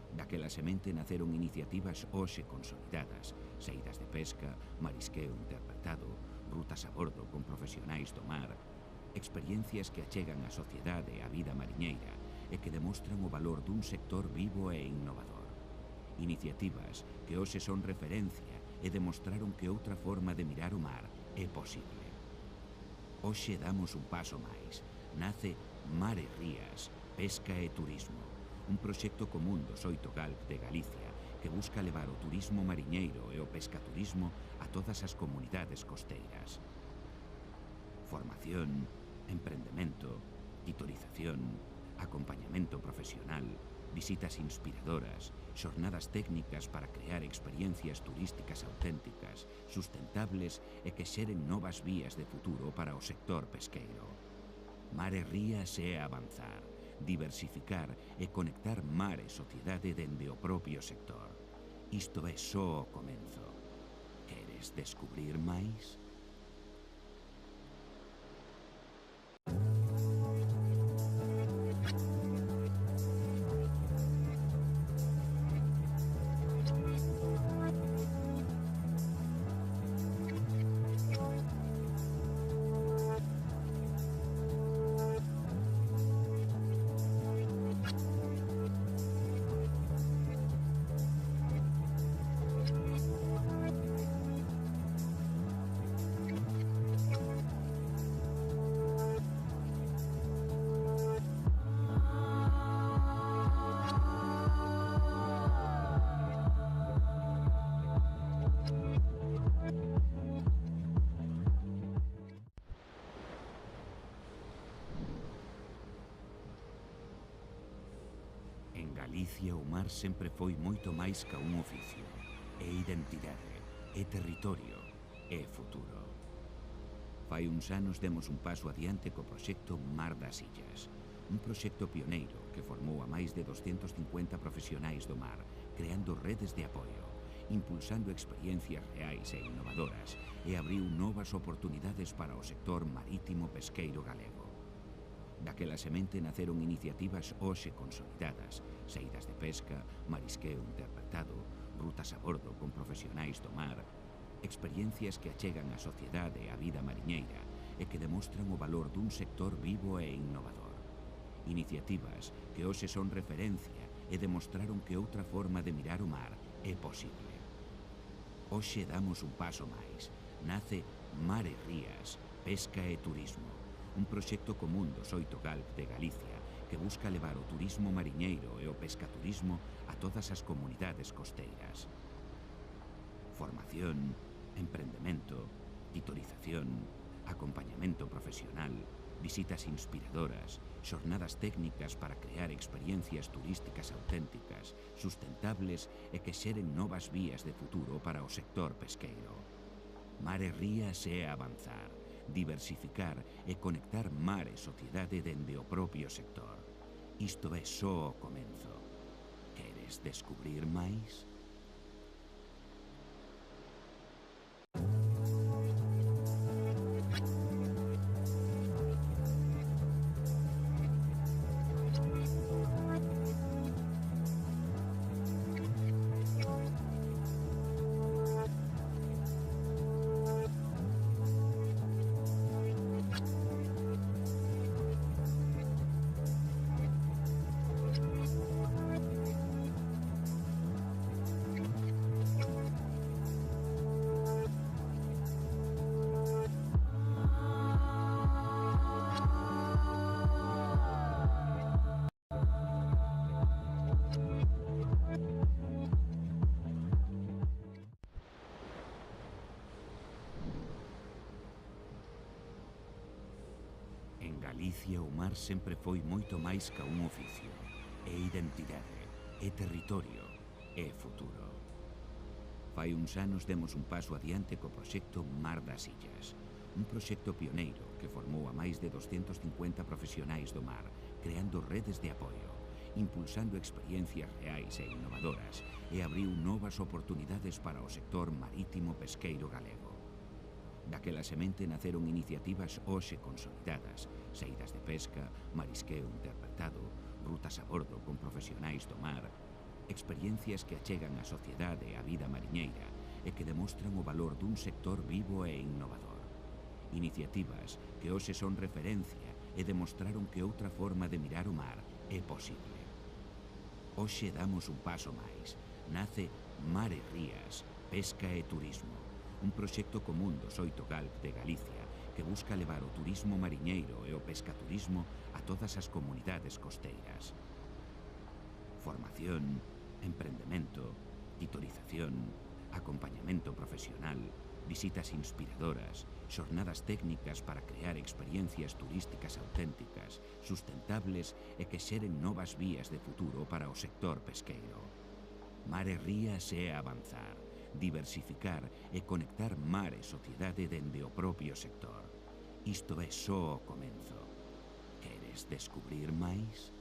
S5: Daquela semente naceron iniciativas hoxe consolidadas, saídas de pesca, marisqueo interpretado, rutas a bordo con profesionais do mar, experiencias que achegan a sociedade e a vida mariñeira e que demostran o valor dun sector vivo e innovador. Iniciativas que hoxe son referencia e demostraron que outra forma de mirar o mar é posible. Hoxe damos un paso máis. Nace Mar e Rías, Pesca e Turismo, un proxecto común dos 8 GALP de Galicia que busca levar o turismo mariñeiro e o pescaturismo a todas as comunidades costeiras. Formación, emprendemento, tutorización, acompañamento profesional, visitas inspiradoras, xornadas técnicas para crear experiencias turísticas auténticas, sustentables e que xeren novas vías de futuro para o sector pesqueiro. Mar e Rías é avanzar, diversificar e conectar mar e sociedade dende o propio sector. Isto é só o comenzo. Queres descubrir máis? En Galicia o mar sempre foi moito máis ca un oficio. É identidade, é territorio, é futuro. Fai uns anos demos un paso adiante co proxecto Mar das Illas, un proxecto pioneiro que formou a máis de 250 profesionais do mar, creando redes de apoio, impulsando experiencias reais e innovadoras e abriu novas oportunidades para o sector marítimo pesqueiro galego. Daquela semente naceron iniciativas hoxe consolidadas, saídas de pesca, marisqueo interpretado, rutas a bordo con profesionais do mar, experiencias que achegan a sociedade e a vida mariñeira e que demostran o valor dun sector vivo e innovador. Iniciativas que hoxe son referencia e demostraron que outra forma de mirar o mar é posible. Hoxe damos un paso máis. Nace Mar e Rías, Pesca e Turismo, un proxecto común dos 8 GALP de Galicia que busca levar o turismo mariñeiro e o pescaturismo a todas as comunidades costeiras. Formación, emprendemento, tutorización, acompañamento profesional, visitas inspiradoras, xornadas técnicas para crear experiencias turísticas auténticas, sustentables e que xeren novas vías de futuro para o sector pesqueiro. Mar e Rías é avanzar, diversificar e conectar mar e sociedade dende o propio sector. Isto é só o comenzo. Queres descubrir máis? Galicia o mar sempre foi moito máis ca un oficio. É identidade, é territorio, é futuro. Fai uns anos demos un paso adiante co proxecto Mar das Illas, un proxecto pioneiro que formou a máis de 250 profesionais do mar, creando redes de apoio, impulsando experiencias reais e innovadoras e abriu novas oportunidades para o sector marítimo pesqueiro galego. Daquela semente naceron iniciativas hoxe consolidadas, saídas de pesca, marisqueo interpretado, rutas a bordo con profesionais do mar, experiencias que achegan a sociedade e a vida mariñeira e que demostran o valor dun sector vivo e innovador. Iniciativas que hoxe son referencia e demostraron que outra forma de mirar o mar é posible. Hoxe damos un paso máis. Nace Mar e Rías, Pesca e Turismo, un proxecto común do Xoito Galp de Galicia que busca levar o turismo mariñeiro e o pescaturismo a todas as comunidades costeiras. Formación, emprendemento, titorización, acompañamento profesional, visitas inspiradoras, xornadas técnicas para crear experiencias turísticas auténticas, sustentables e que xeren novas vías de futuro para o sector pesqueiro. Mar e Rías é avanzar, diversificar e conectar mar e sociedade dende o propio sector. Isto é só o comenzo. Queres descubrir máis?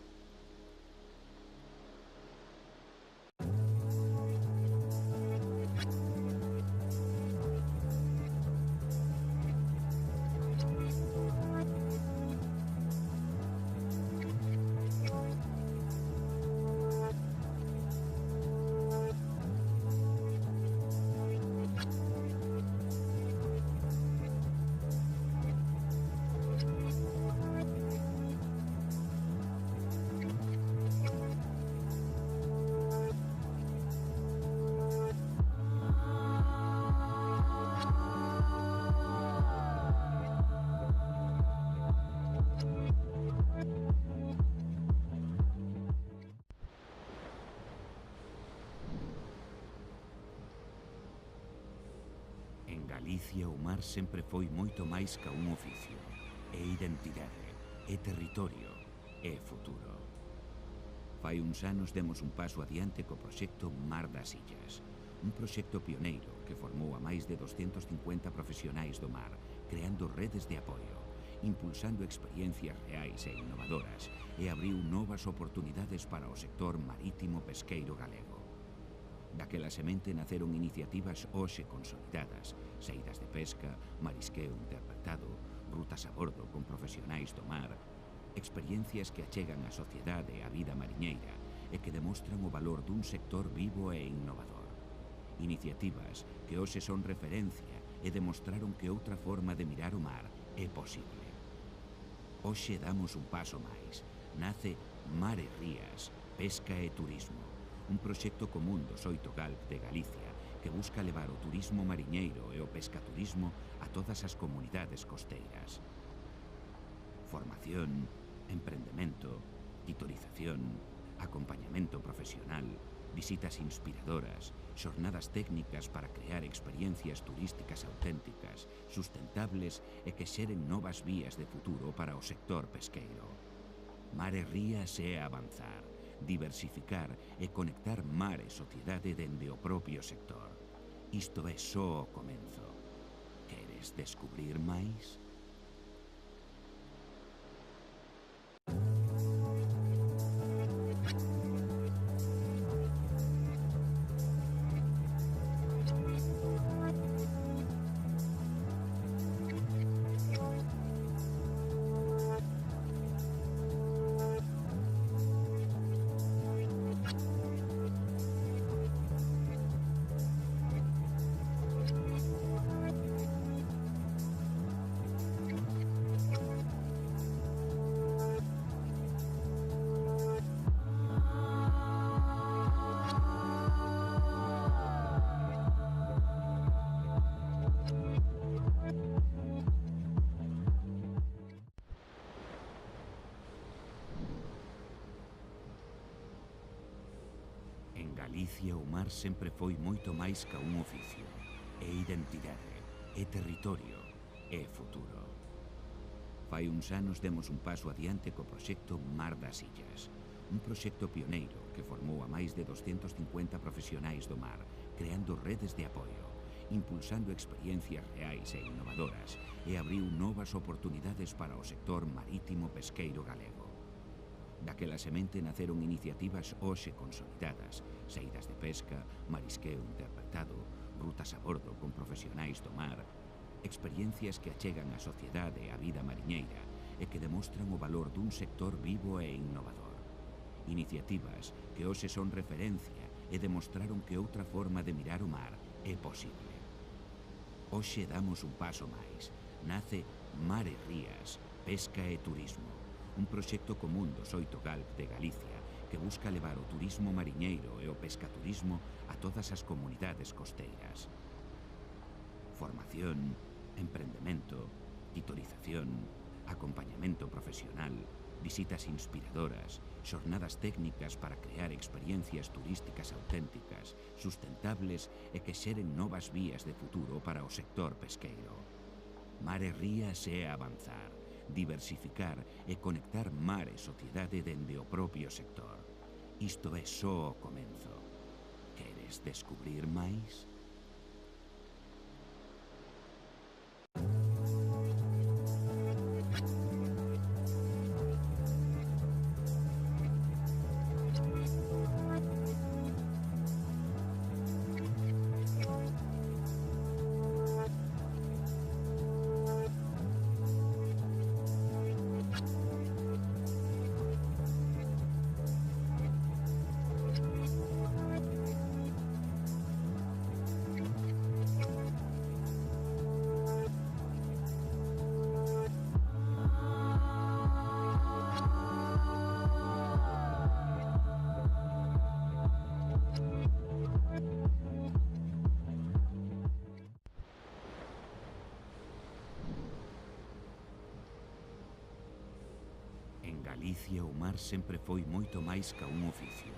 S5: Galicia o mar sempre foi moito máis ca un oficio. É identidade, é territorio, é futuro. Fai uns anos demos un paso adiante co proxecto Mar das Illas, un proxecto pioneiro que formou a máis de 250 profesionais do mar, creando redes de apoio, impulsando experiencias reais e innovadoras e abriu novas oportunidades para o sector marítimo pesqueiro galego. Daquela semente naceron iniciativas hoxe consolidadas, saídas de pesca, marisqueo interpretado, rutas a bordo con profesionais do mar, experiencias que achegan a sociedade e a vida mariñeira e que demostran o valor dun sector vivo e innovador. Iniciativas que hoxe son referencia e demostraron que outra forma de mirar o mar é posible. Hoxe damos un paso máis. Nace Mar e Rías, Pesca e Turismo, un proxecto común do Xoito Galp de Galicia que busca levar o turismo mariñeiro e o pescaturismo a todas as comunidades costeiras. Formación, emprendemento, titorización, acompañamento profesional, visitas inspiradoras, xornadas técnicas para crear experiencias turísticas auténticas, sustentables e que xeren novas vías de futuro para o sector pesqueiro. Mar e Rías é avanzar, diversificar e conectar mar e sociedade dende o propio sector. Isto é só o comenzo. Queres descubrir máis? Galicia o mar sempre foi moito máis ca un oficio. É identidade, é territorio, é futuro. Fai uns anos demos un paso adiante co proxecto Mar das Illas, un proxecto pioneiro que formou a máis de 250 profesionais do mar, creando redes de apoio, impulsando experiencias reais e innovadoras e abriu novas oportunidades para o sector marítimo pesqueiro galego. Daquela semente naceron iniciativas hoxe consolidadas, saídas de pesca, marisqueo interpretado, rutas a bordo con profesionais do mar, experiencias que achegan a sociedade e a vida mariñeira e que demostran o valor dun sector vivo e innovador. Iniciativas que hoxe son referencia e demostraron que outra forma de mirar o mar é posible. Hoxe damos un paso máis. Nace Mar e Rías, Pesca e Turismo, un proxecto común dos 8 GALP de Galicia que busca levar o turismo mariñeiro e o pescaturismo a todas as comunidades costeiras. Formación, emprendemento, titorización, acompañamento profesional, visitas inspiradoras, xornadas técnicas para crear experiencias turísticas auténticas, sustentables e que xeren novas vías de futuro para o sector pesqueiro. Mar e Rías é avanzar, diversificar e conectar mar e sociedade dende o propio sector. Isto é só o comenzo. Queres descubrir máis? En Galicia o mar sempre foi moito máis ca un oficio.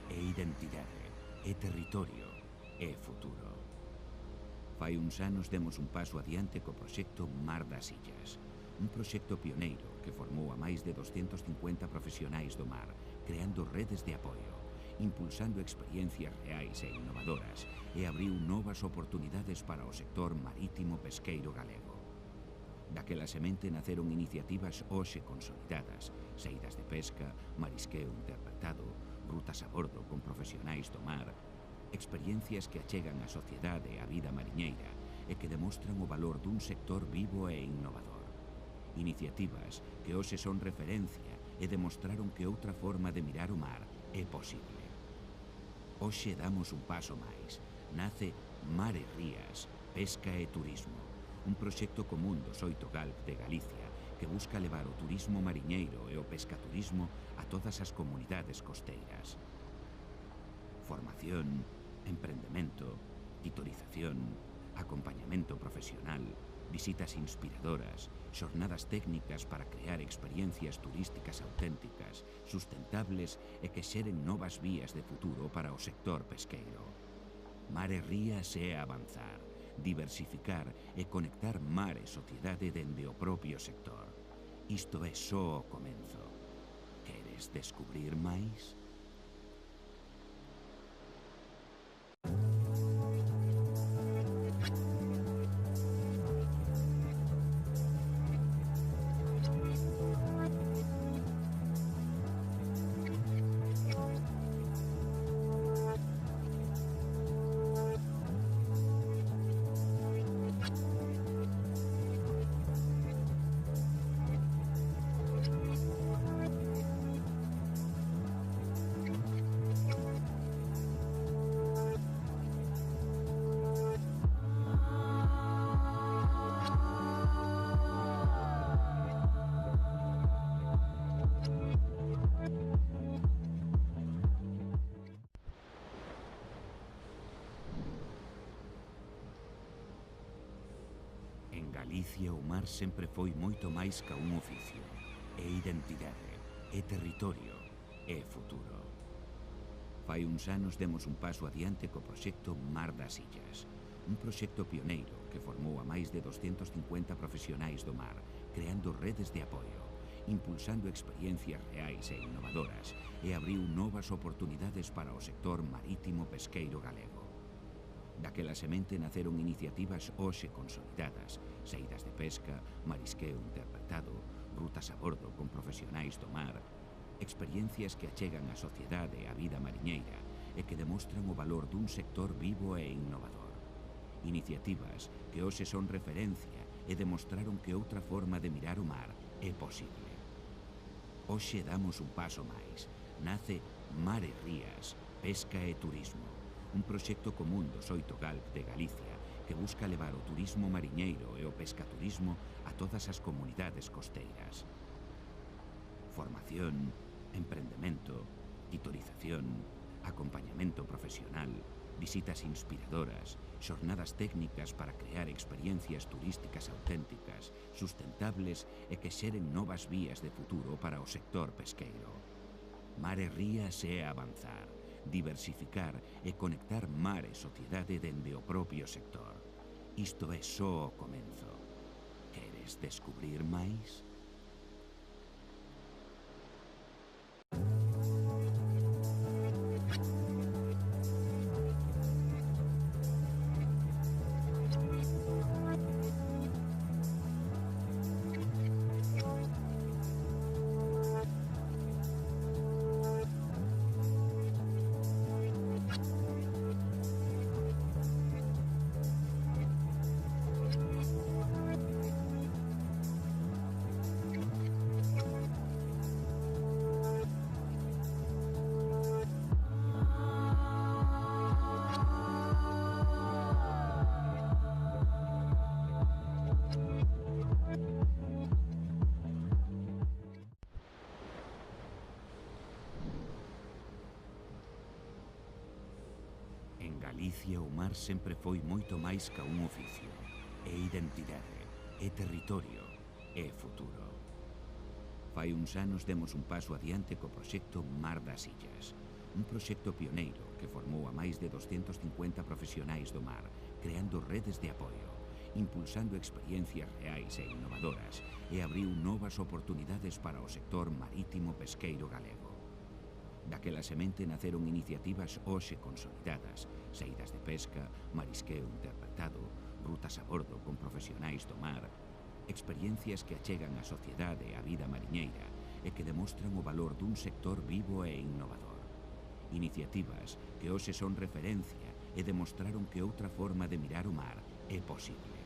S5: É identidade, é territorio, é futuro. Fai uns anos demos un paso adiante co proxecto Mar das Illas, un proxecto pioneiro que formou a máis de 250 profesionais do mar, creando redes de apoio, impulsando experiencias reais e innovadoras e abriu novas oportunidades para o sector marítimo pesqueiro galego. Daquela semente naceron iniciativas hoxe consolidadas, saídas de pesca, marisqueo interpretado, rutas a bordo con profesionais do mar, experiencias que achegan a sociedade e a vida mariñeira e que demostran o valor dun sector vivo e innovador. Iniciativas que hoxe son referencia e demostraron que outra forma de mirar o mar é posible. Hoxe damos un paso máis. Nace Mar e Rías, Pesca e Turismo, un proxecto común dos 8 GALP de Galicia que busca levar o turismo mariñeiro e o pescaturismo a todas as comunidades costeiras. Formación, emprendemento, titorización, acompañamento profesional, visitas inspiradoras, xornadas técnicas para crear experiencias turísticas auténticas, sustentables e que xeren novas vías de futuro para o sector pesqueiro. Mar e Rías é avanzar, diversificar e conectar mar e sociedade dende o propio sector. Isto é só o comenzo. Queres descubrir máis? En Galicia o mar sempre foi moito máis ca un oficio. É identidade, é territorio, é futuro. Fai uns anos demos un paso adiante co proxecto Mar das Illas, un proxecto pioneiro que formou a máis de 250 profesionais do mar, creando redes de apoio, impulsando experiencias reais e innovadoras e abriu novas oportunidades para o sector marítimo pesqueiro galego. Daquela semente naceron iniciativas hoxe consolidadas, saídas de pesca, marisqueo interpretado, rutas a bordo con profesionais do mar, experiencias que achegan a sociedade e a vida mariñeira e que demostran o valor dun sector vivo e innovador. Iniciativas que hoxe son referencia e demostraron que outra forma de mirar o mar é posible. Hoxe damos un paso máis. Nace Mar e Rías, Pesca e Turismo, un proxecto común dos 8 GALP de Galicia que busca levar o turismo mariñeiro e o pescaturismo a todas as comunidades costeiras. Formación, emprendemento, titorización, acompañamento profesional, visitas inspiradoras, xornadas técnicas para crear experiencias turísticas auténticas, sustentables e que xeren novas vías de futuro para o sector pesqueiro. Mar e Rías é avanzar, diversificar e conectar mar e sociedade dende o propio sector. Isto é só o comenzo. Queres descubrir máis? Galicia o mar sempre foi moito máis ca un oficio. É identidade, é territorio, é futuro. Fai uns anos demos un paso adiante co proxecto Mar das Illas, un proxecto pioneiro que formou a máis de 250 profesionais do mar, creando redes de apoio, impulsando experiencias reais e innovadoras e abriu novas oportunidades para o sector marítimo pesqueiro galego. Daquela semente naceron iniciativas hoxe consolidadas, saídas de pesca, marisqueo interpretado, rutas a bordo con profesionais do mar, experiencias que achegan a sociedade e a vida mariñeira e que demostran o valor dun sector vivo e innovador. Iniciativas que hoxe son referencia e demostraron que outra forma de mirar o mar é posible.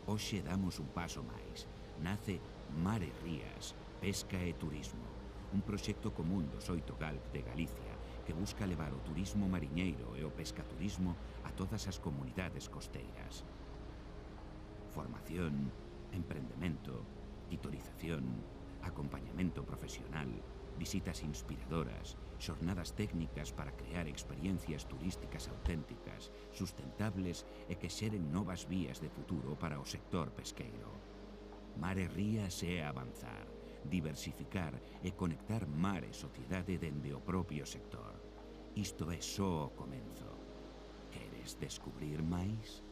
S5: Hoxe damos un paso máis. Nace Mar e Rías, Pesca e Turismo, un proxecto común dos 8 GALP de Galicia que busca levar o turismo mariñeiro e o pescaturismo a todas as comunidades costeiras. Formación, emprendemento, titorización, acompañamento profesional, visitas inspiradoras, xornadas técnicas para crear experiencias turísticas auténticas, sustentables e que xeren novas vías de futuro para o sector pesqueiro. Mar e Rías é avanzar, diversificar e conectar mar e sociedade dende o propio sector. Isto é só o comenzo. Queres descubrir máis?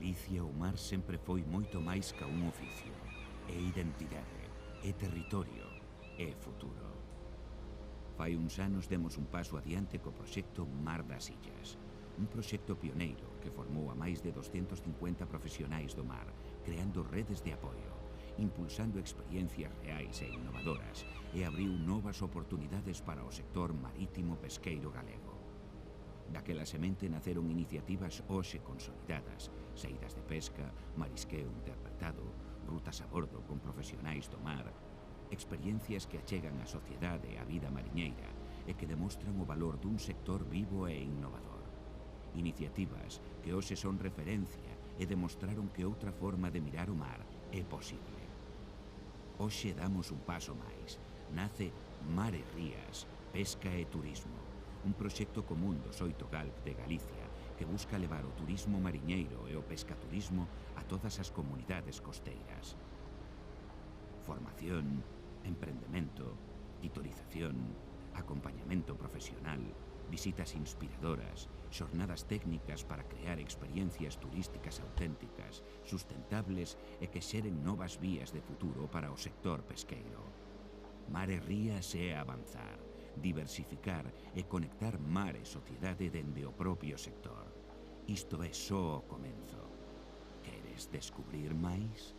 S5: Galicia o mar sempre foi moito máis ca un oficio. É identidade, é territorio, é futuro. Fai uns anos demos un paso adiante co proxecto Mar das Illas, un proxecto pioneiro que formou a máis de 250 profesionais do mar, creando redes de apoio, impulsando experiencias reais e innovadoras e abriu novas oportunidades para o sector marítimo pesqueiro galego. Daquela semente naceron iniciativas hoxe consolidadas, saídas de pesca, marisqueo interpretado, rutas a bordo con profesionais do mar, experiencias que achegan a sociedade e a vida mariñeira e que demostran o valor dun sector vivo e innovador. Iniciativas que hoxe son referencia e demostraron que outra forma de mirar o mar é posible. Hoxe damos un paso máis. Nace Mar e Rías, Pesca e Turismo, un proxecto común dos 8 GALP de Galicia que busca levar o turismo mariñeiro e o pescaturismo a todas as comunidades costeiras. Formación, emprendemento, tutorización, acompañamento profesional, visitas inspiradoras, xornadas técnicas para crear experiencias turísticas auténticas, sustentables e que xeren novas vías de futuro para o sector pesqueiro. Mar e Rías é avanzar, diversificar e conectar mar e sociedade dende o propio sector. Isto é só o comenzo. Queres descubrir máis?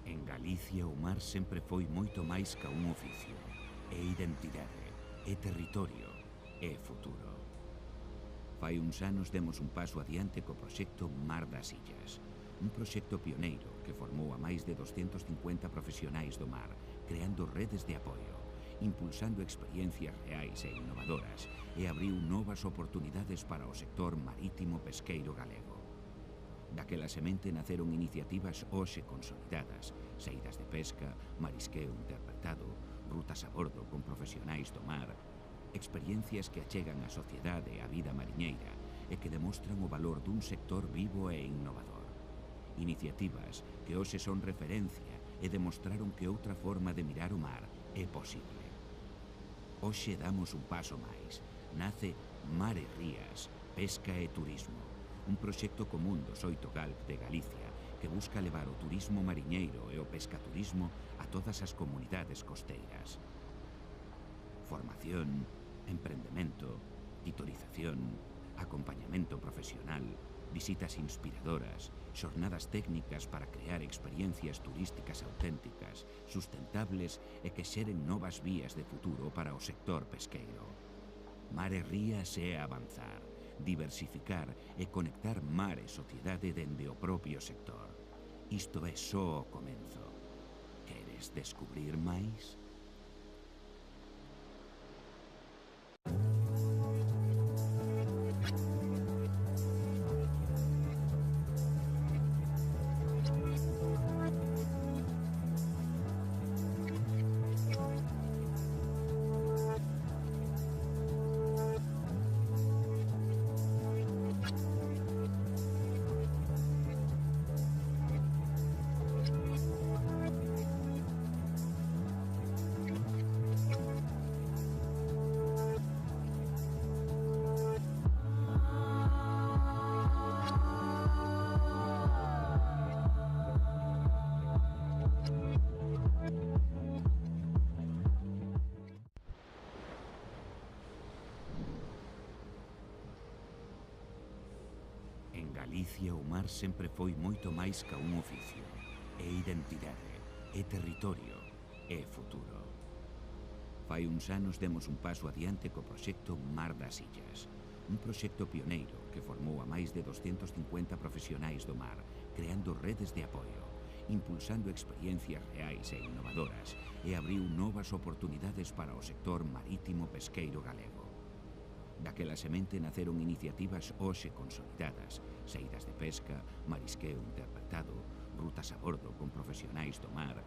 S5: En Galicia o mar sempre foi moito máis ca un oficio. É identidade, é territorio, é futuro. Fai uns anos demos un paso adiante co proxecto Mar das Illas, un proxecto pioneiro que formou a máis de 250 profesionais do mar, creando redes de apoio, impulsando experiencias reais e innovadoras e abriu novas oportunidades para o sector marítimo pesqueiro galego. Daquela semente naceron iniciativas hoxe consolidadas, saídas de pesca, marisqueo interpretado, rutas a bordo con profesionais do mar, experiencias que achegan a sociedade e a vida mariñeira e que demostran o valor dun sector vivo e innovador. Iniciativas que hoxe son referencia e demostraron que outra forma de mirar o mar é posible. Hoxe damos un paso máis. Nace Mar e Rías, Pesca e Turismo, un proxecto común dos 8 GALP de Galicia que busca levar o turismo mariñeiro e o pescaturismo a todas as comunidades costeiras. Formación, emprendemento, tutorización, acompañamento profesional, visitas inspiradoras, xornadas técnicas para crear experiencias turísticas auténticas, sustentables e que xeren novas vías de futuro para o sector pesqueiro. Mar e Rías é avanzar, diversificar e conectar mar e sociedade dende o propio sector. Isto é só o comenzo. Queres descubrir máis? En Galicia o mar sempre foi moito máis ca un oficio. É identidade, é territorio, é futuro. Fai uns anos demos un paso adiante co proxecto Mar das Illas, un proxecto pioneiro que formou a máis de 250 profesionais do mar, creando redes de apoio, impulsando experiencias reais e innovadoras e abriu novas oportunidades para o sector marítimo pesqueiro galego. Daquela semente naceron iniciativas hoxe consolidadas, saídas de pesca, marisqueo interpretado, rutas a bordo con profesionais do mar,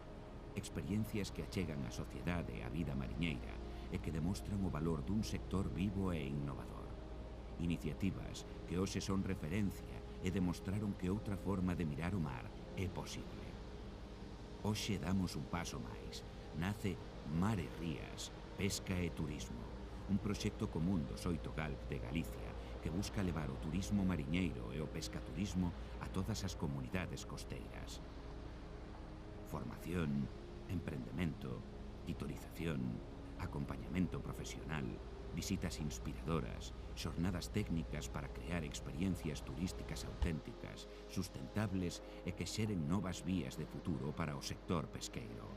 S5: experiencias que achegan a sociedade e a vida mariñeira e que demostran o valor dun sector vivo e innovador. Iniciativas que hoxe son referencia e demostraron que outra forma de mirar o mar é posible. Hoxe damos un paso máis. Nace Mar e Rías, Pesca e Turismo, un proxecto común dos 8 GALP de Galicia que busca levar o turismo mariñeiro e o pescaturismo a todas as comunidades costeiras. Formación, emprendemento, titorización, acompañamento profesional, visitas inspiradoras, xornadas técnicas para crear experiencias turísticas auténticas, sustentables e que xeren novas vías de futuro para o sector pesqueiro.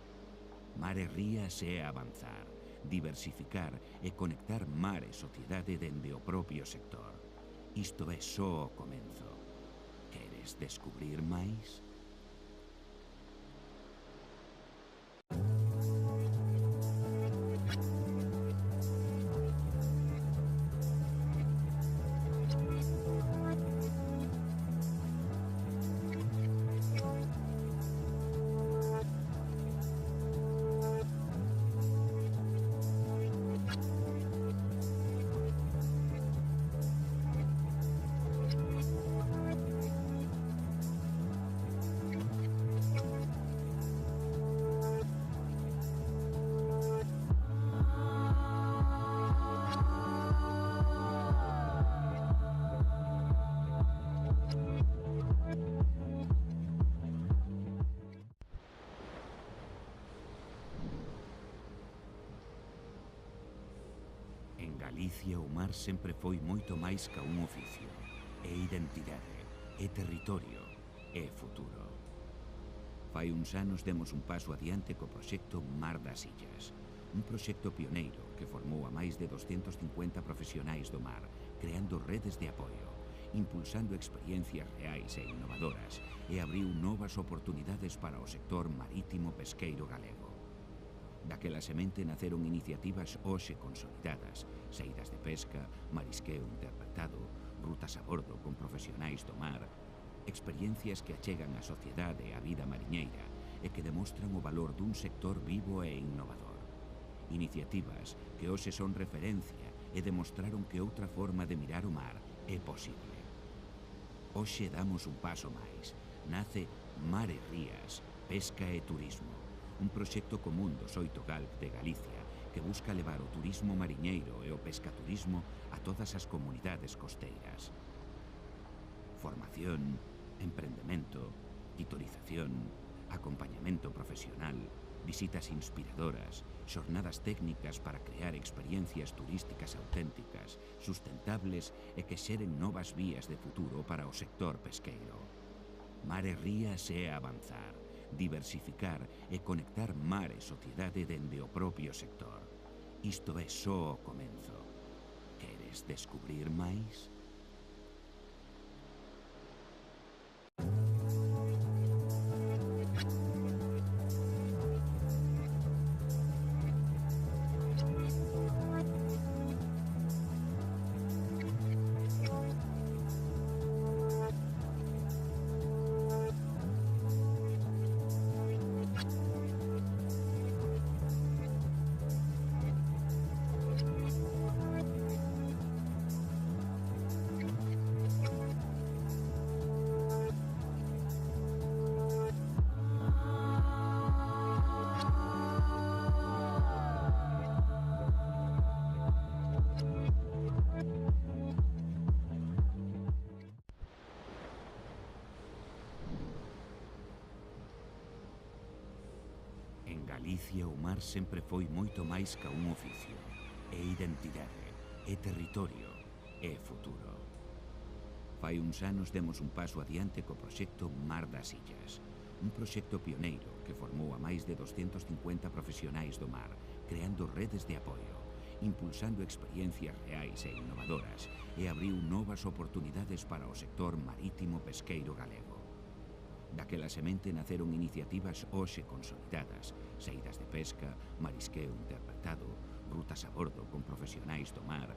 S5: Mar e Rías é avanzar, diversificar e conectar mar e sociedade dende o propio sector. Isto é só o comenzo. Queres descubrir máis? En Galicia o mar sempre foi moito máis ca un oficio. É identidade, é territorio, é futuro. Fai uns anos demos un paso adiante co proxecto Mar das Illas, un proxecto pioneiro que formou a máis de 250 profesionais do mar, creando redes de apoio, impulsando experiencias reais e innovadoras e abriu novas oportunidades para o sector marítimo pesqueiro galego. Daquela semente naceron iniciativas hoxe consolidadas, saídas de pesca, marisqueo interpretado, rutas a bordo con profesionais do mar, experiencias que achegan a sociedade e a vida mariñeira e que demostran o valor dun sector vivo e innovador. Iniciativas que hoxe son referencia e demostraron que outra forma de mirar o mar é posible. Hoxe damos un paso máis. Nace Mar e Rías, Pesca e Turismo, un proxecto común dos 8 GALP de Galicia que busca levar o turismo mariñeiro e o pescaturismo a todas as comunidades costeiras. Formación, emprendemento, titorización, acompañamento profesional, visitas inspiradoras, xornadas técnicas para crear experiencias turísticas auténticas, sustentables e que xeren novas vías de futuro para o sector pesqueiro. Mar e Rías é avanzar, diversificar e conectar mar e sociedade dende o propio sector. Isto é só o comenzo. Queres descubrir máis? En Galicia o mar sempre foi moito máis ca un oficio. É identidade, é territorio, é futuro. Fai uns anos demos un paso adiante co proxecto Mar das Illas, un proxecto pioneiro que formou a máis de 250 profesionais do mar, creando redes de apoio, impulsando experiencias reais e innovadoras e abriu novas oportunidades para o sector marítimo pesqueiro galego. Daquela semente naceron iniciativas hoxe consolidadas, saídas de pesca, marisqueo interpretado, rutas a bordo con profesionais do mar,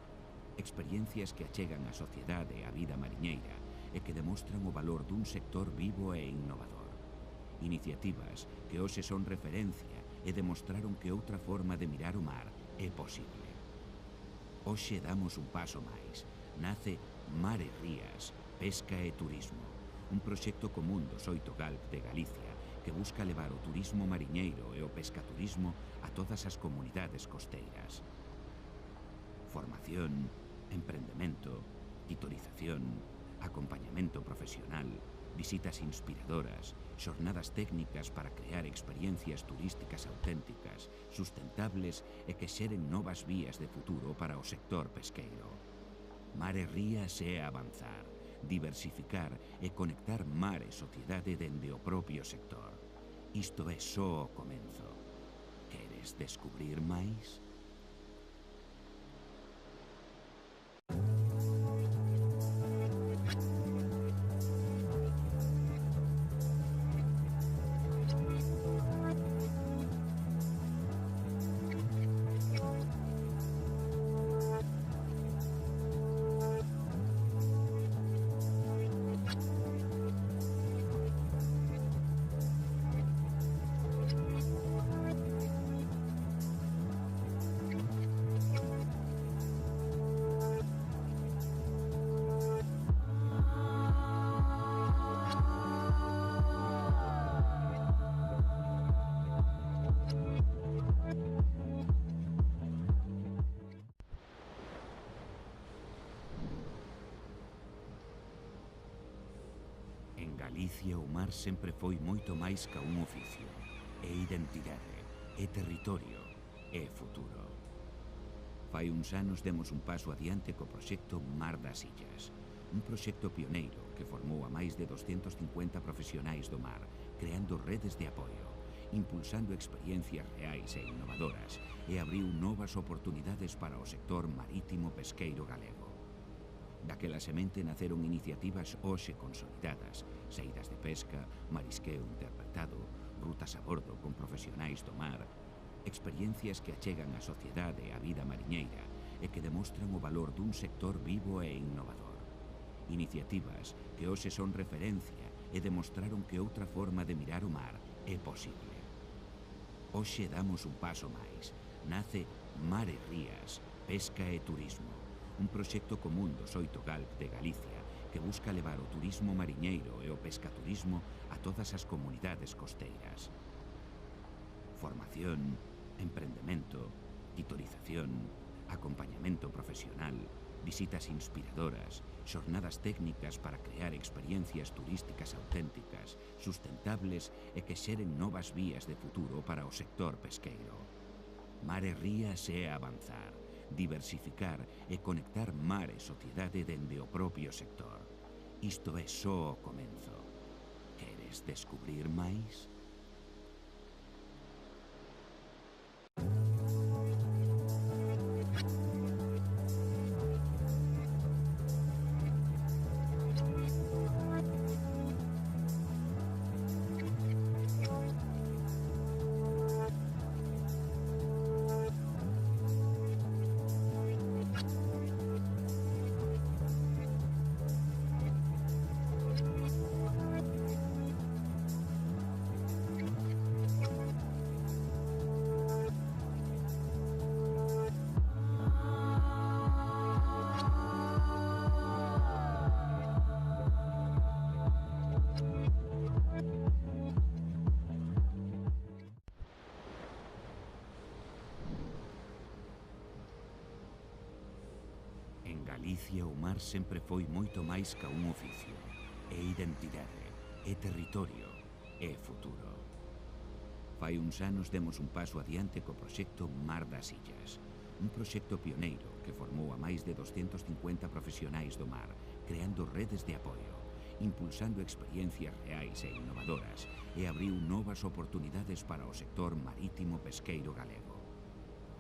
S5: experiencias que achegan a sociedade e a vida mariñeira e que demostran o valor dun sector vivo e innovador. Iniciativas que hoxe son referencia e demostraron que outra forma de mirar o mar é posible. Hoxe damos un paso máis. Nace Mar e Rías, Pesca e Turismo, un proxecto común dos 8 GALP de Galicia que busca levar o turismo mariñeiro e o pescaturismo a todas as comunidades costeiras. Formación, emprendemento, tutorización, acompañamento profesional, visitas inspiradoras, xornadas técnicas para crear experiencias turísticas auténticas, sustentables e que xeren novas vías de futuro para o sector pesqueiro. Mar e Rías é avanzar, diversificar e conectar mar e sociedade dende o propio sector. Isto é só o comenzo. Queres descubrir máis? Galicia o mar sempre foi moito máis ca un oficio. É identidade, é territorio, é futuro. Fai uns anos demos un paso adiante co proxecto Mar das Illas, un proxecto pioneiro que formou a máis de 250 profesionais do mar, creando redes de apoio, impulsando experiencias reais e innovadoras e abriu novas oportunidades para o sector marítimo pesqueiro galego. Daquela semente naceron iniciativas hoxe consolidadas, saídas de pesca, marisqueo interpretado, rutas a bordo con profesionais do mar, experiencias que achegan a sociedade e a vida mariñeira e que demostran o valor dun sector vivo e innovador. Iniciativas que hoxe son referencia e demostraron que outra forma de mirar o mar é posible. Hoxe damos un paso máis. Nace Mar e Rías, Pesca e Turismo, un proxecto común dos 8 GALP de Galicia que busca levar o turismo mariñeiro e o pescaturismo a todas as comunidades costeiras. Formación, emprendemento, tutorización, acompañamento profesional, visitas inspiradoras, xornadas técnicas para crear experiencias turísticas auténticas, sustentables e que xeren novas vías de futuro para o sector pesqueiro. Mar e Rías é avanzar, diversificar e conectar mar e sociedade dende o propio sector. Isto é só o comenzo. Queres descubrir máis? Galicia o mar sempre foi moito máis ca un oficio. É identidade, é territorio, é futuro. Fai uns anos demos un paso adiante co proxecto Mar das Illas, un proxecto pioneiro que formou a máis de 250 profesionais do mar, creando redes de apoio, impulsando experiencias reais e innovadoras e abriu novas oportunidades para o sector marítimo pesqueiro galego.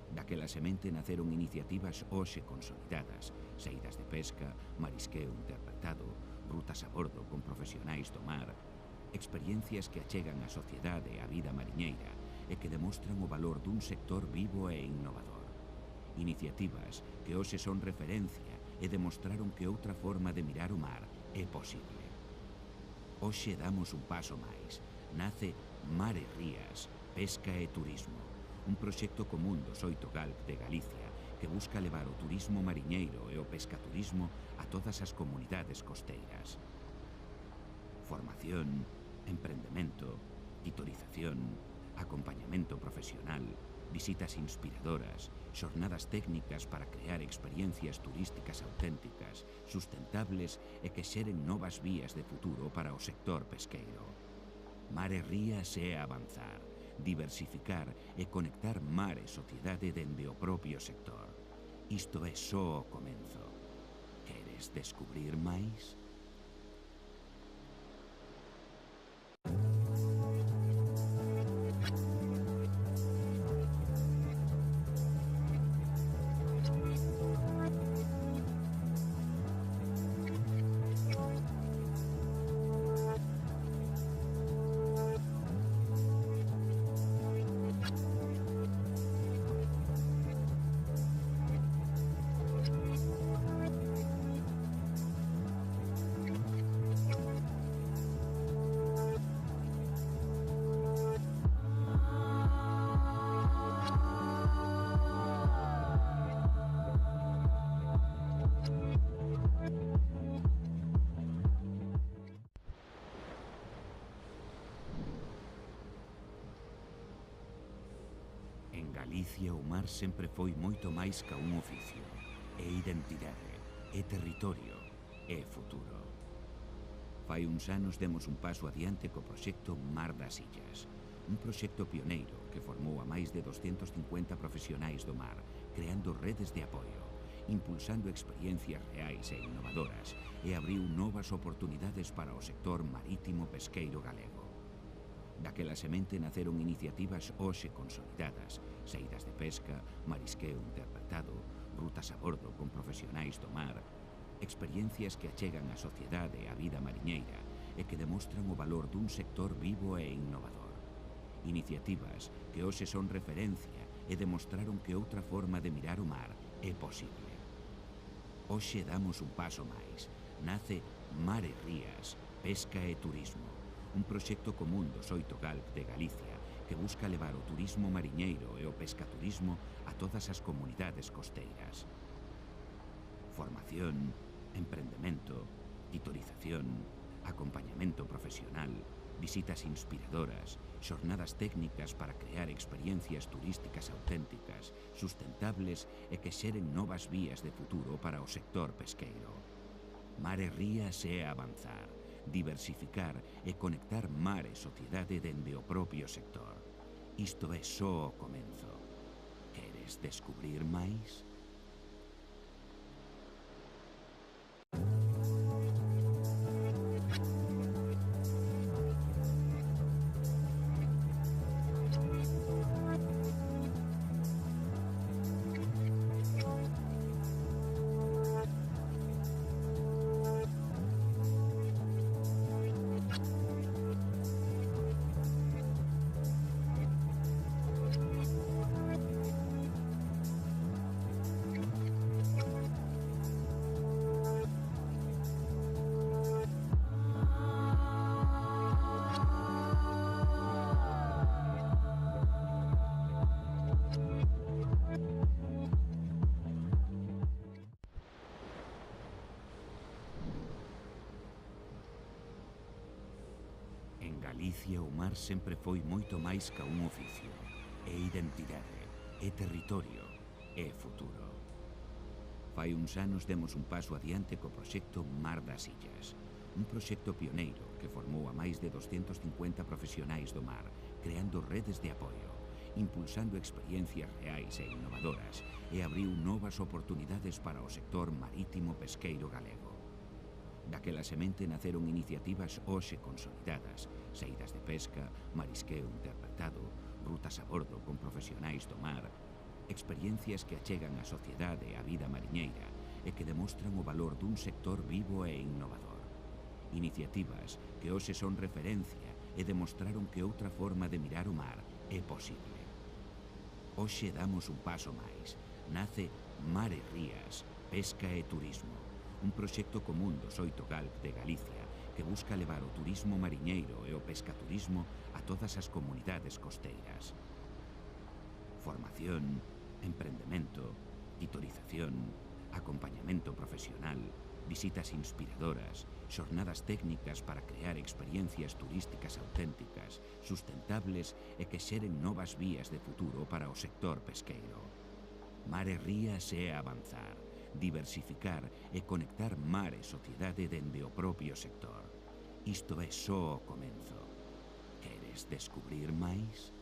S5: Daquela semente naceron iniciativas hoxe consolidadas, saídas de pesca, marisqueo interpretado, rutas a bordo con profesionais do mar, experiencias que achegan a sociedade e a vida mariñeira e que demostran o valor dun sector vivo e innovador. Iniciativas que hoxe son referencia e demostraron que outra forma de mirar o mar é posible. Hoxe damos un paso máis. nace Mare Rías, Pesca e Turismo, un proxecto común dos 8 GALP de Galicia que busca levar o turismo mariñeiro e o pescaturismo a todas as comunidades costeiras. Formación, emprendemento, tutorización, acompañamento profesional, visitas inspiradoras, xornadas técnicas para crear experiencias turísticas auténticas, sustentables e que xeren novas vías de futuro para o sector pesqueiro. Mare Rías é avanzar, diversificar e conectar mar e sociedade dende o propio sector. Isto é só o comenzo. Queres descubrir máis? En Galicia o mar sempre foi moito máis ca un oficio. É identidade, é territorio, é futuro. Fai uns anos demos un paso adiante co proxecto Mar das Illas, un proxecto pioneiro que formou a máis de 250 profesionais do mar, creando redes de apoio, impulsando experiencias reais e innovadoras e abriu novas oportunidades para o sector marítimo pesqueiro galego. Daquela semente naceron iniciativas hoxe consolidadas, saídas de pesca, marisqueo interpretado, rutas a bordo con profesionais do mar, experiencias que achegan a sociedade e a vida mariñeira e que demostran o valor dun sector vivo e innovador. Iniciativas que hoxe son referencia e demostraron que outra forma de mirar o mar é posible. Hoxe damos un paso máis. Nace Mare Rías, Pesca e Turismo, un proxecto común dos 8 GALP de Galicia que busca levar o turismo mariñeiro e o pescaturismo a todas as comunidades costeiras. Formación, emprendemento, tutorización, acompañamento profesional, visitas inspiradoras, xornadas técnicas para crear experiencias turísticas auténticas, sustentables e que xeren novas vías de futuro para o sector pesqueiro. Mare Rías é avanzar, diversificar e conectar mar e sociedade dende o propio sector. Isto é só o comenzo. Queres descubrir máis? En Galicia o mar sempre foi moito máis ca un oficio. É identidade, é territorio, é futuro. Fai uns anos demos un paso adiante co proxecto Mar das Illas, un proxecto pioneiro que formou a máis de 250 profesionais do mar, creando redes de apoio, impulsando experiencias reais e innovadoras e abriu novas oportunidades para o sector marítimo pesqueiro galego. Daquela semente naceron iniciativas hoxe consolidadas, saídas de pesca, marisqueo interpretado, rutas a bordo con profesionais do mar, experiencias que achegan a sociedade e a vida mariñeira e que demostran o valor dun sector vivo e innovador. Iniciativas que hoxe son referencia e demostraron que outra forma de mirar o mar é posible. Hoxe damos un paso máis. Nace Mare Rías, Pesca e Turismo, un proxecto común dos 8 GALP de Galicia que busca levar o turismo mariñeiro e o pescaturismo a todas as comunidades costeiras. Formación, emprendemento, titorización, acompañamento profesional, visitas inspiradoras, xornadas técnicas para crear experiencias turísticas auténticas, sustentables e que xeren novas vías de futuro para o sector pesqueiro. Mar e rías é avanzar, diversificar e conectar mar e sociedade dende o propio sector. Isto é só o comenzo. Queres descubrir máis?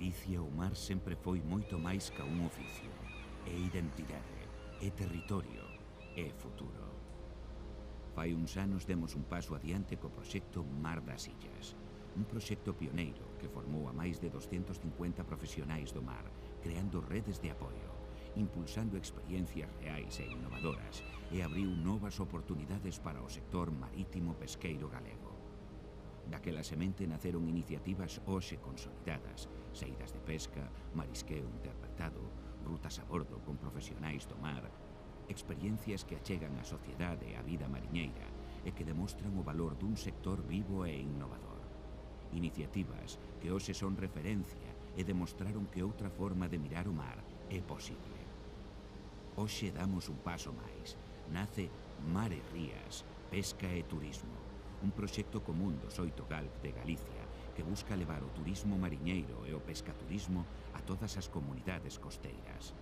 S5: Galicia o mar sempre foi moito máis ca un oficio. É identidade, é territorio, é futuro. Fai uns anos demos un paso adiante co proxecto Mar das Illas, un proxecto pioneiro que formou a máis de 250 profesionais do mar, creando redes de apoio, impulsando experiencias reais e innovadoras e abriu novas oportunidades para o sector marítimo pesqueiro galego. Daquela semente naceron iniciativas hoxe consolidadas, saídas de pesca, marisqueo interpretado, rutas a bordo con profesionais do mar, experiencias que achegan a sociedade e a vida mariñeira e que demostran o valor dun sector vivo e innovador. Iniciativas que hoxe son referencia e demostraron que outra forma de mirar o mar é posible. Hoxe damos un paso máis. Nace Mar e Rías, Pesca e Turismo, un proxecto común dos 8 GALP de Galicia que busca levar o turismo mariñeiro e o pescaturismo a todas as comunidades costeiras.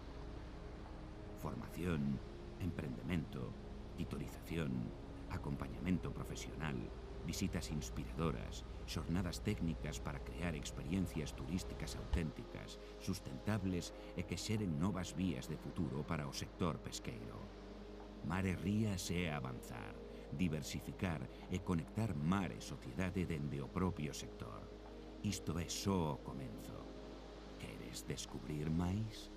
S5: Formación, emprendemento, titorización, acompañamento profesional, visitas inspiradoras, xornadas técnicas para crear experiencias turísticas auténticas, sustentables e que xeren novas vías de futuro para o sector pesqueiro. Mar e Rías é avanzar, diversificar e conectar mar e sociedade dende o propio sector. Isto é só o comenzo. Queres descubrir máis?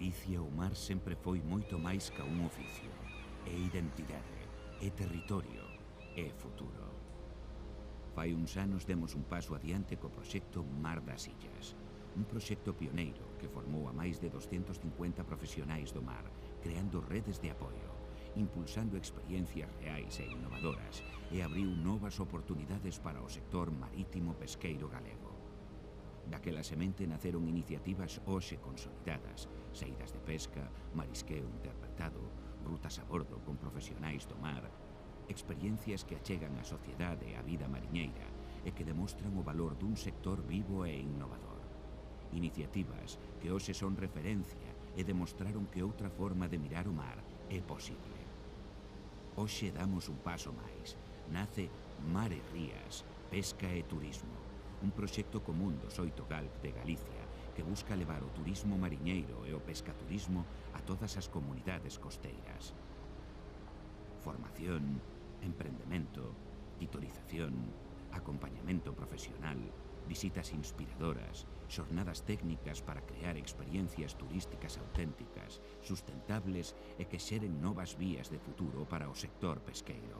S5: Galicia o mar sempre foi moito máis ca un oficio. É identidade, é territorio, é futuro. Fai uns anos demos un paso adiante co proxecto Mar das Illas, un proxecto pioneiro que formou a máis de 250 profesionais do mar, creando redes de apoio, impulsando experiencias reais e innovadoras e abriu novas oportunidades para o sector marítimo pesqueiro galego. Daquela semente naceron iniciativas hoxe consolidadas, saídas de pesca, marisqueo interpretado, rutas a bordo con profesionais do mar, experiencias que achegan a sociedade e a vida mariñeira e que demostran o valor dun sector vivo e innovador. Iniciativas que hoxe son referencia e demostraron que outra forma de mirar o mar é posible. Hoxe damos un paso máis. Nace Mar e Rías, Pesca e Turismo, un proxecto común dos 8 GALP de Galicia que busca levar o turismo mariñeiro e o pescaturismo a todas as comunidades costeiras. Formación, emprendemento, titorización, acompañamento profesional, visitas inspiradoras, xornadas técnicas para crear experiencias turísticas auténticas, sustentables e que xeren novas vías de futuro para o sector pesqueiro.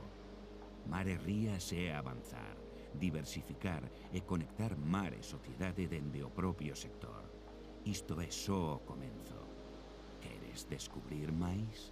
S5: Mar e rías é avanzar, diversificar e conectar mar e sociedade dende o propio sector. Isto é só o comenzo. Queres descubrir máis?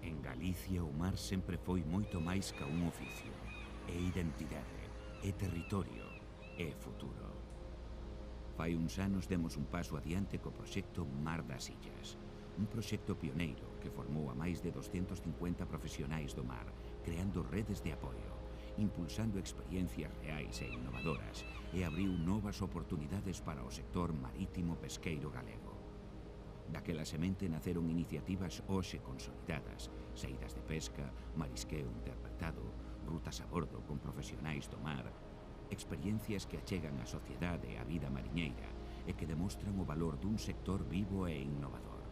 S5: En Galicia o mar sempre foi moito máis ca un oficio. É identidade, é territorio, é futuro. Fai uns anos demos un paso adiante co proxecto Mar das Illas, un proxecto pioneiro que formou a máis de 250 profesionais do mar, creando redes de apoio, impulsando experiencias reais e innovadoras e abriu novas oportunidades para o sector marítimo pesqueiro galego. Daquela semente naceron iniciativas hoxe consolidadas, saídas de pesca, marisqueo interpretado, rutas a bordo con profesionais do mar, experiencias que achegan a sociedade e a vida mariñeira e que demostran o valor dun sector vivo e innovador.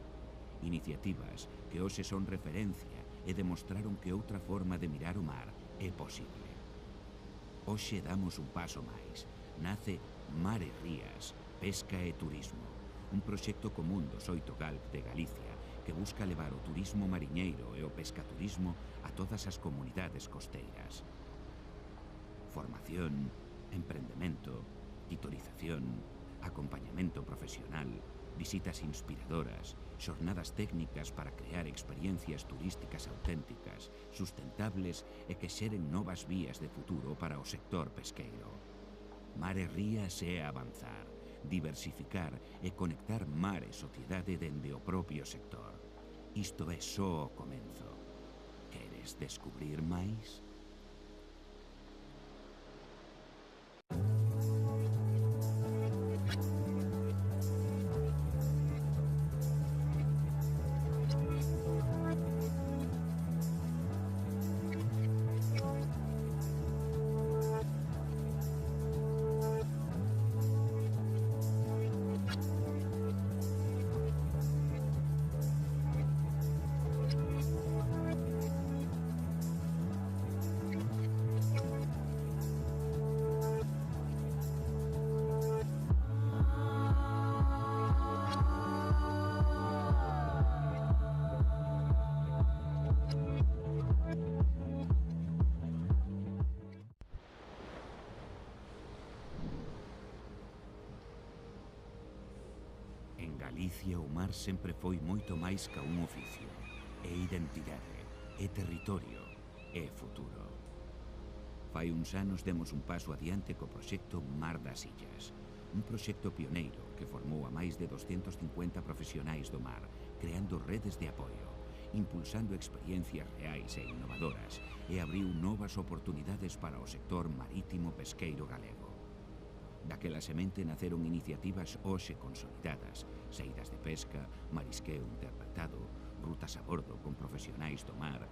S5: Iniciativas que hoxe son referencia e demostraron que outra forma de mirar o mar é posible. Hoxe damos un paso máis. Nace Mar e Rías, Pesca e Turismo, un proxecto común dos 8 GALP de Galicia que busca levar o turismo mariñeiro e o pescaturismo a todas as comunidades costeiras. Formación, emprendemento, titorización, acompañamento profesional, visitas inspiradoras, xornadas técnicas para crear experiencias turísticas auténticas, sustentables e que xeren novas vías de futuro para o sector pesqueiro. Mar e Rías é avanzar, diversificar e conectar mar e sociedade dende o propio sector. Isto é só o comenzo. Queres descubrir máis? En Galicia o mar sempre foi moito máis ca un oficio. É identidade, é territorio, é futuro. Fai uns anos demos un paso adiante co proxecto Mar das Illas, un proxecto pioneiro que formou a máis de 250 profesionais do mar, creando redes de apoio, impulsando experiencias reais e innovadoras e abriu novas oportunidades para o sector marítimo pesqueiro galego. Daquela semente naceron iniciativas hoxe consolidadas, saídas de pesca, marisqueo interpretado, rutas a bordo con profesionais do mar,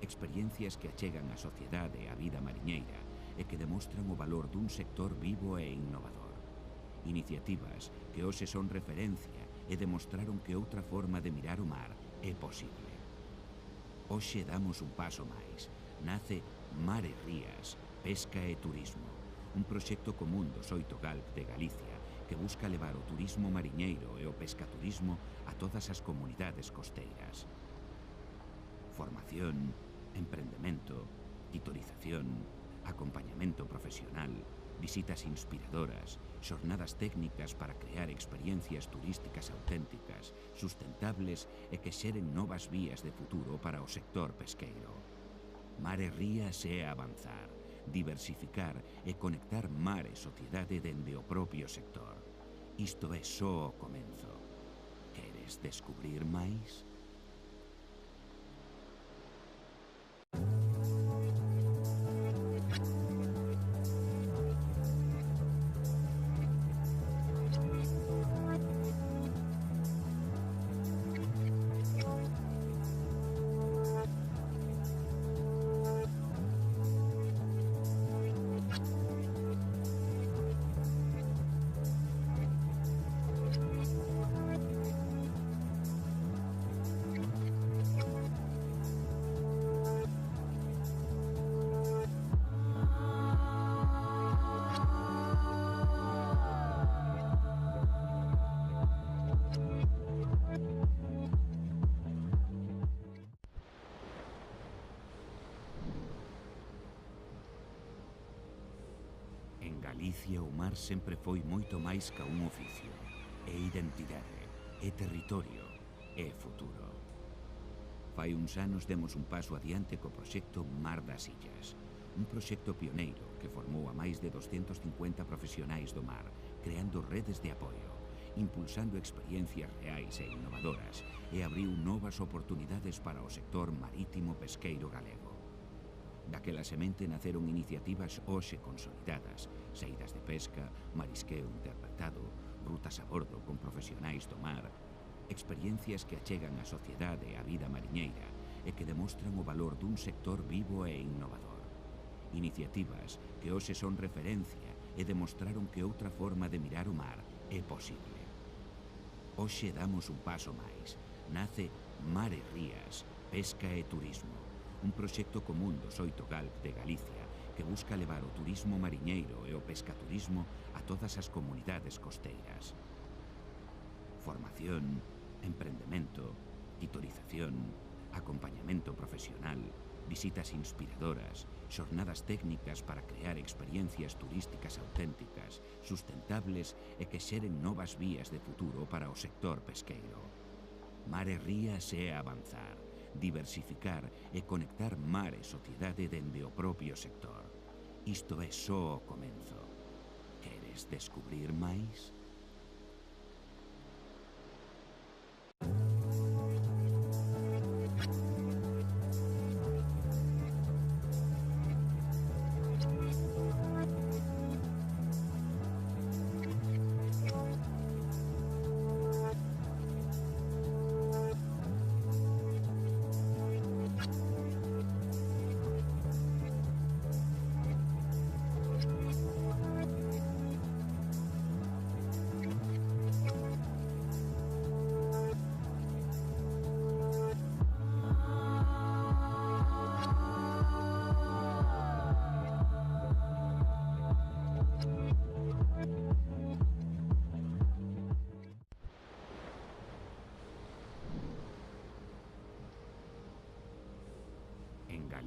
S5: experiencias que achegan a sociedade e a vida mariñeira e que demostran o valor dun sector vivo e innovador. Iniciativas que hoxe son referencia e demostraron que outra forma de mirar o mar é posible. Hoxe damos un paso máis. Nace Mar e Rías, Pesca e Turismo, un proxecto común dos 8 GALP de Galicia que busca levar o turismo mariñeiro e o pescaturismo a todas as comunidades costeiras. Formación, emprendemento, titorización, acompañamento profesional, visitas inspiradoras, xornadas técnicas para crear experiencias turísticas auténticas, sustentables e que xeren novas vías de futuro para o sector pesqueiro. Mar e rías é avanzar, diversificar e conectar mar e sociedade dende o propio sector. Isto é só o comenzo. Queres descubrir máis? Galicia o mar sempre foi moito máis ca un oficio. É identidade, é territorio, é futuro. Fai uns anos demos un paso adiante co proxecto Mar das Illas, un proxecto pioneiro que formou a máis de 250 profesionais do mar, creando redes de apoio, impulsando experiencias reais e innovadoras e abriu novas oportunidades para o sector marítimo pesqueiro galego. Daquela semente naceron iniciativas hoxe consolidadas, saídas de pesca, marisqueo interpretado, rutas a bordo con profesionais do mar, experiencias que achegan a sociedade e a vida mariñeira e que demostran o valor dun sector vivo e innovador. Iniciativas que hoxe son referencia e demostraron que outra forma de mirar o mar é posible. Hoxe damos un paso máis. Nace Mar e Rías, Pesca e Turismo, un proxecto común dos 8 GALP de Galicia que busca levar o turismo mariñeiro e o pescaturismo a todas as comunidades costeiras. Formación, emprendemento, titorización, acompañamento profesional, visitas inspiradoras, xornadas técnicas para crear experiencias turísticas auténticas, sustentables e que xeren novas vías de futuro para o sector pesqueiro. Mar e Rías é avanzar, diversificar e conectar mar e sociedade dende o propio sector. Isto é só o comenzo. Queres descubrir máis?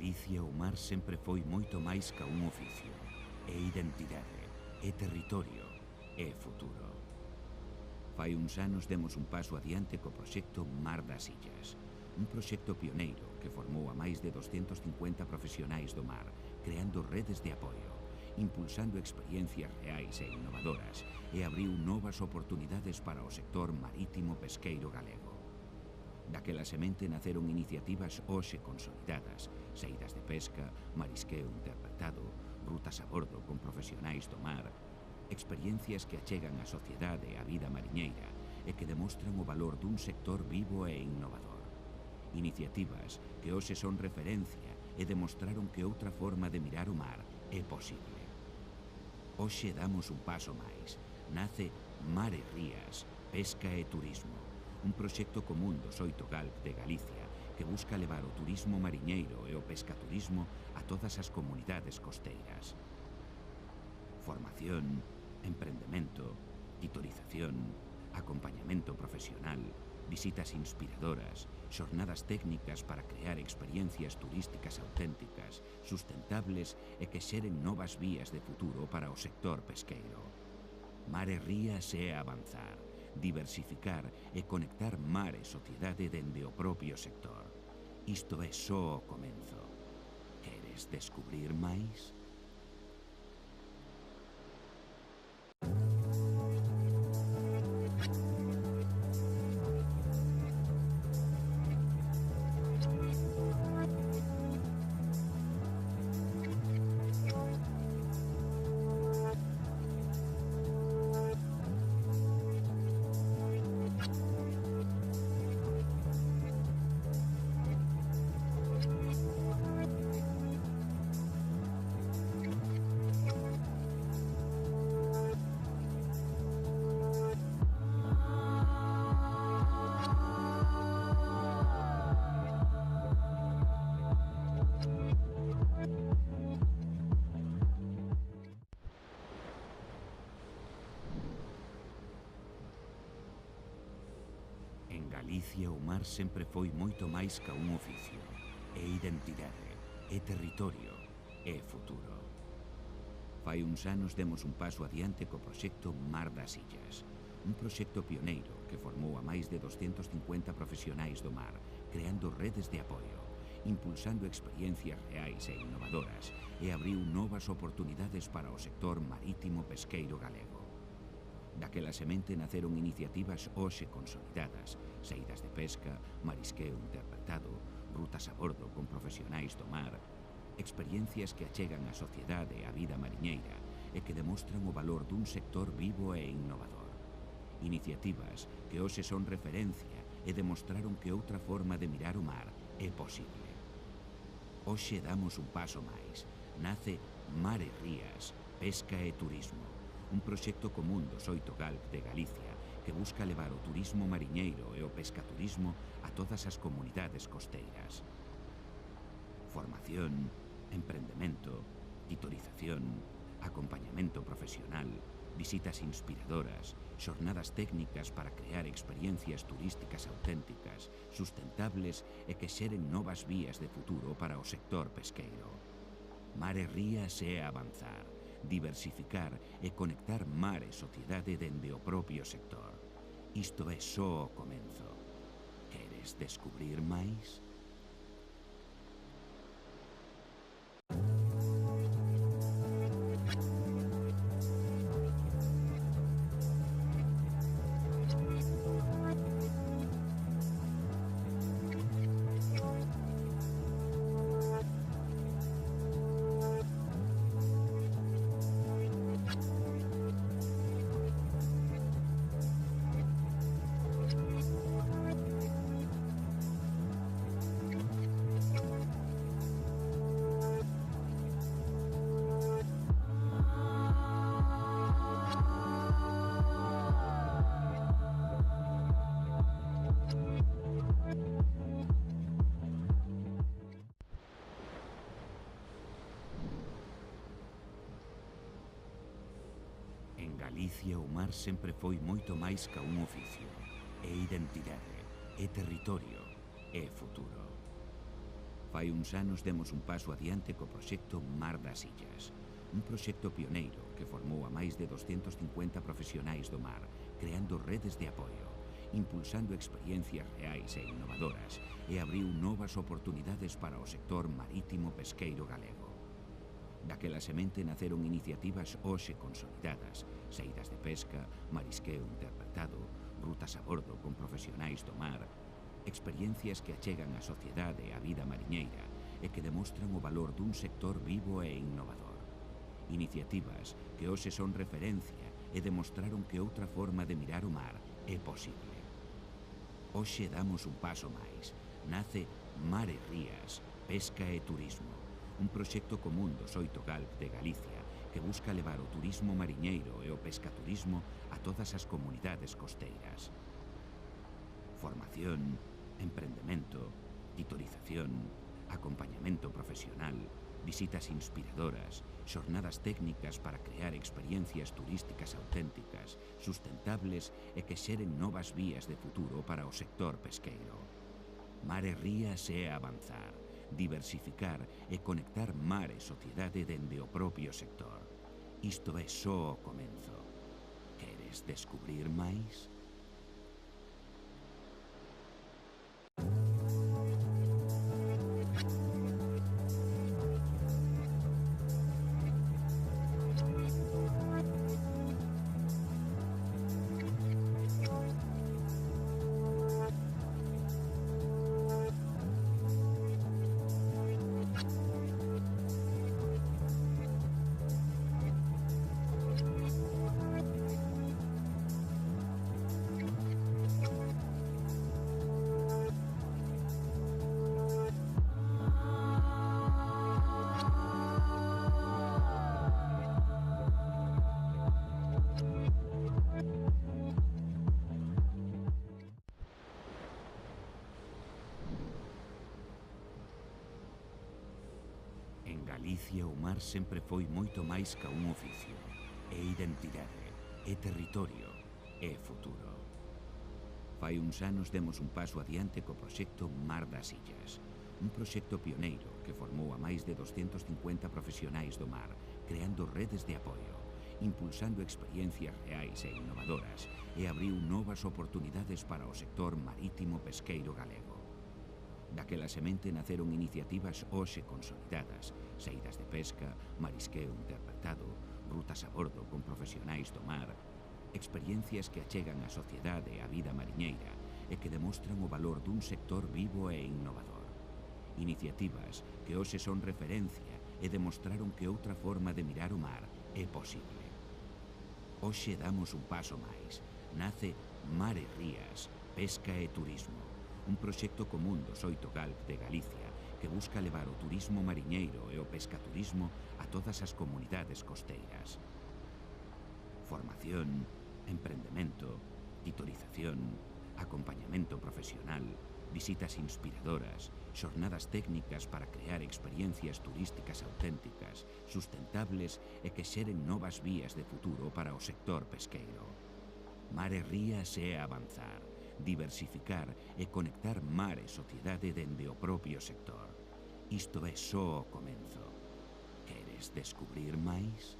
S5: Galicia o mar sempre foi moito máis ca un oficio. É identidade, é territorio, é futuro. Fai uns anos demos un paso adiante co proxecto Mar das Illas, un proxecto pioneiro que formou a máis de 250 profesionais do mar, creando redes de apoio, impulsando experiencias reais e innovadoras e abriu novas oportunidades para o sector marítimo pesqueiro galego. Daquela semente naceron iniciativas hoxe consolidadas, saídas de pesca, marisqueo interpretado, rutas a bordo con profesionais do mar, experiencias que achegan a sociedade e a vida mariñeira e que demostran o valor dun sector vivo e innovador. Iniciativas que hoxe son referencia e demostraron que outra forma de mirar o mar é posible. Hoxe damos un paso máis. Nace Mar e Rías, Pesca e Turismo, un proxecto común dos 8 GALP de Galicia que busca levar o turismo mariñeiro e o pescaturismo a todas as comunidades costeiras. Formación, emprendemento, titorización, acompañamento profesional, visitas inspiradoras, xornadas técnicas para crear experiencias turísticas auténticas, sustentables e que xeren novas vías de futuro para o sector pesqueiro. Mar e rías é avanzar, diversificar e conectar mar e sociedade dende o propio sector. Isto é só o comenzo. Queres descubrir máis? En Galicia o mar sempre foi moito máis ca un oficio. É identidade, é territorio, é futuro. Fai uns anos demos un paso adiante co proxecto Mar das Illas, un proxecto pioneiro que formou a máis de 250 profesionais do mar, creando redes de apoio, impulsando experiencias reais e innovadoras e abriu novas oportunidades para o sector marítimo pesqueiro galego. Daquela semente naceron iniciativas hoxe consolidadas, saídas de pesca, marisqueo interpretado, rutas a bordo con profesionais do mar, experiencias que achegan a sociedade e a vida mariñeira e que demostran o valor dun sector vivo e innovador. Iniciativas que hoxe son referencia e demostraron que outra forma de mirar o mar é posible. Hoxe damos un paso máis. Nace Mar e Rías, Pesca e Turismo, un proxecto común dos 8 GALC de Galicia que busca levar o turismo mariñeiro e o pescaturismo a todas as comunidades costeiras. Formación, emprendemento, titorización, acompañamento profesional, visitas inspiradoras, xornadas técnicas para crear experiencias turísticas auténticas, sustentables e que xeren novas vías de futuro para o sector pesqueiro. Mar e Rías é avanzar, diversificar e conectar mar e sociedade dende o propio sector. Isto é só o comenzo. Queres descubrir máis? En Galicia o mar sempre foi moito máis ca un oficio. É identidade, é territorio, é futuro. Fai uns anos demos un paso adiante co proxecto Mar das Illas, un proxecto pioneiro que formou a máis de 250 profesionais do mar, creando redes de apoio, impulsando experiencias reais e innovadoras e abriu novas oportunidades para o sector marítimo pesqueiro galego. Daquela semente naceron iniciativas hoxe consolidadas, saídas de pesca, marisqueo interpretado, rutas a bordo con profesionais do mar, experiencias que achegan a sociedade e a vida mariñeira e que demostran o valor dun sector vivo e innovador. Iniciativas que hoxe son referencia e demostraron que outra forma de mirar o mar é posible. Hoxe damos un paso máis. Nace Mar e Rías, Pesca e Turismo, un proxecto común dos 8 GALC de Galicia que busca levar o turismo mariñeiro e o pescaturismo a todas as comunidades costeiras. Formación, emprendemento, titorización, acompañamento profesional, visitas inspiradoras, xornadas técnicas para crear experiencias turísticas auténticas, sustentables e que xeren novas vías de futuro para o sector pesqueiro. Mar e rías é avanzar, diversificar e conectar mar e sociedade dende o propio sector. Isto é só o comenzo. Queres descubrir máis? En Galicia o mar sempre foi moito máis ca un oficio. É identidade, é territorio, é futuro. Fai uns anos demos un paso adiante co proxecto Mar das Illas, un proxecto pioneiro que formou a máis de 250 profesionais do mar, creando redes de apoio, impulsando experiencias reais e innovadoras e abriu novas oportunidades para o sector marítimo pesqueiro galego. Daquela semente naceron iniciativas hoxe consolidadas, saídas de pesca, marisqueo interpretado, rutas a bordo con profesionais do mar, experiencias que achegan a sociedade e a vida mariñeira e que demostran o valor dun sector vivo e innovador. Iniciativas que hoxe son referencia e demostraron que outra forma de mirar o mar é posible. Hoxe damos un paso máis. Nace Mar e Rías, Pesca e Turismo, un proxecto común dos 8 GALP de Galicia que busca levar o turismo mariñeiro e o pescaturismo a todas as comunidades costeiras. Formación, emprendemento, titorización, acompañamento profesional, visitas inspiradoras, xornadas técnicas para crear experiencias turísticas auténticas, sustentables e que xeren novas vías de futuro para o sector pesqueiro. Mar e Rías é avanzar, diversificar e conectar mar e sociedade dende o propio sector. Isto é só o comenzo. Queres descubrir máis?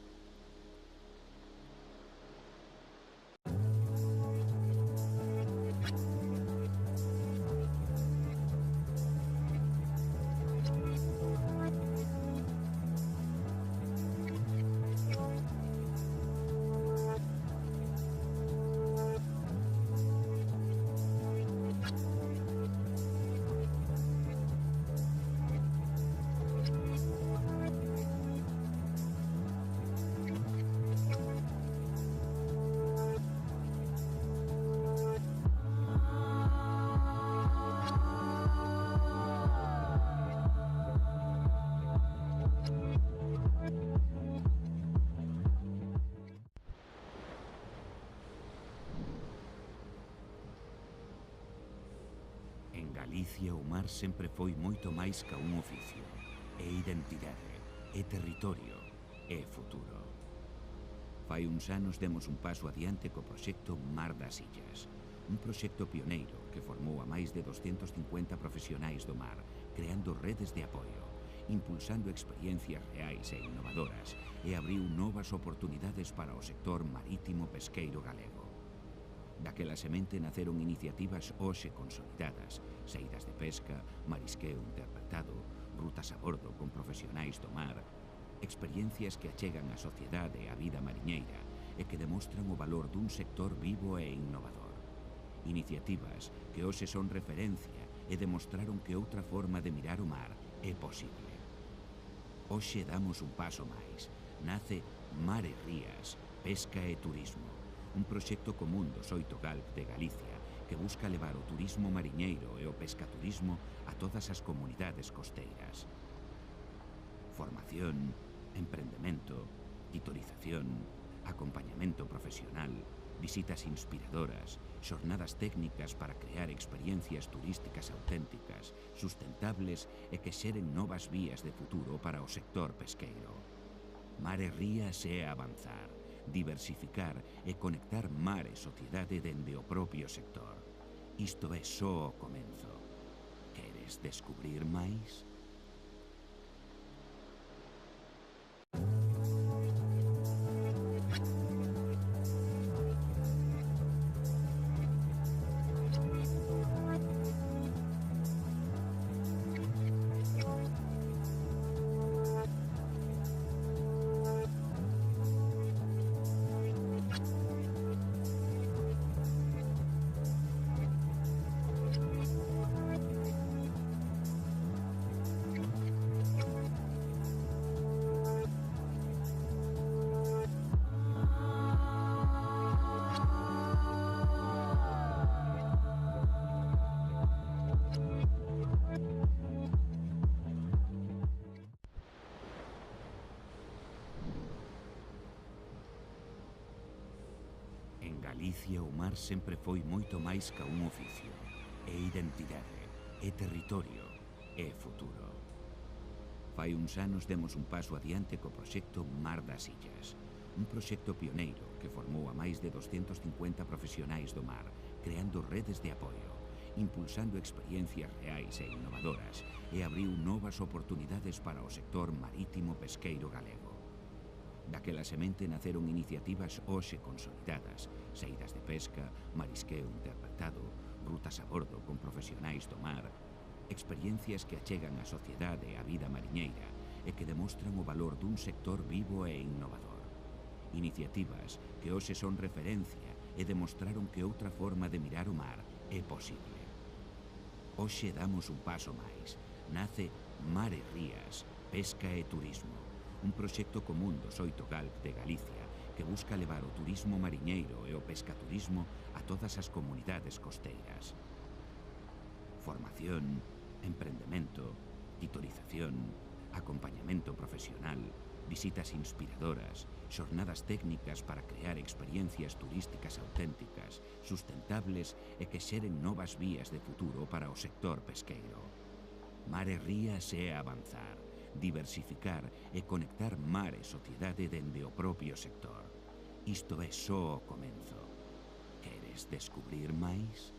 S5: En Galicia o mar sempre foi moito máis ca un oficio. É identidade, é territorio, é futuro. Fai uns anos demos un paso adiante co proxecto Mar das Illas, un proxecto pioneiro que formou a máis de 250 profesionais do mar, creando redes de apoio, impulsando experiencias reais e innovadoras e abriu novas oportunidades para o sector marítimo pesqueiro galego. Daquela semente naceron iniciativas hoxe consolidadas, saídas de pesca, marisqueo interpretado, rutas a bordo con profesionais do mar, experiencias que achegan a sociedade e a vida mariñeira e que demostran o valor dun sector vivo e innovador. Iniciativas que hoxe son referencia e demostraron que outra forma de mirar o mar é posible. Hoxe damos un paso máis. Nace Mar e Rías, Pesca e Turismo, un proxecto común dos 8 GALP de Galicia que busca levar o turismo mariñeiro e o pescaturismo a todas as comunidades costeiras. Formación, emprendemento, titorización, acompañamento profesional, visitas inspiradoras, xornadas técnicas para crear experiencias turísticas auténticas, sustentables e que xeren novas vías de futuro para o sector pesqueiro. Mar e rías é avanzar, diversificar e conectar mar e sociedade dende o propio sector. Isto é só o comenzo. Queres descubrir máis? En Galicia o mar sempre foi moito máis ca un oficio. É identidade, é territorio, é futuro. Fai uns anos demos un paso adiante co proxecto Mar das Illas, un proxecto pioneiro que formou a máis de 250 profesionais do mar, creando redes de apoio, impulsando experiencias reais e innovadoras e abriu novas oportunidades para o sector marítimo pesqueiro galego. Daquela semente naceron iniciativas hoxe consolidadas, saídas de pesca, marisqueo interpretado, rutas a bordo con profesionais do mar, experiencias que achegan a sociedade e a vida mariñeira e que demostran o valor dun sector vivo e innovador. Iniciativas que hoxe son referencia e demostraron que outra forma de mirar o mar é posible. Hoxe damos un paso máis. Nace Mar e Rías, Pesca e Turismo, un proxecto común do Xoito Galp de Galicia que busca levar o turismo mariñeiro e o pescaturismo a todas as comunidades costeiras. Formación, emprendemento, titorización, acompañamento profesional, visitas inspiradoras, xornadas técnicas para crear experiencias turísticas auténticas, sustentables e que xeren novas vías de futuro para o sector pesqueiro. Mar e Rías é avanzar, diversificar e conectar mar e sociedade dende o propio sector. Isto é só o comenzo. Queres descubrir máis?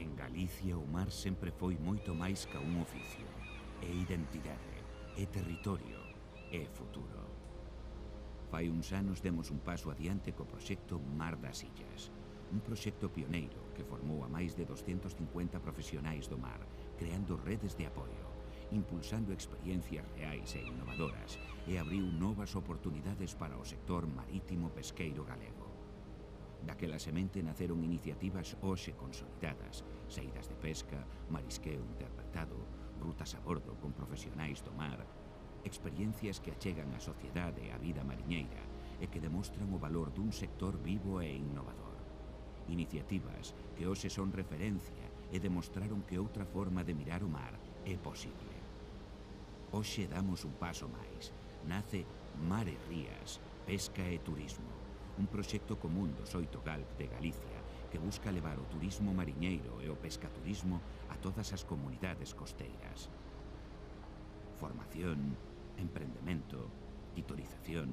S5: En Galicia o mar sempre foi moito máis ca un oficio. É identidade, é territorio, é futuro. Fai uns anos demos un paso adiante co proxecto Mar das Illas, un proxecto pioneiro que formou a máis de 250 profesionais do mar, creando redes de apoio, impulsando experiencias reais e innovadoras e abriu novas oportunidades para o sector marítimo pesqueiro galego. Daquela semente naceron iniciativas hoxe consolidadas, saídas de pesca, marisqueo interpretado, rutas a bordo con profesionais do mar, experiencias que achegan a sociedade e a vida mariñeira e que demostran o valor dun sector vivo e innovador. Iniciativas que hoxe son referencia e demostraron que outra forma de mirar o mar é posible. Hoxe damos un paso máis. Nace Mar e Rías, Pesca e Turismo, un proxecto común do Xoito Galp de Galicia que busca levar o turismo mariñeiro e o pescaturismo a todas as comunidades costeiras. Formación, emprendemento, titorización,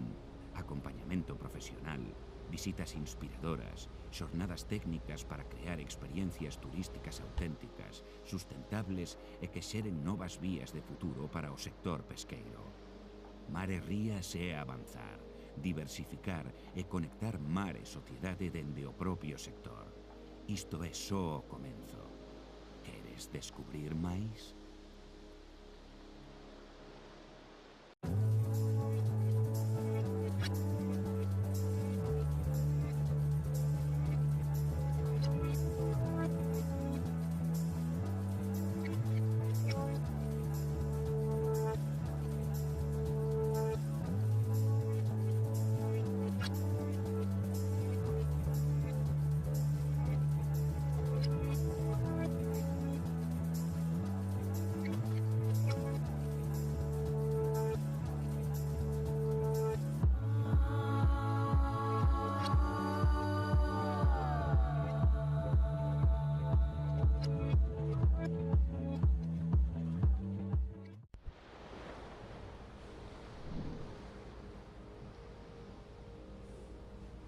S5: acompañamento profesional, visitas inspiradoras, xornadas técnicas para crear experiencias turísticas auténticas, sustentables e que xeren novas vías de futuro para o sector pesqueiro. Mar e rías é avanzar, diversificar e conectar mar e sociedade dende o propio sector. Isto é só o comenzo. Queres descubrir máis?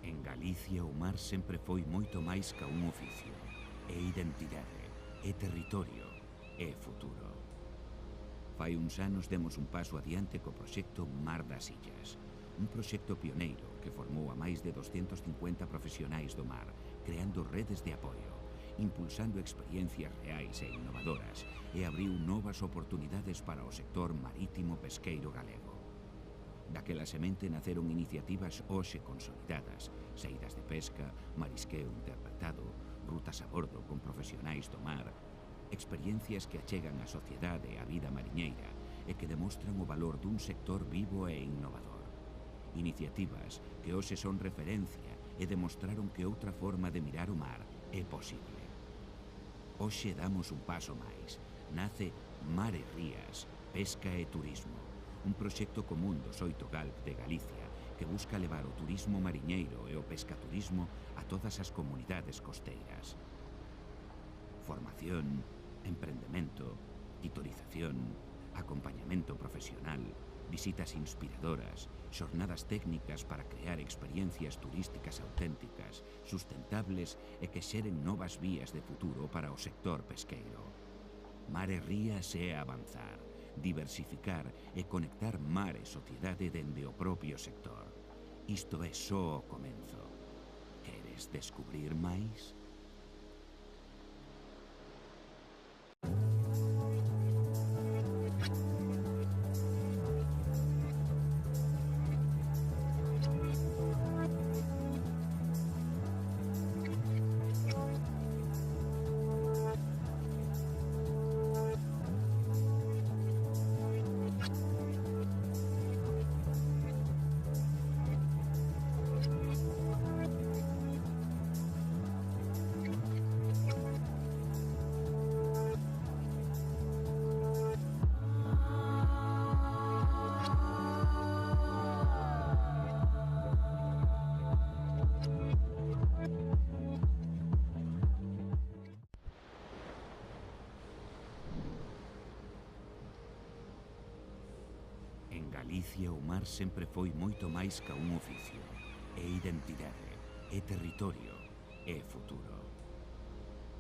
S5: En Galicia o mar sempre foi moito máis ca un oficio. É identidade, é territorio, é futuro. Fai uns anos demos un paso adiante co proxecto Mar das Illas, un proxecto pioneiro que formou a máis de 250 profesionais do mar, creando redes de apoio, impulsando experiencias reais e innovadoras e abriu novas oportunidades para o sector marítimo pesqueiro galego. Daquela semente naceron iniciativas hoxe consolidadas, saídas de pesca, marisqueo interpretado, rutas a bordo con profesionais do mar, experiencias que achegan a sociedade e a vida mariñeira e que demostran o valor dun sector vivo e innovador. Iniciativas que hoxe son referencia e demostraron que outra forma de mirar o mar é posible. Hoxe damos un paso máis. Nace Mar e Rías, Pesca e Turismo, un proxecto común dos 8 GALP de Galicia que busca levar o turismo mariñeiro e o pescaturismo a todas as comunidades costeiras. Formación, emprendemento, titorización, acompañamento profesional, visitas inspiradoras, xornadas técnicas para crear experiencias turísticas auténticas, sustentables e que xeren novas vías de futuro para o sector pesqueiro. Mar e Rías é avanzar, diversificar e conectar mar e sociedade dende o propio sector. Isto é só o comenzo. Queres descubrir máis? En Galicia o mar sempre foi moito máis ca un oficio. É identidade, é territorio, é futuro.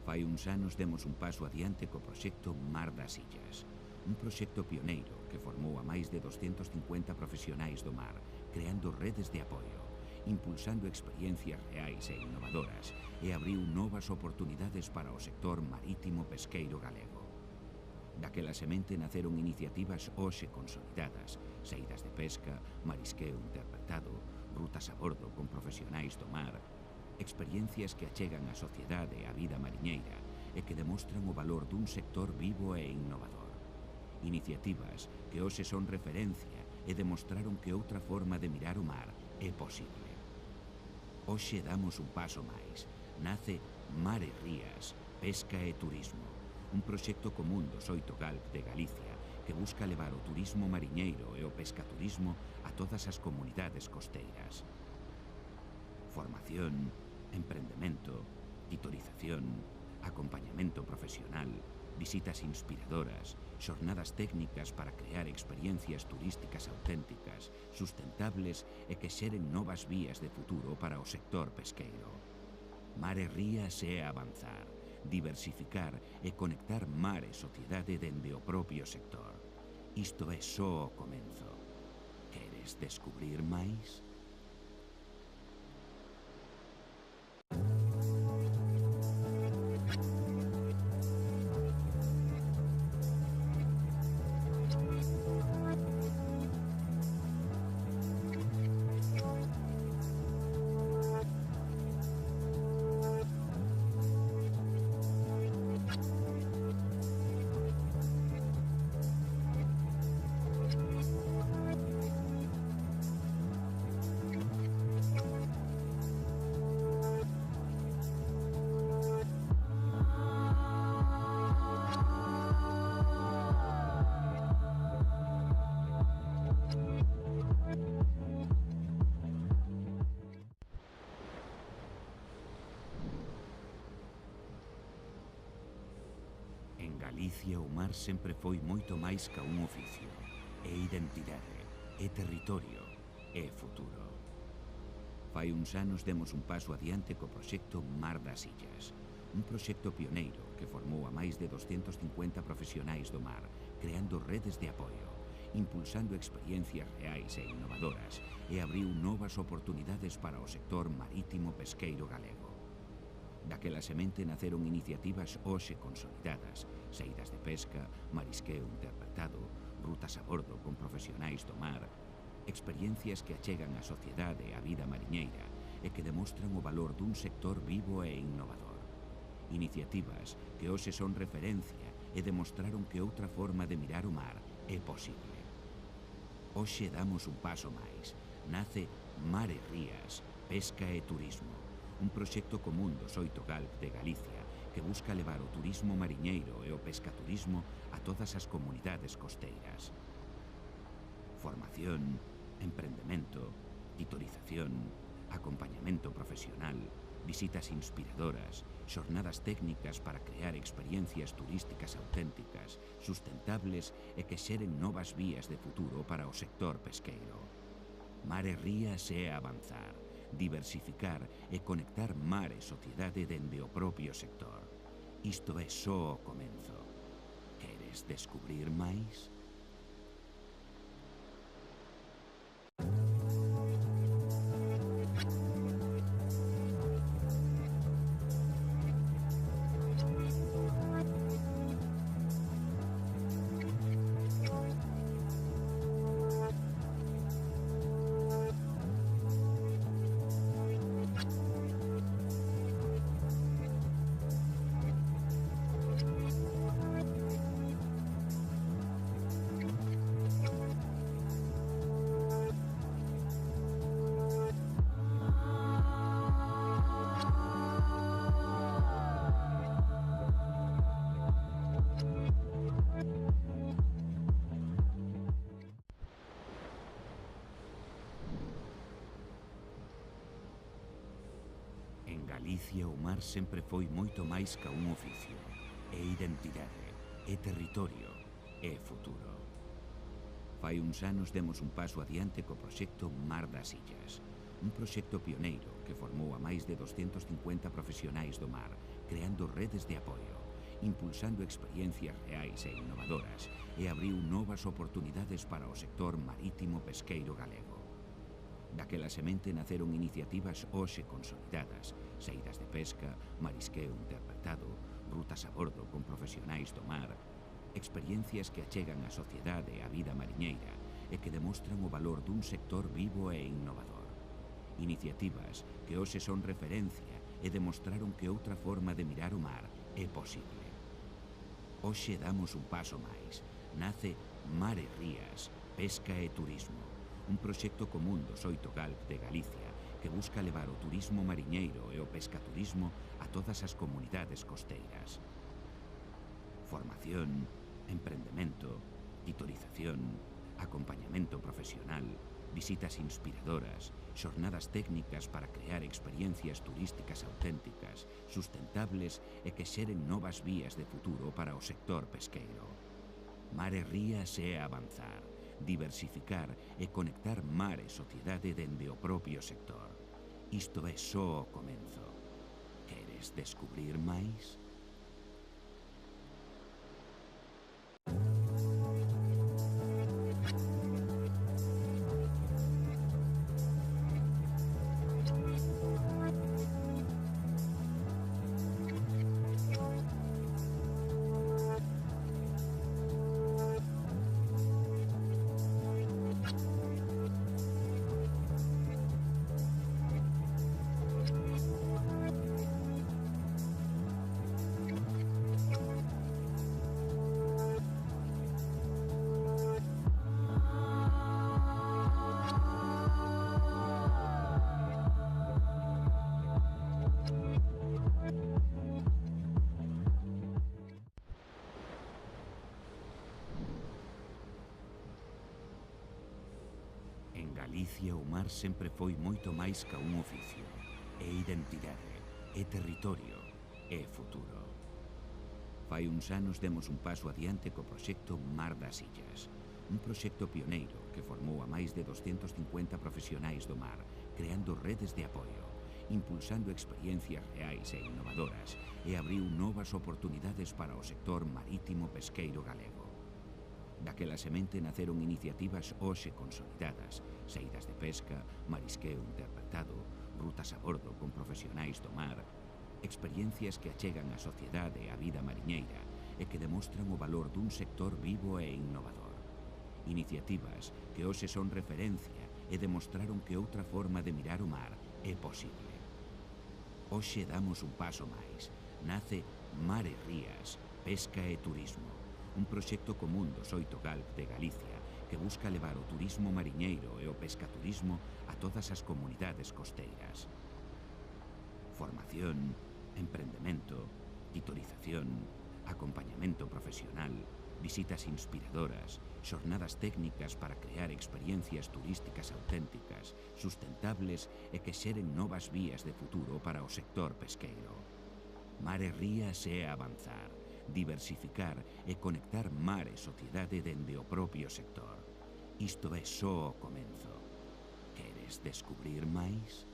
S5: Fai uns anos demos un paso adiante co proxecto Mar das Illas, un proxecto pioneiro que formou a máis de 250 profesionais do mar, creando redes de apoio, impulsando experiencias reais e innovadoras e abriu novas oportunidades para o sector marítimo pesqueiro galego. Daquela semente naceron iniciativas hoxe consolidadas, saídas de pesca, marisqueo interpretado, rutas a bordo con profesionais do mar, experiencias que achegan a sociedade e a vida mariñeira e que demostran o valor dun sector vivo e innovador. Iniciativas que hoxe son referencia e demostraron que outra forma de mirar o mar é posible. Hoxe damos un paso máis. Nace Mar e Rías, Pesca e Turismo, un proxecto común dos 8 GALP de Galicia que busca levar o turismo mariñeiro e o pescaturismo a todas as comunidades costeiras. Formación, emprendemento, titorización, acompañamento profesional, visitas inspiradoras, xornadas técnicas para crear experiencias turísticas auténticas, sustentables e que xeren novas vías de futuro para o sector pesqueiro. Mar e rías é avanzar, diversificar e conectar mar e sociedade dende o propio sector. Isto é só o comenzo. Queres descubrir máis? En Galicia o mar sempre foi moito máis ca un oficio. É identidade, é territorio, é futuro. Fai uns anos demos un paso adiante co proxecto Mar das Illas, un proxecto pioneiro que formou a máis de 250 profesionais do mar, creando redes de apoio, impulsando experiencias reais e innovadoras e abriu novas oportunidades para o sector marítimo pesqueiro galego. Daquela semente naceron iniciativas hoxe consolidadas, saídas de pesca, marisqueo interpretado, rutas a bordo con profesionais do mar, experiencias que achegan a sociedade e a vida mariñeira e que demostran o valor dun sector vivo e innovador. Iniciativas que hoxe son referencia e demostraron que outra forma de mirar o mar é posible. Hoxe damos un paso máis. Nace Mar e Rías, Pesca e Turismo, un proxecto común dos 8 GALP de Galicia que busca levar o turismo mariñeiro e o pescaturismo a todas as comunidades costeiras. Formación, emprendemento, tutorización, acompañamento profesional, visitas inspiradoras, xornadas técnicas para crear experiencias turísticas auténticas, sustentables e que xeren novas vías de futuro para o sector pesqueiro. Mar e Rías é avanzar, diversificar e conectar mar e sociedade dende o propio sector. Isto é só o comenzo. Queres descubrir máis? En Galicia o mar sempre foi moito máis ca un oficio. É identidade, é territorio, é futuro. Fai uns anos demos un paso adiante co proxecto Mar das Illas, un proxecto pioneiro que formou a máis de 250 profesionais do mar, creando redes de apoio, impulsando experiencias reais e innovadoras e abriu novas oportunidades para o sector marítimo pesqueiro galego. Daquela semente naceron iniciativas hoxe consolidadas, saídas de pesca, marisqueo interpretado, rutas a bordo con profesionais do mar, experiencias que achegan a sociedade e a vida mariñeira e que demostran o valor dun sector vivo e innovador. Iniciativas que hoxe son referencia e demostraron que outra forma de mirar o mar é posible. Hoxe damos un paso máis. Nace Mar e Rías, Pesca e Turismo, un proxecto común dos 8 GALP de Galicia que busca levar o turismo mariñeiro e o pescaturismo a todas as comunidades costeiras. Formación, emprendemento, tutorización, acompañamento profesional, visitas inspiradoras, xornadas técnicas para crear experiencias turísticas auténticas, sustentables e que xeren novas vías de futuro para o sector pesqueiro. Mar e rías é avanzar, diversificar e conectar mar e sociedade dende o propio sector. Isto é só o comenzo. Queres descubrir máis? En Galicia o mar sempre foi moito máis ca un oficio. É identidade, é territorio, é futuro. Fai uns anos demos un paso adiante co proxecto Mar das Illas, un proxecto pioneiro que formou a máis de 250 profesionais do mar, creando redes de apoio, impulsando experiencias reais e innovadoras e abriu novas oportunidades para o sector marítimo pesqueiro galego. Daquela semente naceron iniciativas hoxe consolidadas, saídas de pesca, marisqueo interpretado, rutas a bordo con profesionais do mar, experiencias que achegan a sociedade e a vida mariñeira e que demostran o valor dun sector vivo e innovador. Iniciativas que hoxe son referencia e demostraron que outra forma de mirar o mar é posible. Hoxe damos un paso máis. Nace Mar e Rías, Pesca e Turismo, un proxecto común dos 8 GALP de Galicia que busca levar o turismo mariñeiro e o pescaturismo a todas as comunidades costeiras. Formación, emprendemento, titorización, acompañamento profesional, visitas inspiradoras, xornadas técnicas para crear experiencias turísticas auténticas, sustentables e que xeren novas vías de futuro para o sector pesqueiro. Mar e Rías é avanzar, diversificar e conectar mar e sociedade dende o propio sector. Isto é só o comenzo. Queres descubrir máis?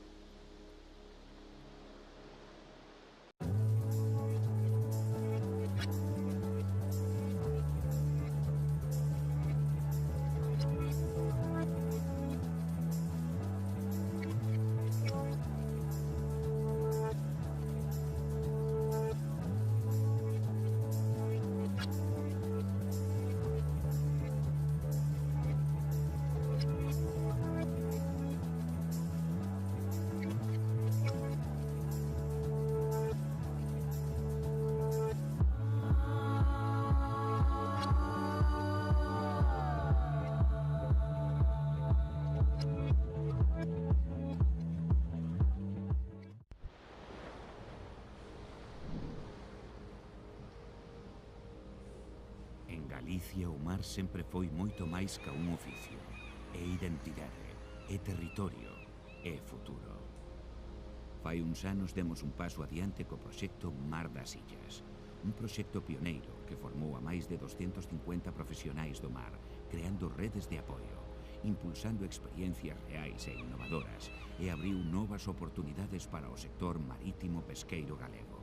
S5: En Galicia o mar sempre foi moito máis ca un oficio. É identidade, é territorio, é futuro. Fai uns anos demos un paso adiante co proxecto Mar das Illas, un proxecto pioneiro que formou a máis de 250 profesionais do mar, creando redes de apoio, impulsando experiencias reais e innovadoras e abriu novas oportunidades para o sector marítimo pesqueiro galego.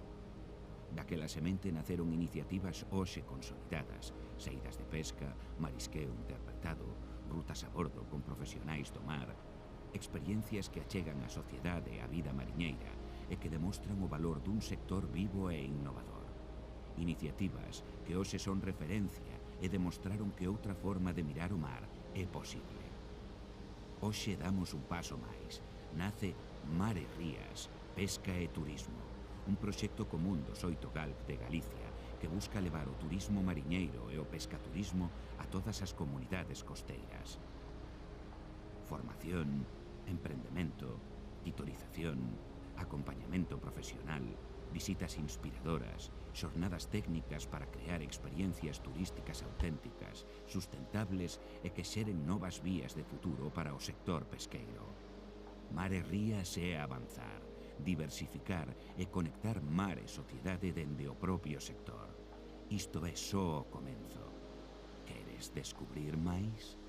S5: Daquela semente naceron iniciativas hoxe consolidadas, saídas de pesca, marisqueo interpretado, rutas a bordo con profesionais do mar, experiencias que achegan a sociedade e a vida mariñeira e que demostran o valor dun sector vivo e innovador. Iniciativas que hoxe son referencia e demostraron que outra forma de mirar o mar é posible. Hoxe damos un paso máis. Nace Mar e Rías, Pesca e Turismo, un proxecto común dos 8 GALP de Galicia que busca levar o turismo mariñeiro e o pescaturismo a todas as comunidades costeiras. Formación, emprendemento, titorización, acompañamento profesional, visitas inspiradoras, xornadas técnicas para crear experiencias turísticas auténticas, sustentables e que xeren novas vías de futuro para o sector pesqueiro. Mar e rías é avanzar, diversificar e conectar mar e sociedade dende o propio sector. Isto é só o comenzo. Queres descubrir máis?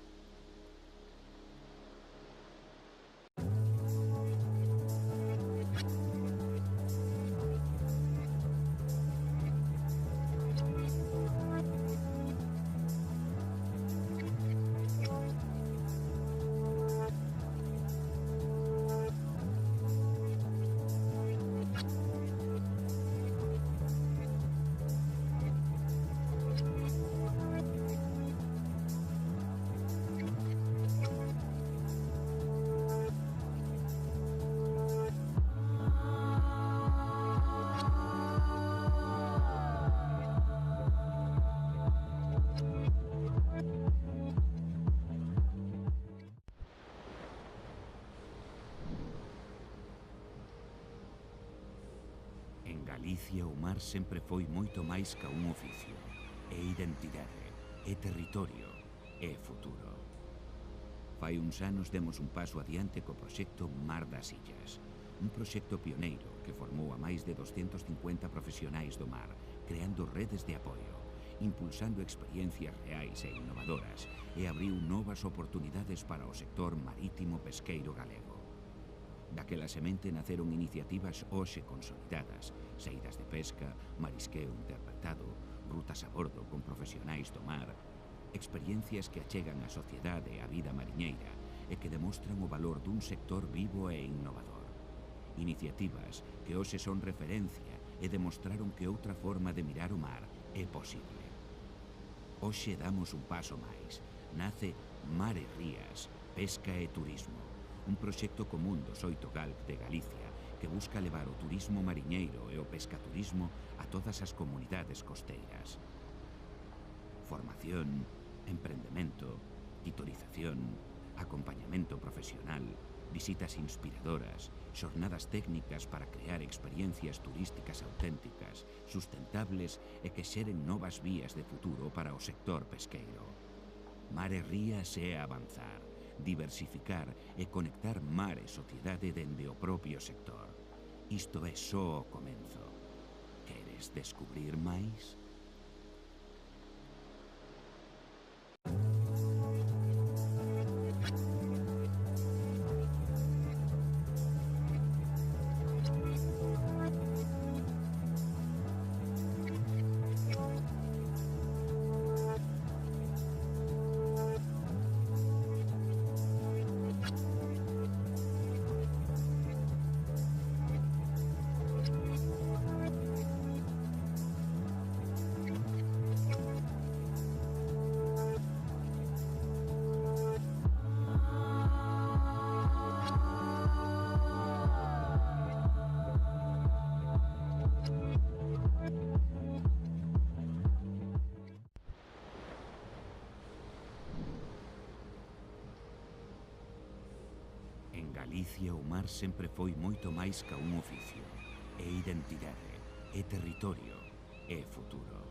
S5: Galicia o mar sempre foi moito máis ca un oficio. É identidade, é territorio, é futuro. Fai uns anos demos un paso adiante co proxecto Mar das Illas, un proxecto pioneiro que formou a máis de 250 profesionais do mar, creando redes de apoio, impulsando experiencias reais e innovadoras e abriu novas oportunidades para o sector marítimo pesqueiro galego. Daquela semente naceron iniciativas hoxe consolidadas, saídas de pesca, marisqueo interpretado, rutas a bordo con profesionais do mar, experiencias que achegan a sociedade e a vida mariñeira e que demostran o valor dun sector vivo e innovador. Iniciativas que hoxe son referencia e demostraron que outra forma de mirar o mar é posible. Hoxe damos un paso máis. Nace Mar e Rías, Pesca e Turismo, un proxecto común dos 8 GALP de Galicia que busca levar o turismo mariñeiro e o pescaturismo a todas as comunidades costeiras. Formación, emprendemento, tutorización, acompañamento profesional, visitas inspiradoras, xornadas técnicas para crear experiencias turísticas auténticas, sustentables e que xeren novas vías de futuro para o sector pesqueiro. Mar e Rías é avanzar, diversificar e conectar mar e sociedade dende o propio sector. Isto é só o comenzo. Queres descubrir máis? Galicia o mar sempre foi moito máis ca un oficio. É identidade, é territorio, é futuro.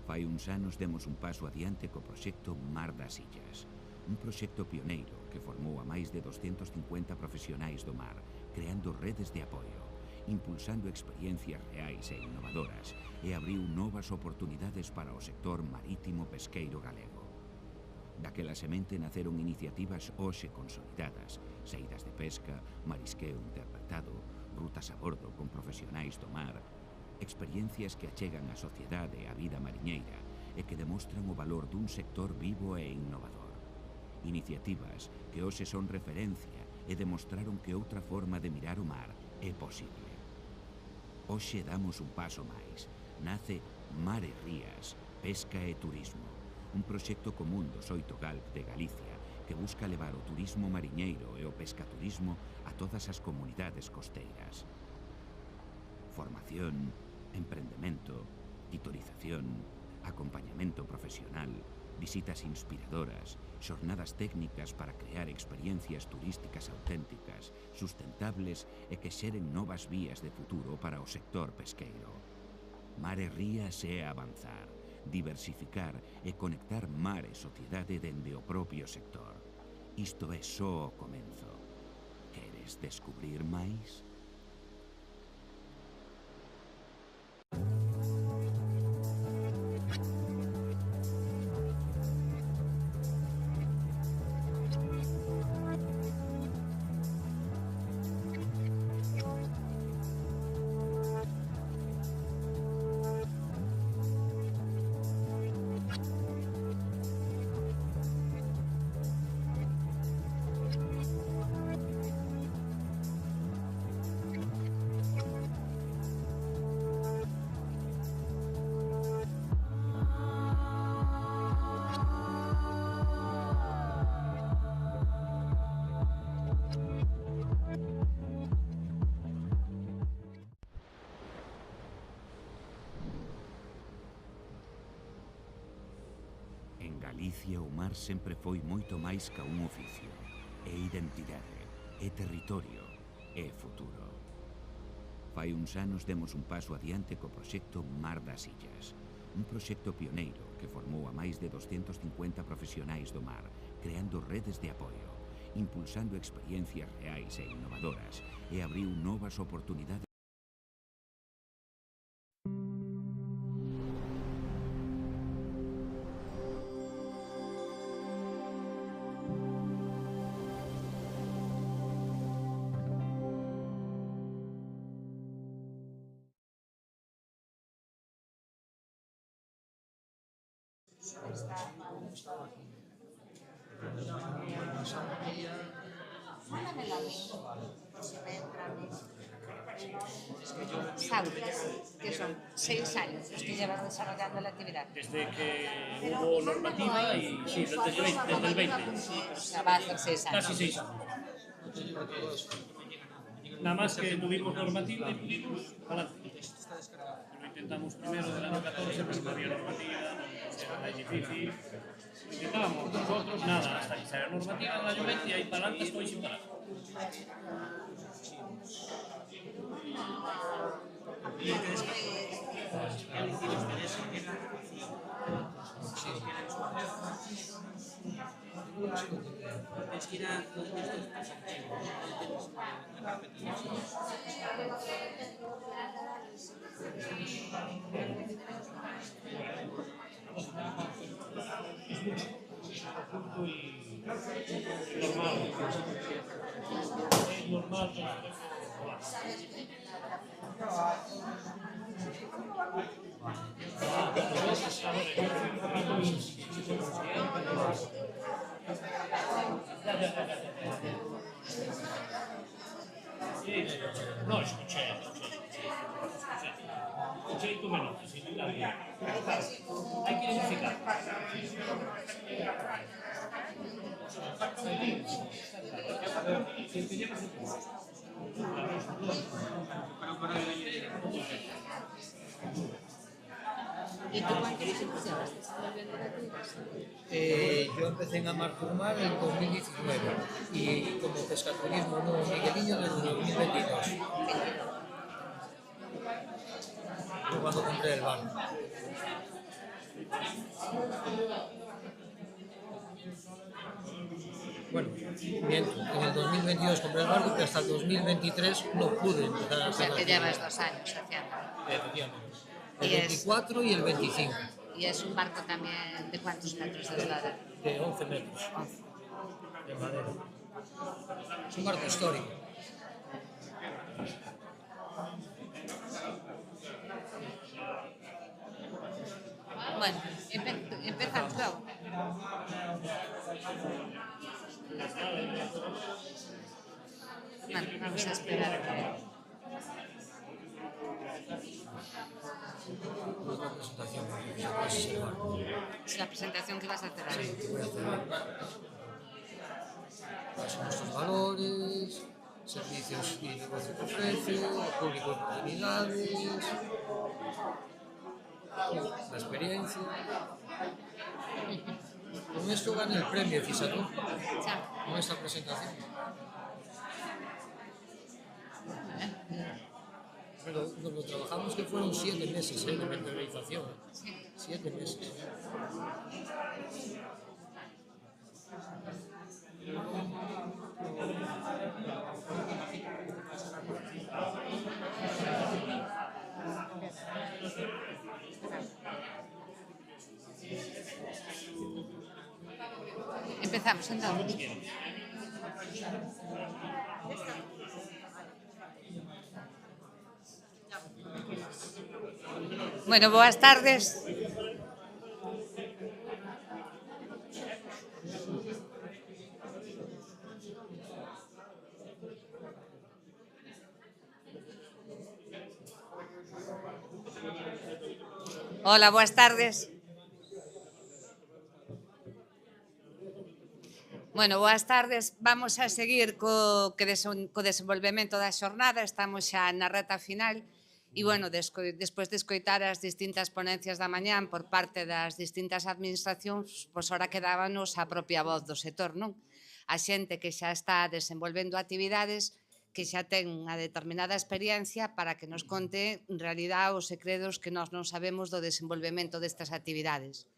S5: Fai uns anos demos un paso adiante co proxecto Mar das Illas, un proxecto pioneiro que formou a máis de 250 profesionais do mar, creando redes de apoio, impulsando experiencias reais e innovadoras e abriu novas oportunidades para o sector marítimo pesqueiro galego. Daquela semente naceron iniciativas hoxe consolidadas, saídas de pesca, marisqueo interpretado, rutas a bordo con profesionais do mar, experiencias que achegan a sociedade e a vida mariñeira e que demostran o valor dun sector vivo e innovador. Iniciativas que hoxe son referencia e demostraron que outra forma de mirar o mar é posible. Hoxe damos un paso máis. Nace Mar e Rías, Pesca e Turismo, un proxecto común dos 8 GALP de Galicia que busca levar o turismo mariñeiro e o pescaturismo a todas as comunidades costeiras. Formación, emprendemento, tutorización, acompañamento profesional, visitas inspiradoras, xornadas técnicas para crear experiencias turísticas auténticas, sustentables e que xeren novas vías de futuro para o sector pesqueiro. Mar e rías é avanzar, diversificar e conectar mar e sociedade dende o propio sector. Isto é só o comenzo. Queres descubrir máis? En Galicia o mar sempre foi moito máis ca un oficio. É identidade, é territorio, é futuro. Fai uns anos demos un paso adiante co proxecto Mar das Illas, un proxecto pioneiro que formou a máis de 250 profesionais do mar, creando redes de apoio, impulsando experiencias reais e innovadoras e abriu novas oportunidades.
S6: Sabes que son 6 años los que llevas desarrollando la actividad.
S8: Desde que hubo normativa y sí, desde el 20.
S6: Sí, pero se va a hacer 6 años.
S8: Casi 6 años. Nada más que tuvimos normativa y pudimos adelante. Lo intentamos primero del año 14, pero no había normativa, era difícil. Lo intentábamos nosotros, nada, hasta que salió normativa en el año 20 y ahí para adelante estoy sin parar.
S6: ¿Y qué decir ustedes que la es que era todo esto
S8: es normal no, escuché y tú me notas, sin duda alguna. Hay que identificar.
S6: ¿Y tú cuánto tiempo llevas desarrollando actividades?
S17: Yo empecé en Amar por Mar en 2019 y como pescaturismo no Migueliño desde 2022. Fue cuando compré el barco. Bueno, miento, en el 2022 compré el barco y hasta el 2023 no pude empezar a hacer.
S6: O sea que llevas 2 años haciendo.
S17: Efectivamente. El 24 y el 25.
S6: ¿Y es un barco también de cuántos metros de eslora?
S17: De 11 metros. 11. De madera. Es un barco histórico.
S6: Bueno, empezamos luego. Bueno, vamos a esperar a que... Es la presentación que vas a hacer ahora.
S17: Sí, voy a hacer son nuestros valores, servicios y negocio que ofrece, público y oportunidades, la experiencia. Con esto gané el premio, fíjate, con esta presentación. pero lo trabajamos que fueron 7 meses de realización. 7 meses.
S6: Empezamos, entonces. Bueno, boas tardes. Hola, boas tardes. Bueno, boas tardes. Vamos a seguir co desenvolvemento da xornada. Estamos xa na reta final. E, bueno, despois de escoitar as distintas ponencias da mañán por parte das distintas administracións, pois ora quedábanos a propia voz do sector, non? A xente que xa está desenvolvendo actividades, que xa ten unha determinada experiencia para que nos conte, en realidad, os segredos que nós non sabemos do desenvolvemento destas actividades.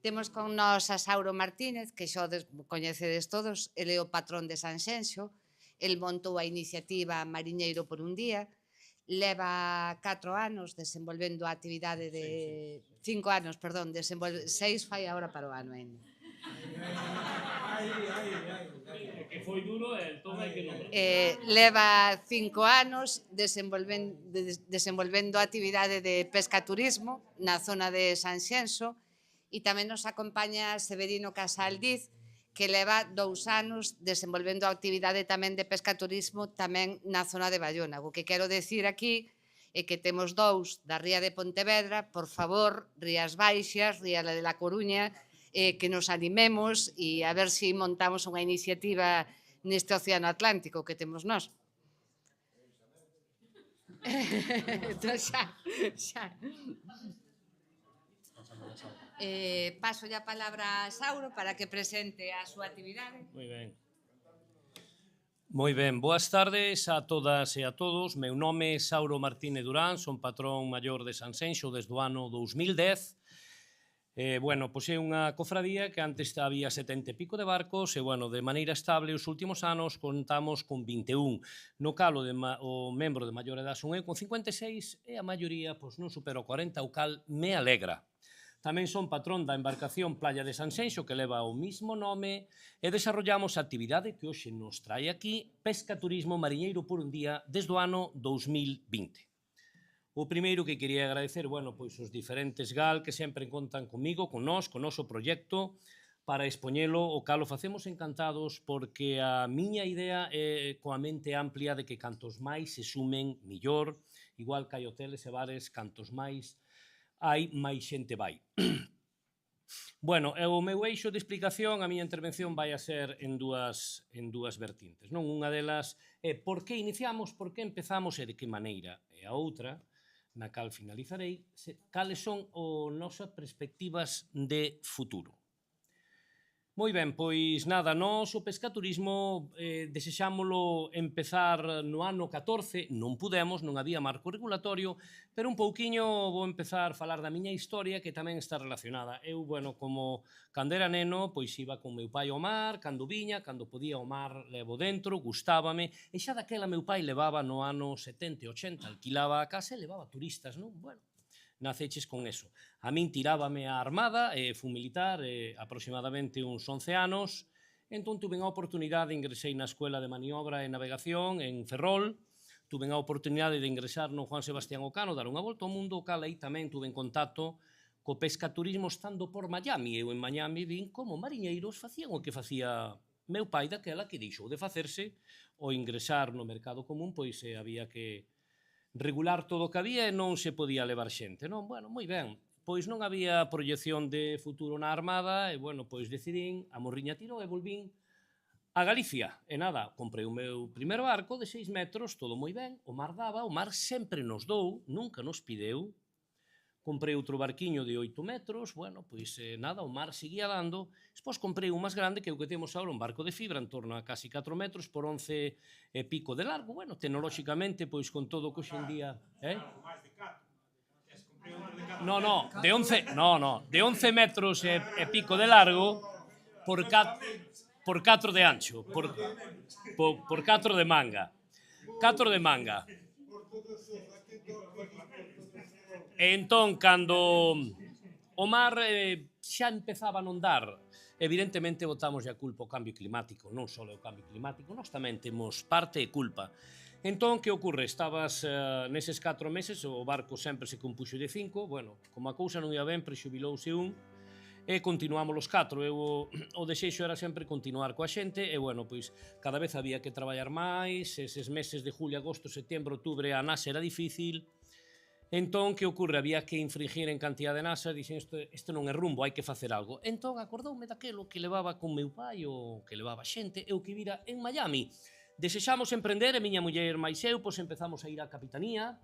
S6: Temos con nós a Sauro Martínez, que xa coñecedes todos, ele é o patrón de Sanxenxo, el montou a iniciativa Mariñeiro por un día, leva 4 anos desenvolvendo a actividade de... 5 anos, perdón, 6 fai agora para o ano ainda.
S8: Que foi duro, entón hai que nombrar.
S6: Leva 5 anos desenvolvendo a actividade de pesca-turismo na zona de Sanxenxo e tamén nos acompaña Severino Casaldiz, que leva 2 anos desenvolvendo a actividade tamén de pesca-turismo tamén na zona de Bayona. O que quero decir aquí é que temos 2 da Ría de Pontevedra, por favor, Rías Baixas, Ría de la Coruña, que nos animemos e a ver se montamos unha iniciativa neste Océano Atlántico que temos nós. Xa. Paso a palabra a Sauro para que presente a súa actividade.
S8: Moi ben, boas tardes a todas e a todos. Meu nome é Sauro Martínez Durán, son patrón maior de Sanxenxo desde o ano 2010. Bueno, pois é unha cofradía que antes había 70 e pico de barcos e, bueno, de maneira estable os últimos anos contamos con 21. No calo o membro de maior edad son eu con 56 e a maioría pois non supera o 40, o cal me alegra. Tamén son patrón da embarcación Playa de Sanxenxo, que leva o mismo nome, e desarrollamos a actividade que hoxe nos trae aquí, pesca-turismo mariñeiro por un día, desde o ano 2020. O primeiro que quería agradecer, bueno, pois os diferentes GAL que sempre contan comigo, con nós, con o noso proxecto, para expoñelo, o cal o facemos encantados, porque a miña idea é coa mente amplia de que cantos máis se sumen, millor, igual que hai hoteles e bares, cantos máis hai, máis xente vai. Bueno, o meu eixo de explicación, a miña intervención vai a ser en dúas vertintes. Unha delas é por que iniciamos, por que empezamos e de que maneira. E a outra, na cal finalizarei, cales son as nosas perspectivas de futuro. Moi ben, pois nada, nós o pescaturismo desexámolo empezar no ano 14, non pudemos, non había marco regulatorio, pero un pouquiño vou empezar a falar da miña historia que tamén está relacionada. Eu, bueno, como cando era neno, pois iba con meu pai ao mar, cando viña, cando podía ao mar levo dentro, gustábame, e xa daquela meu pai levaba no ano 70 e 80, alquilaba a casa e levaba turistas, non? Bueno, naceches con eso. A min tirábame a armada, fui militar aproximadamente uns 11 anos, entón tuve a oportunidade, ingresei na Escuela de Maniobra e Navegación en Ferrol, tuve a oportunidade de ingresar no Juan Sebastián Ocano, dar unha volta ao mundo, o cal aí tamén tuve en contacto co pescaturismo estando por Miami. Eu en Miami vin como mariñeiros facían o que facía meu pai daquela, que deixou de facerse, o ingresar no mercado común, pois había que regular todo o que había e non se podía levar xente, non? Bueno, moi ben, pois non había proyección de futuro na Armada e, bueno, pois decidín, a morriña tirou e volvín a Galicia. E nada, comprei o meu primeiro barco de 6 metros, todo moi ben, o mar daba, o mar sempre nos dou, nunca nos pideu, comprei outro barquiño de 8 metros, bueno, pois nada, o mar seguía dando, despois comprei un máis grande que é o que temos agora, un barco de fibra en torno a casi 4 metros por 11 e pico de largo, bueno, tecnolóxicamente, pois con todo o que hoxe en día... No, de 11 metros e pico de largo por 4 de ancho, por 4 de manga. 4 de manga. E entón, cando o mar xa empezaba a non dar, evidentemente botamos a culpa ao cambio climático, non só o cambio climático, nós tamén temos parte e culpa. Entón, que ocorre? Estabas neses 4 meses, o barco sempre se compuxo de 5, bueno, como a cousa non ia ben, prexubilouse un, e continuamos os 4. O desexo era sempre continuar coa xente, e, bueno, pois, cada vez había que traballar máis, eses meses de julio, agosto, setembro, outubro, a NASA era difícil. Entón, que ocorre? Había que infringir en cantidad de NASA, dixen, isto non é rumbo, hai que facer algo. Entón, acordoume daquelo que levaba con meu pai, o que levaba xente, e o que vira en Miami. Desexamos emprender, e miña muller máis eu, pois empezamos a ir á Capitanía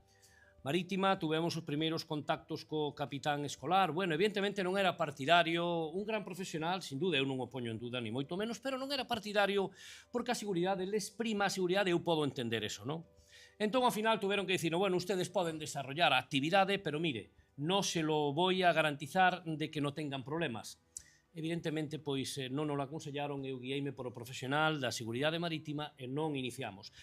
S8: Marítima, tuvemos os primeiros contactos co capitán escolar. Bueno, evidentemente non era partidario, un gran profesional, sin duda, eu non o poño en duda, ni moito menos, pero non era partidario porque a seguridade, les prima a seguridade, eu podo entender eso, non? Entón, ao final, tuveron que dicir, bueno, ustedes poden desarrollar a actividade, pero mire, non se lo voy a garantizar de que non tengan problemas. Evidentemente, pois, non nos lo aconsellaron, eu guiei-me por o profesional da seguridade marítima e non iniciamos.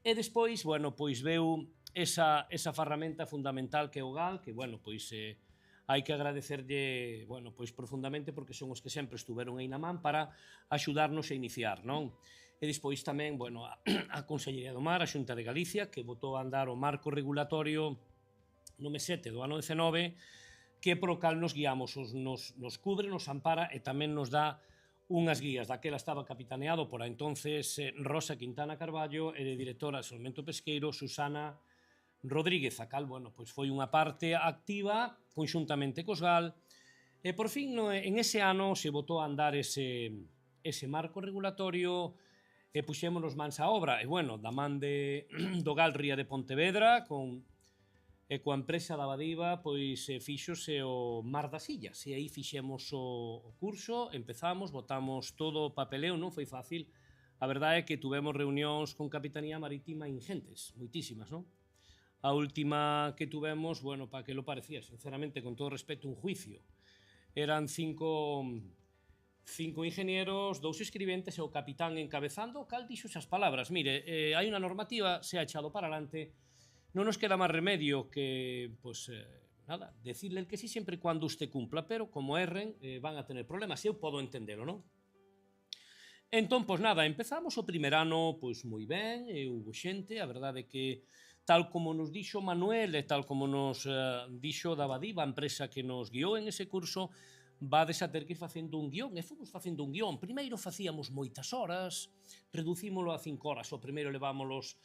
S8: E despois, bueno, pois veu esa ferramenta fundamental que é o GAL, que, bueno, pois hai que agradecerlle, bueno, pois profundamente porque son os que sempre estuveron aí na man para axudarnos a iniciar, non? E despois tamén, bueno, a Consellería do Mar, a Xunta de Galicia, que botou a andar o marco regulatorio no mes 7 do ano 19, que pro cal nos guiamos, nos cubre, nos ampara e tamén nos dá unhas guías. Daquela estaba capitaneado por a entonces Rosa Quintana Carballo e de directora de Solmento Pesqueiro Susana Rodríguez, a cal, bueno, pois foi unha parte activa conxuntamente cos GAL, e por fin en ese ano se botou a andar ese marco regulatorio e puxémonos mans a obra, e, bueno, da man do GAL Ría de Pontevedra, e coa empresa da Badiva, pois fíxose o Mar das Illas, e aí fixemos o curso, empezamos, botamos todo o papeleo, non foi fácil, a verdade é que tuvemos reunións con Capitanía Marítima ingentes, moitísimas, non? A última que tuvemos, bueno, para que lo parecía, sinceramente, con todo respeto, un juicio. Eran cinco ingenieros, 2 escribentes e o capitán encabezando, o cal dixo esas palabras. Mire, hai unha normativa, se ha echado para adelante, non nos queda máis remedio que, pois, nada, decirle que sí sempre e cando usted cumpla, pero como erren, van a tener problemas, eu podo entendelo, non? Entón, pois nada, empezamos o primer ano, pois, moi ben, e hubo xente, a verdade é que, tal como nos dixo Manuel e tal como nos dixo da Badiva, a empresa que nos guiou en ese curso, vades a ter que ir facendo un guión, e fomos facendo un guión. Primeiro facíamos moitas horas, reducímolo a 5 horas, o primeiro levámolos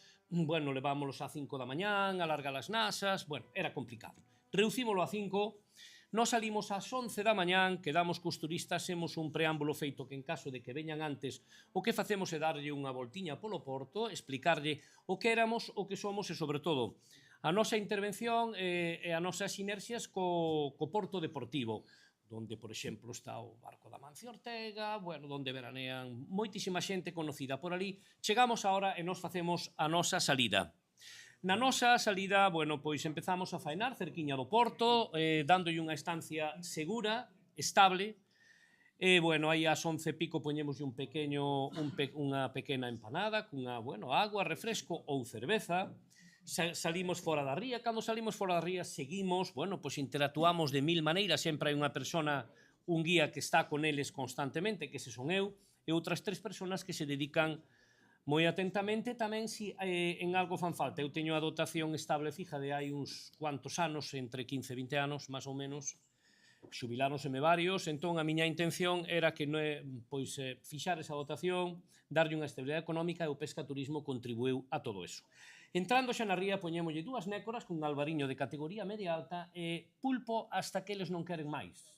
S8: a 5 da mañán, alarga las nasas, bueno, era complicado. Reducímolo a 5, nos salimos ás 11 da mañán, quedamos cos turistas, hemos un preámbulo feito que en caso de que veñan antes, o que facemos é darlle unha voltiña polo porto, explicarlle o que éramos, o que somos e, sobre todo, a nosa intervención e as nosas sinerxias co porto deportivo, donde, por exemplo, está o barco da Mancio Ortega, bueno, donde veranean moitísima xente conocida por ali. Chegamos agora e nos facemos a nosa salida. Na nosa salida, bueno, pois empezamos a faenar cerquiña do porto, dándolle unha estancia segura, estable, e, bueno, aí ás 11 pico poñemos unha pequena empanada, cunha, bueno, agua, refresco ou cerveza. Salimos fora da ría, cando salimos fora da ría seguimos, bueno, pois interactuamos de 1000 maneiras, sempre hai unha persona, un guía que está con eles constantemente, que ese son eu, e outras 3 personas que se dedican moi atentamente tamén si en algo fan falta. Eu teño a dotación estable fija de hai uns cuantos anos, entre 15 e 20 anos, máis ou menos, xubiláronseme varios, entón a miña intención era que pois fixar esa dotación, darlle unha estabilidade económica e o pesca turismo contribuiu a todo eso. Entrando xa na ría, poñémolle 2 nécoras cun albariño de categoría media alta e pulpo hasta que eles non queren máis.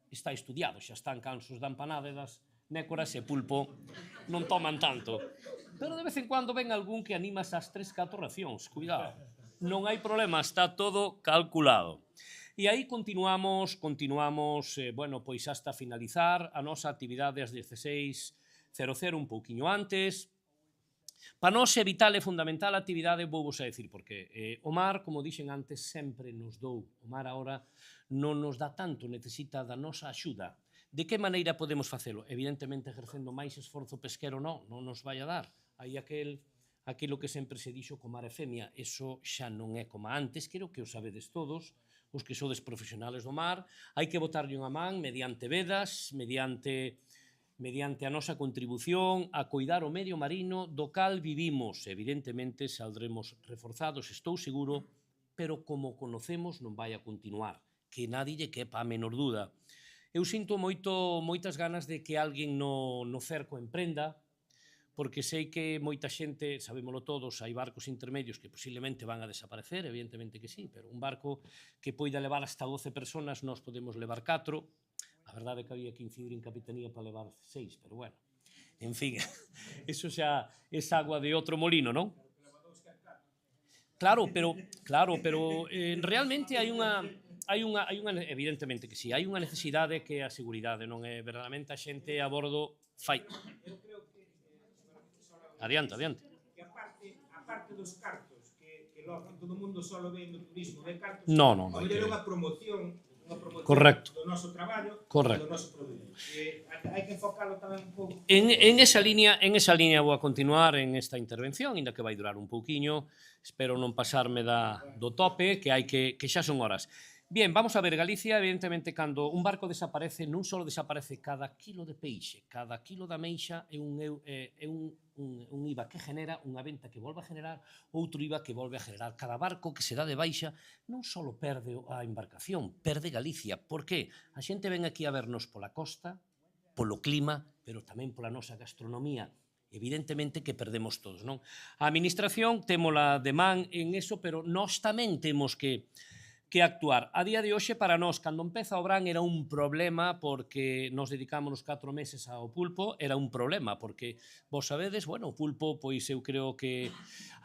S8: Está estudiado, xa están cansos da empanada e das nécoras e pulpo non toman tanto. Pero de vez en cuando ven algún que animas as 3-4 racións, cuidado. Non hai problema, está todo calculado. E aí continuamos, bueno, pois hasta finalizar a nosa actividade ás 16:00, un pouquiño antes. Para nós é vital e fundamental a actividade, vou vos a decir porque o mar, como dixen antes, sempre nos dou. O mar agora non nos dá tanto, necesita da nosa axuda. De que maneira podemos facelo? Evidentemente, exercendo máis esforzo pesquero non nos vai a dar. Aí aquilo que sempre se dixo co mar e femia, eso xa non é como antes, creo que o sabedes todos, os que sodes profesionales do mar, hai que botarlle unha man mediante vedas, mediante a nosa contribución a coidar o medio marino do cal vivimos. Evidentemente, saldremos reforzados, estou seguro, pero como conocemos non vai a continuar, que nadie lle quepa a menor duda. Eu sinto moitas ganas de que alguén no cerco emprenda, porque sei que moita xente, sabémolo todos, hai barcos intermedios que posiblemente van a desaparecer, evidentemente que sí, pero un barco que poida levar hasta 12 personas, nós podemos levar 4, a verdade é que había que incidir en capitanía para levar 6, pero bueno, en fin, eso xa é agua de outro molino, non? Claro, pero realmente hai unha, evidentemente que sí, hai unha necesidade que é a seguridade, non é verdadeiramente a xente a bordo fai. Adiante.
S10: Que aparte dos cartos, que logo todo o mundo só ve no turismo, ve cartos,
S8: Non,
S10: a mellor é unha promoción
S8: correcto
S10: do noso traballo,
S8: correcto.
S10: do noso produto. Hai que enfocarlo tamén un pouco.
S8: En esa línea vou a continuar en esta intervención, ainda que vai durar un pouquiño, espero non pasarme do tope, que xa son horas. Bien, vamos a ver, Galicia, evidentemente, cando un barco desaparece, non só desaparece cada kilo de peixe, cada kilo da meixa é un IVA que genera, unha venta que volve a generar, outro IVA que volve a generar. Cada barco que se dá de baixa non só perde a embarcación, perde Galicia. Por que? A xente ven aquí a vernos pola costa, polo clima, pero tamén pola nosa gastronomía. Evidentemente que perdemos todos, non? A administración témola de man en eso, pero nós tamén temos que actuar. A día de hoxe, para nós, cando empeza o verán, era un problema, porque nos dedicámonos 4 meses ao pulpo, era un problema, porque vos sabedes, bueno, o pulpo, pois eu creo que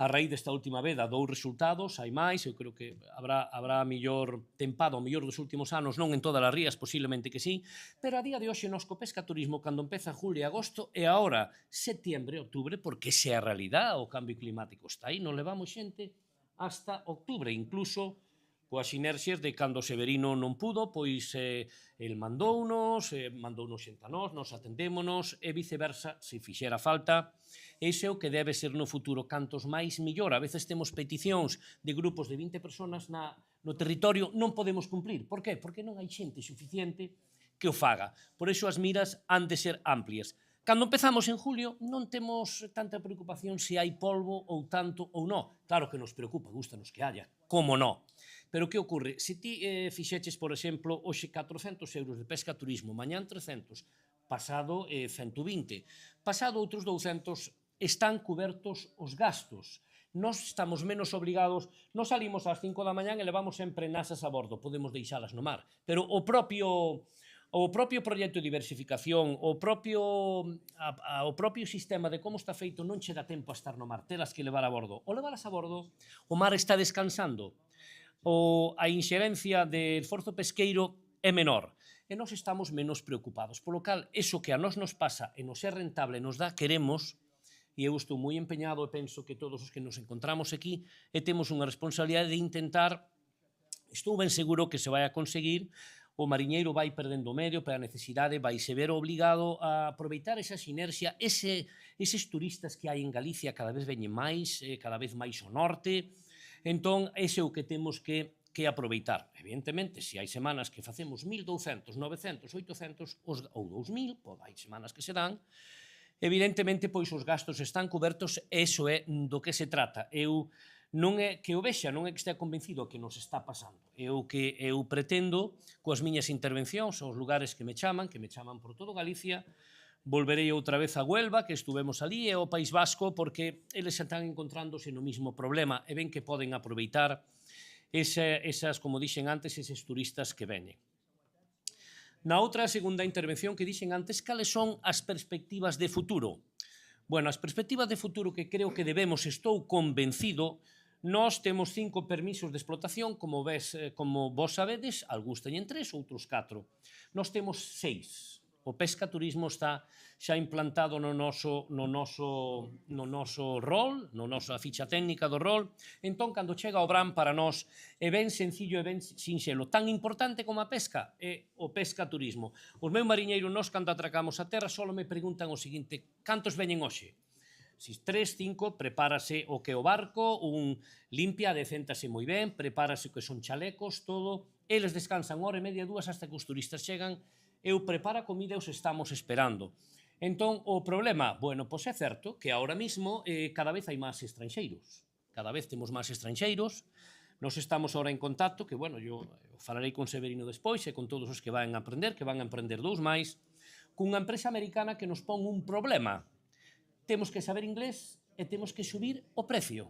S8: a raíz desta última veda dou resultados, hai máis, eu creo que habrá mellor tempado, o mellor dos últimos anos, non en todas as rías, posiblemente que sí, pero a día de hoxe nos co pescaturismo, cando empeza julio e agosto, e agora setembro e outubro, porque esa é a realidad, o cambio climático está aí, non levamos xente hasta outubro, incluso coas sinerxias de cando Severino non pudo, pois el mandounos xente a nós atendémonos e viceversa, se fixera falta. Ese é o que debe ser no futuro, cantos máis millor. A veces temos peticións de grupos de 20 personas no territorio, non podemos cumplir. Por qué? Porque non hai xente suficiente que o faga. Por iso as miras han de ser amplias. Cando empezamos en julio non temos tanta preocupación se hai polvo ou tanto ou non. Claro que nos preocupa, gustanos que haya, como non. Pero que ocorre? Se ti fixeches, por exemplo, hoxe 400 euros de pesca turismo, mañán 300, pasado 120, pasado outros 200, están cubertos os gastos. Nós estamos menos obrigados, nós salimos ás 5 da mañán e levamos sempre nasas a bordo, podemos deixalas no mar, pero o propio proxecto de diversificación, o propio sistema de como está feito non che dá tempo a estar no mar, telas que levar a bordo. O levalas a bordo, o mar está descansando, a inxerencia de esforzo pesqueiro é menor, e nós estamos menos preocupados. Por lo cal, eso que a nós nos pasa e nos é rentable, nos dá, queremos, e eu estou moi empeñado e penso que todos os que nos encontramos aquí e temos unha responsabilidade de intentar, estou ben seguro que se vai a conseguir, o mariñeiro vai perdendo o medio, pero a necesidade vai se ver obligado a aproveitar esa sinerxia, eses turistas que hai en Galicia cada vez veñen máis, cada vez máis ao norte. Entón, ese é o que temos que aproveitar. Evidentemente, se hai semanas que facemos 1.200, 900, 800 ou 2.000, hai semanas que se dan, evidentemente, pois os gastos están cobertos, e iso é do que se trata. Eu non é que o vexa, non é que estea convencido que nos está pasando. Eu pretendo, coas miñas intervencións, aos lugares que me chaman por todo Galicia, volverei outra vez a Huelva, que estuvemos ali, e ao País Vasco, porque eles están encontrándose no mismo problema e ven que poden aproveitar esas, como dixen antes, eses turistas que veñen. Na outra segunda intervención que dixen antes, cales son as perspectivas de futuro? Bueno, as perspectivas de futuro que creo que debemos, estou convencido, Nós temos 5 permisos de explotación, como vos sabedes, algúns teñen 3, outros 4. Nós temos 6. O pescaturismo está xa implantado no noso rol, no nosa ficha técnica do rol. Entón, cando chega o Bran, para nós é ben sencillo e ben sinxelo. Tan importante como a pesca é o pescaturismo. Os meus mariñeiros, nós, cando atracamos a terra, só me preguntan o seguinte: cantos veñen hoxe? Si 3, 5, prepárase o que o barco, limpia, decéntase moi ben, prepárase o que son chalecos, todo. Eles descansan hora e media, 2, hasta que os turistas chegan. Eu preparo a comida e os estamos esperando. Entón, o problema, bueno, pois é certo que ahora mismo cada vez hai máis estranxeiros. Cada vez temos máis estranxeiros. Nos estamos ahora en contacto, que, bueno, eu falarei con Severino despois e con todos os que van a emprender 2 máis, cunha empresa americana que nos pon un problema. Temos que saber inglés e temos que subir o precio.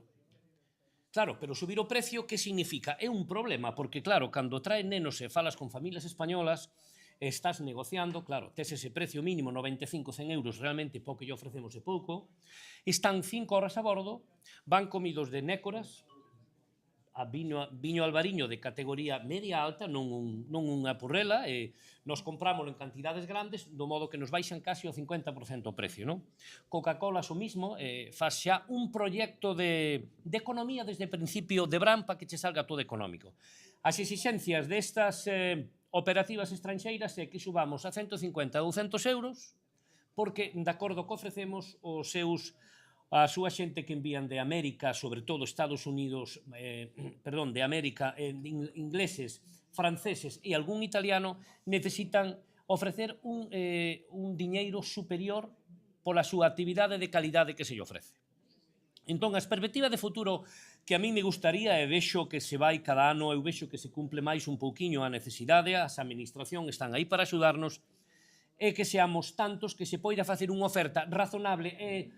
S8: Claro, pero subir o precio, que significa? É un problema, porque, claro, cando traen nenos e falas con familias españolas, estás negociando, claro, tes ese precio mínimo, 95-100 euros, realmente pouco lle ofrecemos é pouco, están 5 horas a bordo, van comidos de nécoras, a viño albariño de categoría media alta, non unha purrela, e nos comprámoslo en cantidades grandes, do modo que nos baixan casi o 50% o precio, non? Coca-Cola o mismo, faz xa un proxecto de economía desde o principio de Bran para que che salga todo económico. As exixencias destas operativas estranxeiras é que subamos a 150 ou 200 euros, porque, de acordo que ofrecemos, a súa xente que envían de América, sobre todo Estados Unidos, de América, ingleses, franceses e algún italiano, necesitan ofrecer un diñeiro superior pola súa actividade de calidade que se lle ofrece. Entón, as perspectivas de futuro que a mí me gustaría, e vexo que se vai cada ano, eu vexo que se cumple máis un pouquiño a necesidade, as administracións están aí para axudarnos, é que seamos tantos que se poida facer unha oferta razonable e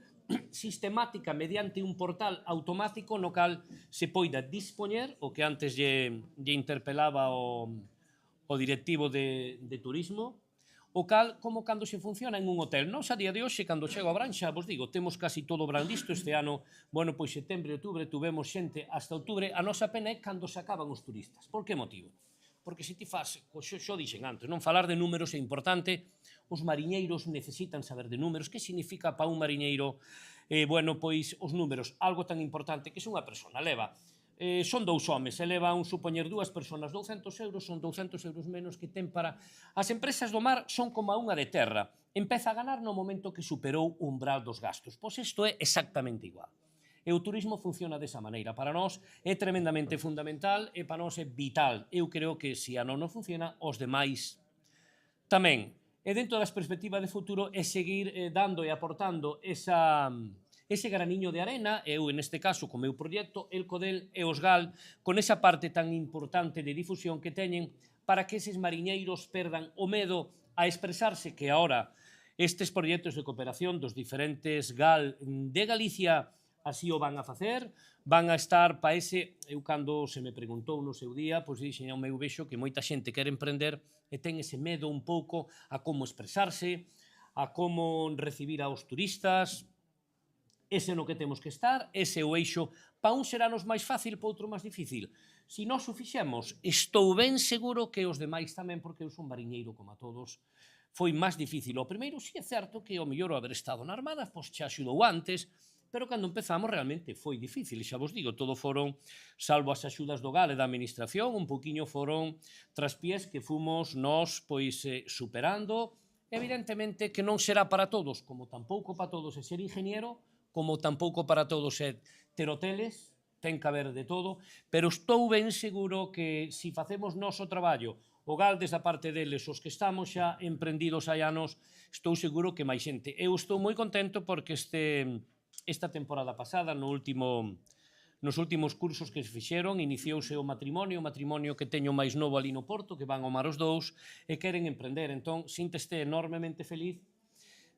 S8: sistemática mediante un portal automático no cal se poida dispoñer, o que antes lle interpelaba o directivo de turismo, o cal como cando se funciona en un hotel. Nos, a día de hoxe, cando chego a Bran, xa vos digo, temos casi todo Bran listo. Este ano, bueno, pois setembro e outubro, tuvemos xente hasta outubro. A nosa pena é cando se acaban os turistas. Por que motivo? Porque se ti faz, xo dixen antes, non falar de números é importante, os mariñeiros necesitan saber de números. Que significa para un mariñeiro, bueno, pois os números, algo tan importante que se unha persona leva, son 2 homes, se leva supoñer 2 personas 200 euros, son 200 euros menos que ten para... As empresas do mar son como a unha de terra, empeza a ganar no momento que superou o umbral dos gastos. Pois isto é exactamente igual. E o turismo funciona desa maneira. Para nós é tremendamente fundamental e para nós é vital. Eu creo que se a non funciona, os demais tamén. E dentro das perspectivas de futuro é seguir dando e aportando ese graniño de arena, eu, neste caso, co meu proxecto, el Codel e os GAL, con esa parte tan importante de difusión que teñen para que eses mariñeiros perdan o medo a expresarse, que agora estes proxectos de cooperación dos diferentes GAL de Galicia así o van a facer, van a estar para ese... Eu, cando se me preguntou no seu día, pois dixen ao meu vexo que moita xente quere emprender e ten ese medo un pouco a como expresarse, a como recibir aos turistas. Ese no que temos que estar, ese o eixo. Pa un será nos máis fácil, pa outro máis difícil. Se nós o fixemos, estou ben seguro que os demais tamén, porque eu son mariñeiro como a todos, foi máis difícil. O primeiro, si é certo que o mellor o haber estado na Armada, pois xa axudou antes, pero cando empezamos realmente foi difícil. E xa vos digo, todo foron, salvo as axudas do GAL e da administración, un poquinho foron traspiés que fomos nós pois superando. Evidentemente que non será para todos, como tampouco para todos é ser ingeniero, como tampouco para todos é ter hoteles, ten que haber de todo, pero estou ben seguro que se facemos noso traballo, o GAL desde a parte deles, os que estamos xa emprendidos hai anos, estou seguro que máis xente. Eu estou moi contento porque esta temporada pasada, nos últimos cursos que se fixeron, iniciouse o matrimonio que teño máis novo ali no Porto, que van ao mar os dous, e queren emprender. Entón, sínteste enormemente feliz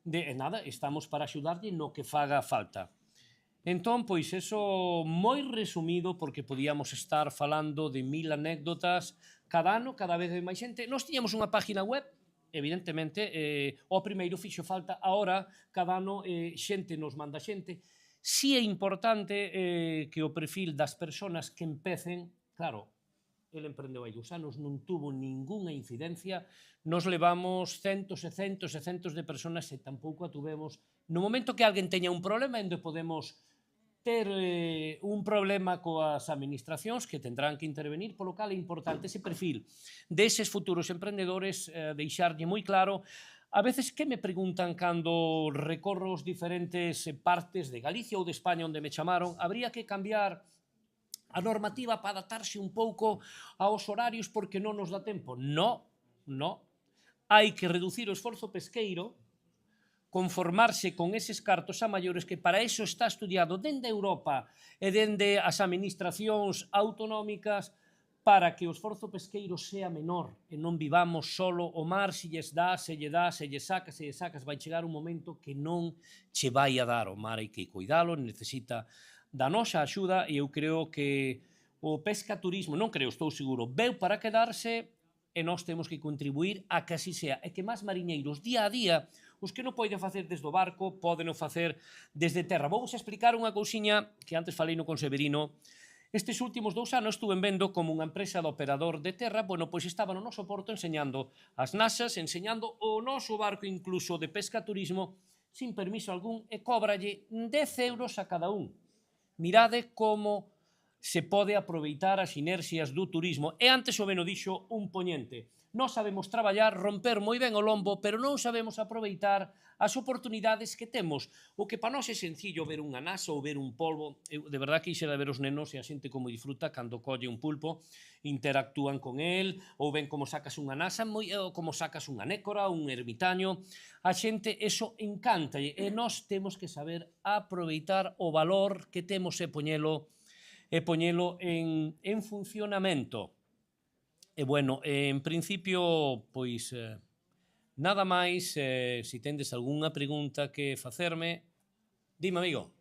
S8: de nada, estamos para axudarlle no que faga falta. Entón, pois, eso moi resumido, porque podíamos estar falando de 1000 anécdotas cada ano, cada vez máis xente. Nós tiñamos unha página web, evidentemente, o primeiro fixo falta, agora, cada ano, xente nos manda xente. Si é importante que o perfil das persoas que empecen, claro, ele emprendeu hai 2 anos, non tuvo ninguna incidencia, nos levamos centos e centos e centos de persoas e tampouco a tuvemos. No momento que alguén teña un problema, onde podemos ter un problema coas administracións que tendrán que intervenir, polo cal é importante ese perfil deses futuros emprendedores, deixarlle moi claro. A veces que me preguntan cando recorro os diferentes partes de Galicia ou de España onde me chamaron, habría que cambiar a normativa para adaptarse un pouco aos horarios porque non nos dá tempo. No. Hai que reducir o esforzo pesqueiro, conformarse con eses cartos a maiores que para iso está estudiado dende Europa e dende as administracións autonómicas para que o esforzo pesqueiro sea menor e non vivamos solo o mar, se lles sacas, vai chegar un momento que non che vai a dar o mar, hai que cuidalo, necesita da nosa axuda e eu creo que o pescaturismo, non creo, estou seguro, veu para quedarse e nós temos que contribuir a que así sea e que máis mariñeiros día a día, os que non poden facer desde o barco, poden facer desde terra. Vou explicar unha cousiña que antes falei no con Severino. Estes últimos 2 anos estuve vendo como unha empresa de operador de terra, pois estaba no noso porto enseñando as nasas, enseñando o noso barco incluso de pescaturismo sin permiso algún e cóbralle 10 euros a cada un. Mirade como se pode aproveitar as inercias do turismo. E antes o beno dixo un poñente. Nós sabemos traballar, romper moi ben o lombo, pero non sabemos aproveitar as oportunidades que temos. O que para nós é sencillo ver unha nasa ou ver un polvo. Eu, de verdad, quixera ver os nenos e a xente como disfruta cando colle un pulpo, interactúan con el, ou ven como sacas unha nasa, ou como sacas unha nécora, un ermitaño. A xente, eso encanta, e nós temos que saber aproveitar o valor que temos e poñelo en funcionamento. E, bueno, en principio, pois, nada máis, se tendes algunha pregunta que facerme, dime, amigo.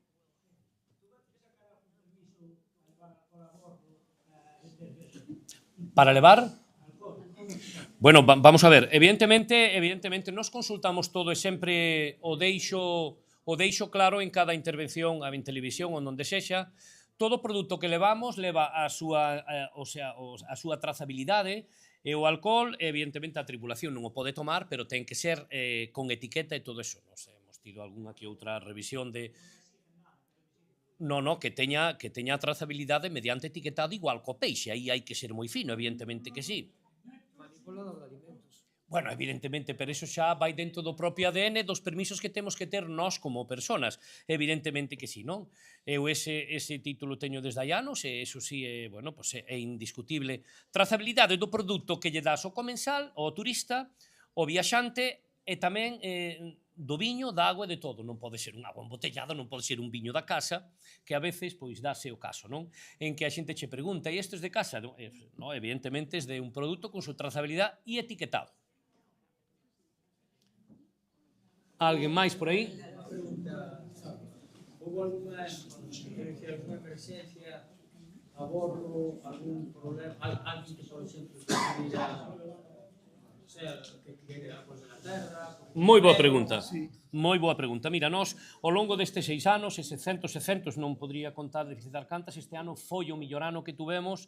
S8: Para levar? Bueno, vamos a ver, evidentemente, nos consultamos todo e sempre o deixo claro en cada intervención, en televisión ou onde sexa. Todo produto que levamos leva a súa trazabilidade e o alcohol, evidentemente, a tripulación non o pode tomar, pero ten que ser con etiqueta e todo eso. Nos hemos tido algunha que outra revisión de... que teña a trazabilidade mediante etiquetado igual co peixe. Aí hai que ser moi fino, evidentemente que sí.
S17: Manipulado de alimentos.
S8: Bueno, evidentemente, pero eso xa vai dentro do propio ADN dos permisos que temos que ter nós como personas. Evidentemente que sí, non? Eu ese título teño desde hai anos e eso sí é indiscutible. Trazabilidade do produto que lle das ao comensal, ao turista, ao viaxante e tamén do viño, da agua e de todo. Non pode ser un agua embotellada, non pode ser un viño da casa, que a veces pois dáse o caso, non? En que a xente che pregunta, e estes de casa? No, evidentemente es de un produto con súa trazabilidade e etiquetado. Alguén máis por aí?
S11: Houve alguna emerxencia a bordo, algún problema, alguén que, por exemplo, quería a costa da terra?
S8: Moi boa pregunta. Moi boa pregunta. Mira, nós, ao longo destes 6 anos, ese centos, non podría contar de citar cantas, este ano foi o millor ano que tuvemos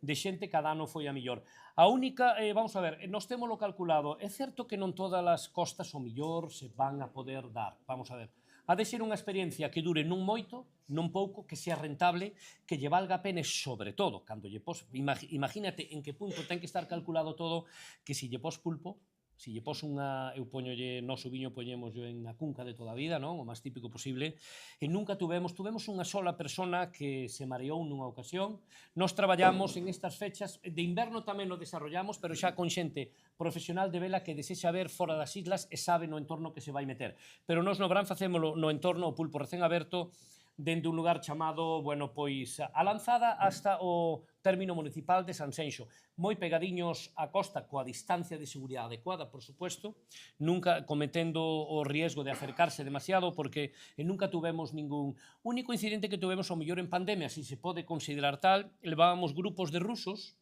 S8: de xente, cada ano foi a millor. A única, vamos a ver, nós témolo calculado, é certo que non todas as costas o millor se van a poder dar, vamos a ver. Ha de ser unha experiencia que dure non moito, non pouco, que sea rentable, que lle valga a pena, sobre todo, cando lle pos, imagínate en que punto ten que estar calculado todo, que se lle pos pulpo, se lle pos unha, eu poñolle, noso viño poñemos en a cunca de toda a vida, non? O máis típico posible, e nunca tuvemos unha sola persona que se mareou nunha ocasión. Nos traballamos en estas fechas, de inverno tamén o desarrollamos, pero xa con xente profesional de vela que desexa ver fora das islas e sabe no entorno que se vai meter. Pero nos no verán facémolo no entorno, o pulpo recén aberto, dende un lugar chamado, bueno, pois, a Lanzada hasta o término municipal de Sanxenxo. Moi pegadiños á costa, coa distancia de seguridade adecuada, por supuesto, nunca cometendo o riesgo de acercarse demasiado, porque nunca tuvemos ningún... Único incidente que tuvemos, ao mellor en pandemia, si se pode considerar tal, levábamos grupos de rusos,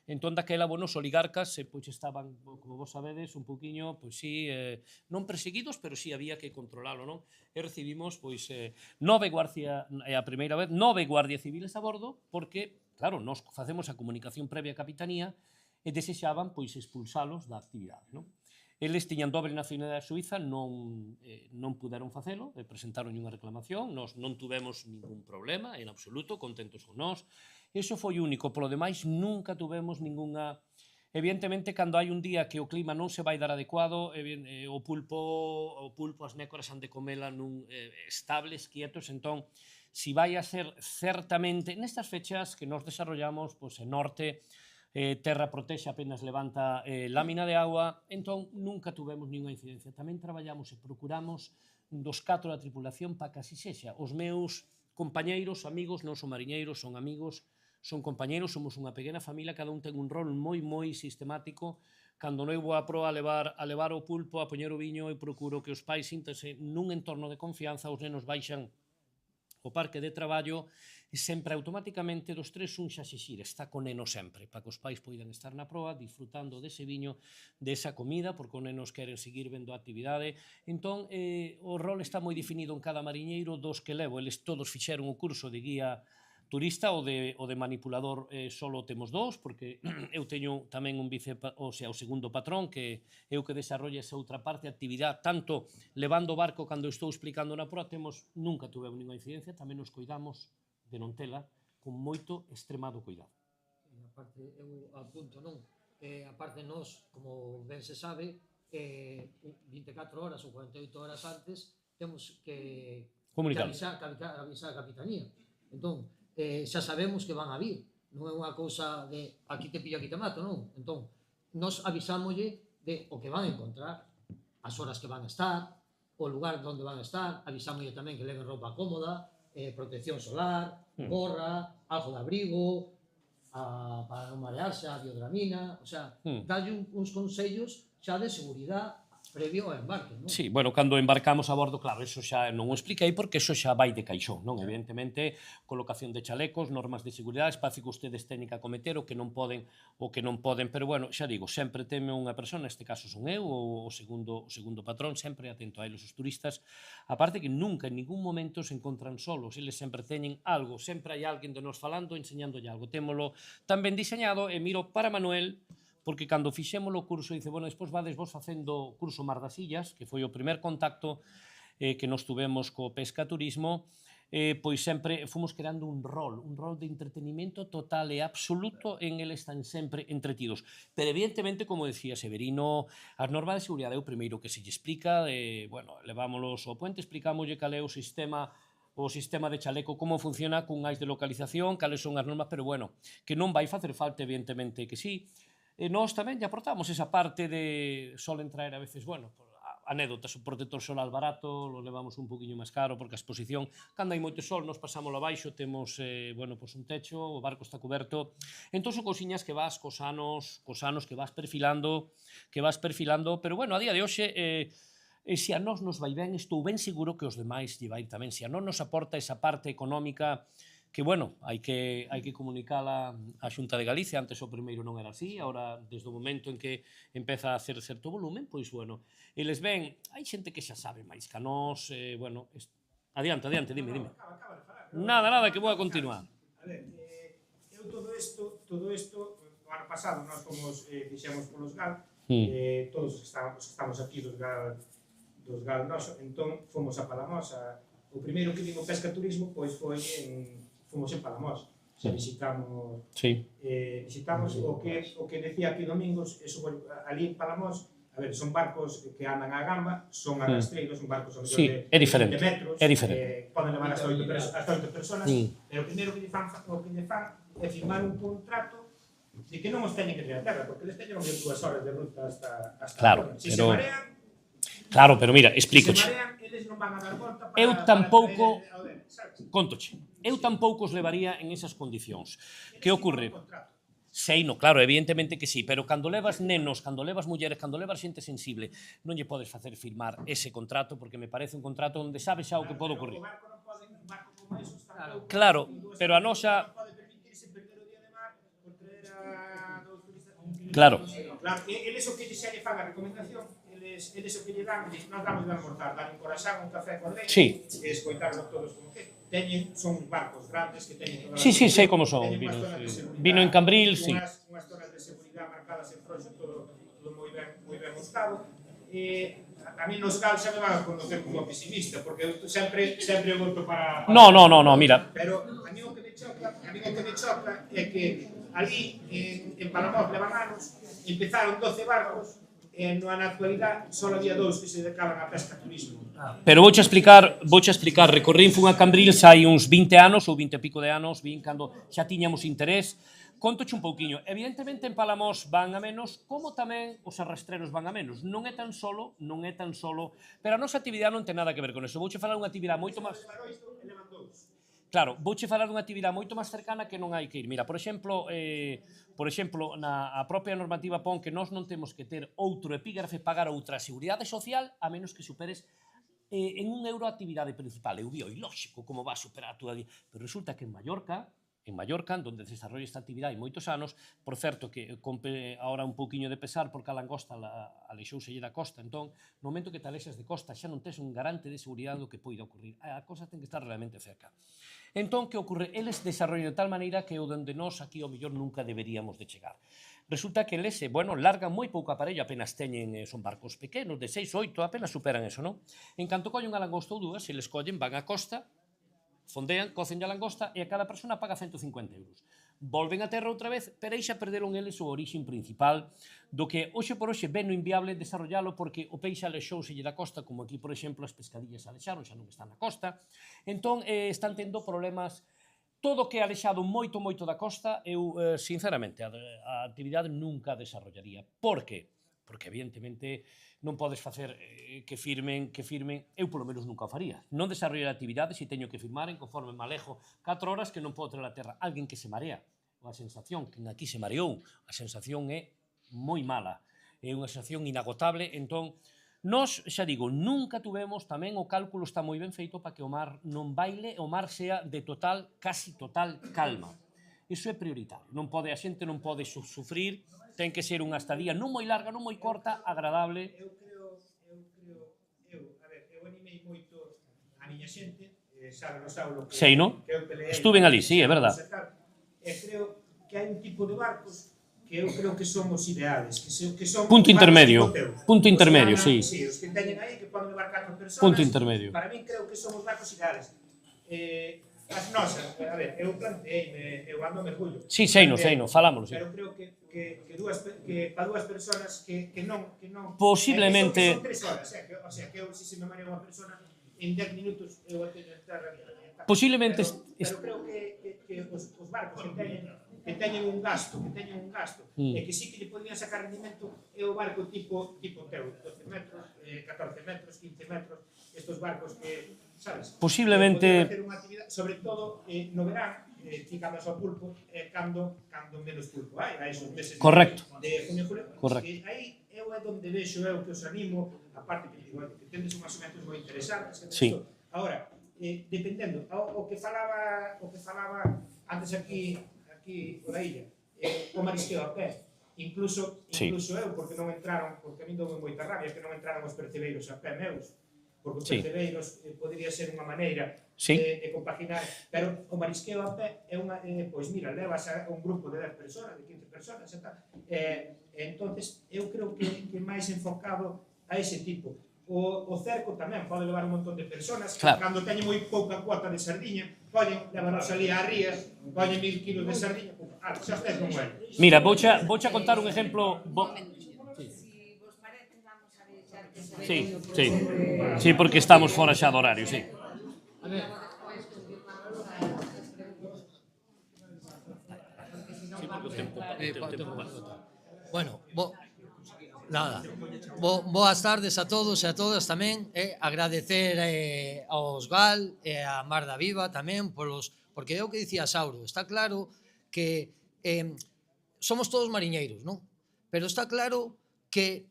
S8: Entón, daquela, bueno, os oligarcas pois estaban, como vos sabedes, un poquinho, pois sí, non perseguidos, pero sí había que controlalo, non? E recibimos, pois, 9 guardia civiles a bordo, porque, claro, nós facemos a comunicación previa a Capitanía e desexaban, pois, expulsalos da actividade, non? Eles tiñan dobre nacionalidade suiza, non puderon facelo, presentaron unha reclamación, nós non tuvemos ningún problema, en absoluto, contentos con nós. Iso foi único, polo demais nunca tuvemos ningunha... Evidentemente, cando hai un día que o clima non se vai dar adecuado, o pulpo, as nécoras han de comela estables, quietos, entón, si vai a ser certamente, nestas fechas que nos desarrollamos, pois, en norte, terra protexe, apenas levanta lámina de agua, entón nunca tuvemos ninguna incidencia. Tamén traballamos e procuramos dos 4 da tripulación para que así sexa. Os meus compañeiros, amigos, non son mariñeiros, son amigos, son compañeiros, somos unha pequena familia, cada un ten un rol moi sistemático. Cando non vou a proa a levar o pulpo, a poñer o viño, e procuro que os pais síntanse nun entorno de confianza, os nenos baixan o parque de traballo e sempre automáticamente dos 3 un xa se xira, está co neno sempre, para que os pais poidan estar na proa disfrutando dese viño, desa comida, porque os nenos queren seguir vendo a actividade. Entón, o rol está moi definido en cada mariñeiro dos que levo. Eles todos fixeron o curso de guía turista, o de manipulador solo temos 2, porque eu teño tamén un o segundo patrón, que é o que desarrolla esa outra parte, a actividade, tanto levando o barco cando estou explicando na proa, nunca tuvemos ninguna incidencia, tamén nos cuidamos de non tela, con moito extremado cuidado.
S17: Aparte, eu apunto, non? Aparte, nós, como ben se sabe, 24 horas ou 48 horas antes, temos que avisar a Capitanía. Entón, xa sabemos que van a vir, non é unha cousa de aquí te pillo, aquí te mato, non? Entón, nos avisámolle de o que van a encontrar, as horas que van a estar, o lugar onde van a estar, avisámolle tamén que leven roupa cómoda, protección solar, gorra, algo de abrigo, para non marearse, a biodramina, o sea, dalle uns consellos xa de seguridade previo ao embarque, non?
S8: Sí, bueno, cando embarcamos a bordo, claro, eso xa non o expliquei porque eso xa vai de caixón, non? Evidentemente, colocación de chalecos, normas de seguridade, espacio que ustedes teñen que acometer, o que non poden, pero bueno, xa digo, sempre teme unha persona, neste caso son eu, o segundo patrón, sempre atento a eles os turistas, aparte que nunca en ningún momento se encontran solos, eles sempre teñen algo, sempre hai alguén de nos falando, enseñándolle algo, témolo tan ben diseñado, e miro para Manuel, porque cando fixemos o curso, dice, bueno, despois vades vos facendo curso Mar das Illas, que foi o primer contacto que nos tuvemos co pescaturismo, pois sempre fomos creando un rol de entretenimento total e absoluto, en eles están sempre entretidos. Pero evidentemente, como decía Severino, as normas de seguridade é o primeiro que se lle explica, bueno, levámolos ao puente, explicámoslle cal é o sistema de chaleco, como funciona cun ais de localización, cales son as normas, pero bueno, que non vai facer falta, evidentemente que sí. E nós tamén lle aportamos esa parte de solen traer a veces, bueno, anécdotas, o protector solar barato, lo levamos un poquinho máis caro, porque a exposición, cando hai moito sol, nos pasamos abaixo, temos, bueno, pois un techo, o barco está coberto, entón son cousiñas que vas cos anos que vas perfilando, pero bueno, a día de hoxe, se a nós nos vai ben, estou ben seguro que os demais lle vai tamén, se a nós nos aporta esa parte económica, que, bueno, hai que comunicala á Xunta de Galicia, antes o primeiro non era así, agora, desde o momento en que empeza a hacer certo volumen, pois, bueno, eles ven, hai xente que xa sabe máis que a nós, bueno, adiante, dime. Nada, que vou a continuar.
S10: A ver, eu todo isto, o ano pasado, nós fomos, dixemos polos GAL, todos os que estamos aquí dos GAL noso, entón fomos a Palamos, o primeiro que vimos pescaturismo, pois foi fomos en Palamos, visitamos o que decía aquí Domingos, ali en Palamos, a ver, son barcos que andan a gamba, son arrastreiros, son barcos de 20 metros, poden levar hasta 8 personas, pero o primeiro que lle fan é firmar un contrato de que non os teñen que traer a terra, porque eles teñen 2 horas de ruta hasta
S8: claro,
S10: se marean,
S8: claro, pero mira, explícoche.
S10: Se marean, eles non van a dar volta para...
S8: Eu tampouco, contoche, eu tampouco os levaría en esas condicións. Que ocorre? Sei, no, claro, evidentemente que sí, pero cando levas nenos, cando levas mulleres, cando levas xente sensible, non lle podes facer firmar ese contrato, porque me parece un contrato onde sabes xa o que pode ocorrer. Claro, pero a nosa... Claro.
S10: Claro, eles o que xa lle fan a recomendación, eles o que lle dan, non damos de almorzar, dan un corazón, un café con leite,
S8: Sí.
S10: e escoitarlo todos como que teñen, son barcos grandes que teñen toda a
S8: Sí, sí, sei como son,
S10: teñen
S8: vinos,
S10: unhas zonas de seguridade,
S8: vino en Cambril, sí.
S10: unhas zonas de seguridade marcadas en froxo, todo moi ben montado. A mí nos gal xa me van a conocer como pesimista, porque eu sempre voto para...
S8: No, mira.
S10: Pero a mí o que me choca é que ali en Palamós levan anos, empezaron 12 barcos, e na actualidade só había 2 que se dedicaban a pesca turismo.
S8: Pero vouche explicar, recorrín fun a Cambril hai uns 20 anos ou 20 e pico de anos, vin cando xa tiñamos interés. Contoche un pouquiño. Evidentemente en Palamós van a menos, como tamén os arrastreros van a menos. Non é tan solo, pero a nosa actividade non ten nada que ver con eso. Vouche falar unha actividade moito máis... Claro, vouche falar dunha actividade moito máis cercana que non hai que ir. Mira, por exemplo, a propia normativa pon que nós non temos que ter outro epígrafe pagar outra seguridade social a menos que superes en €1 a actividade principal. Eu vi, lógico, como va a superar a túa... Pero resulta que en Mallorca, onde se desarrolla esta actividade hai moitos anos, por certo que compre ahora un pouquiño de pesar porque a langosta alexouselle da costa, entón, no momento que te alexas de costa xa non tes un garante de seguridade do que poida ocurrir. A cosa ten que estar realmente cerca. Entón, que ocorre? Eles desarrollan de tal maneira que o donde nós aquí ao mellor nunca deberíamos de chegar. Resulta que eles, largan moi pouco aparello, apenas teñen, son barcos pequenos, de 6, 8, apenas superan eso, non? En canto collen unha langosta ou dúas, se les collen, van á costa, fondean, cocen a langosta e a cada persona paga €150. Volven a terra outra vez, pero aí xa perderon eles o orixen principal do que hoxe por hoxe ven no inviable desarrollalo porque o peixe alexouselle da costa, como aquí, por exemplo, as pescadillas alexaron, xa non están na costa. Entón, están tendo problemas. Todo que é alexado moito da costa, eu, sinceramente, a actividade nunca desarrollaría. Por que? Porque, evidentemente, non podes facer que firmen, eu polo menos nunca o faría. Non desarrollar actividades se teño que firmar en conforme me alejo 4 horas que non podo traer a terra. Alguén que se marea, a sensación, que aquí se mareou, a sensación é moi mala, é unha sensación inagotable, entón, nós, xa digo, nunca tuvemos, tamén o cálculo está moi ben feito para que o mar non baile, o mar sea de total, casi total calma. Iso é prioritario, a xente non pode sufrir, ten que ser unha estadía non moi larga, non moi corta, agradable.
S10: Eu animei moito a miña xente, sabe, no Saulo, que
S8: eu peleei. Estuven ali, sí, é verdad.
S10: E creo que hai un tipo de barcos que eu creo que son os ideales, que son
S8: punto intermedio, sí.
S10: Sí, os que teñen aí, que poden levar 4 personas.
S8: Punto intermedio.
S10: Para mí creo que son os barcos ideales. As nosas, a ver, eu planteei, eu ando a mergullo.
S8: Sí, sei no, falámoslo, sí.
S10: Pero creo que para dúas personas que non...
S8: Posiblemente...
S10: Son 3 horas, o sea, que eu, se me marea unha persona, en 10 minutos eu a tener terra.
S8: Posiblemente...
S10: Pero creo que os barcos que teñen un gasto, e que sí que lle podrían sacar rendimento, é o barco tipo teu, 12 metros, 14 metros, 15 metros, estos barcos que, sabes?
S8: Posiblemente...
S10: Sobre todo, no verán, ti cando ao pulpo, cando menos pulpo hai, esos meses de junio e julio. Aí eu é onde vexo eu que os animo, a parte que digo, que tendes unhas métodos moi interesantes. Agora, dependendo, o que falaba antes aquí por a illa, o marisqueo a pé, incluso eu, porque non entraron, porque a mí dou moita rabia que non entraron os percebeiros a pé meus, porque os percebeiros podría ser unha maneira de compaginar, pero o marisqueo a pé é unha, pois mira, levas a un grupo de 10 personas, de 15 personas, entonces eu creo que é máis enfocado a ese tipo. O cerco tamén pode levar un montón de personas que cando teñen moi pouca cuota de sardiña, levanos ali a rías, collen 1000 kilos de sardiña, xa estés con él.
S8: Mira, vouche contar un exemplo... Sí, porque estamos fora xa do horario, sí.
S17: Bueno, nada, boas tardes a todos e a todas tamén, agradecer aos Gal e a Mar da Viva tamén, porque é o que dicía Sauro, está claro que somos todos mariñeiros, non? Pero está claro que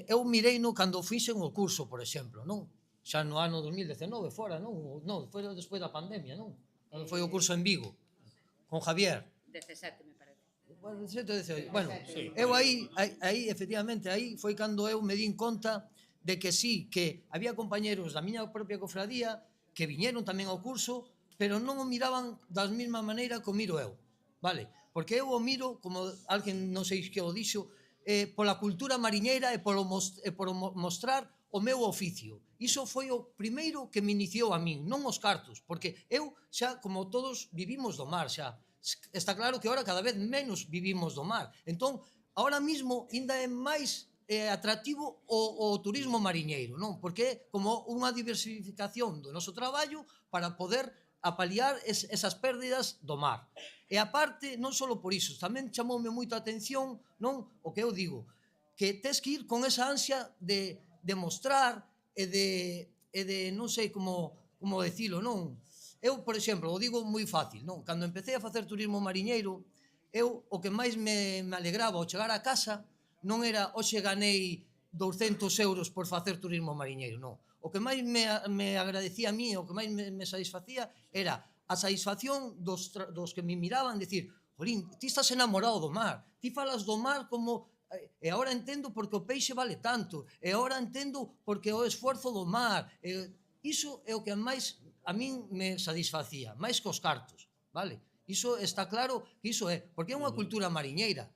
S17: eu mireino cando fixen o curso, por exemplo, non? Xa no ano 2019 fora, non? Non, foi despois da pandemia, non? Cando foi o curso en Vigo, con Javier.
S6: 17, me parece.
S17: Bueno, eu aí, efectivamente, aí foi cando eu me din conta de que sí, que había compañeros da miña propia cofradía que viñeron tamén ao curso, pero non o miraban da mesma maneira que o miro eu, vale? Porque eu o miro, como alguén non sei que o dixo, pola cultura mariñeira e por mostrar o meu oficio. Iso foi o primeiro que me iniciou a min, non os cartos, porque eu xa, como todos, vivimos do mar xa. Está claro que ahora cada vez menos vivimos do mar. Entón, ahora mismo ainda é máis atractivo o turismo mariñeiro, non? Porque é como unha diversificación do noso traballo para poder apaliar esas pérdidas do mar. E aparte, non só por iso, tamén chamoume moito a atención, non? O que eu digo, que tes que ir con esa ansia de mostrar e de non sei como decilo, non? Eu, por exemplo, o digo moi fácil, non? Cando empecé a facer turismo mariñeiro, eu o que máis me alegraba ao chegar a casa non era hoxe ganei 200 euros por facer turismo mariñeiro, non. O que máis me agradecía a mí, o que máis me satisfacía era a satisfacción dos que me miraban, decir, jolín, ti estás enamorado do mar, ti falas do mar como... E agora entendo porque o peixe vale tanto, e agora entendo porque o esforzo do mar. Iso é o que máis a min me satisfacía, máis que os cartos, vale? Iso está claro que iso é, porque é unha cultura mariñeira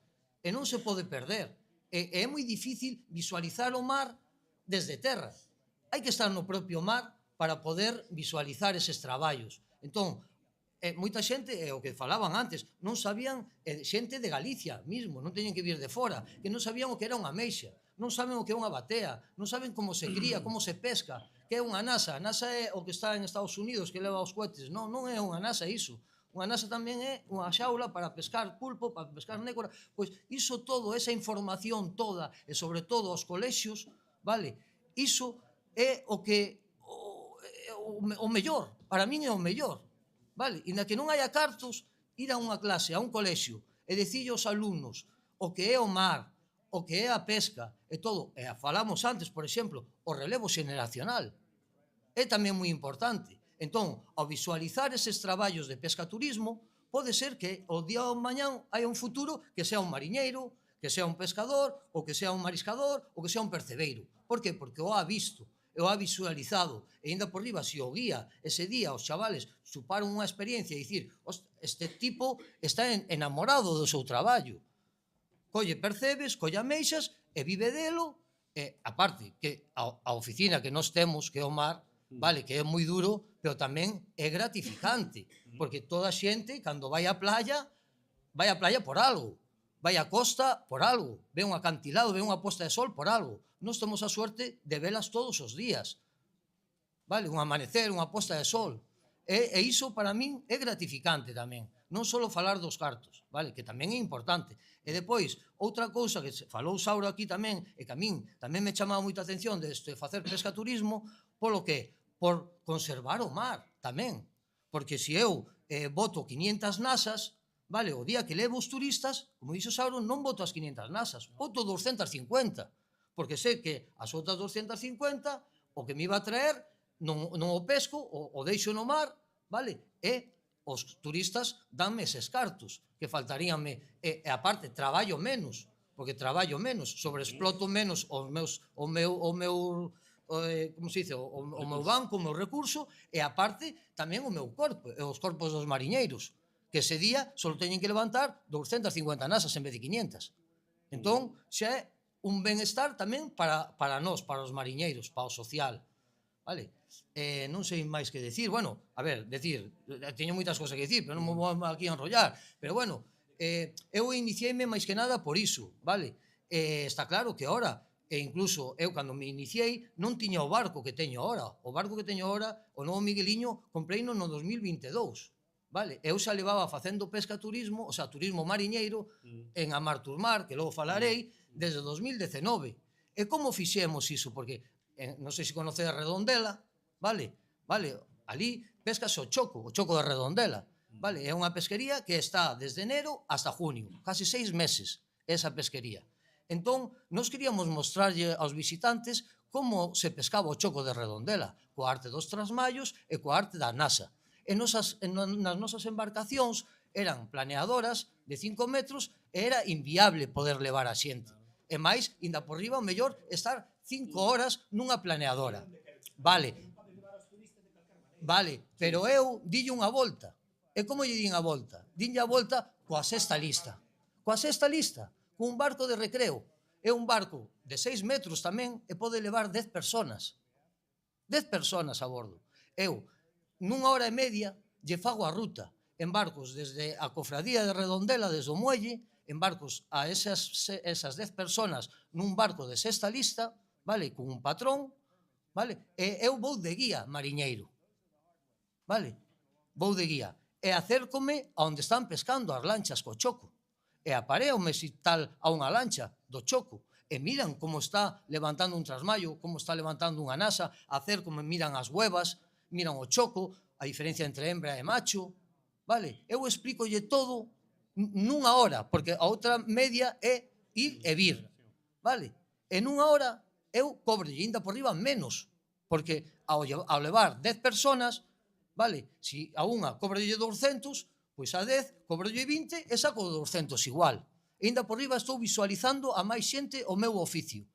S17: e non se pode perder. E é moi difícil visualizar o mar desde terra. Hai que estar no propio mar para poder visualizar eses traballos. Entón, moita xente, o que falaban antes, non sabían, xente de Galicia mismo, non teñen que vir de fora, que non sabían o que era unha ameixa, non saben o que é unha batea, non saben como se cría, como se pesca, que é unha nasa. A nasa é o que está en Estados Unidos, que leva os cohetes. Non é unha nasa iso. Unha nasa tamén é unha xaula para pescar pulpo, para pescar nécora. Pois iso todo, esa información toda, e sobre todo os colexios, vale? Iso é o que o mellor, para min é o mellor, vale? E na que non haya cartos, ir a unha clase, a un colexio, e dicirlle aos alumnos o que é o mar, o que é a pesca, e todo. E falamos antes, por exemplo, o relevo xeneracional. É tamén moi importante. Entón, ao visualizar eses traballos de pescaturismo, pode ser que o día ou mañán hai un futuro que sea un mariñeiro, que sea un pescador, ou que sea un mariscador, ou que sea un percebeiro. Por que? Porque o ha visto, o ha visualizado, e ainda por riba, se o guía ese día os chavales chuparon unha experiencia e dicir, este tipo está enamorado do seu traballo. Colle percebes, colle ameixas e vive delo, e aparte que a oficina que nós temos, que é o mar, vale, que é moi duro, pero tamén é gratificante, porque toda a xente, cando vai á playa por algo, vai á costa por algo, ve un acantilado, ve unha posta de sol por algo. Nós temos a suerte de velas todos os días, vale, un amanecer, unha posta de sol, e iso para min é gratificante tamén. Non só falar dos cartos, vale, que tamén é importante. E depois, outra cousa que falou Sauro aquí tamén, e que a min tamén me chamaba moita atención de facer pescaturismo, polo que? Por conservar o mar, tamén. Porque se eu boto 500 nasas, vale, o día que levo os turistas, como dixo Sauro, non boto as 500 nasas, boto 250, porque sei que as outras 250, o que me iba a traer, non o pesco, o deixo no mar, vale, e os turistas danme eses cartos, que faltaríanme, e aparte, traballo menos, porque traballo menos, sobreexploto menos o meu como se dice, o meu banco, o meu recurso, e aparte, tamén o meu corpo, e os corpos dos mariñeiros, que ese día só teñen que levantar 250 nasas en vez de 500. Entón, xa é un benestar tamén para nós, para os mariñeiros, para o social, vale? Non sei máis que decir, bueno, a ver, teño moitas cosas que decir, pero non me vou aquí a enrollar, pero bueno, eu iniciei-me máis que nada por iso, vale? Está claro que ahora, e incluso eu cando me iniciei, non tiña o barco que teño ahora. O barco que teño ahora, o novo Migueliño, compreino no 2022, vale? Eu xa levaba facendo pescaturismo, o sea, turismo mariñeiro, en Amarturmar, que logo falarei, desde 2019. E como fixemos iso? Porque, non sei se conoce a Redondela, vale, ali pescase o choco de Redondela, vale, é unha pesquería que está desde enero hasta junio, casi 6 meses esa pesquería. Entón, nós queríamos mostrarlle aos visitantes como se pescaba o choco de Redondela, coa arte dos trasmallos e coa arte da nasa. E nas nosas embarcacións eran planeadoras de 5 metros e era inviable poder levar a xente. E máis, inda por riba, o mellor, estar 5 horas nunha planeadora. Vale, pero eu dille unha volta. E como lle din a volta? Dinlle a volta coa sexta lista. Coa sexta lista, cun barco de recreo. É un barco de 6 metros tamén e pode levar 10 personas. 10 personas a bordo. Eu, nunha hora e media, lle fago a ruta en barcos desde a cofradía de Redondela, desde o muelle, en barcos a esas 10 personas nun barco de sexta lista, vale, con un patrón, vale, e eu vou de guía mariñeiro, vale, vou de guía, e acércome a onde están pescando as lanchas co choco, e apareome si tal a unha lancha do choco, e miran como está levantando un trasmaio, como está levantando unha nasa, acércome, miran as huevas, miran o choco, a diferencia entre hembra e macho, vale, eu explicolle todo nunha hora, porque a outra media é ir e vir, vale, e nunha hora eu cobrolle ainda por riba menos, porque ao levar 10 personas, vale, si a unha cobrolle 200, pois a 10 cobrolle 20 e saco 200 igual. E ainda por riba estou visualizando a máis xente o meu oficio.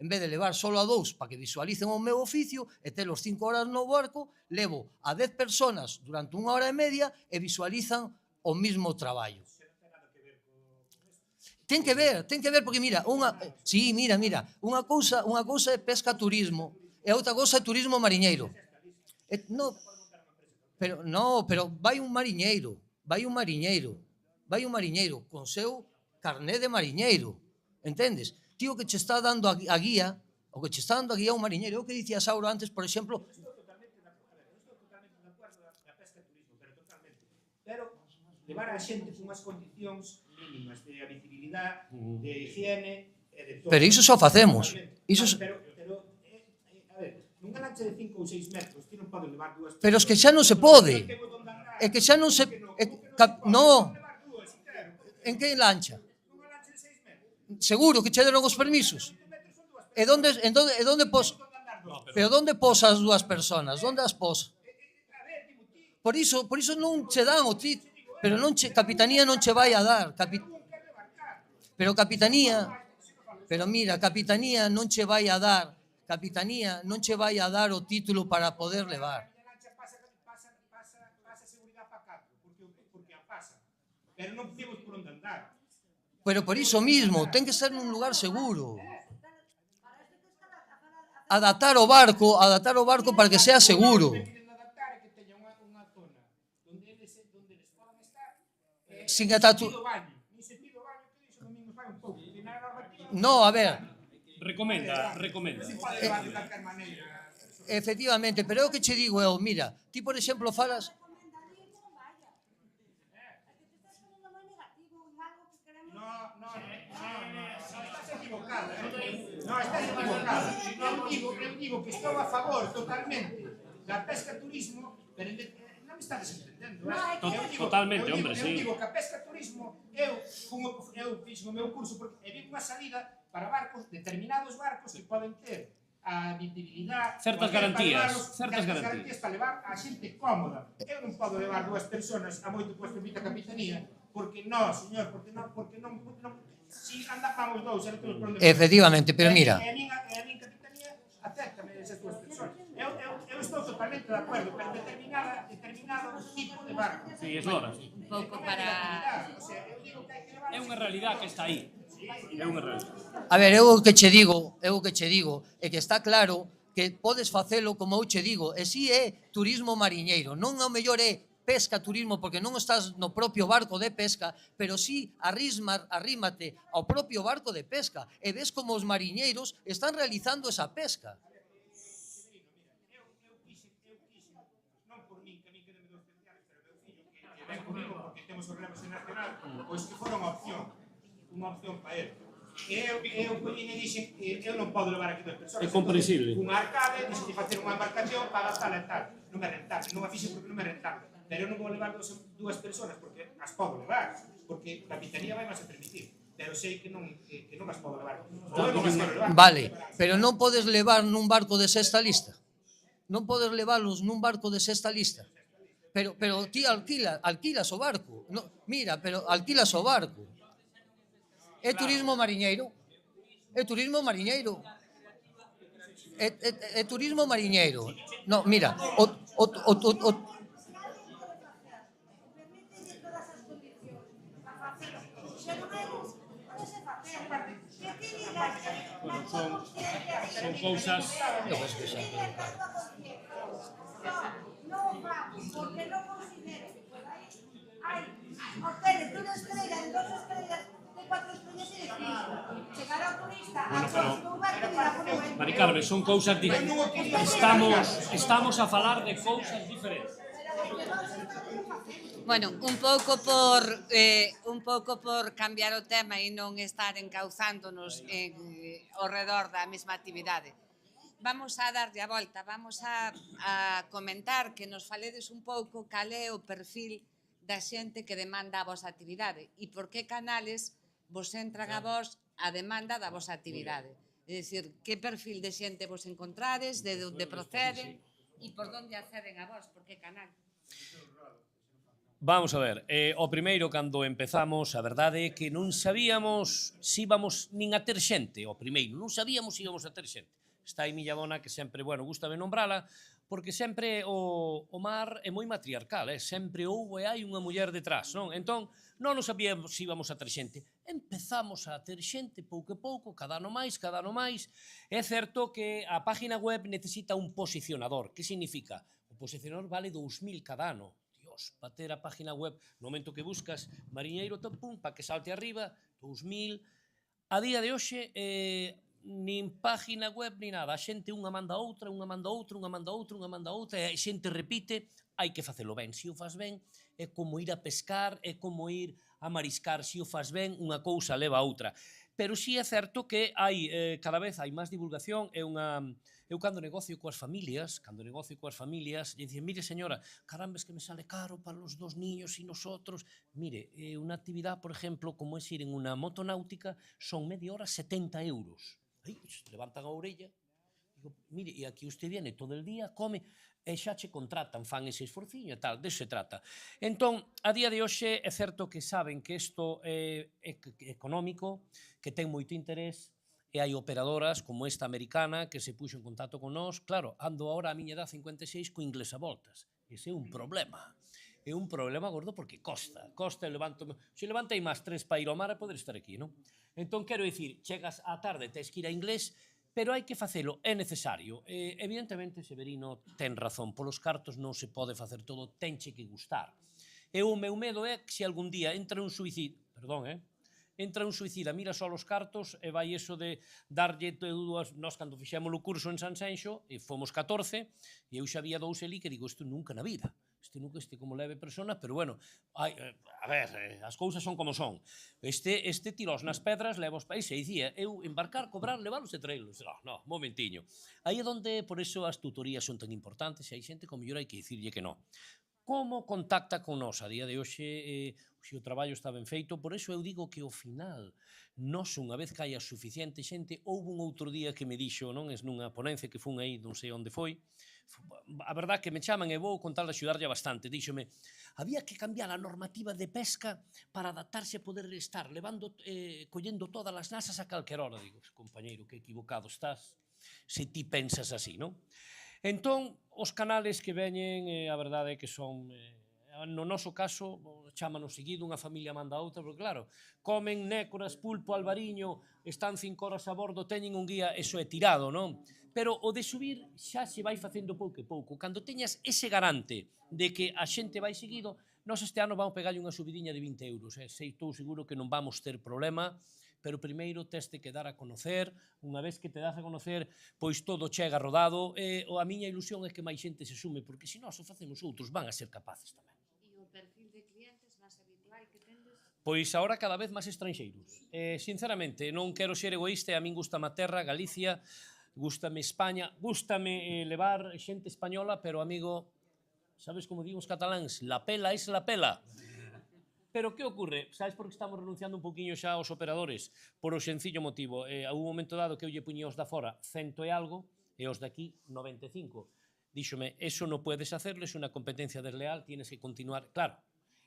S17: En vez de levar solo a 2 para que visualicen o meu oficio e telos 5 horas no barco, levo a 10 personas durante unha hora e media e visualizan o mismo traballo. Ten que ver, porque mira, unha cousa é pesca turismo e outra cousa é turismo mariñeiro. Pero vai un mariñeiro con seu carné de mariñeiro, entendes? Tío que che está dando a guía, o que che está dando a guía un mariñeiro, o que dicía Sauro antes, por exemplo.
S10: Estou totalmente de acordo da pesca e turismo, pero totalmente. Pero levar a xente con unhas condicións mínimas de habitabilidade, de higiene e de todo.
S17: Pero iso só facemos.
S10: Pero, a ver, nunha lancha de 5 ou 6 metros, ti non podes levar dúas...
S17: Pero es que xa non se pode. É que xa non se... No. En que lancha? Seguro que che deron os permisos. E donde pos... Pero donde posa as dúas personas? Donde as posa? Por iso non che dan o título. Pero Capitanía non che vai a dar. Pero Capitanía non che vai a dar. Capitanía non che vai a dar o título para poder levar.
S10: Pasa seguridade para 4, porque a pasa. Pero non temos por onde andar.
S17: Pero por iso mismo, ten que ser nun lugar seguro. Adaptar o barco para que sea seguro. Sin No, a ver.
S4: Recomenda.
S17: Efectivamente, pero é o que che digo eu, mira, ti por exemplo falas...
S10: No, estás equivocado. Eu digo que estou a favor totalmente da pesca turismo, pero non me estás entendendo.
S4: Totalmente, hombre, sí.
S10: Eu digo que a pesca turismo, eu fixo o meu curso e vi unha salida para barcos, determinados barcos que poden ter a habitabilidade...
S4: Certas garantías
S10: para levar a xente cómoda. Eu non podo levar 2 personas a moito que permite a Capitanía, porque non, señor, porque non si andamos 2, era todos por onde...
S17: Efectivamente, pero mira...
S10: E a min Capitanía acéptame esas 2 personas. Eu estou totalmente de acordo, pero determinado tipo de barco.
S4: Sí, es hora.
S6: Un pouco para...
S4: É unha realidade que está aí. É unha realidade.
S17: A ver, eu o que che digo é que está claro que podes facelo como eu che digo, e si é turismo mariñeiro, non ao mellor é pesca turismo porque non estás no propio barco de pesca, pero si arrímate ao propio barco de pesca e ves como os mariñeiros están realizando esa pesca.
S10: Non por min, que a min quedeme 2 especiales, pero meu fillo que ven comigo porque temos o relevo nacional, pois que fora unha opción para ele. Eu collín e dixen que eu non podo levar aquí 2 personas.
S4: É comprensible.
S10: Unha arcade, dixen de facer unha embarcación para gastar e tal. Non me rentable, non a fixe porque non me rentable. Pero eu non vou levar 2 personas porque as podo levar, porque Capitanía vai máis a permitir. Pero sei que non as podo levar.
S17: Vale, pero non podes levar nun barco de sexta lista. Non podes leválos nun barco de sexta lista. Pero ti alquilas o barco. Mira, pero alquilas o barco. É turismo mariñeiro. É turismo mariñeiro. É turismo mariñeiro. No, mira,
S1: Son cousas...
S17: Eu penso que xa.
S12: Non vamos, porque non considero que por aí hai hoteles de unha estrella, de 2 estrellas, de 4 estrellas e de 5. Chegar ao turista a un barco de la Fuente.
S1: Mari Carmen, son cousas diferentes. Estamos a falar de cousas diferentes.
S6: Bueno, un pouco por cambiar o tema e non estar encauzándonos ao redor da mesma actividade. Vamos a darlle a volta, vamos a comentar que nos faledes un pouco cal é o perfil da xente que demanda a vosa actividade e por que canales vos entran a vos a demanda da vosa actividade. É dicir, que perfil de xente vos encontrades, de onde proceden e por onde acceden a vos, por que canal.
S8: Vamos a ver, o primeiro, cando empezamos, a verdade é que non sabíamos se íbamos nin a ter xente, o primeiro, non sabíamos se íbamos a ter xente. Está aí miña dona que sempre, bueno, gustame nombrala, porque sempre o mar é moi matriarcal, sempre houve e hai unha muller detrás, non? Entón, non nos sabíamos se íbamos a ter xente. Empezamos a ter xente pouco a pouco, cada ano máis, cada ano máis. É certo que a página web necesita un posicionador. Que significa? O posicionador vale 2.000 cada ano. Para ter a página web, no momento que buscas Mariñeiro Tampún, para que salte arriba, 2.000. A día de hoxe, nin página web, ni nada. A xente unha manda outra, unha manda outra, unha manda outra, unha manda outra, e a xente repite, hai que facelo ben. Se o faz ben, é como ir a pescar, é como ir a mariscar. Se o faz ben, unha cousa leva a outra. Pero sí é certo que hai, cada vez hai máis divulgación, eu cando negocio coas familias, e dicen, mire señora, caramba, es que me sale caro para los 2 niños e nosotros. Mire, unha actividade, por exemplo, como é ir en unha motonáutica, son media hora 70 euros. Levantan a orella, digo, mire, e aquí usted viene todo el día, come, e xa che contratan, fan ese esforciño e tal, deso se trata. Entón, a día de hoxe é certo que saben que isto é económico, que ten moito interés, e hai operadoras como esta americana que se puxo en contacto con nós. Claro, ando ahora a miña edad 56 co inglés a voltas. Ese é un problema. É un problema gordo porque costa. Costa, se levantei máis 3 para ir ao mar e poder estar aquí, non? Entón, quero dicir, chegas á tarde, tens que ir a inglés, pero hai que facelo, é necesario. Evidentemente, Severino ten razón, polos cartos non se pode facer todo, tenche que gustar. E o meu medo é que se algún día entra un suicida, mira só os cartos e vai eso de darlle dúas, nós cando fixemos o curso en Sanxenxo, e fomos 14, e eu xa había 2 ali que digo, isto nunca na vida. Este como leve persona, pero bueno, a ver, as cousas son como son. Este tirós nas pedras, leva os países, e dicía, eu embarcar, cobrar, leválos e traílos. No, momentiño. Aí é onde, por eso, as tutorías son tan importantes, e hai xente que, mellor, hai que dicirlle que non. Como contacta con nós? A día de hoxe, o traballo está ben feito, por eso eu digo que ao final, nós, unha vez que haya suficiente xente, houve un outro día que me dixo, non, es nunha ponencia que fun aí, non sei onde foi, a verdad que me chaman e vou contar de axudarlle bastante, díxome, había que cambiar a normativa de pesca para adaptarse a poder estar collendo todas as nasas a calquer hora. Digo, compañeiro, que equivocado estás se ti pensas así, non? Entón, os canales que veñen, a verdade é que son, no noso caso, chámanos seguido, unha familia manda a outra, porque claro, comen nécoras, pulpo, albariño, están 5 horas a bordo, teñen un guía, eso é tirado, non? Pero o de subir xa se vai facendo pouco a pouco. Cando teñas ese garante de que a xente vai seguido, nós este ano vamos pegarlle unha subidiña de 20 euros. Estou seguro que non vamos ter problema, pero primeiro teste que dar a conocer, unha vez que te das a conocer, pois todo chega rodado, e a miña ilusión é que máis xente se sume, porque se nós o facemos outros van a ser capaces tamén.
S6: E o perfil de clientes máis habitual que tendes?
S8: Pois agora cada vez máis estranxeiros. Sinceramente, non quero ser egoísta, a min gustame a terra, Galicia, gústame España, gústame levar xente española, pero amigo, sabes como digo os cataláns, la pela es la pela. Pero que ocorre? Sabes por que estamos renunciando un poquinho xa aos operadores? Por o sencillo motivo. A un momento dado que eu lle puñía os da fora 100 e algo, e os de aquí 95. díxome, eso non podes hacerlo, é unha competencia desleal, tienes que continuar. Claro,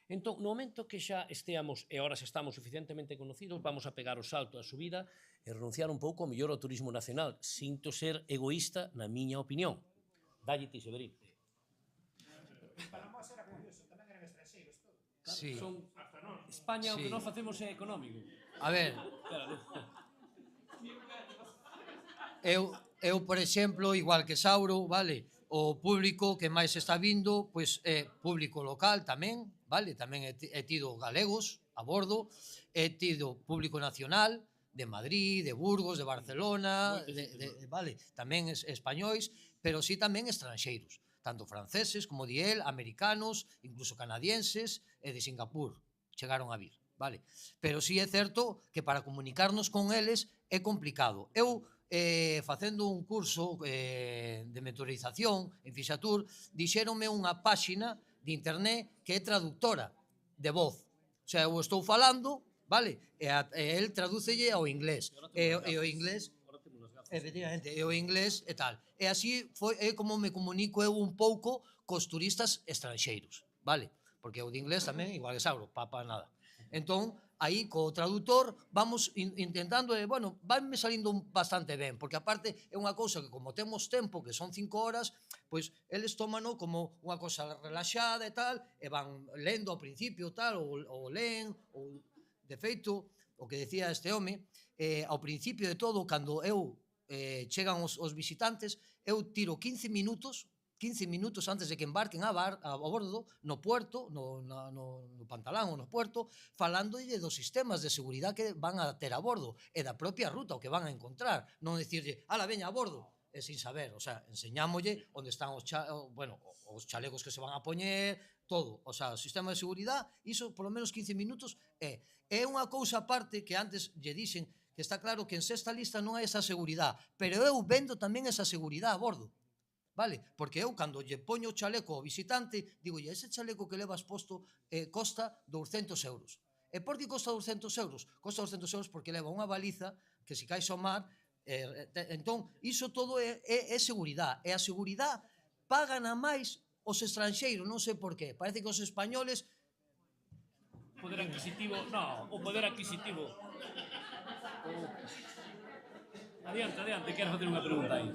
S8: entón, no momento que xa esteamos, e ahora xa estamos suficientemente conocidos, vamos a pegar o salto a subida e renunciar un pouco ao mellor ao turismo nacional. Sinto ser egoísta na miña opinión. Dalle ti, Severín.
S10: Para nós era curioso, tamén eran estranxeiros todos.
S17: Sí.
S8: España, o que
S17: Sí.
S8: non facemos é económico.
S17: A ver, eu, por exemplo, igual que Sauro, vale, o público que máis está vindo, pois é público local tamén, vale, tamén he tido galegos a bordo, he tido público nacional, de Madrid, de Burgos, de Barcelona, vale, tamén españois, pero sí tamén estranxeiros, tanto franceses, como di el, americanos, incluso canadienses e de Singapur, chegaron a vir, vale. Pero sí é certo que para comunicarnos con eles é complicado. Eu, facendo un curso de mentorización en Fixatur, dixéronme unha páxina de internet que é traductora de voz. O sea, eu estou falando, vale, e el tradúcelle ao inglés. E o inglés, efectivamente, e o inglés e tal. E así é como me comunico eu un pouco cos turistas estranxeiros, vale? Porque o de inglés tamén, igual que Sauro, papa nada. Entón, aí, co traductor, vamos intentando, bueno, vanme salindo bastante ben, porque aparte é unha cousa que como temos tempo, que son 5 horas, pois eles tómano como unha cousa relaxada e tal, e van lendo ao principio tal, ou leen, ou de feito, o que decía este home, ao principio de todo, cando chegan os visitantes, eu tiro 15 minutos antes de que embarquen a bordo, no puerto, no Pantalán ou no puerto, falándolle dos sistemas de seguridade que van a ter a bordo e da propia ruta, o que van a encontrar. Non dicirlle, ala, veña a bordo, e sin saber, o sea, enseñámolle onde están os chalecos que se van a poñer, todo, o sea, o sistema de seguridade, iso polo menos 15 minutos é unha cousa aparte que antes lle dixen que está claro que en sexta lista non hai esa seguridade, pero eu vendo tamén esa seguridade a bordo. Vale? Porque eu, cando lle poño o chaleco ao visitante, digo, ese chaleco que levas posto costa 200 euros. E por que costa 200 euros? Costa 200 euros porque leva unha baliza que se caes ao mar, entón, iso todo é seguridade. E a seguridade pagan a máis os estranxeiros, non sei por qué. Parece que os españoles...
S8: Poder adquisitivo, non, o poder adquisitivo... Adiante, quero facer unha pregunta aí.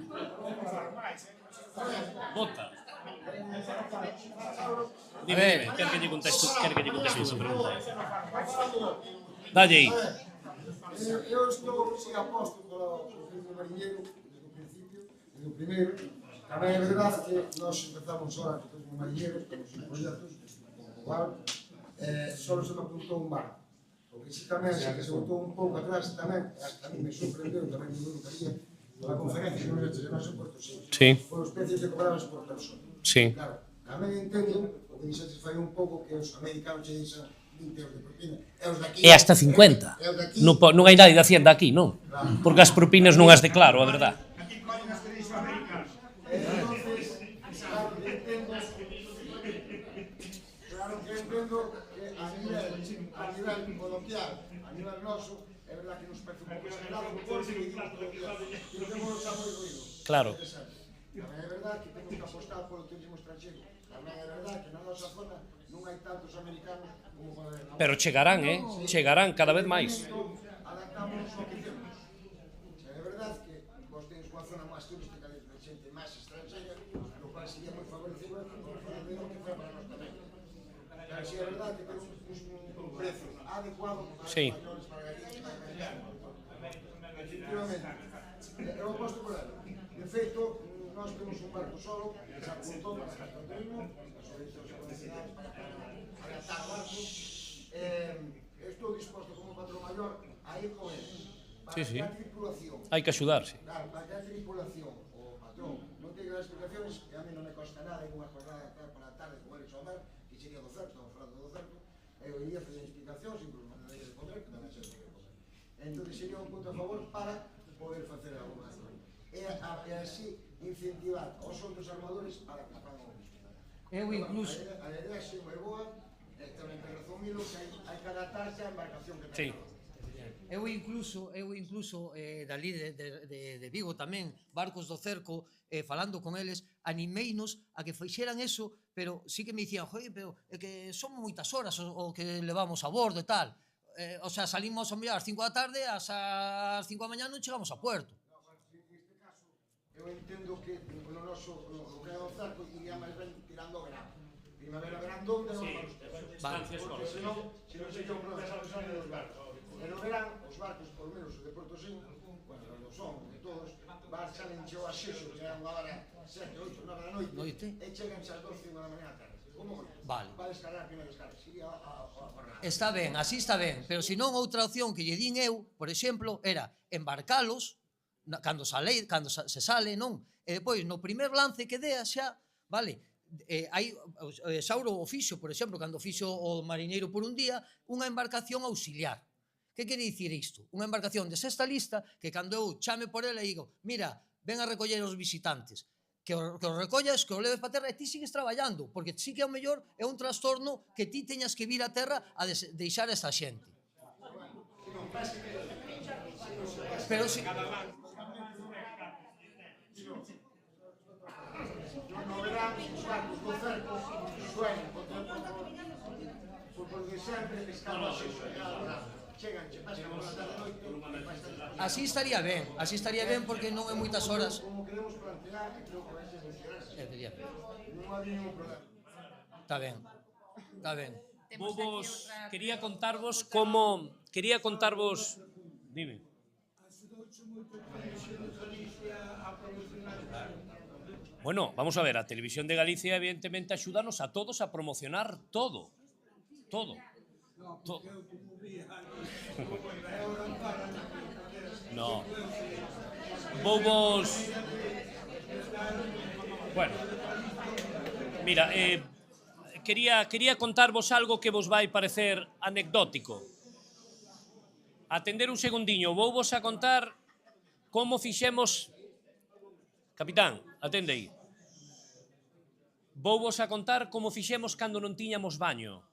S8: Vota. Dime, quero que lle conteste esa pregunta. Dalle aí.
S15: Eu estou aposto polo filme mariñeiro desde o principio, desde o primeiro. Tamén é verdade que nós empezamos ahora co filme mariñeiro, temos uns proxectos, o barco, só se me apuntou un barco. Porque si tamén, se se botou un pouco atrás tamén, hasta a mí me sorprendeu, tamén me gustaría, a conferencia que nos llevamos en Puerto Rico, por os precios que cobrabas por persona. Claro, tamén entendo, o que dixetes fai un pouco que os americanos che dixan 20 euros de propina, e os daqui...
S8: E hasta 50. Non hai nadie de Hacienda aquí, non? Porque as propinas non as declaro, a verdade.
S10: Aquí coñen as que dixo americanos.
S15: Entonces, claro que entendo que a nivel coloquial, a nivel noso, é verdad que nos parece un pouco exagerado, que temos xa moi ruido.
S8: Claro.
S15: Tamén é verdad que temos que apostar polo turismo estranxeiro. Tamén é verdad que na nosa zona non hai tantos americanos como para ver.
S8: Pero chegarán, chegarán cada vez máis.
S15: Adaptamos o que temos. É verdad que vos tenes unha zona máis turística de xente máis estranxeira, o cual sería moi favorecido para ver o que foi para nós tamén. Pero si é verdad que temos un precio adecuado para os españoles, para gallegos, para americanos. Efectivamente, eu aposto por ela. De feito, nós temos un barco solo que se apuntou para o turismo, as organizacións convencionais para adaptar o barco. Estou disposto como patrón maior a ir con eles. Para que a tripulación.
S8: Hai que axudarse.
S15: Claro, para que a tripulación, o patrón, non ten grandes explicaciones, que a mí non me costa nada en unha jornada para a tarde con eles ao mar, que sería do cerco, estamos falando do cerco, eu iría a fazer explicacións, incluso me daría de comer, que tamén se de comer. Entón sería un punto a favor para poder facer algo máis. E así incentivar aos outros armadores para que fagan o mismo.
S17: Eu incluso...
S15: A idea é moi boa, ten unha integración milo, que hai que adaptarse á embarcación que ten.
S17: Eu incluso dali de Vigo tamén, barcos do cerco, falando con eles, animeinos a que fixeran eso, pero sí que me dicían, joder, pero é que son moitas horas o que levamos a bordo e tal. O sea, salimos a mirar ás 5 da tarde, ás 5 da mañá non chegamos a puerto.
S15: Neste caso, eu entendo que no noso, o que é o cerco, iría máis ben tirando o verán. Primavera, verán, donde non vamos ter. Porque senón sería un problema dos barcos. Pero verán, os barcos, por menos os de Portosín, bueno, non son, de todos, salen cheo a Xexo, que é unha hora 7, 8, 9 da noite, e chegan xa as 12 da mañá a tarde. Como moito?
S17: Vale.
S15: Va a descargar a primeira descarga, sería a jornada.
S17: Está ben, así está ben, pero senón outra opción que lle din eu, por exemplo, era embarcalos cando se sale, non? E depois, no primer lance que dea xa, vale, hai Sauro o fixo, por exemplo, cando fixo o mariñeiro por un día, unha embarcación auxiliar. Que quere dicir isto? Unha embarcación de sexta lista que cando eu chame por ela e digo, mira, ven a recoller os visitantes, que os recollas, que os leves para terra e ti sigues traballando, porque sí que ao mellor é un trastorno que ti teñas que vir a terra a deixar a esta xente. Pero si...
S15: No verán, os barcos do cerco suenan co tempo porque sempre pescando a Xexo, chegan, che pescan por la tarde noite.
S17: Así estaría ben porque non é moitas horas.
S15: Como queremos plantear, creo que vai ser funcionar. Non hai ningún problema.
S17: Está ben.
S8: Quería contarvos como... Dime. Bueno, vamos a ver, a Televisión de Galicia evidentemente axúdanos a todos a promocionar todo. No. Vouvos... Bueno. Mira, quería contarvos algo que vos vai parecer anecdótico. Atender un segundiño, vouvos a contar como fixemos... Capitán, atende aí. Vouvos a contar como fixemos cando non tiñamos baño.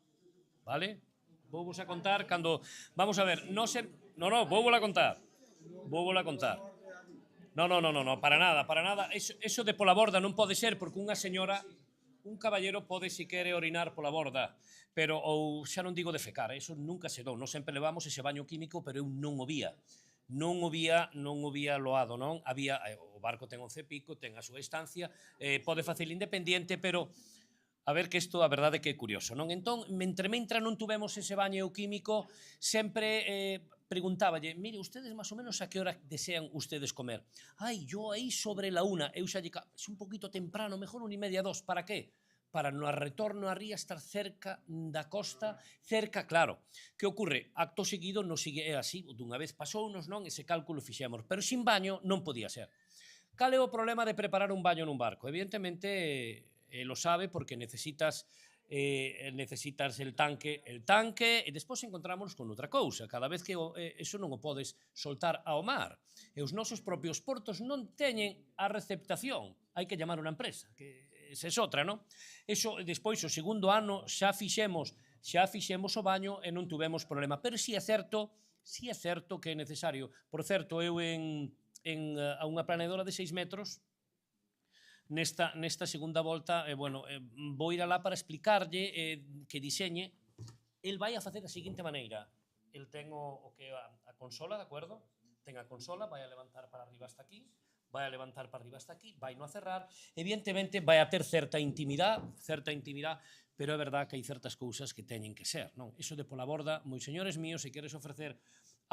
S8: Vale? Vouvos a contar cando... Vamos a ver, non, vouvola contar. No, para nada. Eso de pola borda non pode ser, porque unha señora, un caballero pode si quere orinar pola borda, pero, ou xa non digo defecar, eso nunca se dou. Non sempre levamos ese baño químico, pero eu non o vía. Non o vía loado, non? Había, o barco ten 11 pico, ten a súa estancia, pode facelo independiente, pero a ver que isto a verdade que é curioso, non? Entón, mentre non tuvemos ese baño químico, sempre preguntáballe, mire, ustedes máis ou menos a que hora desean ustedes comer? Ai, yo aí sobre la 1, eu xa lle é un poquito temprano, mejor 1:30, 2, para qué? Para no retorno a ría estar cerca da costa, claro. Que ocorre? Acto seguido non sigue así, dunha vez pasounos, non? Ese cálculo fixemos, pero sin baño non podía ser. Cal é o problema de preparar un baño nun barco? Evidentemente, lo sabe porque necesitas el tanque e despois encontramos con outra cousa. Cada vez que eso non o podes soltar ao mar. E os nosos propios portos non teñen a receptación. Hai que chamar unha empresa, que esa é outra, non? Eso, despois, o segundo ano, xa fixemos o baño e non tuvemos problema. Pero si é certo que é necesario. Por certo, eu a unha planeadora de 6 metros, nesta segunda volta, vou ir alá para explicarlle que diseñe. El vai a facer da seguinte maneira. El ten o que a consola, de acordo? Ten a consola, vai a levantar para arriba hasta aquí, vai a levantar para arriba hasta aquí, vai no a cerrar, evidentemente vai a ter certa intimidade, pero é verdad que hai certas cousas que teñen que ser, non? Iso de pola borda, moi señores míos, se queres ofrecer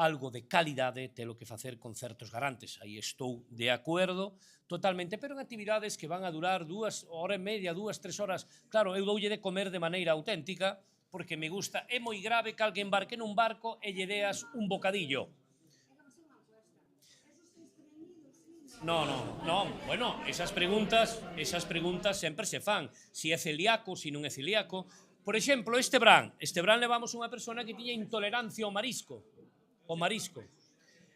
S8: algo de calidade, telo que facer con certos garantes. Aí estou de acordo totalmente, pero en actividades que van a durar 2 horas e media, 2, 3 horas, claro, eu doulle de comer de maneira auténtica, porque me gusta, é moi grave que alguén embarque nun barco e lle deas un bocadillo. No, bueno, esas preguntas sempre se fan. Si é celíaco, si non é celíaco. Por exemplo, este Bran levamos unha persona que tiña intolerancia ao marisco.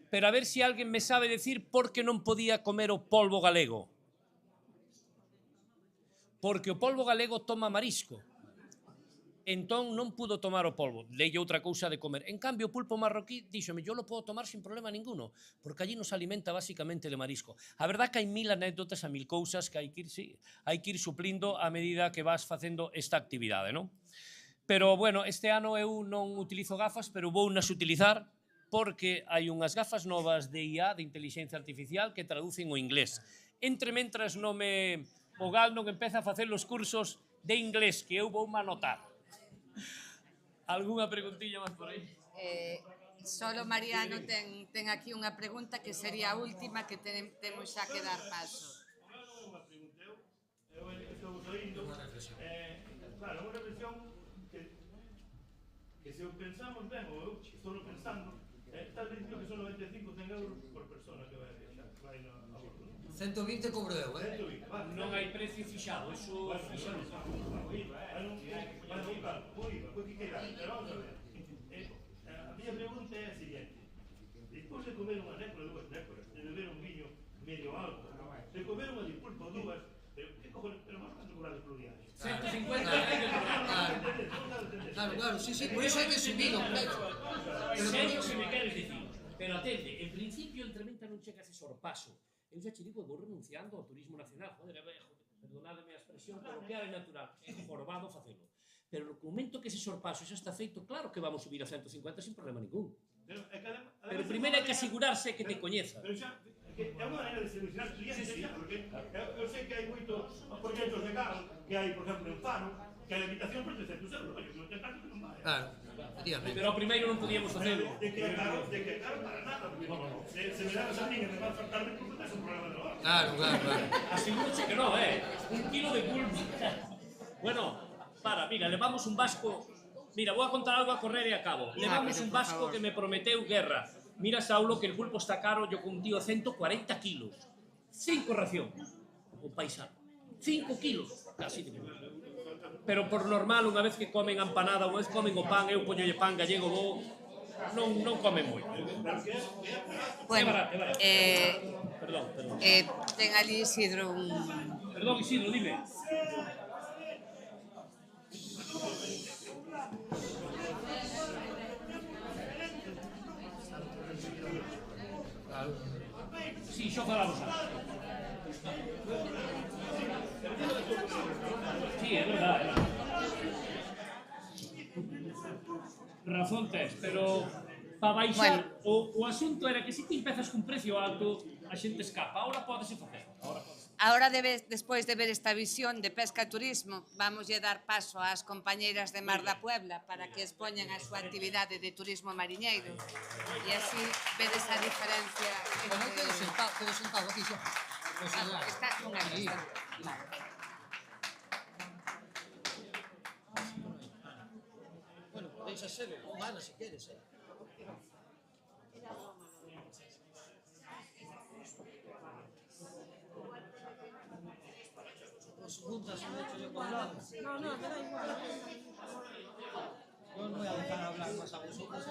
S8: Pero a ver se alguén me sabe decir por que non podía comer o polvo galego. Porque o polvo galego toma marisco. entón non pudo tomar o polvo, leille outra cousa de comer. En cambio, o pulpo marroquí díxome, yo lo puedo tomar sin problema ninguno, porque allí nos alimenta basicamente de marisco. A verdad que hai mil anécdotas, a mil cousas que hai que ir suplindo a medida que vas facendo esta actividade, non? Pero, bueno, este ano eu non utilizo gafas, pero vou nas utilizar porque hai unhas gafas novas de IA, de inteligencia artificial, que traducen o inglés. Entre mentras o Gal non empeza a facer os cursos de inglés, que eu vou anotar. Algúnha preguntilla máis por aí?
S6: Solo Mariano ten aquí unha pregunta que sería a última que temos xa que dar paso.
S2: Unha pregunta, eu estou oindo, claro, unha reflexión que se o pensamos ben, ou eu estou pensando, estás dicindo que son 95 euros por persona que vai a viaxar, vai na bordo.
S17: 120 cobro eu,
S2: 120, vale.
S8: Non hai precio fixado, eso fixado.
S2: Pois que queira, pero vamos a ver. A miña pregunta é a seguinte. Despois de comer unha nécora, dúas nécoras, de beber un viño medio alto, de comer unha de pulpo dúas, que cojones, pero vamos a cobrar de pluviaje.
S17: 150 Claro, sí, por eso hai que subir o precio.
S8: Sei o que me queres dicir, pero atende, en principio Entrementa non chega a ese sorpaso. Eu xa che digo, vou renunciando ao turismo nacional. Joder, perdonademe a expresión, pero que é natural, é jorobado facelo. Pero no momento que ese sorpaso xa está feito, claro que vamos subir a 150 sin problema ningún. Pero primeiro hai que asegurarse que te coñeza.
S2: Pero xa, é unha maneira de seleccionar clientes, porque eu sei que hai moitos proxectos de carro que hai, por exemplo, en Faro, que a habitación por 300 euros, que non ten caso que non vai.
S17: Claro, efectivamente.
S8: Pero primeiro non podíamos facelo.
S2: De que é caro para nada, porque se me dabas a mí que me va a faltar de pulpo, é un problema de hora.
S17: Claro.
S8: Asegúrate que non, un kilo de pulpo. Bueno, mira, levamos un vasco. Mira, vou a contar algo a correr e acabo. Levamos un vasco que me prometeu guerra. Mira, Saulo, que el pulpo está caro, yo con un tío 140 kilos. 5 ración. O paisano. 5 kilos. Casi de pulpo. Pero por normal, unha vez que comen a empanada, unha vez comen o pan, eu poñolle pan gallego, non comen moito.
S6: Bueno,
S8: Perdón.
S6: Ten ali Isidro un...
S8: Perdón, Isidro, dime. Sí, xo falamos antes. Sí, é verdade. Razón tes, pero para baixar, o asunto era que se ti empezas cun precio alto, a xente escapa. Ahora podese facer.
S6: Ahora, despois de ver esta visión de pesca e turismo, vamoslle dar paso ás compañeiras de Mar da Puebla para que expoñan a súa actividade de turismo mariñeiro. E así vedes a diferencia.
S17: Quedo sentado aquí xa.
S6: Está con ela.
S17: Bueno, podéis hacerlo, Ana, si quieres, Juntas, me he hecho yo con lado.
S12: No, me da igual.
S17: Yo os voy a dejar hablar más a vosotros.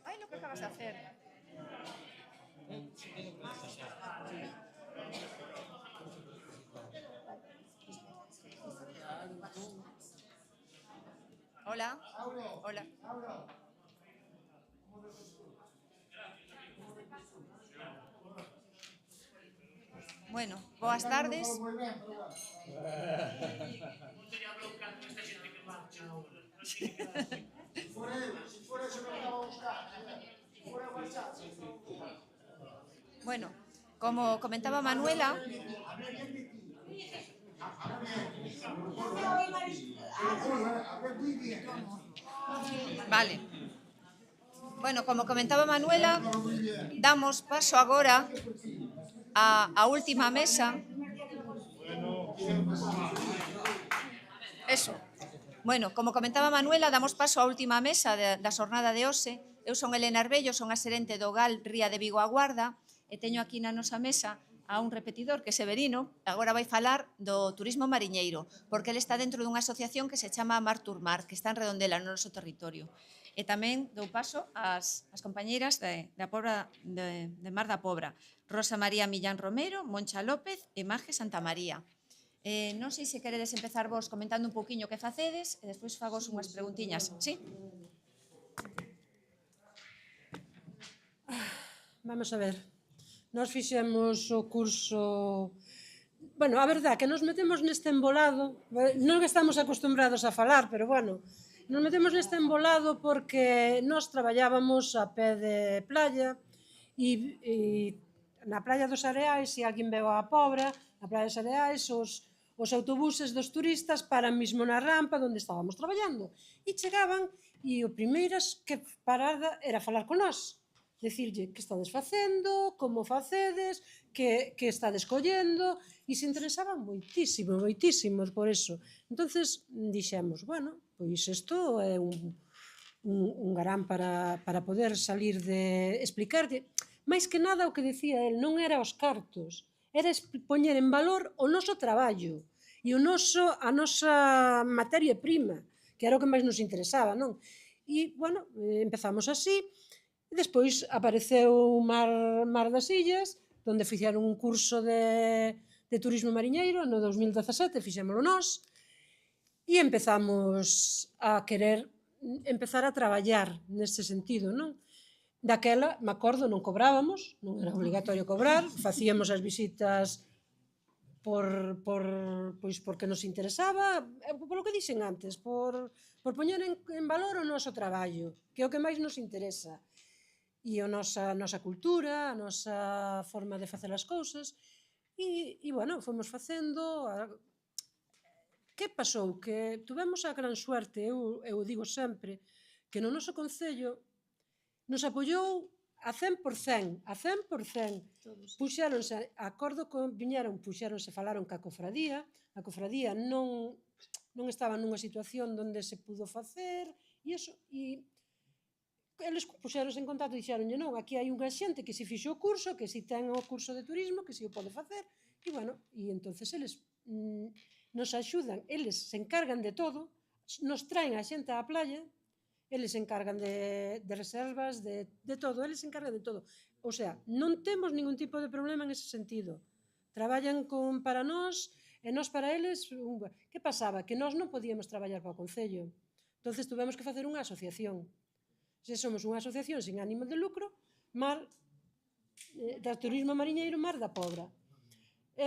S12: Ay, lo que acabas de hacer.
S6: Hola. Hola. Bueno, boas tardes. Bueno, como comentaba Manuela, vale. Bueno, como comentaba Manuela, damos paso agora a última mesa. Eso. Bueno, como comentaba Manuela, damos paso á última mesa da xornada de hoxe,
S16: Eu son Elena Arbello, son a xerente do GAL Ría de Vigo a Guarda e teño aquí na nosa mesa a un repetidor que é Severino, agora vai falar do turismo mariñeiro, porque ele está dentro dunha asociación que se chama Mar Turmar, que está en Redondela, no noso territorio. E tamén dou paso ás compañeiras de Mar da Pobra, Rosa María Millán Romero, Moncha López e Maje Santa María. Non sei se queredes empezar vos comentando un pouquiño que facedes e despois fagos unhas preguntiñas. Sí?
S18: Vamos a ver. Nos fixemos o curso... Bueno, a verdade que nos metemos neste embolado, non estamos acostumbrados a falar, pero bueno, nos metemos neste embolado porque nós traballábamos a pé de playa e na playa dos Areais, se alguén veu a Pobra, na playa dos Areais, os autobuses dos turistas paran mismo na rampa onde estábamos traballando. E chegaban e o primeiras que parada era falar con nós. Decirlle que estades facendo, como facedes, que estades collendo, e se interesaban moitísimo, moitísimo por eso. Entonces dixemos, bueno, pois isto é un garán para poder salir de explicarlle. Mais que nada o que decía el, non era os cartos, era poñer en valor o noso traballo e a nosa materia prima, que era o que máis nos interesaba, non? E, bueno, empezamos así. E despois apareceu Mar das Illas, onde fixeron un curso de turismo mariñeiro, no 2017, fixémolo nós, e empezamos a querer empezar a traballar neste sentido, non? Daquela, me acordo, non cobrábamos, non era obligatorio cobrar, facíamos as visitas porque nos interesaba, polo que dixen antes, por poñer en valor o noso traballo, que é o que máis nos interesa. E a nosa cultura, a nosa forma de facer as cousas, e, bueno, fomos facendo. Que pasou? Que tuvemos a gran suerte, eu digo sempre, que no noso concello nos apoiou a 100%, a 100%. Puxéronse, acordo con, puxéronse, falaron ca cofradía, a cofradía non estaba nunha situación onde se pudo facer, e iso, e eles puxeronse en contacto e dixeronlle, non, aquí hai unha xente que se fixo o curso, que si ten o curso de turismo, que si o pode facer, e, bueno, e entonces eles nos axudan, eles se encargan de todo, nos traen a xente á playa, eles se encargan de reservas, de todo, eles se encargan de todo. O sea, non temos ningún tipo de problema en ese sentido. Traballan para nós, e nós para eles. Que pasaba? Que nós non podíamos traballar para o Concello. Entonces tuvemos que facer unha asociación. Se somos unha asociación sin ánimo de lucro, de turismo mariñeiro Mar da Pobra.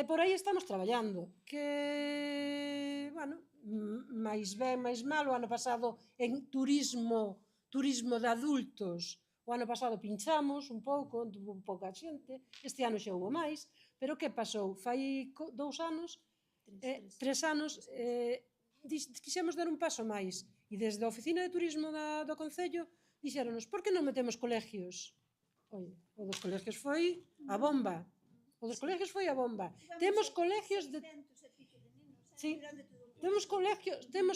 S18: Por aí estamos traballando. Que, bueno, máis ben, máis mal, o ano pasado en turismo de adultos, o ano pasado pinchamos un pouco, tuvo pouca xente, este ano xa houve máis, pero que pasou? Fai 2 anos, 3 anos, quixemos dar un paso máis, e desde a Oficina de Turismo do Concello dixéronos, por que non metemos colegios? Oi, o dos colegios foi a bomba. Temos colegios de... Sí, temos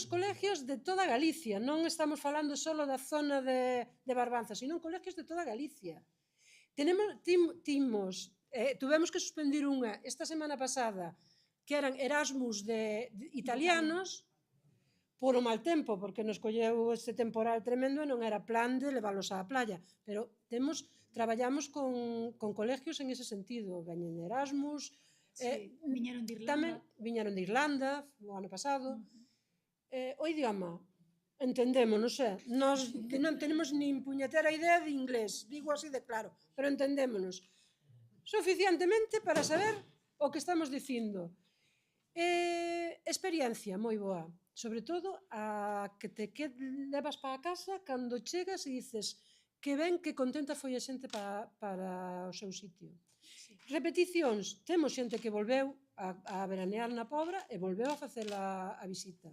S18: colegios de toda Galicia, non estamos falando só da zona de Barbanza, sino colegios de toda Galicia. Tuvemos que suspendir unha esta semana pasada, que eran Erasmus de italianos, por o mal tempo, porque nos colleu este temporal tremendo e non era plan de leválos á playa, pero traballamos con colegios en ese sentido, veñen de Erasmus,
S19: viñeron de Irlanda.
S18: Tamén viñeron de Irlanda o ano pasado. O idioma, entendémonos, nós non tenemos nin puñetera idea de inglés, digo así de claro, pero entendémonos suficientemente para saber o que estamos dicindo. Experiencia moi boa, sobre todo a que te levas para a casa cando chegas e dices que ben, que contenta foi a xente para o seu sitio. Repeticións, temos xente que volveu a veranear na Pobra e volveu a facer a visita.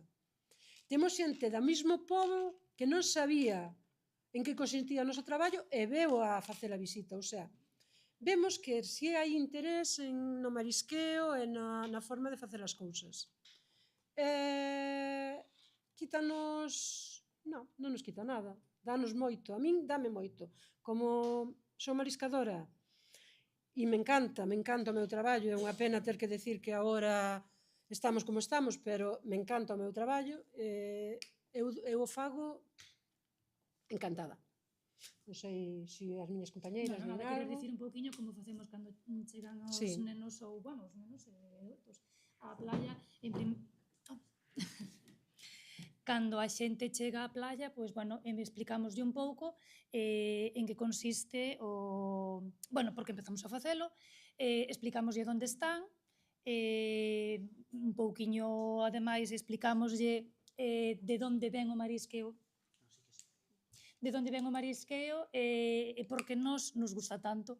S18: Temos xente do mesmo pobo que non sabía en que consistía o noso traballo e veu a facer a visita, ou sea, vemos que si hai interés no marisqueo e na forma de facer as cousas. Quítanos... Non nos quita nada. danos moito, a min dame moito. Como sou mariscadora e me encanta o meu traballo, é unha pena ter que decir que agora estamos como estamos, pero me encanta o meu traballo, eu o fago encantada. Non sei se as miñas compañeiras
S3: non,
S18: nin
S3: nada, quero
S18: algo.
S3: dicir un poquinho como facemos cando chegan os
S18: Sí.
S3: nenos ou, bueno, os nenos e adultos á playa, cando a xente chega á playa, pois, bueno, explicámoslle un pouco en que consiste o... Bueno, porque empezamos a facelo, explicámoslle onde están, un pouquiño, ademais, explicámoslle de onde ven o marisqueo, e por que nos gusta tanto.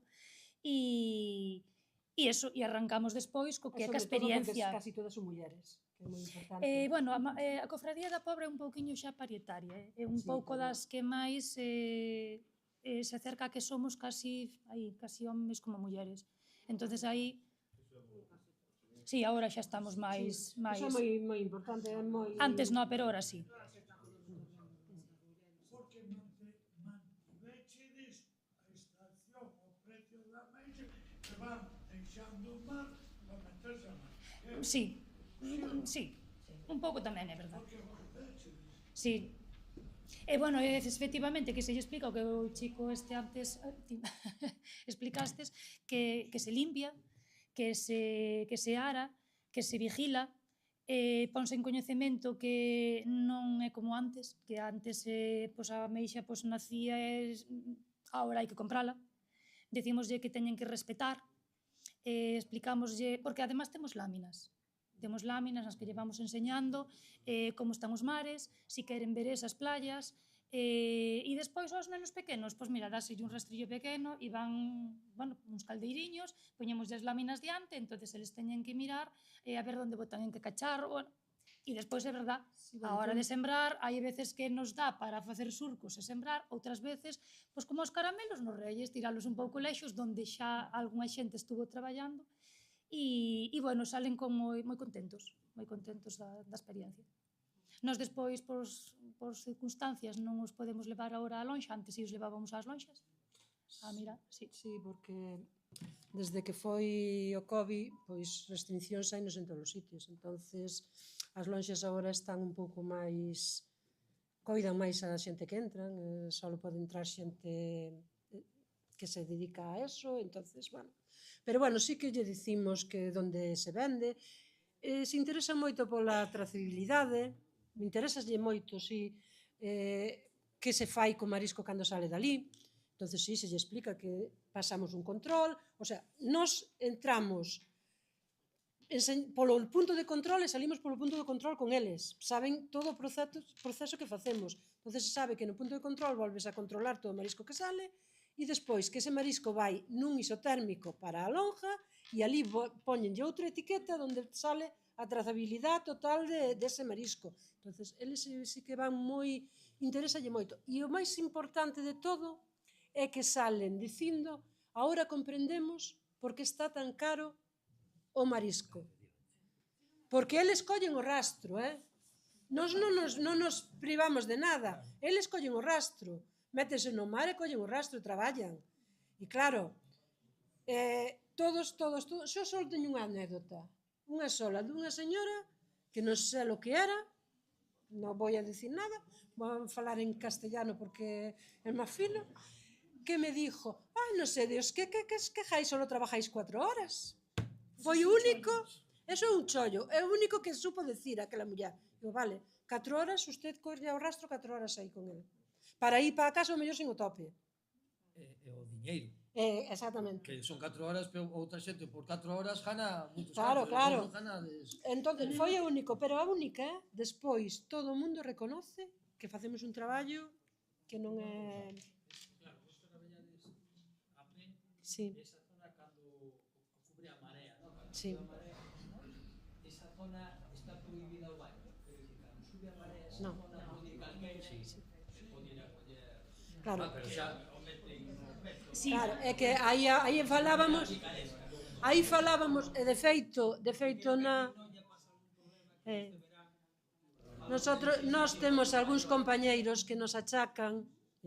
S3: E eso, e arrancamos despois co que é a experiencia.
S18: Casi todas son mulleres, que é moi importante.
S3: Bueno, a cofradía da Pobra é un pouquiño xa parietaria, é un pouco das que máis se acerca a que somos casi homes como mulleres. Entonces aí, sí, agora xa estamos máis...
S18: Iso é moi importante, é moi...
S3: Antes non, pero ahora sí.
S22: Porque mantivechedes a extracción ao precio da maixa que van deixando o mar para meterse a mar.
S3: Sí, un pouco tamén, é verdade. Sí. E, bueno, efectivamente, que se lle explica o que o chico este antes explicastes, que se limpia, que se ara, que se vigila, ponse en coñecemento que non é como antes, que antes a meixa nacía e agora hai que comprala. Decímoslle que teñen que respetar, explicámoslle, porque además temos láminas nas que llevamos enseñando como están os mares, si queren ver esas playas, e despois aos nenos pequenos, pois mira, dáselle un rastrillo pequeno e van, bueno, uns caldeiriños, poñemos as láminas diante, entonces eles teñen que mirar a ver onde botan en que cacharro, bueno, e despois é verdad, a hora de sembrar, hai veces que nos dá para facer surcos e sembrar, outras veces, pois como os caramelos nos Reyes, tiralos un pouco lexos, donde xa algunha xente estuvo traballando, e, bueno, salen moi contentos da experiencia. Nós despois, por circunstancias, non os podemos levar agora á lonxa, antes os levábamos ás lonxas. Mira, sí.
S18: Sí, porque desde que foi o COVID, pois restriccións hai nos en todos os sitios, entonces as lonxas agora están un pouco máis, coidan máis a xente que entran, só pode entrar xente que se dedica a eso, entonces, bueno. Pero, bueno, sí que lle dicimos que onde se vende, se interesa moito pola trazabilidade, me interesaslle moito, sí, que se fai co marisco cando sale dali, entonces, sí, se lle explica que pasamos un control, o sea, nos entramos polo punto de control e salimos polo punto de control con eles, saben todo o proceso que facemos, entonces se sabe que no punto de control volves a controlar todo o marisco que sale, e despois que ese marisco vai nun isotérmico para a lonja e ali poñenlle outra etiqueta onde sale a trazabilidade total dese marisco. Entonces, eles sí que van moi, interesalle moito. E o máis importante de todo é que salen dicindo, agora comprendemos por que está tan caro o marisco. Porque eles collen o rastro, Nos non nos privamos de nada, eles collen o rastro. Métese no mar e collen o rastro, traballan. E claro, todos, xo só teño unha anécdota, unha sola, dunha señora, que non sei o que era, non vou a dicir nada, vou a falar en castellano porque é máis fino, que me dixo, non sei, Dios, que quejáis, só trabajáis 4 horas. Foi o único, eso é un chollo, é o único que supo decir aquela muller. Digo, vale, 4 horas, usted colle o rastro 4 horas aí con el. Para ir para a casa o mellor sin o tope.
S17: E o diñeiro.
S18: Exactamente.
S17: Que son 4 horas, pero outra xente por 4 horas gana moitos
S18: Claro.
S17: Ganades.
S18: Entón, foi o único, pero a única, despois, todo o mundo reconoce que facemos un traballo que non é...
S8: Claro, vos traballades a pé,
S18: sí.
S8: Esa zona cando cubre a marea, non? Cando
S18: sí.
S8: a marea, esa zona está prohibida o baño. Cando sube a marea, esa zona pode ir calqueira, se pode ir a coller...
S18: Claro.
S8: Pero xa
S18: Sí. Claro, é que aí falábamos, e de feito nós temos algúns compañeiros que nos achacan,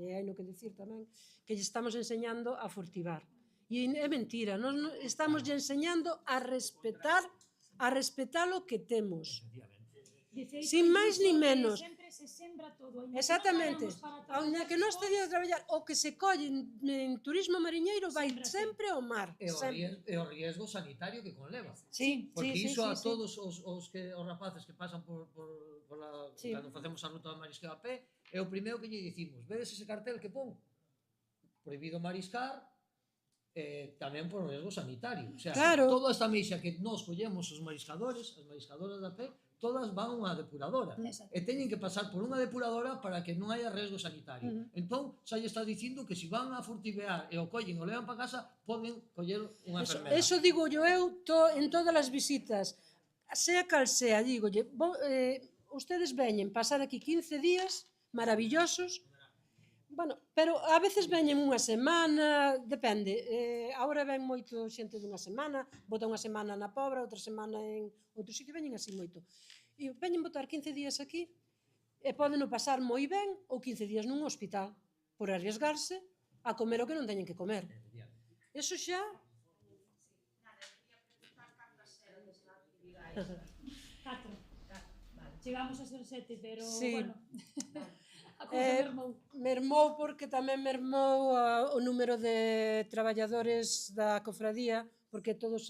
S18: e hai no que dicir tamén, que lle estamos enseñando a furtivar. E é mentira, nós estamos lle enseñando a respetar o que temos. Sin máis ni menos.
S3: Sempre se sembra todo.
S18: Exactamente. Aunque non estería a traballar, o que se colle en turismo mariñeiro vai sempre ao mar.
S17: E o riesgo sanitario que conleva.
S18: Sí,
S17: porque
S18: sí,
S17: iso
S18: sí,
S17: a
S18: sí.
S17: todos os rapaces que pasan cando facemos a ruta do marisqueo a pé, é o primeiro que lle dicimos, vedes ese cartel que pon? Prohibido mariscar, tamén por riesgo sanitario. O sea, toda esta mixa que nos collemos os mariscadores, as mariscadoras da pé, todas van a unha depuradora. E teñen que pasar por unha depuradora para que non haya riesgo sanitario. Entón, xa lle está dicindo que se van a furtivear e o collen o levan para casa, poden coller unha enfermedade.
S18: Eso digo eu en todas as visitas, sea cal sea, digolle, ustedes veñen pasar aquí 15 días maravillosos, bueno, pero a veces veñen unha semana, depende, agora ven moito xente dunha semana, bota unha semana na Pobra, outra semana en outro sitio, veñen así moito. E veñen botar 15 días aquí, e poden pasar moi ben ou 15 días nun hospital, por arriesgarse a comer o que non teñen que comer. Eso xa...
S3: Chegamos a ser 7, pero,
S18: bueno,
S3: a cousa
S18: mermou porque tamén mermou o número de traballadores da cofradía, porque todos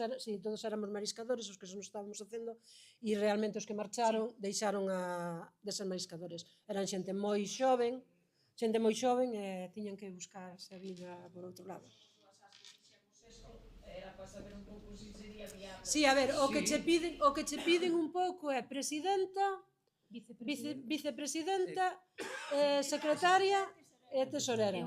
S18: éramos mariscadores os que nos estábamos facendo, e realmente os que marcharon deixaron de ser mariscadores. Eran xente moi xoven e tiñan que buscarse a vida por outro lado. Sí, a ver, o que che piden un pouco é presidenta, vicepresidenta, secretaria e tesorera.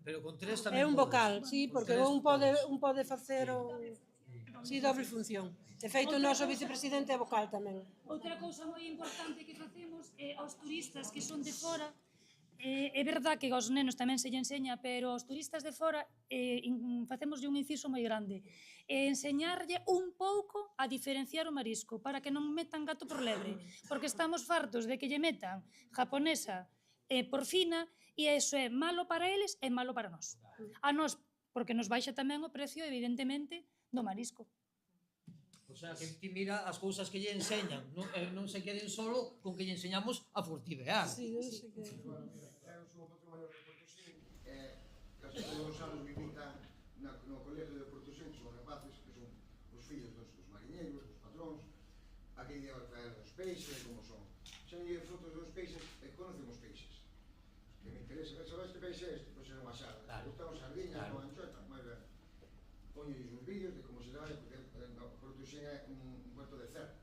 S17: Pero con tres tamén
S18: É un vocal, sí, porque un pode facer doble función. De feito, o noso vicepresidente é vocal tamén.
S3: Outra cousa moi importante que facemos é aos turistas que son de fora, é verdad que aos nenos tamén se lle enseña, pero aos turistas de fora facemos un inciso moi grande. Enseñarlle un pouco a diferenciar o marisco para que non metan gato por lebre, porque estamos fartos de que lle metan japonesa e porcina e iso é malo para eles e malo para nós. A nós, porque nos baixa tamén o precio, evidentemente, do marisco.
S17: O sea, que ti mira as cousas que lle enseñan, non se queden solo con que lle enseñamos a furtivear.
S18: Sí, eu sei que...
S15: Eu sou o patrono de Portosín, casi todos os anos visitan no colegio de Portosín, que son rapaces, que son os fillos dos mariñeiros, dos patróns, aquí lle traen os peixes, como son. Xa lle fotos dos peixes e conocen os peixes. Que me interesa, sabes que peixe é este? Pois é unha xarda. Gustan os sardiñas, con anchoeta, moi ben. Poñolles uns vídeos de como se dá, porque Portosín é un puerto de cerca.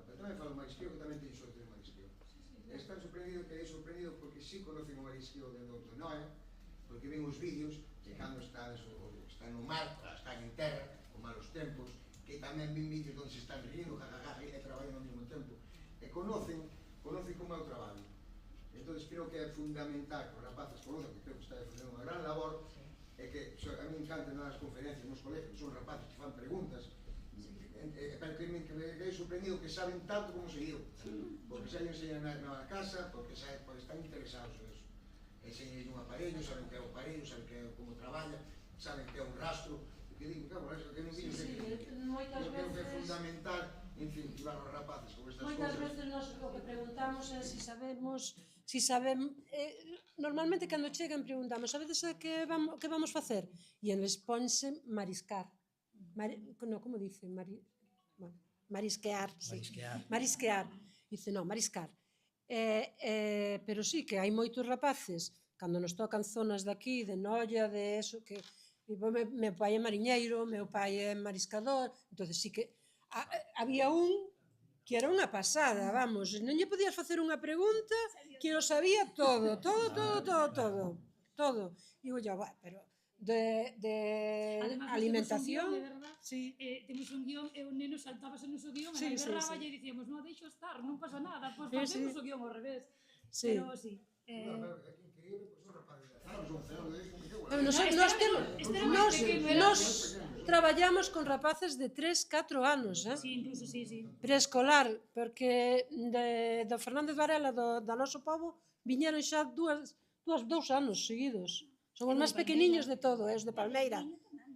S15: Pero tamén falo marisqueo, que tamén ten sorte de marisqueo. Están sorprendido, que é sorprendido porque sí conocen o marisqueo de Autonoia, porque ven os vídeos que cando están no mar, están en terra, con malos tempos, que tamén ven vídeos onde se están rindo, jajaja, e traballan ao mesmo tempo. E conocen como é o traballo. Entón, creo que é fundamental que os rapaces conozcan, que creo que está facendo unha gran labor, e que a mí me encanta nas conferencias nos colegios, son rapaces que fan preguntas, pero que me he sorprendido que saben tanto como se eu, porque xa lle enseñan na casa, porque están interesados en eso. Enseñan un aparello, saben que é o aparello, saben que é como traballa, saben que é un rastro, que digo, que non viño creo que é fundamental incentivar os rapaces con estas cousas.
S18: Moitas veces nos o que preguntamos é se sabemos, normalmente cando chegan preguntamos, sabedes que vamos facer? E eles ponse mariscar. Como dice? Marisquear. Marisquear. Dice, non, mariscar. Pero sí que hai moitos rapaces, cando nos tocan zonas daqui, de Noia, de eso, que meu pai é mariñeiro, meu pai é mariscador, entonces sí que había un que era unha pasada, vamos, non lle podías facer unha pregunta que o sabía todo. Digo yo, pero de alimentación,
S3: temos un guión e o neno saltábase no seu guión e agarraba e dicíamos, non, deixo estar, non pasa nada, pois facemos o guión ao revés. Pero sí.
S18: Nos traballamos con rapaces de 3-4 anos,
S3: Sí, incluso, sí.
S18: Preescolar, porque do Fernández Varela, do noso pobo, viñeron xa dúas 2 anos seguidos. Son os máis pequeniños de todo, os de Palmeira.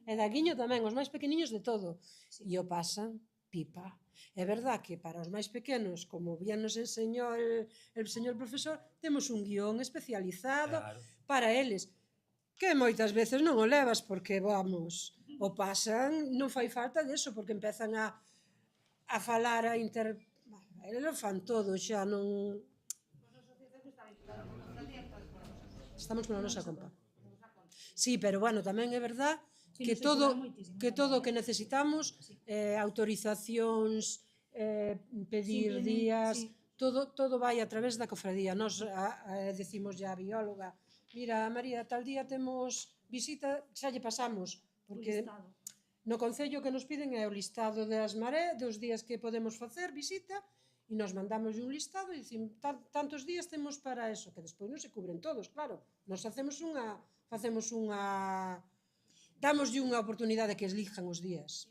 S18: E da Guiño tamén, os máis pequeniños de todo. E o pasan pipa. É verdad que para os máis pequenos, como bien nos enseñou el señor profesor, temos un guión especializado para eles, que moitas veces non o levas porque, vamos, o pasan, non fai falta deso, porque empezan a falar, eles lo fan todo, xa non... Estamos pola nosa compa. Sí, pero bueno, tamén é verdad que todo o que necesitamos, autorizacións, pedir días, todo vai a través da cofradía. Nos decimos ya a bióloga, mira, María, tal día temos visita, xa lle pasamos, porque no Concello que nos piden é o listado das marés, dos días que podemos facer visita, e nos mandamos un listado e dicimos, tantos días temos para eso, que despois non se cubren todos, claro. Nos facemos unha damoslle unha oportunidade que elijan os días.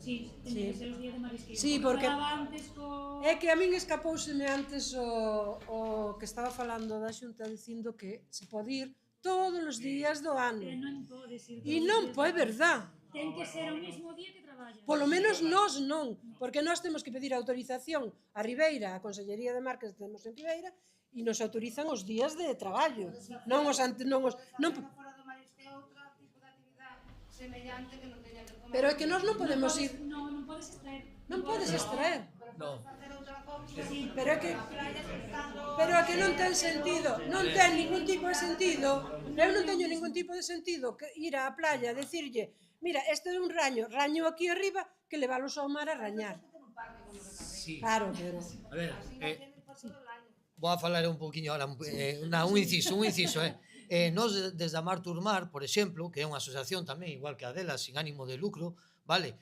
S3: Sí, ten que ser os días de marisqueo.
S18: Sí, porque é que a min escapouseme antes o que estaba falando da Xunta dicindo que se pode ir todos os días do ano.
S3: E non podes ir.
S18: E non, é verdad.
S3: Ten que ser o mismo día que traballas.
S18: Polo menos nós non, porque nós temos que pedir autorización a Ribeira, a Consellería de Marcas que temos en Ribeira, e nos autorizan os días de traballo. Non os pero é que nós non podemos ir.
S3: Non podes extraer.
S18: Non podes extraer.
S17: Non.
S18: Pero é que non ten sentido, non ten ningún tipo de sentido. Eu non teño ningún tipo de sentido que ir á playa a decirlle, mira, este é un raño aquí arriba, que leválos ao mar a rañar.
S17: Sí.
S18: Claro, pero...
S17: A ver, vou a falar un poquinho ahora, un inciso, Nos, desde a Mar Turmar, por exemplo, que é unha asociación tamén, igual que a dela, sin ánimo de lucro, vale,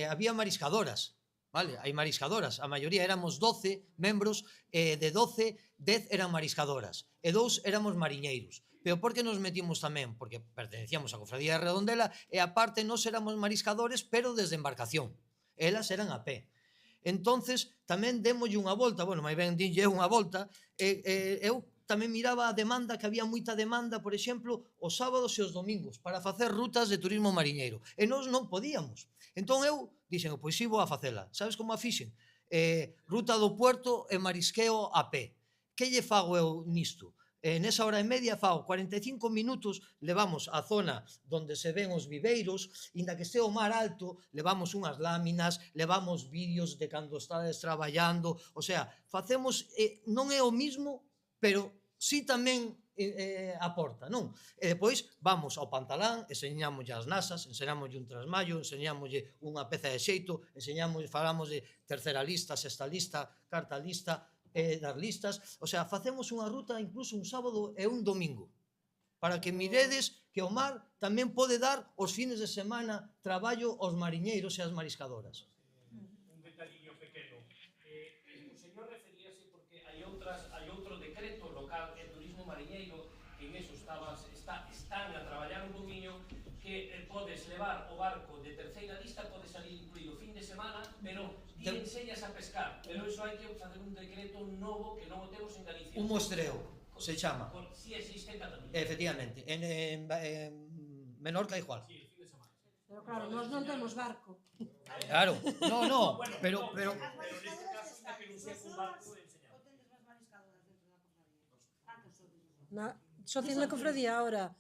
S17: había mariscadoras, vale, hai mariscadoras, a maioría éramos 12 membros, de 12, 10 eran mariscadoras, e 2 éramos mariñeiros. Pero por que nos metimos tamén? Porque pertenecíamos á Cofradía de Redondela, e aparte nos éramos mariscadores, pero desde embarcación. Elas eran a pé. Entonces, tamén démolle unha volta, bueno, máis ben dinlle unha volta, eu tamén miraba a demanda, que había moita demanda, por exemplo, os sábados e os domingos, para facer rutas de turismo mariñeiro. E nós non podíamos. Entón eu dixen, pois si vou a facela. Sabes como a fixen? Ruta do Puerto e marisqueo a pé. Que lle fago eu nisto? Nesa hora e media fago 45 minutos, levamos a zona onde se ven os viveiros, inda que este o mar alto, levamos unhas láminas, levamos vídeos de cando estades traballando, o sea, facemos, non é o mismo, pero sí tamén aporta, non? E depois vamos ao Pantalán, enseñámoslle as nasas, enseñámoslle un trasmallo, enseñámoslle unha peza de xeito, falamos de terceira lista, sexta lista, carta lista, das listas, o sea, facemos unha ruta incluso un sábado e un domingo, para que miredes que o mar tamén pode dar os fines de semana traballo aos mariñeiros e ás mariscadoras.
S8: Un detalliño pequeno. O señor referíase porque hai outro decreto local de turismo mariñeiro que en eso están a traballar un poquinho, que podes levar o barco de terceira lista, pode salir incluído fin de semana, pero ti enseñas a pescar, pero iso hai que facer un decreto novo que non o temos en Galicia.
S17: Un mostreo, se chama.
S8: Si existe en Cataluña.
S17: Efectivamente, en Menorca igual.
S18: Pero claro, nós non temos barco.
S17: Claro, no, pero...
S8: neste caso, ainda que non sea un barco, enseñamos.
S18: Socios na cofradía ahora,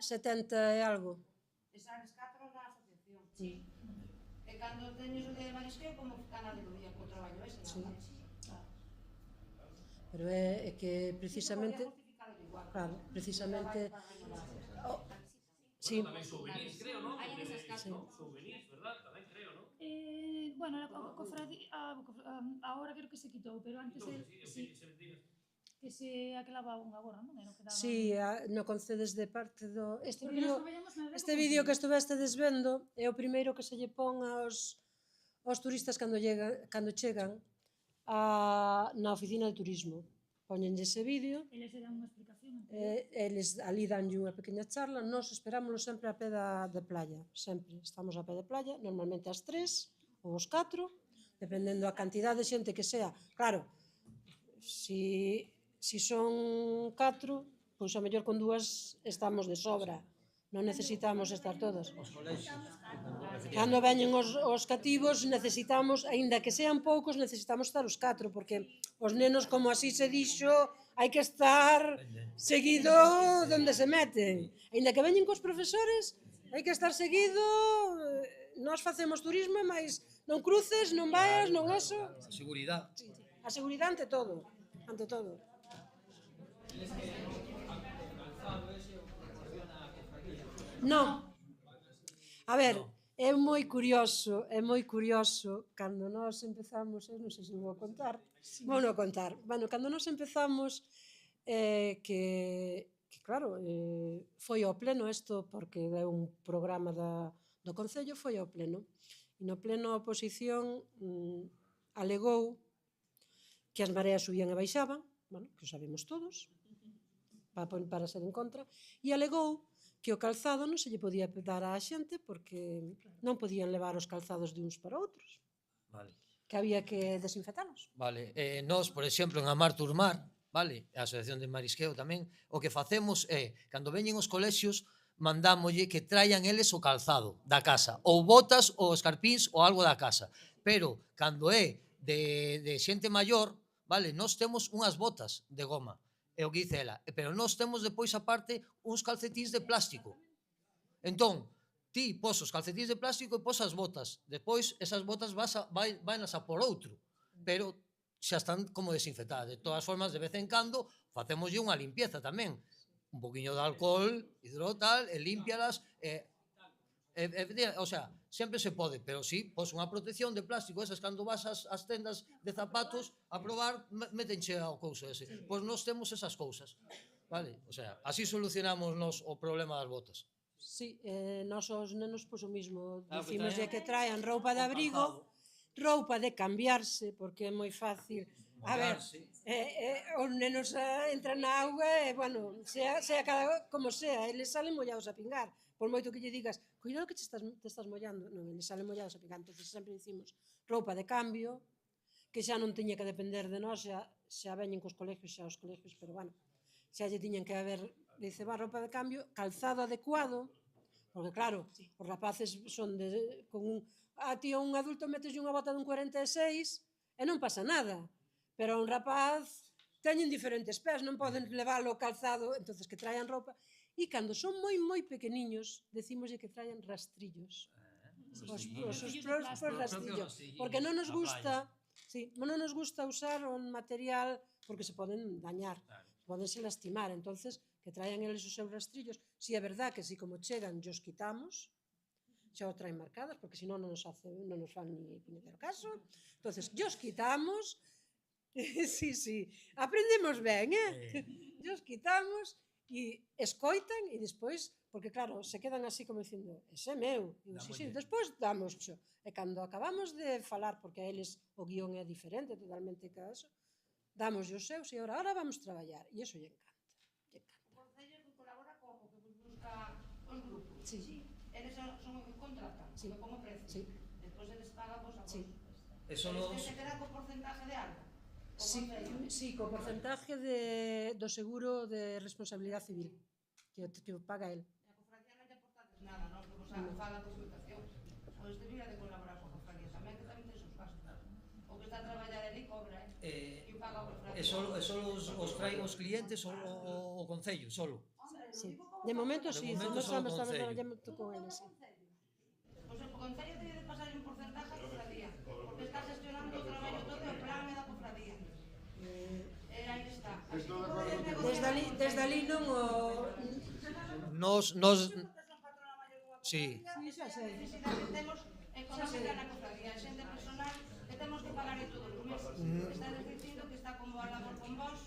S18: 70 e algo.
S12: E sabes 4 na asociación. Sí. E cando teñes o día de marisqueo, como fica nadie do día co traballo ese,
S18: sí. Pero é que precisamente... Claro, precisamente... Sí.
S8: Tamén souvenirs, creo, non? Hai nesas casas, non? Souvenirs, verdad? Tamén creo, non?
S3: Bueno, a cofradía... Ahora creo que se quitou, pero antes... Que se aclavaban agora, non?
S18: Sí, no concedes de parte do... Este vídeo que estuvestedes vendo é o primeiro que se lle pon aos turistas cando chegan na oficina de turismo. Poñenlle ese vídeo.
S3: Eles se dan unha explicación.
S18: Eles ali danlle unha pequena charla. Nos esperámoslo sempre a pé de playa. Sempre estamos a pé de playa, normalmente ás 3 ou ás 4, dependendo a cantidad de xente que sea. Claro, si son 4, pois a mellor con 2 estamos de sobra, non necesitamos estar todos. Cando veñen os cativos necesitamos, aínda que sean poucos, necesitamos estar os 4, porque os nenos, como así se dixo, hai que estar seguido donde se meten. Aínda que veñen cos profesores, hai que estar seguido. Nós facemos turismo, mas non cruces, non vayas, non eso.
S17: Seguridade.
S18: A seguridade ante todo, ante todo. Non. A ver, é moi curioso, cando nós empezamos, non sei se vou contar, vou non contar. Bueno, cando nós empezamos, que claro, foi ao pleno isto, porque é un programa do Concello, foi ao pleno. E no pleno a oposición alegou que as mareas subían e baixaban, bueno, que o sabemos todos, para ser en contra, e alegou que o calzado non se lle podía dar á xente porque non podían levar os calzados de uns para outros,
S17: Vale.
S18: que había que desinfectalos.
S17: Vale, nós, por exemplo, en Amar Turmar, vale, a Asociación de Marisqueo tamén, o que facemos é, cando veñen os colexios, mandámolle que traian eles o calzado da casa, ou botas, ou escarpíns, ou algo da casa. Pero, cando é de xente maior, vale, nós temos unhas botas de goma, é o que dice ela, pero nós temos depois aparte uns calcetís de plástico. Entón, ti pos os calcetís de plástico e pos as botas, depois esas botas vainas a por outro, pero xa están como desinfectadas. De todas formas, de vez en cando, facemoslle unha limpieza tamén, un poquinho de alcohol, hidrotal, e límpialas, o sea, sempre se pode, pero sí, pos unha protección de plástico, esas cando vas ás tendas de zapatos a probar, métenche ao couso ese. Pois nós temos esas cousas, vale? O sea, así solucionamos nos o problema das botas.
S18: Sí, nós os nenos, pois o mismo, dicimos que traian roupa de abrigo, roupa de cambiarse, porque é moi fácil. A ver, os nenos entran na auga e, bueno, sea como sea, eles salen mollados a pingar. Por moito que lle digas, cuidado que te estás mollando, non, eles salen mollados a pingar. Entón, sempre dicimos roupa de cambio, que xa non tiña que depender de nós, xa veñen cos colegios, xa os colegios, pero, bueno, xa lle tiñan que haber, dice, roupa de cambio, calzado adecuado, porque, claro, os rapaces son con un... A ti a un adulto metes unha bota dun 46 e non pasa nada, pero a un rapaz teñen diferentes pés, non poden leválo calzado, entonces que traian roupa. E cando son moi pequeniños, decímoslle que traian rastrillos. Os rastrillos, porque non nos gusta, non nos gusta usar un material porque se poden dañar, podense lastimar, entonces que traian eles os seus rastrillos. Si é verdad que si como chegan, os quitamos, xa o traen marcadas, porque senón non nos fan ni puñetero caso. Entonces, os quitamos, sí, aprendemos ben, os quitamos, e escoitan, e despois, porque claro, se quedan así como dicindo, ese é meu, e sí, despois damos xo. E cando acabamos de falar, porque a eles o guión é diferente, totalmente cada eso, damos os seus, e agora vamos traballar, e iso lle encanta.
S12: O Concello que colabora como que busca os grupos.
S18: Sí.
S12: Eles son os que contratan, que pongo precio. Despois eles pagan vos a vos.
S17: Eso nos...
S12: Se queda co porcentaje de algo.
S18: Sí, co porcentaje do seguro de responsabilidade civil, que o paga el.
S12: A cofradía non lle aportades nada, non? Que vos faga a consultación. Pois debía de colaborar con a cofradía tamén, que tamén ten os gastos. O que está a traballar ali cobra, e o paga a cofradía.
S17: E solo os traen os clientes o Concello, solo?
S18: Sí, de momento sí, non estamos traballando con eles.
S12: Pois o Concello debe de pasar un porcentaje a cofradía, porque está gestionando o traballo todo e o plan é da cofradía. Aí está.
S18: Desde ali non o...
S17: Nos... Sí.
S12: Xa sei. Temos económica na cofradía, xente personal que temos que pagar todos os meses. Estades dicindo que está como a labor con vos,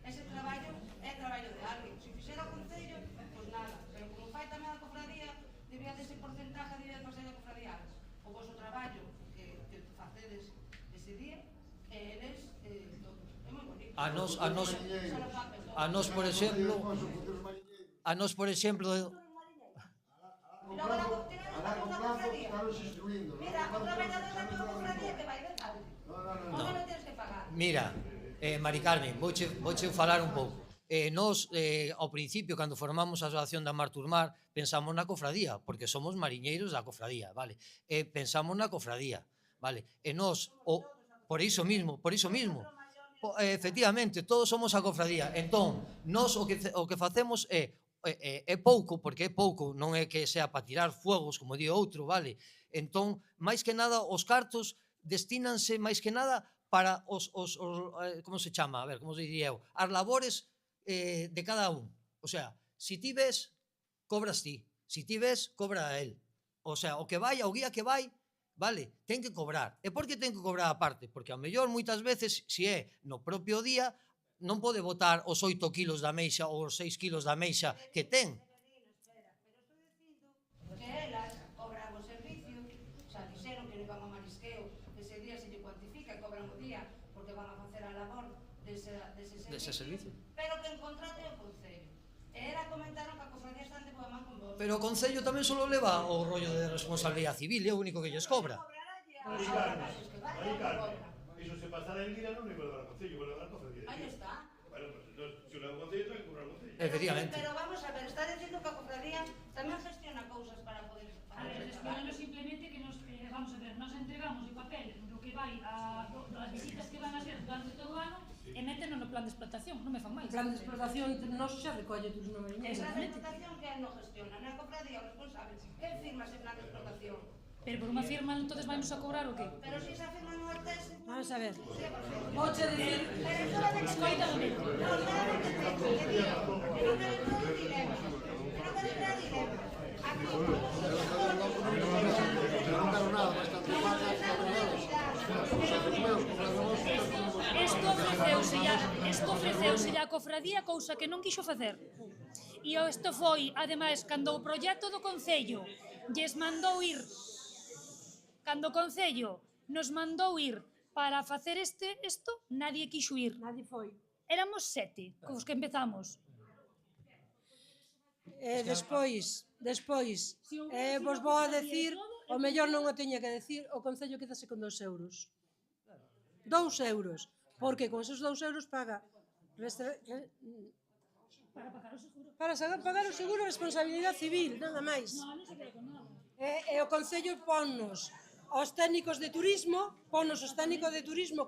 S12: ese traballo é traballo de alguén. Se fixera o Concello, pois nada. Pero como fai tamén a cofradía, debía dese porcentaje debía de pasar a cofradía. O vosso traballo que facedes ese día, eles...
S17: A nos, por exemplo,
S12: Mira, o traballador da tua cofradía que vai de tarde. Onde non tens que pagar?
S17: Mira, Mari Carmen, vouche falar un pouco. Nos, ao principio, cando formamos a Asociación da Mar Turmar, pensamos na cofradía, porque somos mariñeiros da cofradía, vale? Pensamos na cofradía, vale? E nos, por iso mismo, efectivamente, todos somos a cofradía. Entón, nos o que facemos é pouco, porque é pouco, non é que sea para tirar fuegos, como di outro, vale? Entón, máis que nada, os cartos destínanse máis que nada para os como se chama? A ver, como se diría eu? As labores de cada un. O sea, si ti ves, cobras ti. Si ti ves, cobra a él. O sea, o que vai, o guía que vai, vale, ten que cobrar. E por que ten que cobrar a parte? Porque ao mellor, moitas veces, se é no propio día, non pode botar os 8 kilos da meixa ou os 6 kilos da meixa que ten.
S12: Que elas cobran o servicio, xa dixeron que non van ao marisqueo, que ese día se lle cuantifica, cobran o día, porque van a facer a labor dese servicio, pero que en contrato é o Concello. E era comentaron que a cofradía está ante boa man con vos.
S17: Pero o Concello tamén só leva o rollo de responsabilidade civil, é o único que lles cobra.
S2: Mari Carmen, iso se pasara en Lira non me iba a levar ao Concello, iba a levar a cofradía.
S12: Aí está.
S2: Bueno, pues se o leva ao Concello, ten que cobrar o Concello.
S17: Efectivamente.
S12: Pero vamos a ver, está dicindo que a cofradía tamén gestiona cousas para poder
S3: A ver, gestionamos simplemente que nos, vamos a ver, nos entregamos o papel do que vai as visitas que van a ser durante todo o ano e métenos no plan de explotación, non me fan máis.
S18: O plan de explotación noso xa recolle turismo mariñeiro.
S12: El plan de explotación que non gestiona, non é a cofradía o responsable. Quen firma ese plan de explotación?
S3: Pero por unha firma, entonces vai nos a cobrar o qué?
S12: Pero si esa firma non atese...
S18: Vamos a ver. Vouche dicir...
S12: Pero solamente...
S3: Escoita un momento.
S12: Non, solamente te digo que non quero entrar en dilema. Que non quero entrar en dilema. Aquí...
S3: Isto ofreceuse a cofradía, cousa que non quixo facer. E isto foi, ademais, cando o proxecto do Concello lles mandou ir, cando o Concello nos mandou ir para facer isto, nadie quixo ir.
S18: Nadie foi.
S3: Éramos 7, cos que empezamos.
S18: Despois, vos vou a decir, o mellor non o teña que decir, o Concello quedase con 2 euros. 2 euros, porque con esos 2 euros paga para pagar o seguro de responsabilidade civil, nada máis. E o Concello ponnos os técnicos de turismo,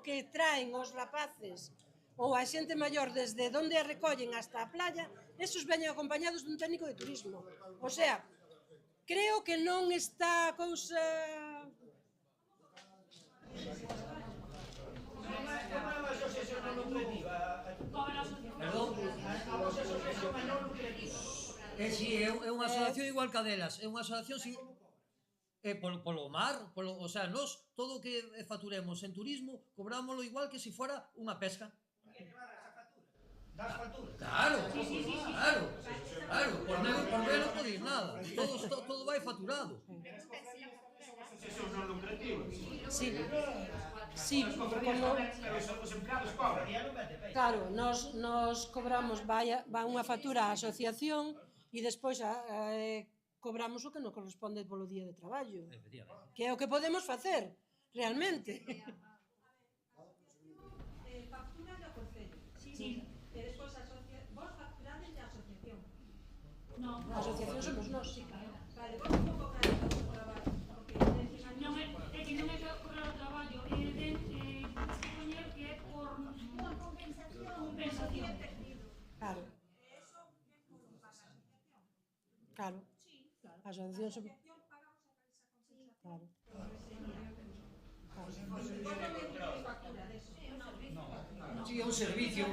S18: que traen os rapaces ou a xente maior desde onde a recollen hasta a playa, esos veñen acompañados dun técnico de turismo. O sea, creo que non está a cousa...
S10: Como a asociación non lucrativa?
S17: Perdón?
S10: A vosa asociación non lucrativa?
S17: Si, é unha asociación igual que a delas. É unha asociación polo mar, o sea, nos todo o que facturemos en turismo cobrámoslo igual que se fora unha pesca.
S10: Das facturas?
S17: Claro, claro, por menos non podéis nada, todo vai facturado.
S2: Asociación non lucrativa.
S18: Sí, como...
S10: Os empleados cobran, e non mete peixe.
S18: Claro, nos cobramos, vai unha factura á asociación e despois cobramos o que non corresponde polo día de traballo. Que é o que podemos facer, realmente.
S12: Factura do Concello.
S3: Sí.
S12: E despois vos facturades de asociación.
S3: Non,
S18: a asociación somos nós.
S12: Vale, vos un pouco claro por abaixo.
S3: Non é que non é por o traballo, é de supoñer que é por compensación.
S18: Claro. Claro. A asociación somos... Claro.
S17: Sí, é un servicio,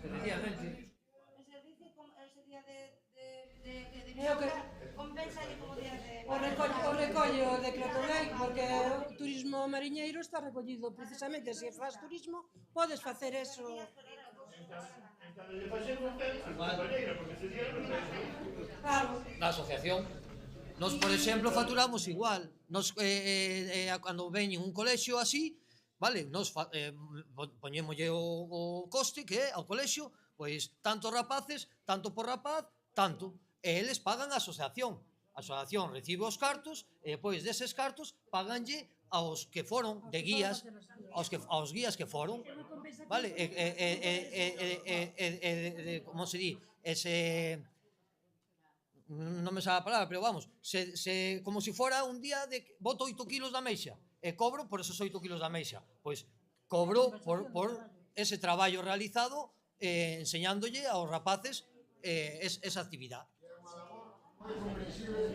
S17: efectivamente.
S12: El servicio sería de compensa como día de...
S18: O recollo de Clocolec, porque o turismo mariñeiro está recollido precisamente, se faz turismo, podes facer eso. Claro.
S17: Na asociación, nos, por exemplo, facturamos igual. Nos, cando veñen un colexio así, vale, nos poñémolle o coste que é ao colexio, pois tanto rapaces, tanto por rapaz, tanto. E eles pagan a asociación. A asociación recibe os cartos e depois deses cartos paganlle aos que foron de guías, aos guías que foron, vale? Como se di, non me sabe a palabra, pero vamos, como se fora un día de boto 8 kilos da meixa e cobro por esos 8 kilos da meixa. Pois cobro por ese traballo realizado enseñándolle aos rapaces esa actividade.
S15: Moi comprensible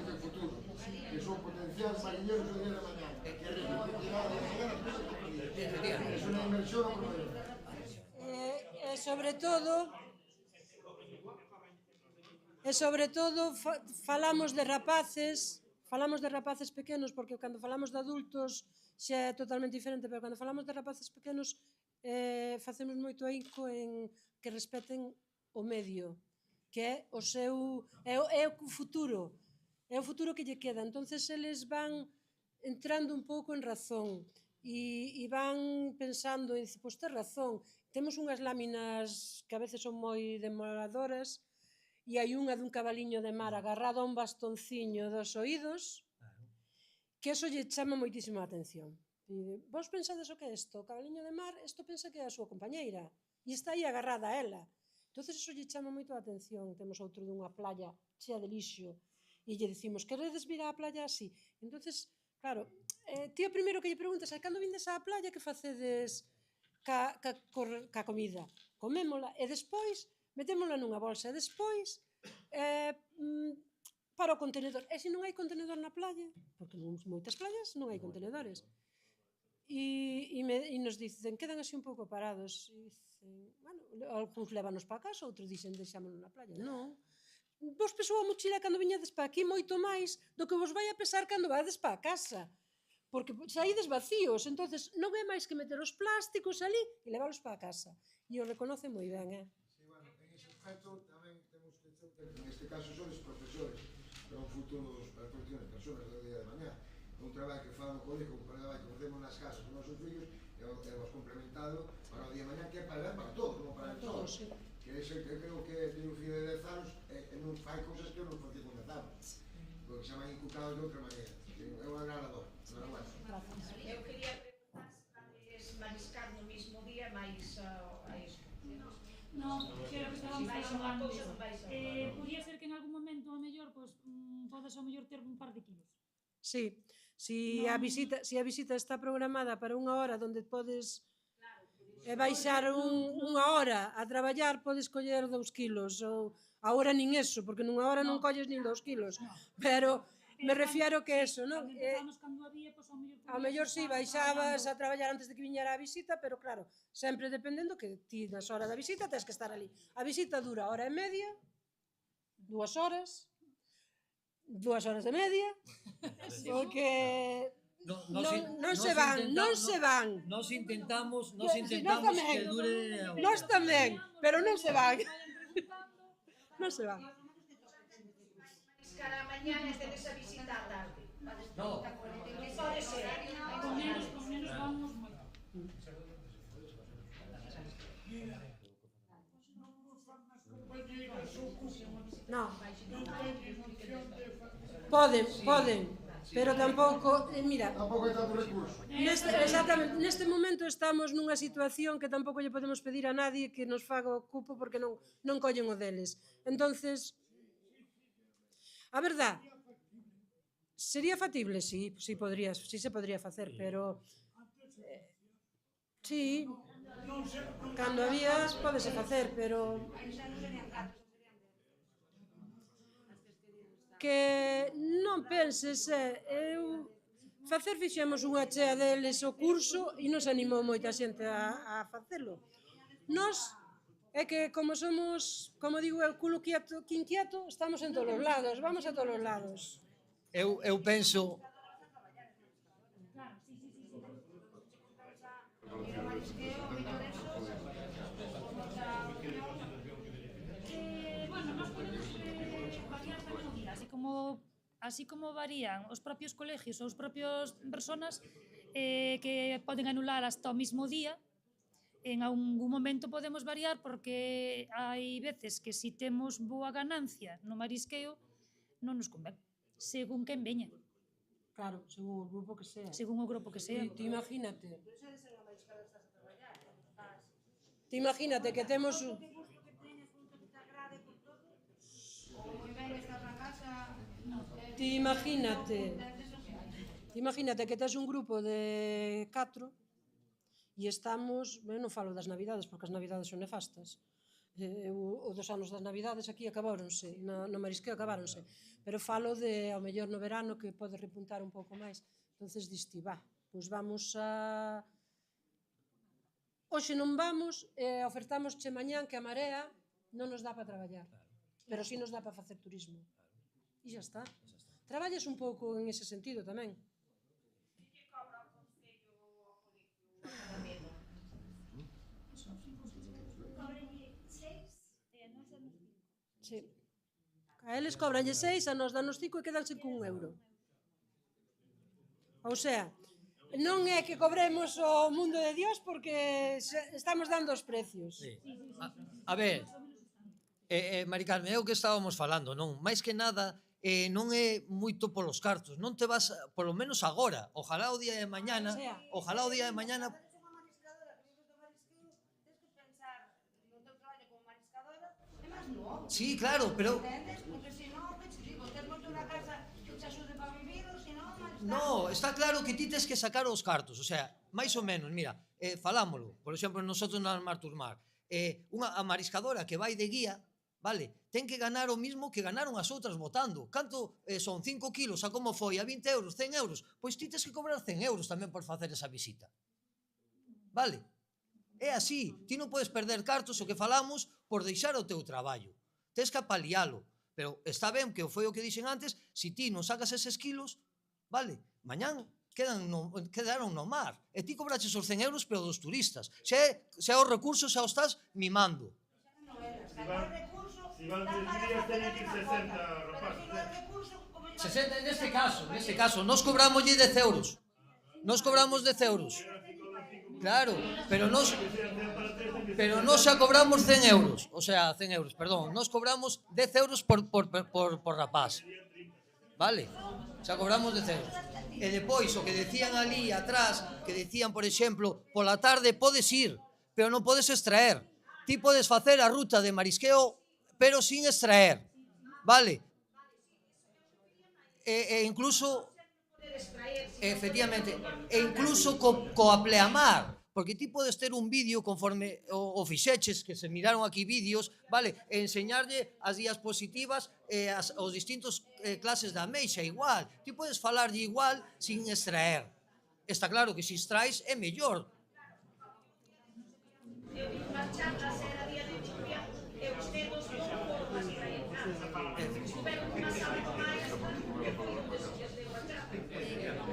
S15: no futuro, que son potenciales mariñeros do día de mañana, que recuperarán de mañana es unha inversión a promover.
S18: Sobre todo falamos de rapaces pequenos, porque cando falamos de adultos xa é totalmente diferente, pero cando falamos de rapaces pequenos facemos moito ahínco en que respeten o medio, que é o seu é o futuro que lle queda. Entonces eles van entrando un pouco en razón e van pensando, e dice, pois tes razón, temos unhas láminas que a veces son moi demoradoras e hai unha dun cabaliño de mar agarrado a un bastonciño dos oídos, que eso lle chama moitísimo a atención. Vos pensades o que é isto? O cabaliño de mar, isto pensa que é a súa compañeira e está aí agarrada a ela. Entonces eso lle chama moito a atención. Temos outro dunha playa chea de lixo e lle dicimos, queredes vir á playa así? Entonces, claro, ti o primeiro que lle preguntas é, cando vindes á playa, que facedes ca comida? Comémola e despois metémola nunha bolsa e despois para o contenedor. E se non hai contenedor na playa? Porque en moitas playas non hai contenedores. E nos dicen, quedan así un pouco parados. E dicen, bueno, algúns levanos para casa, outros dicen, deixámonos na playa. Non. Vos pesou a mochila cando viñades para aquí moito máis do que vos vai a pesar cando vades para casa. Porque saídes vacíos, entonces non é máis que meter os plásticos ali e leválos para casa. E o reconoce moi ben,
S15: Sí, bueno, en ese aspecto tamén temos que ter, en este caso son os profesores, para un futuro para as persoas do día de mañá. Un traballo que fan no colegio, un traballo que facemos nas casas con os nosos fillos, e o temos complementado para o día de mañá, que é para todos, non para todos. Que ese que creo que ten un fillo de 10 anos e non fai cousas que eu non facía con 10 anos, porque se van inculcados de outra maneira. É unha gran labor.
S7: Eu quería preguntar se vades mariscar no mismo día máis a isto.
S3: Non, creo que estábamos falando disso. Podría ser que en algún momento, a mellor, podes ao mellor ter un par de kilos.
S18: Sí, si a visita está programada para unha hora onde podes baixar unha hora a traballar, podes coller 2 kilos, ou agora nin eso, porque nunha hora non colles nin 2 kilos, pero me refiero que eso, non? Ao mellor si baixabas a traballar antes de que viñera a visita, pero claro, sempre dependendo que ti nas horas da visita tens que estar ali. A visita dura hora e media, 2 horas, 2 horas e media, porque non se van.
S17: Nos intentamos que dure...
S18: Nós tamén, pero non se van. Non se van.
S7: Cada mañá e tedes a visita á tarde.
S17: No.
S7: Pode ser.
S3: Con menos vamos moito.
S18: Non. Poden, pero tampouco, mira,
S15: tampouco hai tanto recurso.
S18: Exactamente, neste momento estamos nunha situación que tampouco lle podemos pedir a nadie que nos faga o cupo porque non collen o deles. Entonces, a verdad, sería factible, sí se podría facer, pero sí, cando había podese facer, pero que non penses, eu facer fixemos unha chea deles o curso e nos animou moita xente a facelo. Nos, é que como somos, como digo eu, culo quieto, quinquieto, estamos en todos os lados, vamos a todos os lados.
S17: Eu penso...
S3: Así como varían os propios colegios ou os propios personas que poden anular hasta o mismo día, en algún momento podemos variar porque hai veces que si temos boa ganancia no marisqueo, non nos convén. Según quen veña.
S18: Claro, según o grupo que sea.
S3: Según o grupo que sea.
S18: Ti imagínate. Ti imagínate que temos un... Ti imagínate que tes un grupo de 4 e estamos, non falo das navidades porque as navidades son nefastas, o dos anos das navidades aquí acabáronse, no marisqueo acabáronse, pero falo de ao mellor no verano que pode repuntar un pouco máis, entonces diste, pois vamos a... Hoxe non vamos, ofertamos che mañán que a Marea non nos dá para traballar, pero si nos dá para facer turismo. E xa está. Traballas un pouco en ese sentido tamén. Sí. A eles cobranlle 6, a nos danos 5 e quedanse con 1 euro. Ou sea, non é que cobremos o mundo de Dios porque estamos dando os precios.
S13: A ver, Mari Carmen, é o que estábamos falando, non? Mais que nada, non é moito polos cartos, non te vas, polo menos agora, ojalá o día de mañana, sí, claro, pero... No, está claro que ti tes que sacar os cartos, o sea, máis ou menos, mira, falámolo, por exemplo, nosotros na Mar Turmar, unha mariscadora que vai de guía, vale, ten que ganar o mismo que ganaron as outras votando. Canto son 5 kilos, a como foi, a 20 euros, 100 euros, pois ti tes que cobrar 100 euros tamén por facer esa visita. Vale? É así, ti non podes perder cartos, o que falamos, por deixar o teu traballo. Tes que apalialo, pero está ben que foi o que dixen antes, se ti non sacas eses kilos, vale, mañán quedaron no mar, e ti cobraches os 100 euros pero dos turistas. Se os recursos xa os estás mimando.
S2: Si van 10 días, teñen que ir 60 rapaces.
S13: 60 neste caso, nos cobramos 10 euros. Nos cobramos 10 euros. Claro, pero nos xa cobramos 100 euros, o sea, 100 euros, perdón, nos cobramos 10 euros por rapaz, vale? Xa cobramos 10 euros. E depois, o que decían ali atrás, que decían, por exemplo, pola tarde podes ir, pero non podes extraer. Ti podes facer a ruta de marisqueo, pero sin extraer, vale? E incluso... Efectivamente, e incluso coa pleamar, porque ti podes ter un vídeo conforme o fixeches, que se miraron aquí vídeos, vale, e enseñarlle as diapositivas e os distintos clases da ameixa igual. Ti podes falarlle igual sin extraer. Está claro que se extraes é mellor.
S7: Eu vi unhas charlas, era día de chuvia, e os dedos non foron extraer nada. Pero unha sabe máis,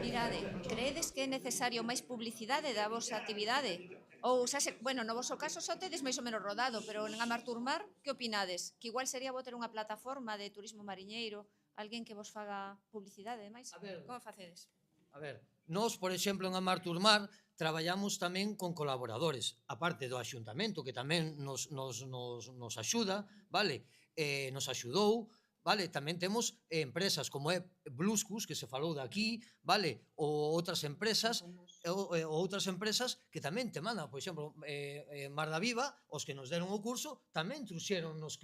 S16: Mirade, creedes que é necesario máis publicidade da vosa actividade? Ou, bueno, no vosso caso só tedes máis ou menos rodado, pero en Amar Turmar, que opinades? Que igual sería bo ter unha plataforma de turismo mariñeiro, alguén que vos faga publicidade, máis? Como facedes?
S13: A ver, nós, por exemplo, en Amar Turmar, traballamos tamén con colaboradores, aparte do Axuntamento, que tamén nos axuda, vale? Nos axudou, vale? Tamén temos empresas como é Bluscus, que se falou daqui, vale? Ou outras empresas que tamén te mandan, por exemplo, Mar da Viva, os que nos deron o curso, tamén trouxeron nos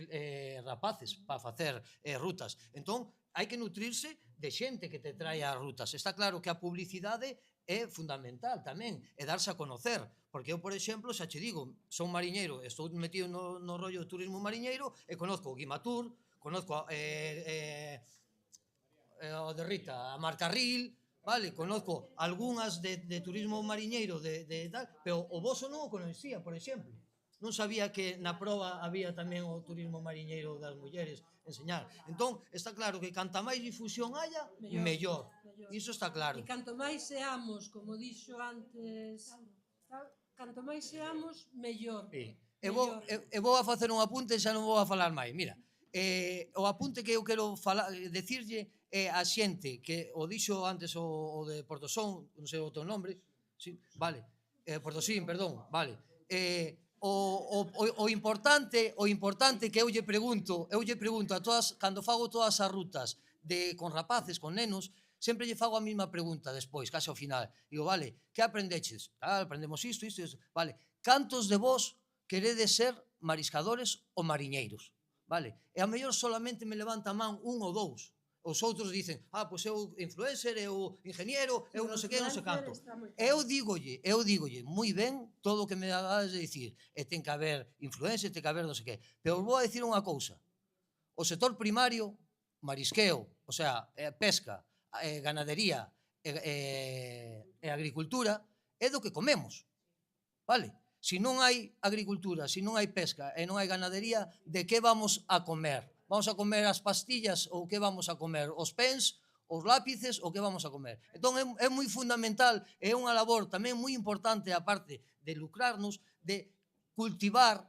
S13: rapaces para facer rutas. Entón, hai que nutrirse de xente que te trae as rutas. Está claro que a publicidade é fundamental tamén, é darse a conocer, porque eu, por exemplo, xa che digo, son mariñeiro, estou metido no rollo de turismo mariñeiro e conozco o Guimatur, conozco o de Rita, a Marcarril, vale, conozco algunhas de turismo mariñeiro de tal, pero o voso non o conocía, por exemplo. Non sabía que na proba había tamén o turismo mariñeiro das mulleres enseñar. Entón, está claro que canta máis difusión haya, mellor. Iso está claro.
S18: E canto máis seamos, como dixo antes, canto máis seamos, mellor.
S13: E vou a facer un apunte e xa non vou a falar máis. Mira, o apunte que eu quero decirlle é a xente que o dixo antes o de Portosón, non sei o teu nombre, vale, Portosín, perdón, vale, o importante que eu lle pregunto a todas, cando fago todas as rutas con rapaces, con nenos, sempre lle fago a mesma pregunta despois, case ao final. Digo, vale, que aprendeches? Aprendemos isto, isto, isto. Vale, cantos de vos queredes ser mariscadores ou mariñeiros? Vale, e a mellor solamente me levanta a man un ou dous. Os outros dicen, pois eu influencer, eu ingeniero, eu non sei que, non sei canto. Eu dígolle, moi ben todo o que me dades de dicir. E ten que haber influencer, ten que haber non sei que. Pero vou a dicir unha cousa. O sector primario, marisqueo, o sea, pesca, ganadería e agricultura, é do que comemos. Vale? Se non hai agricultura, se non hai pesca e non hai ganadería, de que vamos a comer? Vamos a comer as pastillas ou que vamos a comer? Os pens, os lápices ou que vamos a comer? Entón é moi fundamental, é unha labor tamén moi importante, aparte de lucrarnos, de cultivar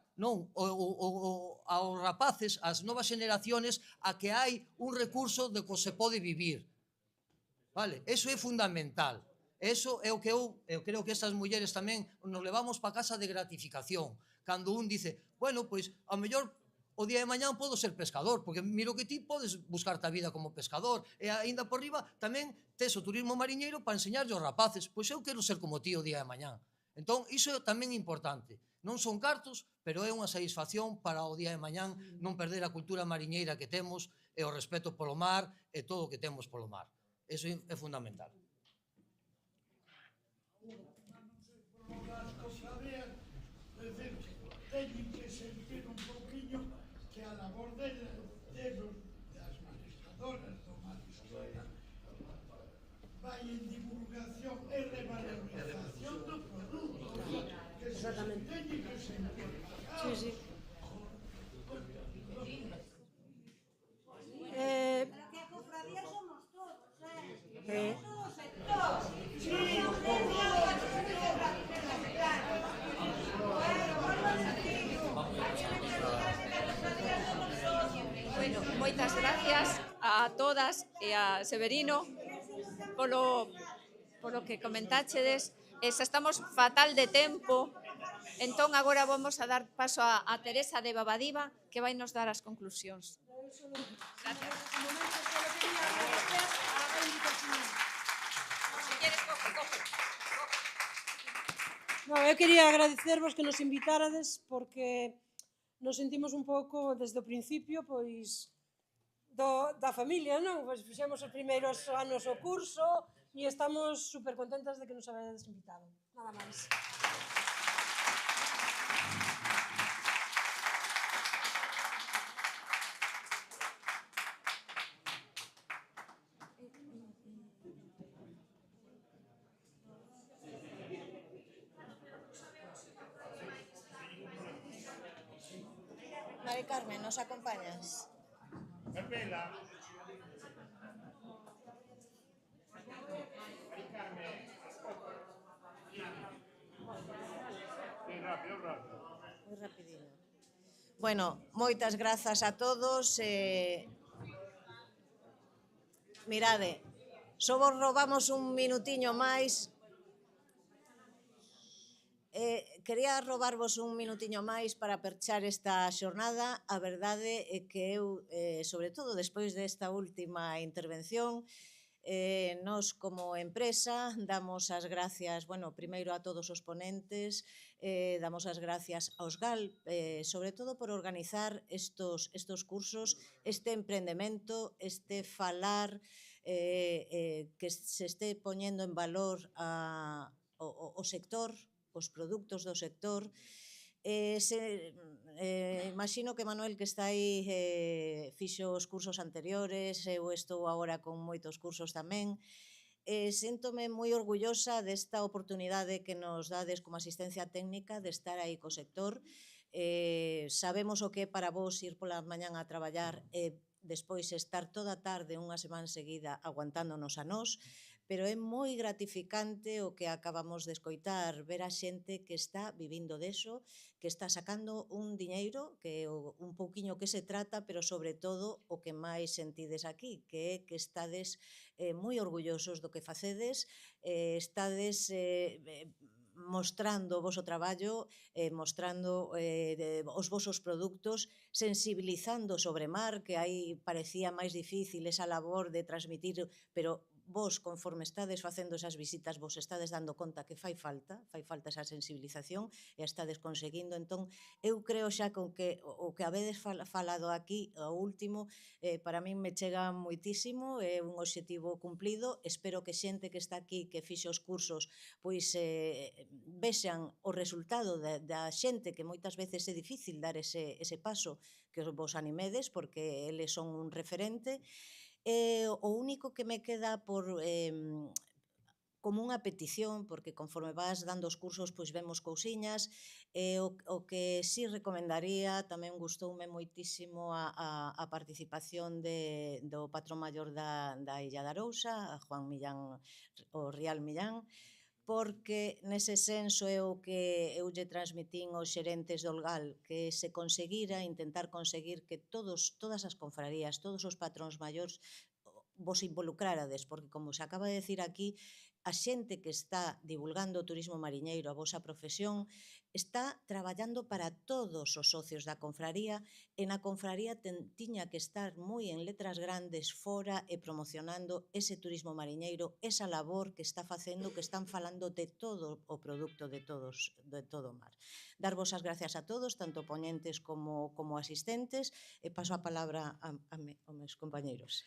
S13: aos rapaces, ás novas generaciones, a que hai un recurso de que se pode vivir. Vale? Eso é fundamental. Eso é o que eu creo que estas mulleres tamén nos levamos pa casa de gratificación. Cando un dice, bueno, pois, ao mellor o día de mañán podo ser pescador, porque miro que ti podes buscarte a vida como pescador, e aínda por riba tamén tes o turismo mariñeiro para enseñarlle aos rapaces, pois eu quero ser como ti o día de mañán. Entón, iso é tamén importante. Non son cartos, pero é unha satisfacción para o día de mañán non perder a cultura mariñeira que temos e o respeto polo mar e todo o que temos polo mar. Iso é fundamental.
S22: Teñen que sentir un poquinho que a labor deles, das mariscadoras, do marisqueo, vai en divulgación e revalorización do produto. Que se teñen que sentir pagados.
S18: Sí.
S12: Pero que a cofradía somos todos, todo o sector.
S16: Bueno, moitas gracias a todas e a Severino polo que comentáchedes. Xa estamos fatal de tempo, entón agora vamos a dar paso a Teresa de Babadiva, que vai nos dar as conclusións. Gracias.
S18: Eu quería agradecervos que nos invitarades porque nos sentimos un pouco desde o principio pois da familia, non? Pois fixemos os primeiros anos o curso e estamos super contentas de que nos habades invitado. Nada máis.
S20: Mari Carmen, ¿nos acompañas?
S10: Carmela.
S20: Moi rapidinho. Bueno, moitas grazas a todos. Mirade, só vos robamos un minutiño máis. Quería robarvos un minutiño máis para perchar esta xornada. A verdade é que eu, sobre todo despois desta última intervención, nós como empresa damos as gracias, primeiro a todos os ponentes, damos as gracias aos GAL, sobre todo por organizar estos cursos, este emprendemento, este falar, que se este poñendo en valor o sector, os produtos do sector. Imagino que Manuel, que está aí, fixo os cursos anteriores, eu estou agora con moitos cursos tamén. Séntome moi orgullosa desta oportunidade que nos dades como asistencia técnica de estar aí co sector. Sabemos o que é para vos ir pola mañán a traballar e despois estar toda a tarde unha semana seguida aguantándonos a nós, pero é moi gratificante o que acabamos de escoitar, ver a xente que está vivindo deso, que está sacando un diñeiro, que é un pouquiño que se trata, pero sobre todo o que máis sentides aquí, que é que estades moi orgullosos do que facedes, estades mostrando o voso traballo, mostrando os vosos produtos, sensibilizando sobre mar, que aí parecía máis difícil esa labor de transmitir, pero vos, conforme estades facendo esas visitas, vos estades dando conta que fai falta esa sensibilización e estades conseguindo. Entón, eu creo xa con que o que habedes falado aquí, o último, para min me chega moitísimo, é un obxectivo cumplido. Espero que xente que está aquí, que fixe os cursos, pois vexan o resultado da xente, que moitas veces é difícil dar ese paso, que vos animedes, porque eles son un referente. O único que me queda por como unha petición, porque conforme vas dando os cursos pois vemos cousiñas, o que sí recomendaría, tamén gustoume moitísimo a participación do patrón maior da Illa de Arousa, a Juan Millán, o Rial Millán, porque nese senso é o que eu lle transmitín aos xerentes do Olgal, que se conseguira, intentar conseguir que todas as confrarías, todos os patróns maiores vos involucrárades, porque como se acaba de decir aquí, a xente que está divulgando o turismo mariñeiro, a vosa profesión, está traballando para todos os socios da confraría, e na confraría tiña que estar moi en letras grandes fora e promocionando ese turismo mariñeiro, esa labor que está facendo, que están falando de todo o produto de todo o mar. Darvos as gracias a todos, tanto poñentes como asistentes, e paso a palabra aos meus compañeiros.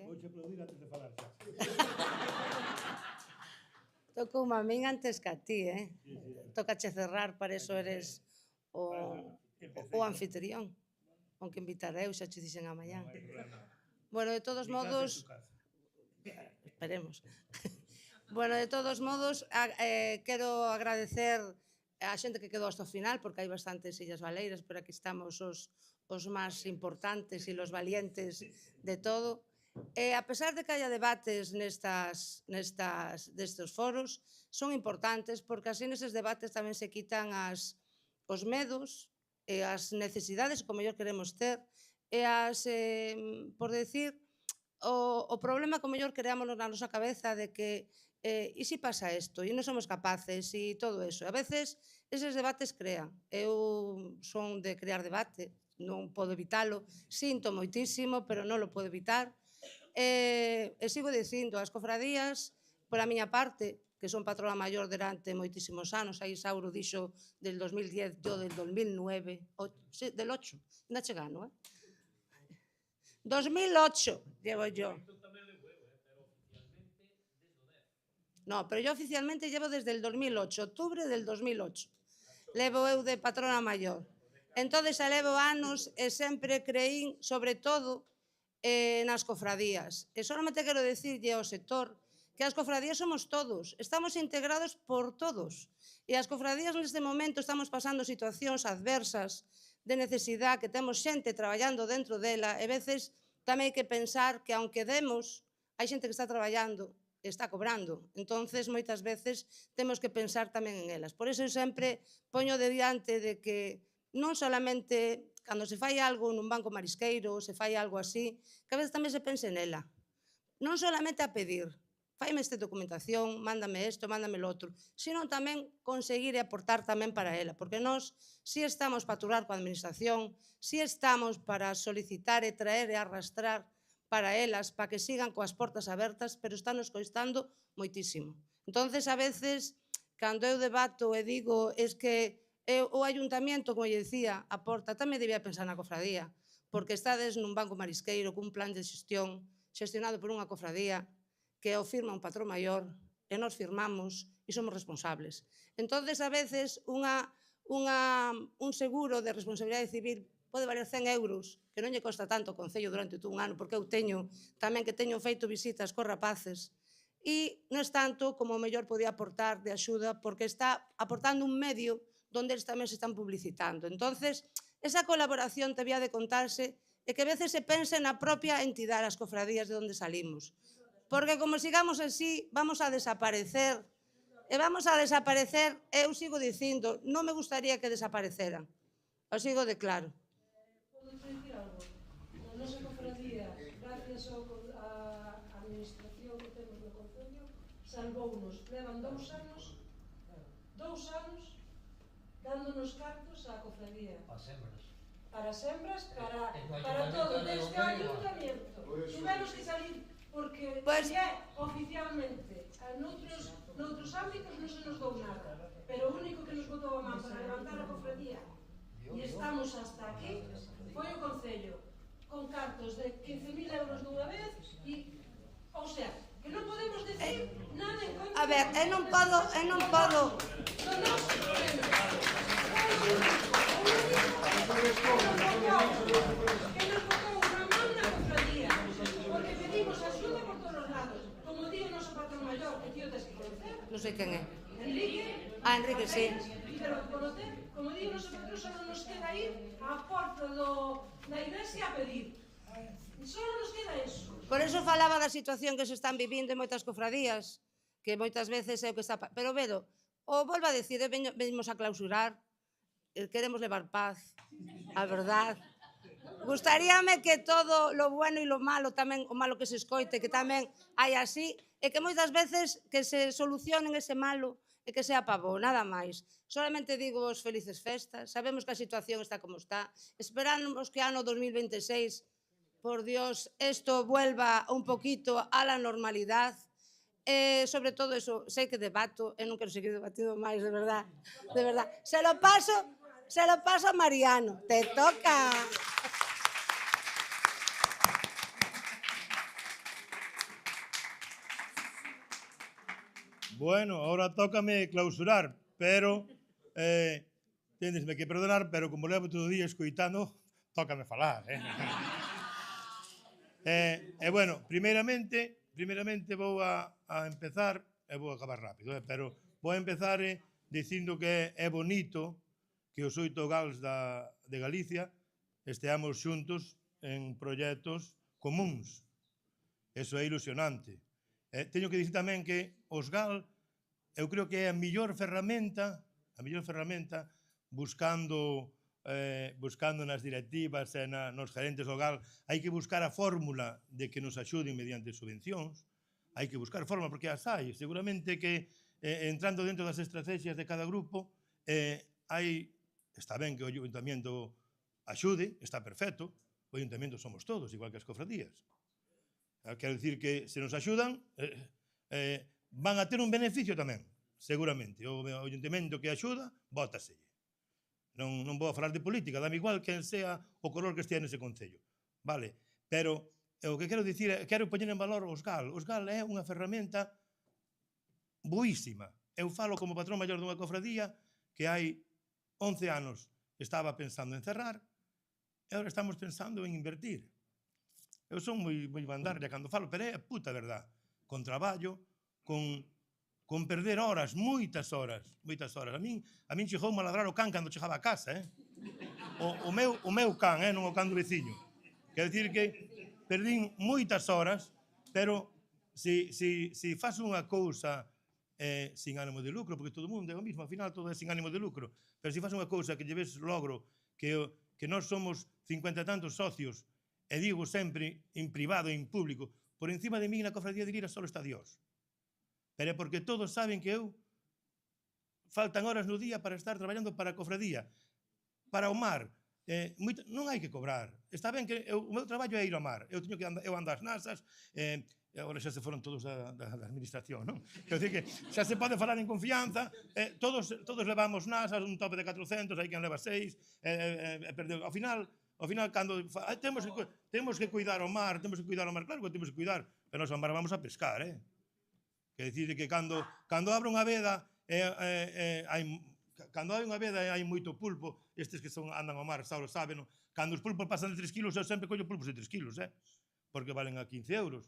S14: Vouche aplaudir antes de falar xa.
S21: Tocou a min antes que a ti, Tócache cerrar, para eso eres o anfitrión. Aunque invitaré, eu xa che dixen a mañá. Bueno, de todos modos... Esperemos. Bueno, de todos modos, quero agradecer a xente que quedou hasta o final, porque hai bastantes illas baleiras, pero aquí estamos os máis importantes e os valientes de todo. A pesar de que haya debates nestes foros, son importantes porque así neses debates tamén se quitan os medos e as necesidades que o mellor queremos ter e por decir, o problema que o mellor creamos na nosa cabeza de que e si pasa isto, e non somos capaces, e todo eso. A veces, eses debates crean. Eu son de crear debate, non podo evitalo, sinto moitísimo, pero non lo podo evitar. E sigo dicindo, as cofradías, pola miña parte, que son patrona maior durante moitísimos anos, aí Sauro dixo del 2010, yo del 2009, del 8, ainda che gano, 2008 llevo yo. No, pero yo oficialmente llevo desde el 2008, octubre del 2008. Levo eu de patrona maior. Entón, levo anos e sempre creín, sobre todo, nas cofradías. E solamente quero dicirlle ao sector que as cofradías somos todos, estamos integrados por todos. E as cofradías neste momento estamos pasando situacións adversas de necesidade, que temos xente traballando dentro dela, e veces tamén hai que pensar que, aunque demos, hai xente que está traballando e está cobrando. Entonces, moitas veces, temos que pensar tamén en elas. Por iso eu sempre poño de diante de que non solamente cando se fai algo nun banco marisqueiro, se fai algo así, que a veces tamén se pense nela. Non solamente a pedir, faime esta documentación, mándame isto, mándame lo outro, sino tamén conseguir e aportar tamén para ela, porque nós si estamos para aturar coa administración, si estamos para solicitar e traer e arrastrar para elas, para que sigan coas portas abertas, pero estános costando moitísimo. Entonces, a veces, cando eu debato e digo, es que o ayuntamiento, como lle dicía, aporta, tamén debía pensar na cofradía, porque estades nun banco marisqueiro cun plan de xestión xestionado por unha cofradía que o firma un patrón maior e nos firmamos e somos responsables. Entonces, a veces, un seguro de responsabilidade civil pode valer 100 euros, que non lle costa tanto ao Concello durante todo un ano, porque eu teño tamén que teño feito visitas cos rapaces, e non é tanto como o mellor podía aportar de axuda, porque está aportando un medio donde eles tamén se están publicitando. Entonces, esa colaboración debía de contarse e que a veces se pense na propia entidade, as cofradías de onde salimos. Porque como sigamos así, vamos a desaparecer. E vamos a desaparecer, eu sigo dicindo, non me gustaría que desapareceran. O sigo de claro.
S18: Podes dicir algo? Na nosa cofradía 2 anos dándonos cartos á cofradía.
S17: Para sembras.
S18: Para sembras, para
S17: Ayuntamiento
S18: todo,
S17: de
S18: desde o
S17: Ourense.
S18: ayuntamiento. Tuvemos que salir porque oficialmente noutros ámbitos non se nos dou nada, pero o único que nos botou a man para levantar a cofradía e estamos hasta aquí foi o Concello, con cartos de 15.000 euros dunha vez e, ou sea, que non podemos decir nada en contra.
S21: A ver, eu non podo...
S18: que nos botou unha man na cofradía, porque pedimos axuda por todos os lados, como di o noso patrón maior, que tío tes que conocer.
S21: Non sei quen é.
S18: Enrique.
S21: Enrique, sí.
S18: Pero conocer, como di o noso patrón, só nos queda ir á porta da iglesia a pedir. Só nos queda eso.
S21: Por eso falaba da situación que se están vivindo en moitas cofradías, que moitas veces é o que está... Pero, Vedo, o volvo a decir, venimos a clausurar, queremos levar paz, a verdad. Gustaríame que todo lo bueno e lo malo, tamén o malo que se escoite, que tamén hai así, e que moitas veces que se solucionen ese malo e que sea pavó, nada máis. Solamente digo os felices festas, sabemos que a situación está como está, esperamos que ano 2026, por Dios, esto vuelva un poquito a la normalidad, sobre todo eso, sei que debato, e non quero seguir debatindo máis, de verdad, de verdad. Se lo paso a Mariano, te toca.
S2: Bueno, ahora tócame clausurar, pero tendesme que perdonar, pero como levo todo o día escoitando, tócame falar, bueno, primeiramente vou a empezar, e vou a acabar rápido, pero vou a empezar dicindo que é bonito que os 8 gals de Galicia esteamos xuntos en proxectos comuns. Eso é ilusionante. Teño que dicir tamén que os GAL, eu creo que é a mellor ferramenta buscando nas directivas e nos gerentes do GAL, hai que buscar a fórmula de que nos axuden mediante subvencións, hai que buscar fórmula, porque as hai. Seguramente que entrando dentro das estrategias de cada grupo, está ben que o ayuntamiento axude, está perfecto, o ayuntamiento somos todos, igual que as cofradías. Quero dicir que se nos axudan, van a ter un beneficio tamén, seguramente. O ayuntamiento que axuda, bótaselle. Non vou a falar de política, dame igual quen sea o color que estea nese concello. Vale, pero o que quero dicir, quero poñer en valor os GAL. Os GAL é unha ferramenta boísima. Eu falo como patrón maior dunha cofradía que hai 11 anos estaba pensando en cerrar e agora estamos pensando en invertir. Eu son moi bandarria cando falo, pero é a puta verdad. Con traballo, con perder horas, moitas horas. A min chegoume a ladrar o can cando chegaba a casa, O meu can, non o can do veciño. Quer dicir que perdín moitas horas, pero se faz unha cousa sin ánimo de lucro, porque todo o mundo é o mismo, ao final todo é sin ánimo de lucro, pero se faz unha cousa que lleves logro, que nós somos 50 e tantos socios, e digo sempre, en privado e en público, por encima de mí na cofradía de Lira só está Dios. Pero é porque todos saben que eu faltan horas no día para estar traballando para a cofradía, para o mar. Non hai que cobrar. Está ben que o meu traballo é ir ao mar. Eu ando ás nasas, agora xa se foron todos da administración, non? Quero dicir que xa se pode falar en confianza, todos levamos nasas, un tope de 400, hai quen leva 6, ao final, cando temos que cuidar o mar, claro que temos que cuidar, pero nós ao mar vamos a pescar, Quer dicir que cando abre unha veda, cando hai unha veda e hai moito pulpo, estes que andan ao mar, xa lo saben, cando os pulpos pasan de 3 kilos, eu sempre collo pulpos de 3 kilos, porque valen a 15 euros.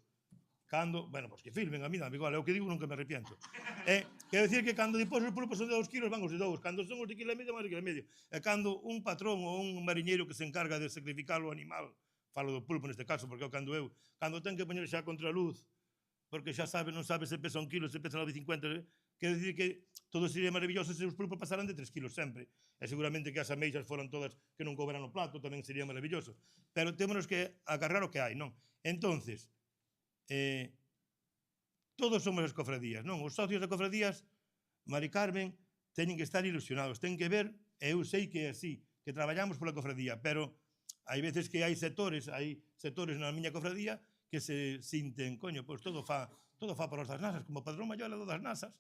S2: Bueno, pois que filmen, a mí dame igual, é o que digo, nunca me arrepiento. Quero dicir que cando depois os pulpos son de 2 kilos, van os de 2, cando son os de 1,5 kg, van os de 1,5 kg. E cando un patrón ou un mariñeiro que se encarga de sacrificar o animal, falo do pulpo neste caso, porque cando ten que poñer xa contra a luz, porque xa non sabe se pesa 1 kilo, se pesa 9,50, quero dicir que todo sería maravilloso se os pulpos pasaran de 3 kilos sempre. E seguramente que as ameixas foran todas que non couberan no plato, tamén sería maravilloso. Pero témonos que agarrar o que hai, non? Entonces, todos somos as cofradías, non? Os socios de cofradías, Mari Carmen, teñen que estar ilusionados, ten que ver, eu sei que é así, que traballamos pola cofradía, pero hai veces que hai sectores na miña cofradía que se sinten, coño, pois todo fa para os das nasas, como padrón maior é do das nasas.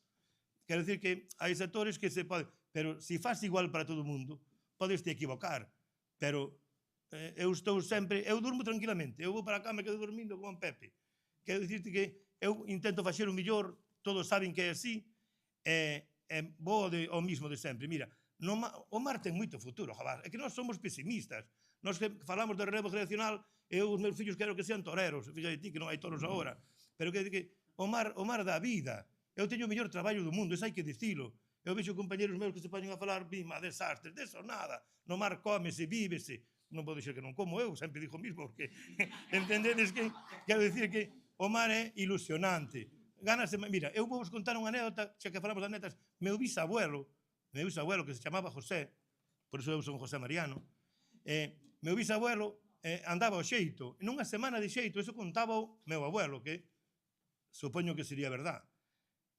S2: Quero dicir que hai sectores que se pode, pero se faz igual para todo o mundo, podes te equivocar, pero eu estou sempre, eu durmo tranquilamente, eu vou para a cama e quedo dormindo como un Pepe. Quero dicirte que eu intento facer o millor, todos saben que é así, vou ao mismo de sempre. Mira, o mar ten moito futuro, Javar, é que nós somos pesimistas. Nós que falamos de relevo generacional, eu os meus fillos quero que sean toreros, fíjate ti que non hai toros agora, pero que o mar dá vida. Eu teño o mellor traballo do mundo, eso hai que dicilo. Eu vexo compañeros meus que se poñen a falar, bima, desastres, deso nada. No mar cómese, vívese. Non podo dixer que non como eu, sempre digo o mismo, porque entendedes que quero dicir que o mar é ilusionante. Gánase, mira, eu vou vos contar unha anécdota, xa que falamos de anécdotas, meu bisabuelo, que se chamaba José, por iso eu son José Mariano, meu bisabuelo andaba ao xeito, nunha semana de xeito, eso contaba o meu abuelo, que supoño que sería verdad.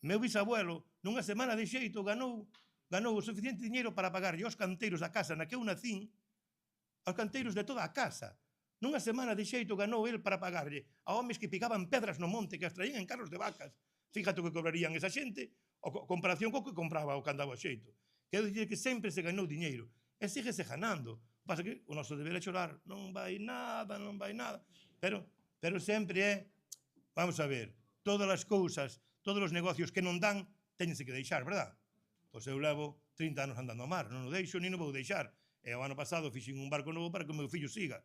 S2: Meu bisabuelo, nunha semana de xeito, ganou o suficiente diñeiro para pagarlle aos canteiros da casa na que eu nacín, aos canteiros de toda a casa. Nunha semana de xeito ganou el para pagarlle a homes que picaban pedras no monte, que as traían en carros de vacas. Fíjate o que cobrarían esa xente, a comparación co que compraba o que andaba ao xeito. Quero dicir que sempre se ganou diñeiro, e síguese ganando. Pasa que o noso deber é chorar, non vai nada, pero sempre é, vamos a ver, todas as cousas, todos os negocios que non dan, teñense que deixar, verdad? Pois eu levo 30 anos andando ao mar, non o deixo, ni non vou deixar. E o ano pasado fixen un barco novo para que o meu fillo siga.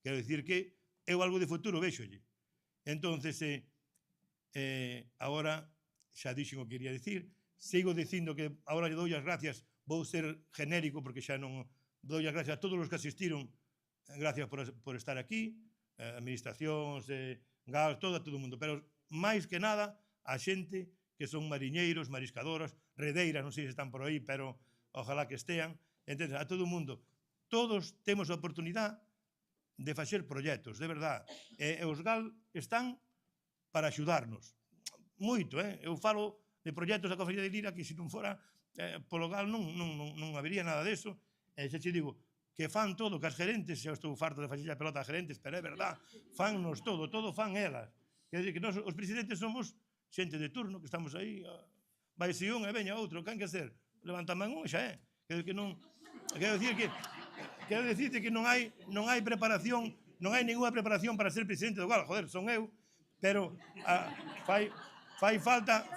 S2: Quero dicir que eu algo de futuro vexolle. Entonces, agora, xa dixen o que quería dicir, sigo dicindo que agora lle dou as gracias, vou ser genérico porque xa non dou as gracias a todos os que asistiron, gracias por estar aquí, administracións, GAL, todo o mundo, pero máis que nada a xente que son mariñeiros, mariscadoras, redeiras, non sei se están por aí, pero ojalá que estean, entonces, a todo o mundo. Todos temos a oportunidade de facer proxectos, de verdad. E os GAL están para axudarnos. Moito, eu falo de proxectos da Cofradía de Lira que se non fora polo GAL non habería nada deso. E xa te digo, que fan todo, que as gerentes, xa estou farto de facer a pelota a gerentes, pero é verdad, fannos todo fan elas. Quer dizer que nós, os presidentes, somos xente de turno, que estamos aí, vai se un e veña outro, can que ser? Levanta man un e xa é. Quero dicirte que non hai preparación, non hai ninguna preparación para ser presidente do GAL, joder, son eu, pero fai falta,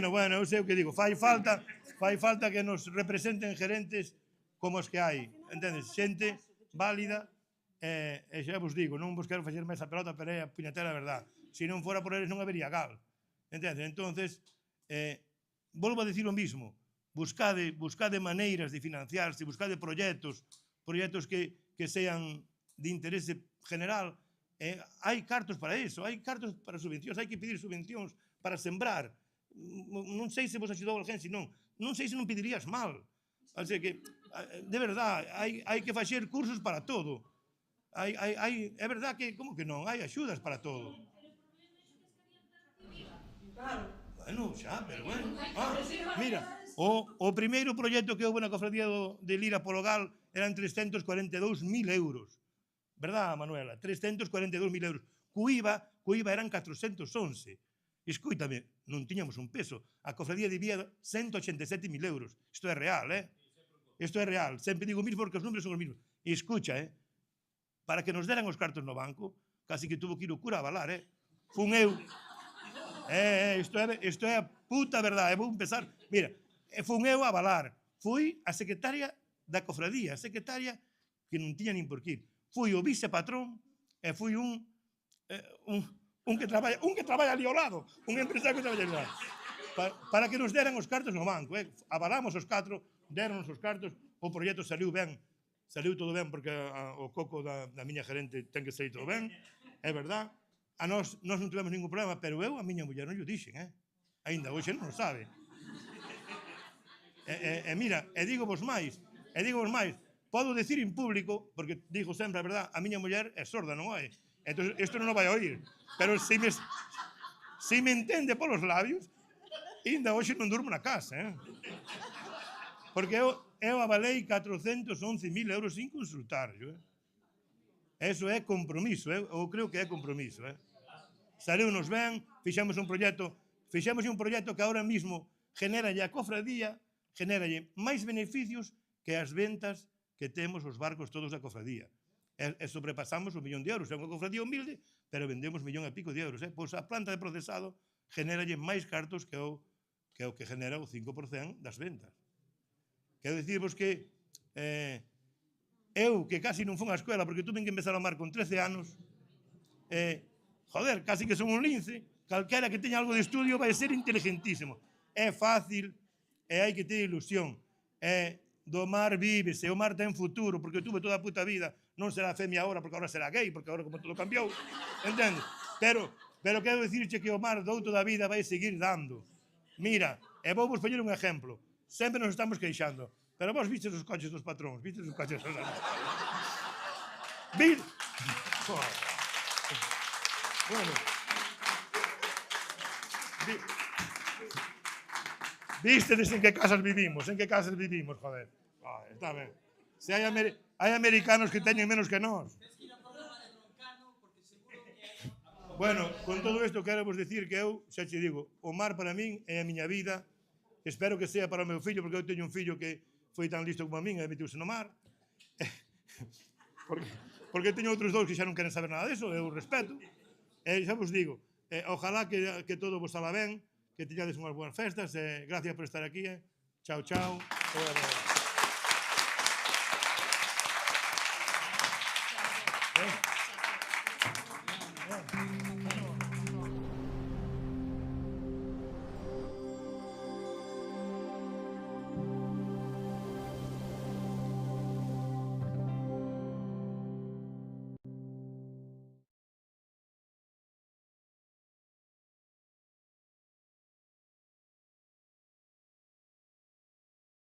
S2: bueno, eu sei o que digo, fai falta que nos representen gerentes como os que hai, entendes? Xente válida, e xa vos digo, non vos quero facer máis a pelota, pero é a puñetera verdad. Se non fora por eles non habería GAL, entendes? Entonces, volvo a dicir o mismo, buscade maneiras de financiarse, buscade proxectos que sean de interese general. Hai cartos para iso, hai cartos para subvencións, hai que pedir subvencións para sembrar. Non sei se vos axudou alguén, non sei se non pedirías mal. Así que, de verdad, hai que facer cursos para todo. É verdad que, como que non? Hai axudas para todo. Bueno, xa, pero bueno. Mira, o primeiro proxecto que houve na Cofradía de Lira polo GAL eran 342.000 euros. Verdad, Manuela? 342.000 euros. Cuiva eran 411. Escúitame, non tiñamos un peso. A Cofradía debía 187.000 euros. Isto é real, Isto é real. Sempre digo o mismo porque os números son os mismos. E escucha, para que nos deran os cartos no banco, casi que tuvo que ir o cura a avalar, Fun eu. Isto é a puta verdade. Vou empezar. Mira, fun eu a avalar. Fui a secretaria da Cofradía, a secretaria que non tiña nin por que ir. Fui o vicepatrón e fui un que traballa ali ao lado, un empresario que traballa ali ao lado, para que nos deran os cartos no banco. Avalamos os 4, deronnos os cartos, o proxecto saliu ben, saliu todo ben porque o coco da miña gerente ten que sair todo ben, é verdad. A nós non tivemos ningún problema, pero eu a miña muller non lle dixen, Ainda hoxe non o sabe. Mira, e digo vos máis, podo decir en público, porque digo sempre a verdad, a miña muller é sorda, non é? Entón, isto non o vai a oír. Pero se me entende polos labios, Ainda hoxe non durmo na casa, Porque eu avalei 411.000 euros sin consultar, Eso é compromiso, eu creo que é compromiso, Saleu-nos ben, fixemos un proxecto que ahora mismo generalle a cofradía, generalle máis beneficios que as ventas que temos os barcos todos da cofradía. E sobrepasamos o 1.000.000 de euros. É unha cofradía humilde, pero vendemos 1.000.000 e pico de euros. Pois a planta de procesado generalle máis cartos que o que genera o 5% das ventas. Quero dicirvos que eu, que casi non fun á escola, porque tuve que empezar a mar con 13 anos, joder, casi que son un lince, calquera que teña algo de estudio vai ser inteligentísimo. É fácil, e hai que ter ilusión. Do mar vívese, o mar ten futuro, porque tuve toda a puta vida, non será femia agora, porque agora será gay, porque agora como todo cambiou, entende? Pero quero dicirche que o mar do outo da vida vai seguir dando. Mira, e vou vos poñer un exemplo. Sempre nos estamos queixando, pero vos vistes os coches dos patróns, vistes os coches dos... Bueno... Vístedes en que casas vivimos, joder. Está ben. Se hai americanos que teñen menos que nós. Bueno, con todo isto quero vos dicir que eu, xa che digo, o mar para min é a miña vida. Espero que sea para o meu fillo, porque eu teño un fillo que foi tan listo como a min e metiuse no mar. Porque teño outros dous que xa non queren saber nada disso, eu respeto. E xa vos digo, ojalá que todo vos sala ben, que teñades unhas boas festas, gracias por estar aquí, chao, chao. Bueno.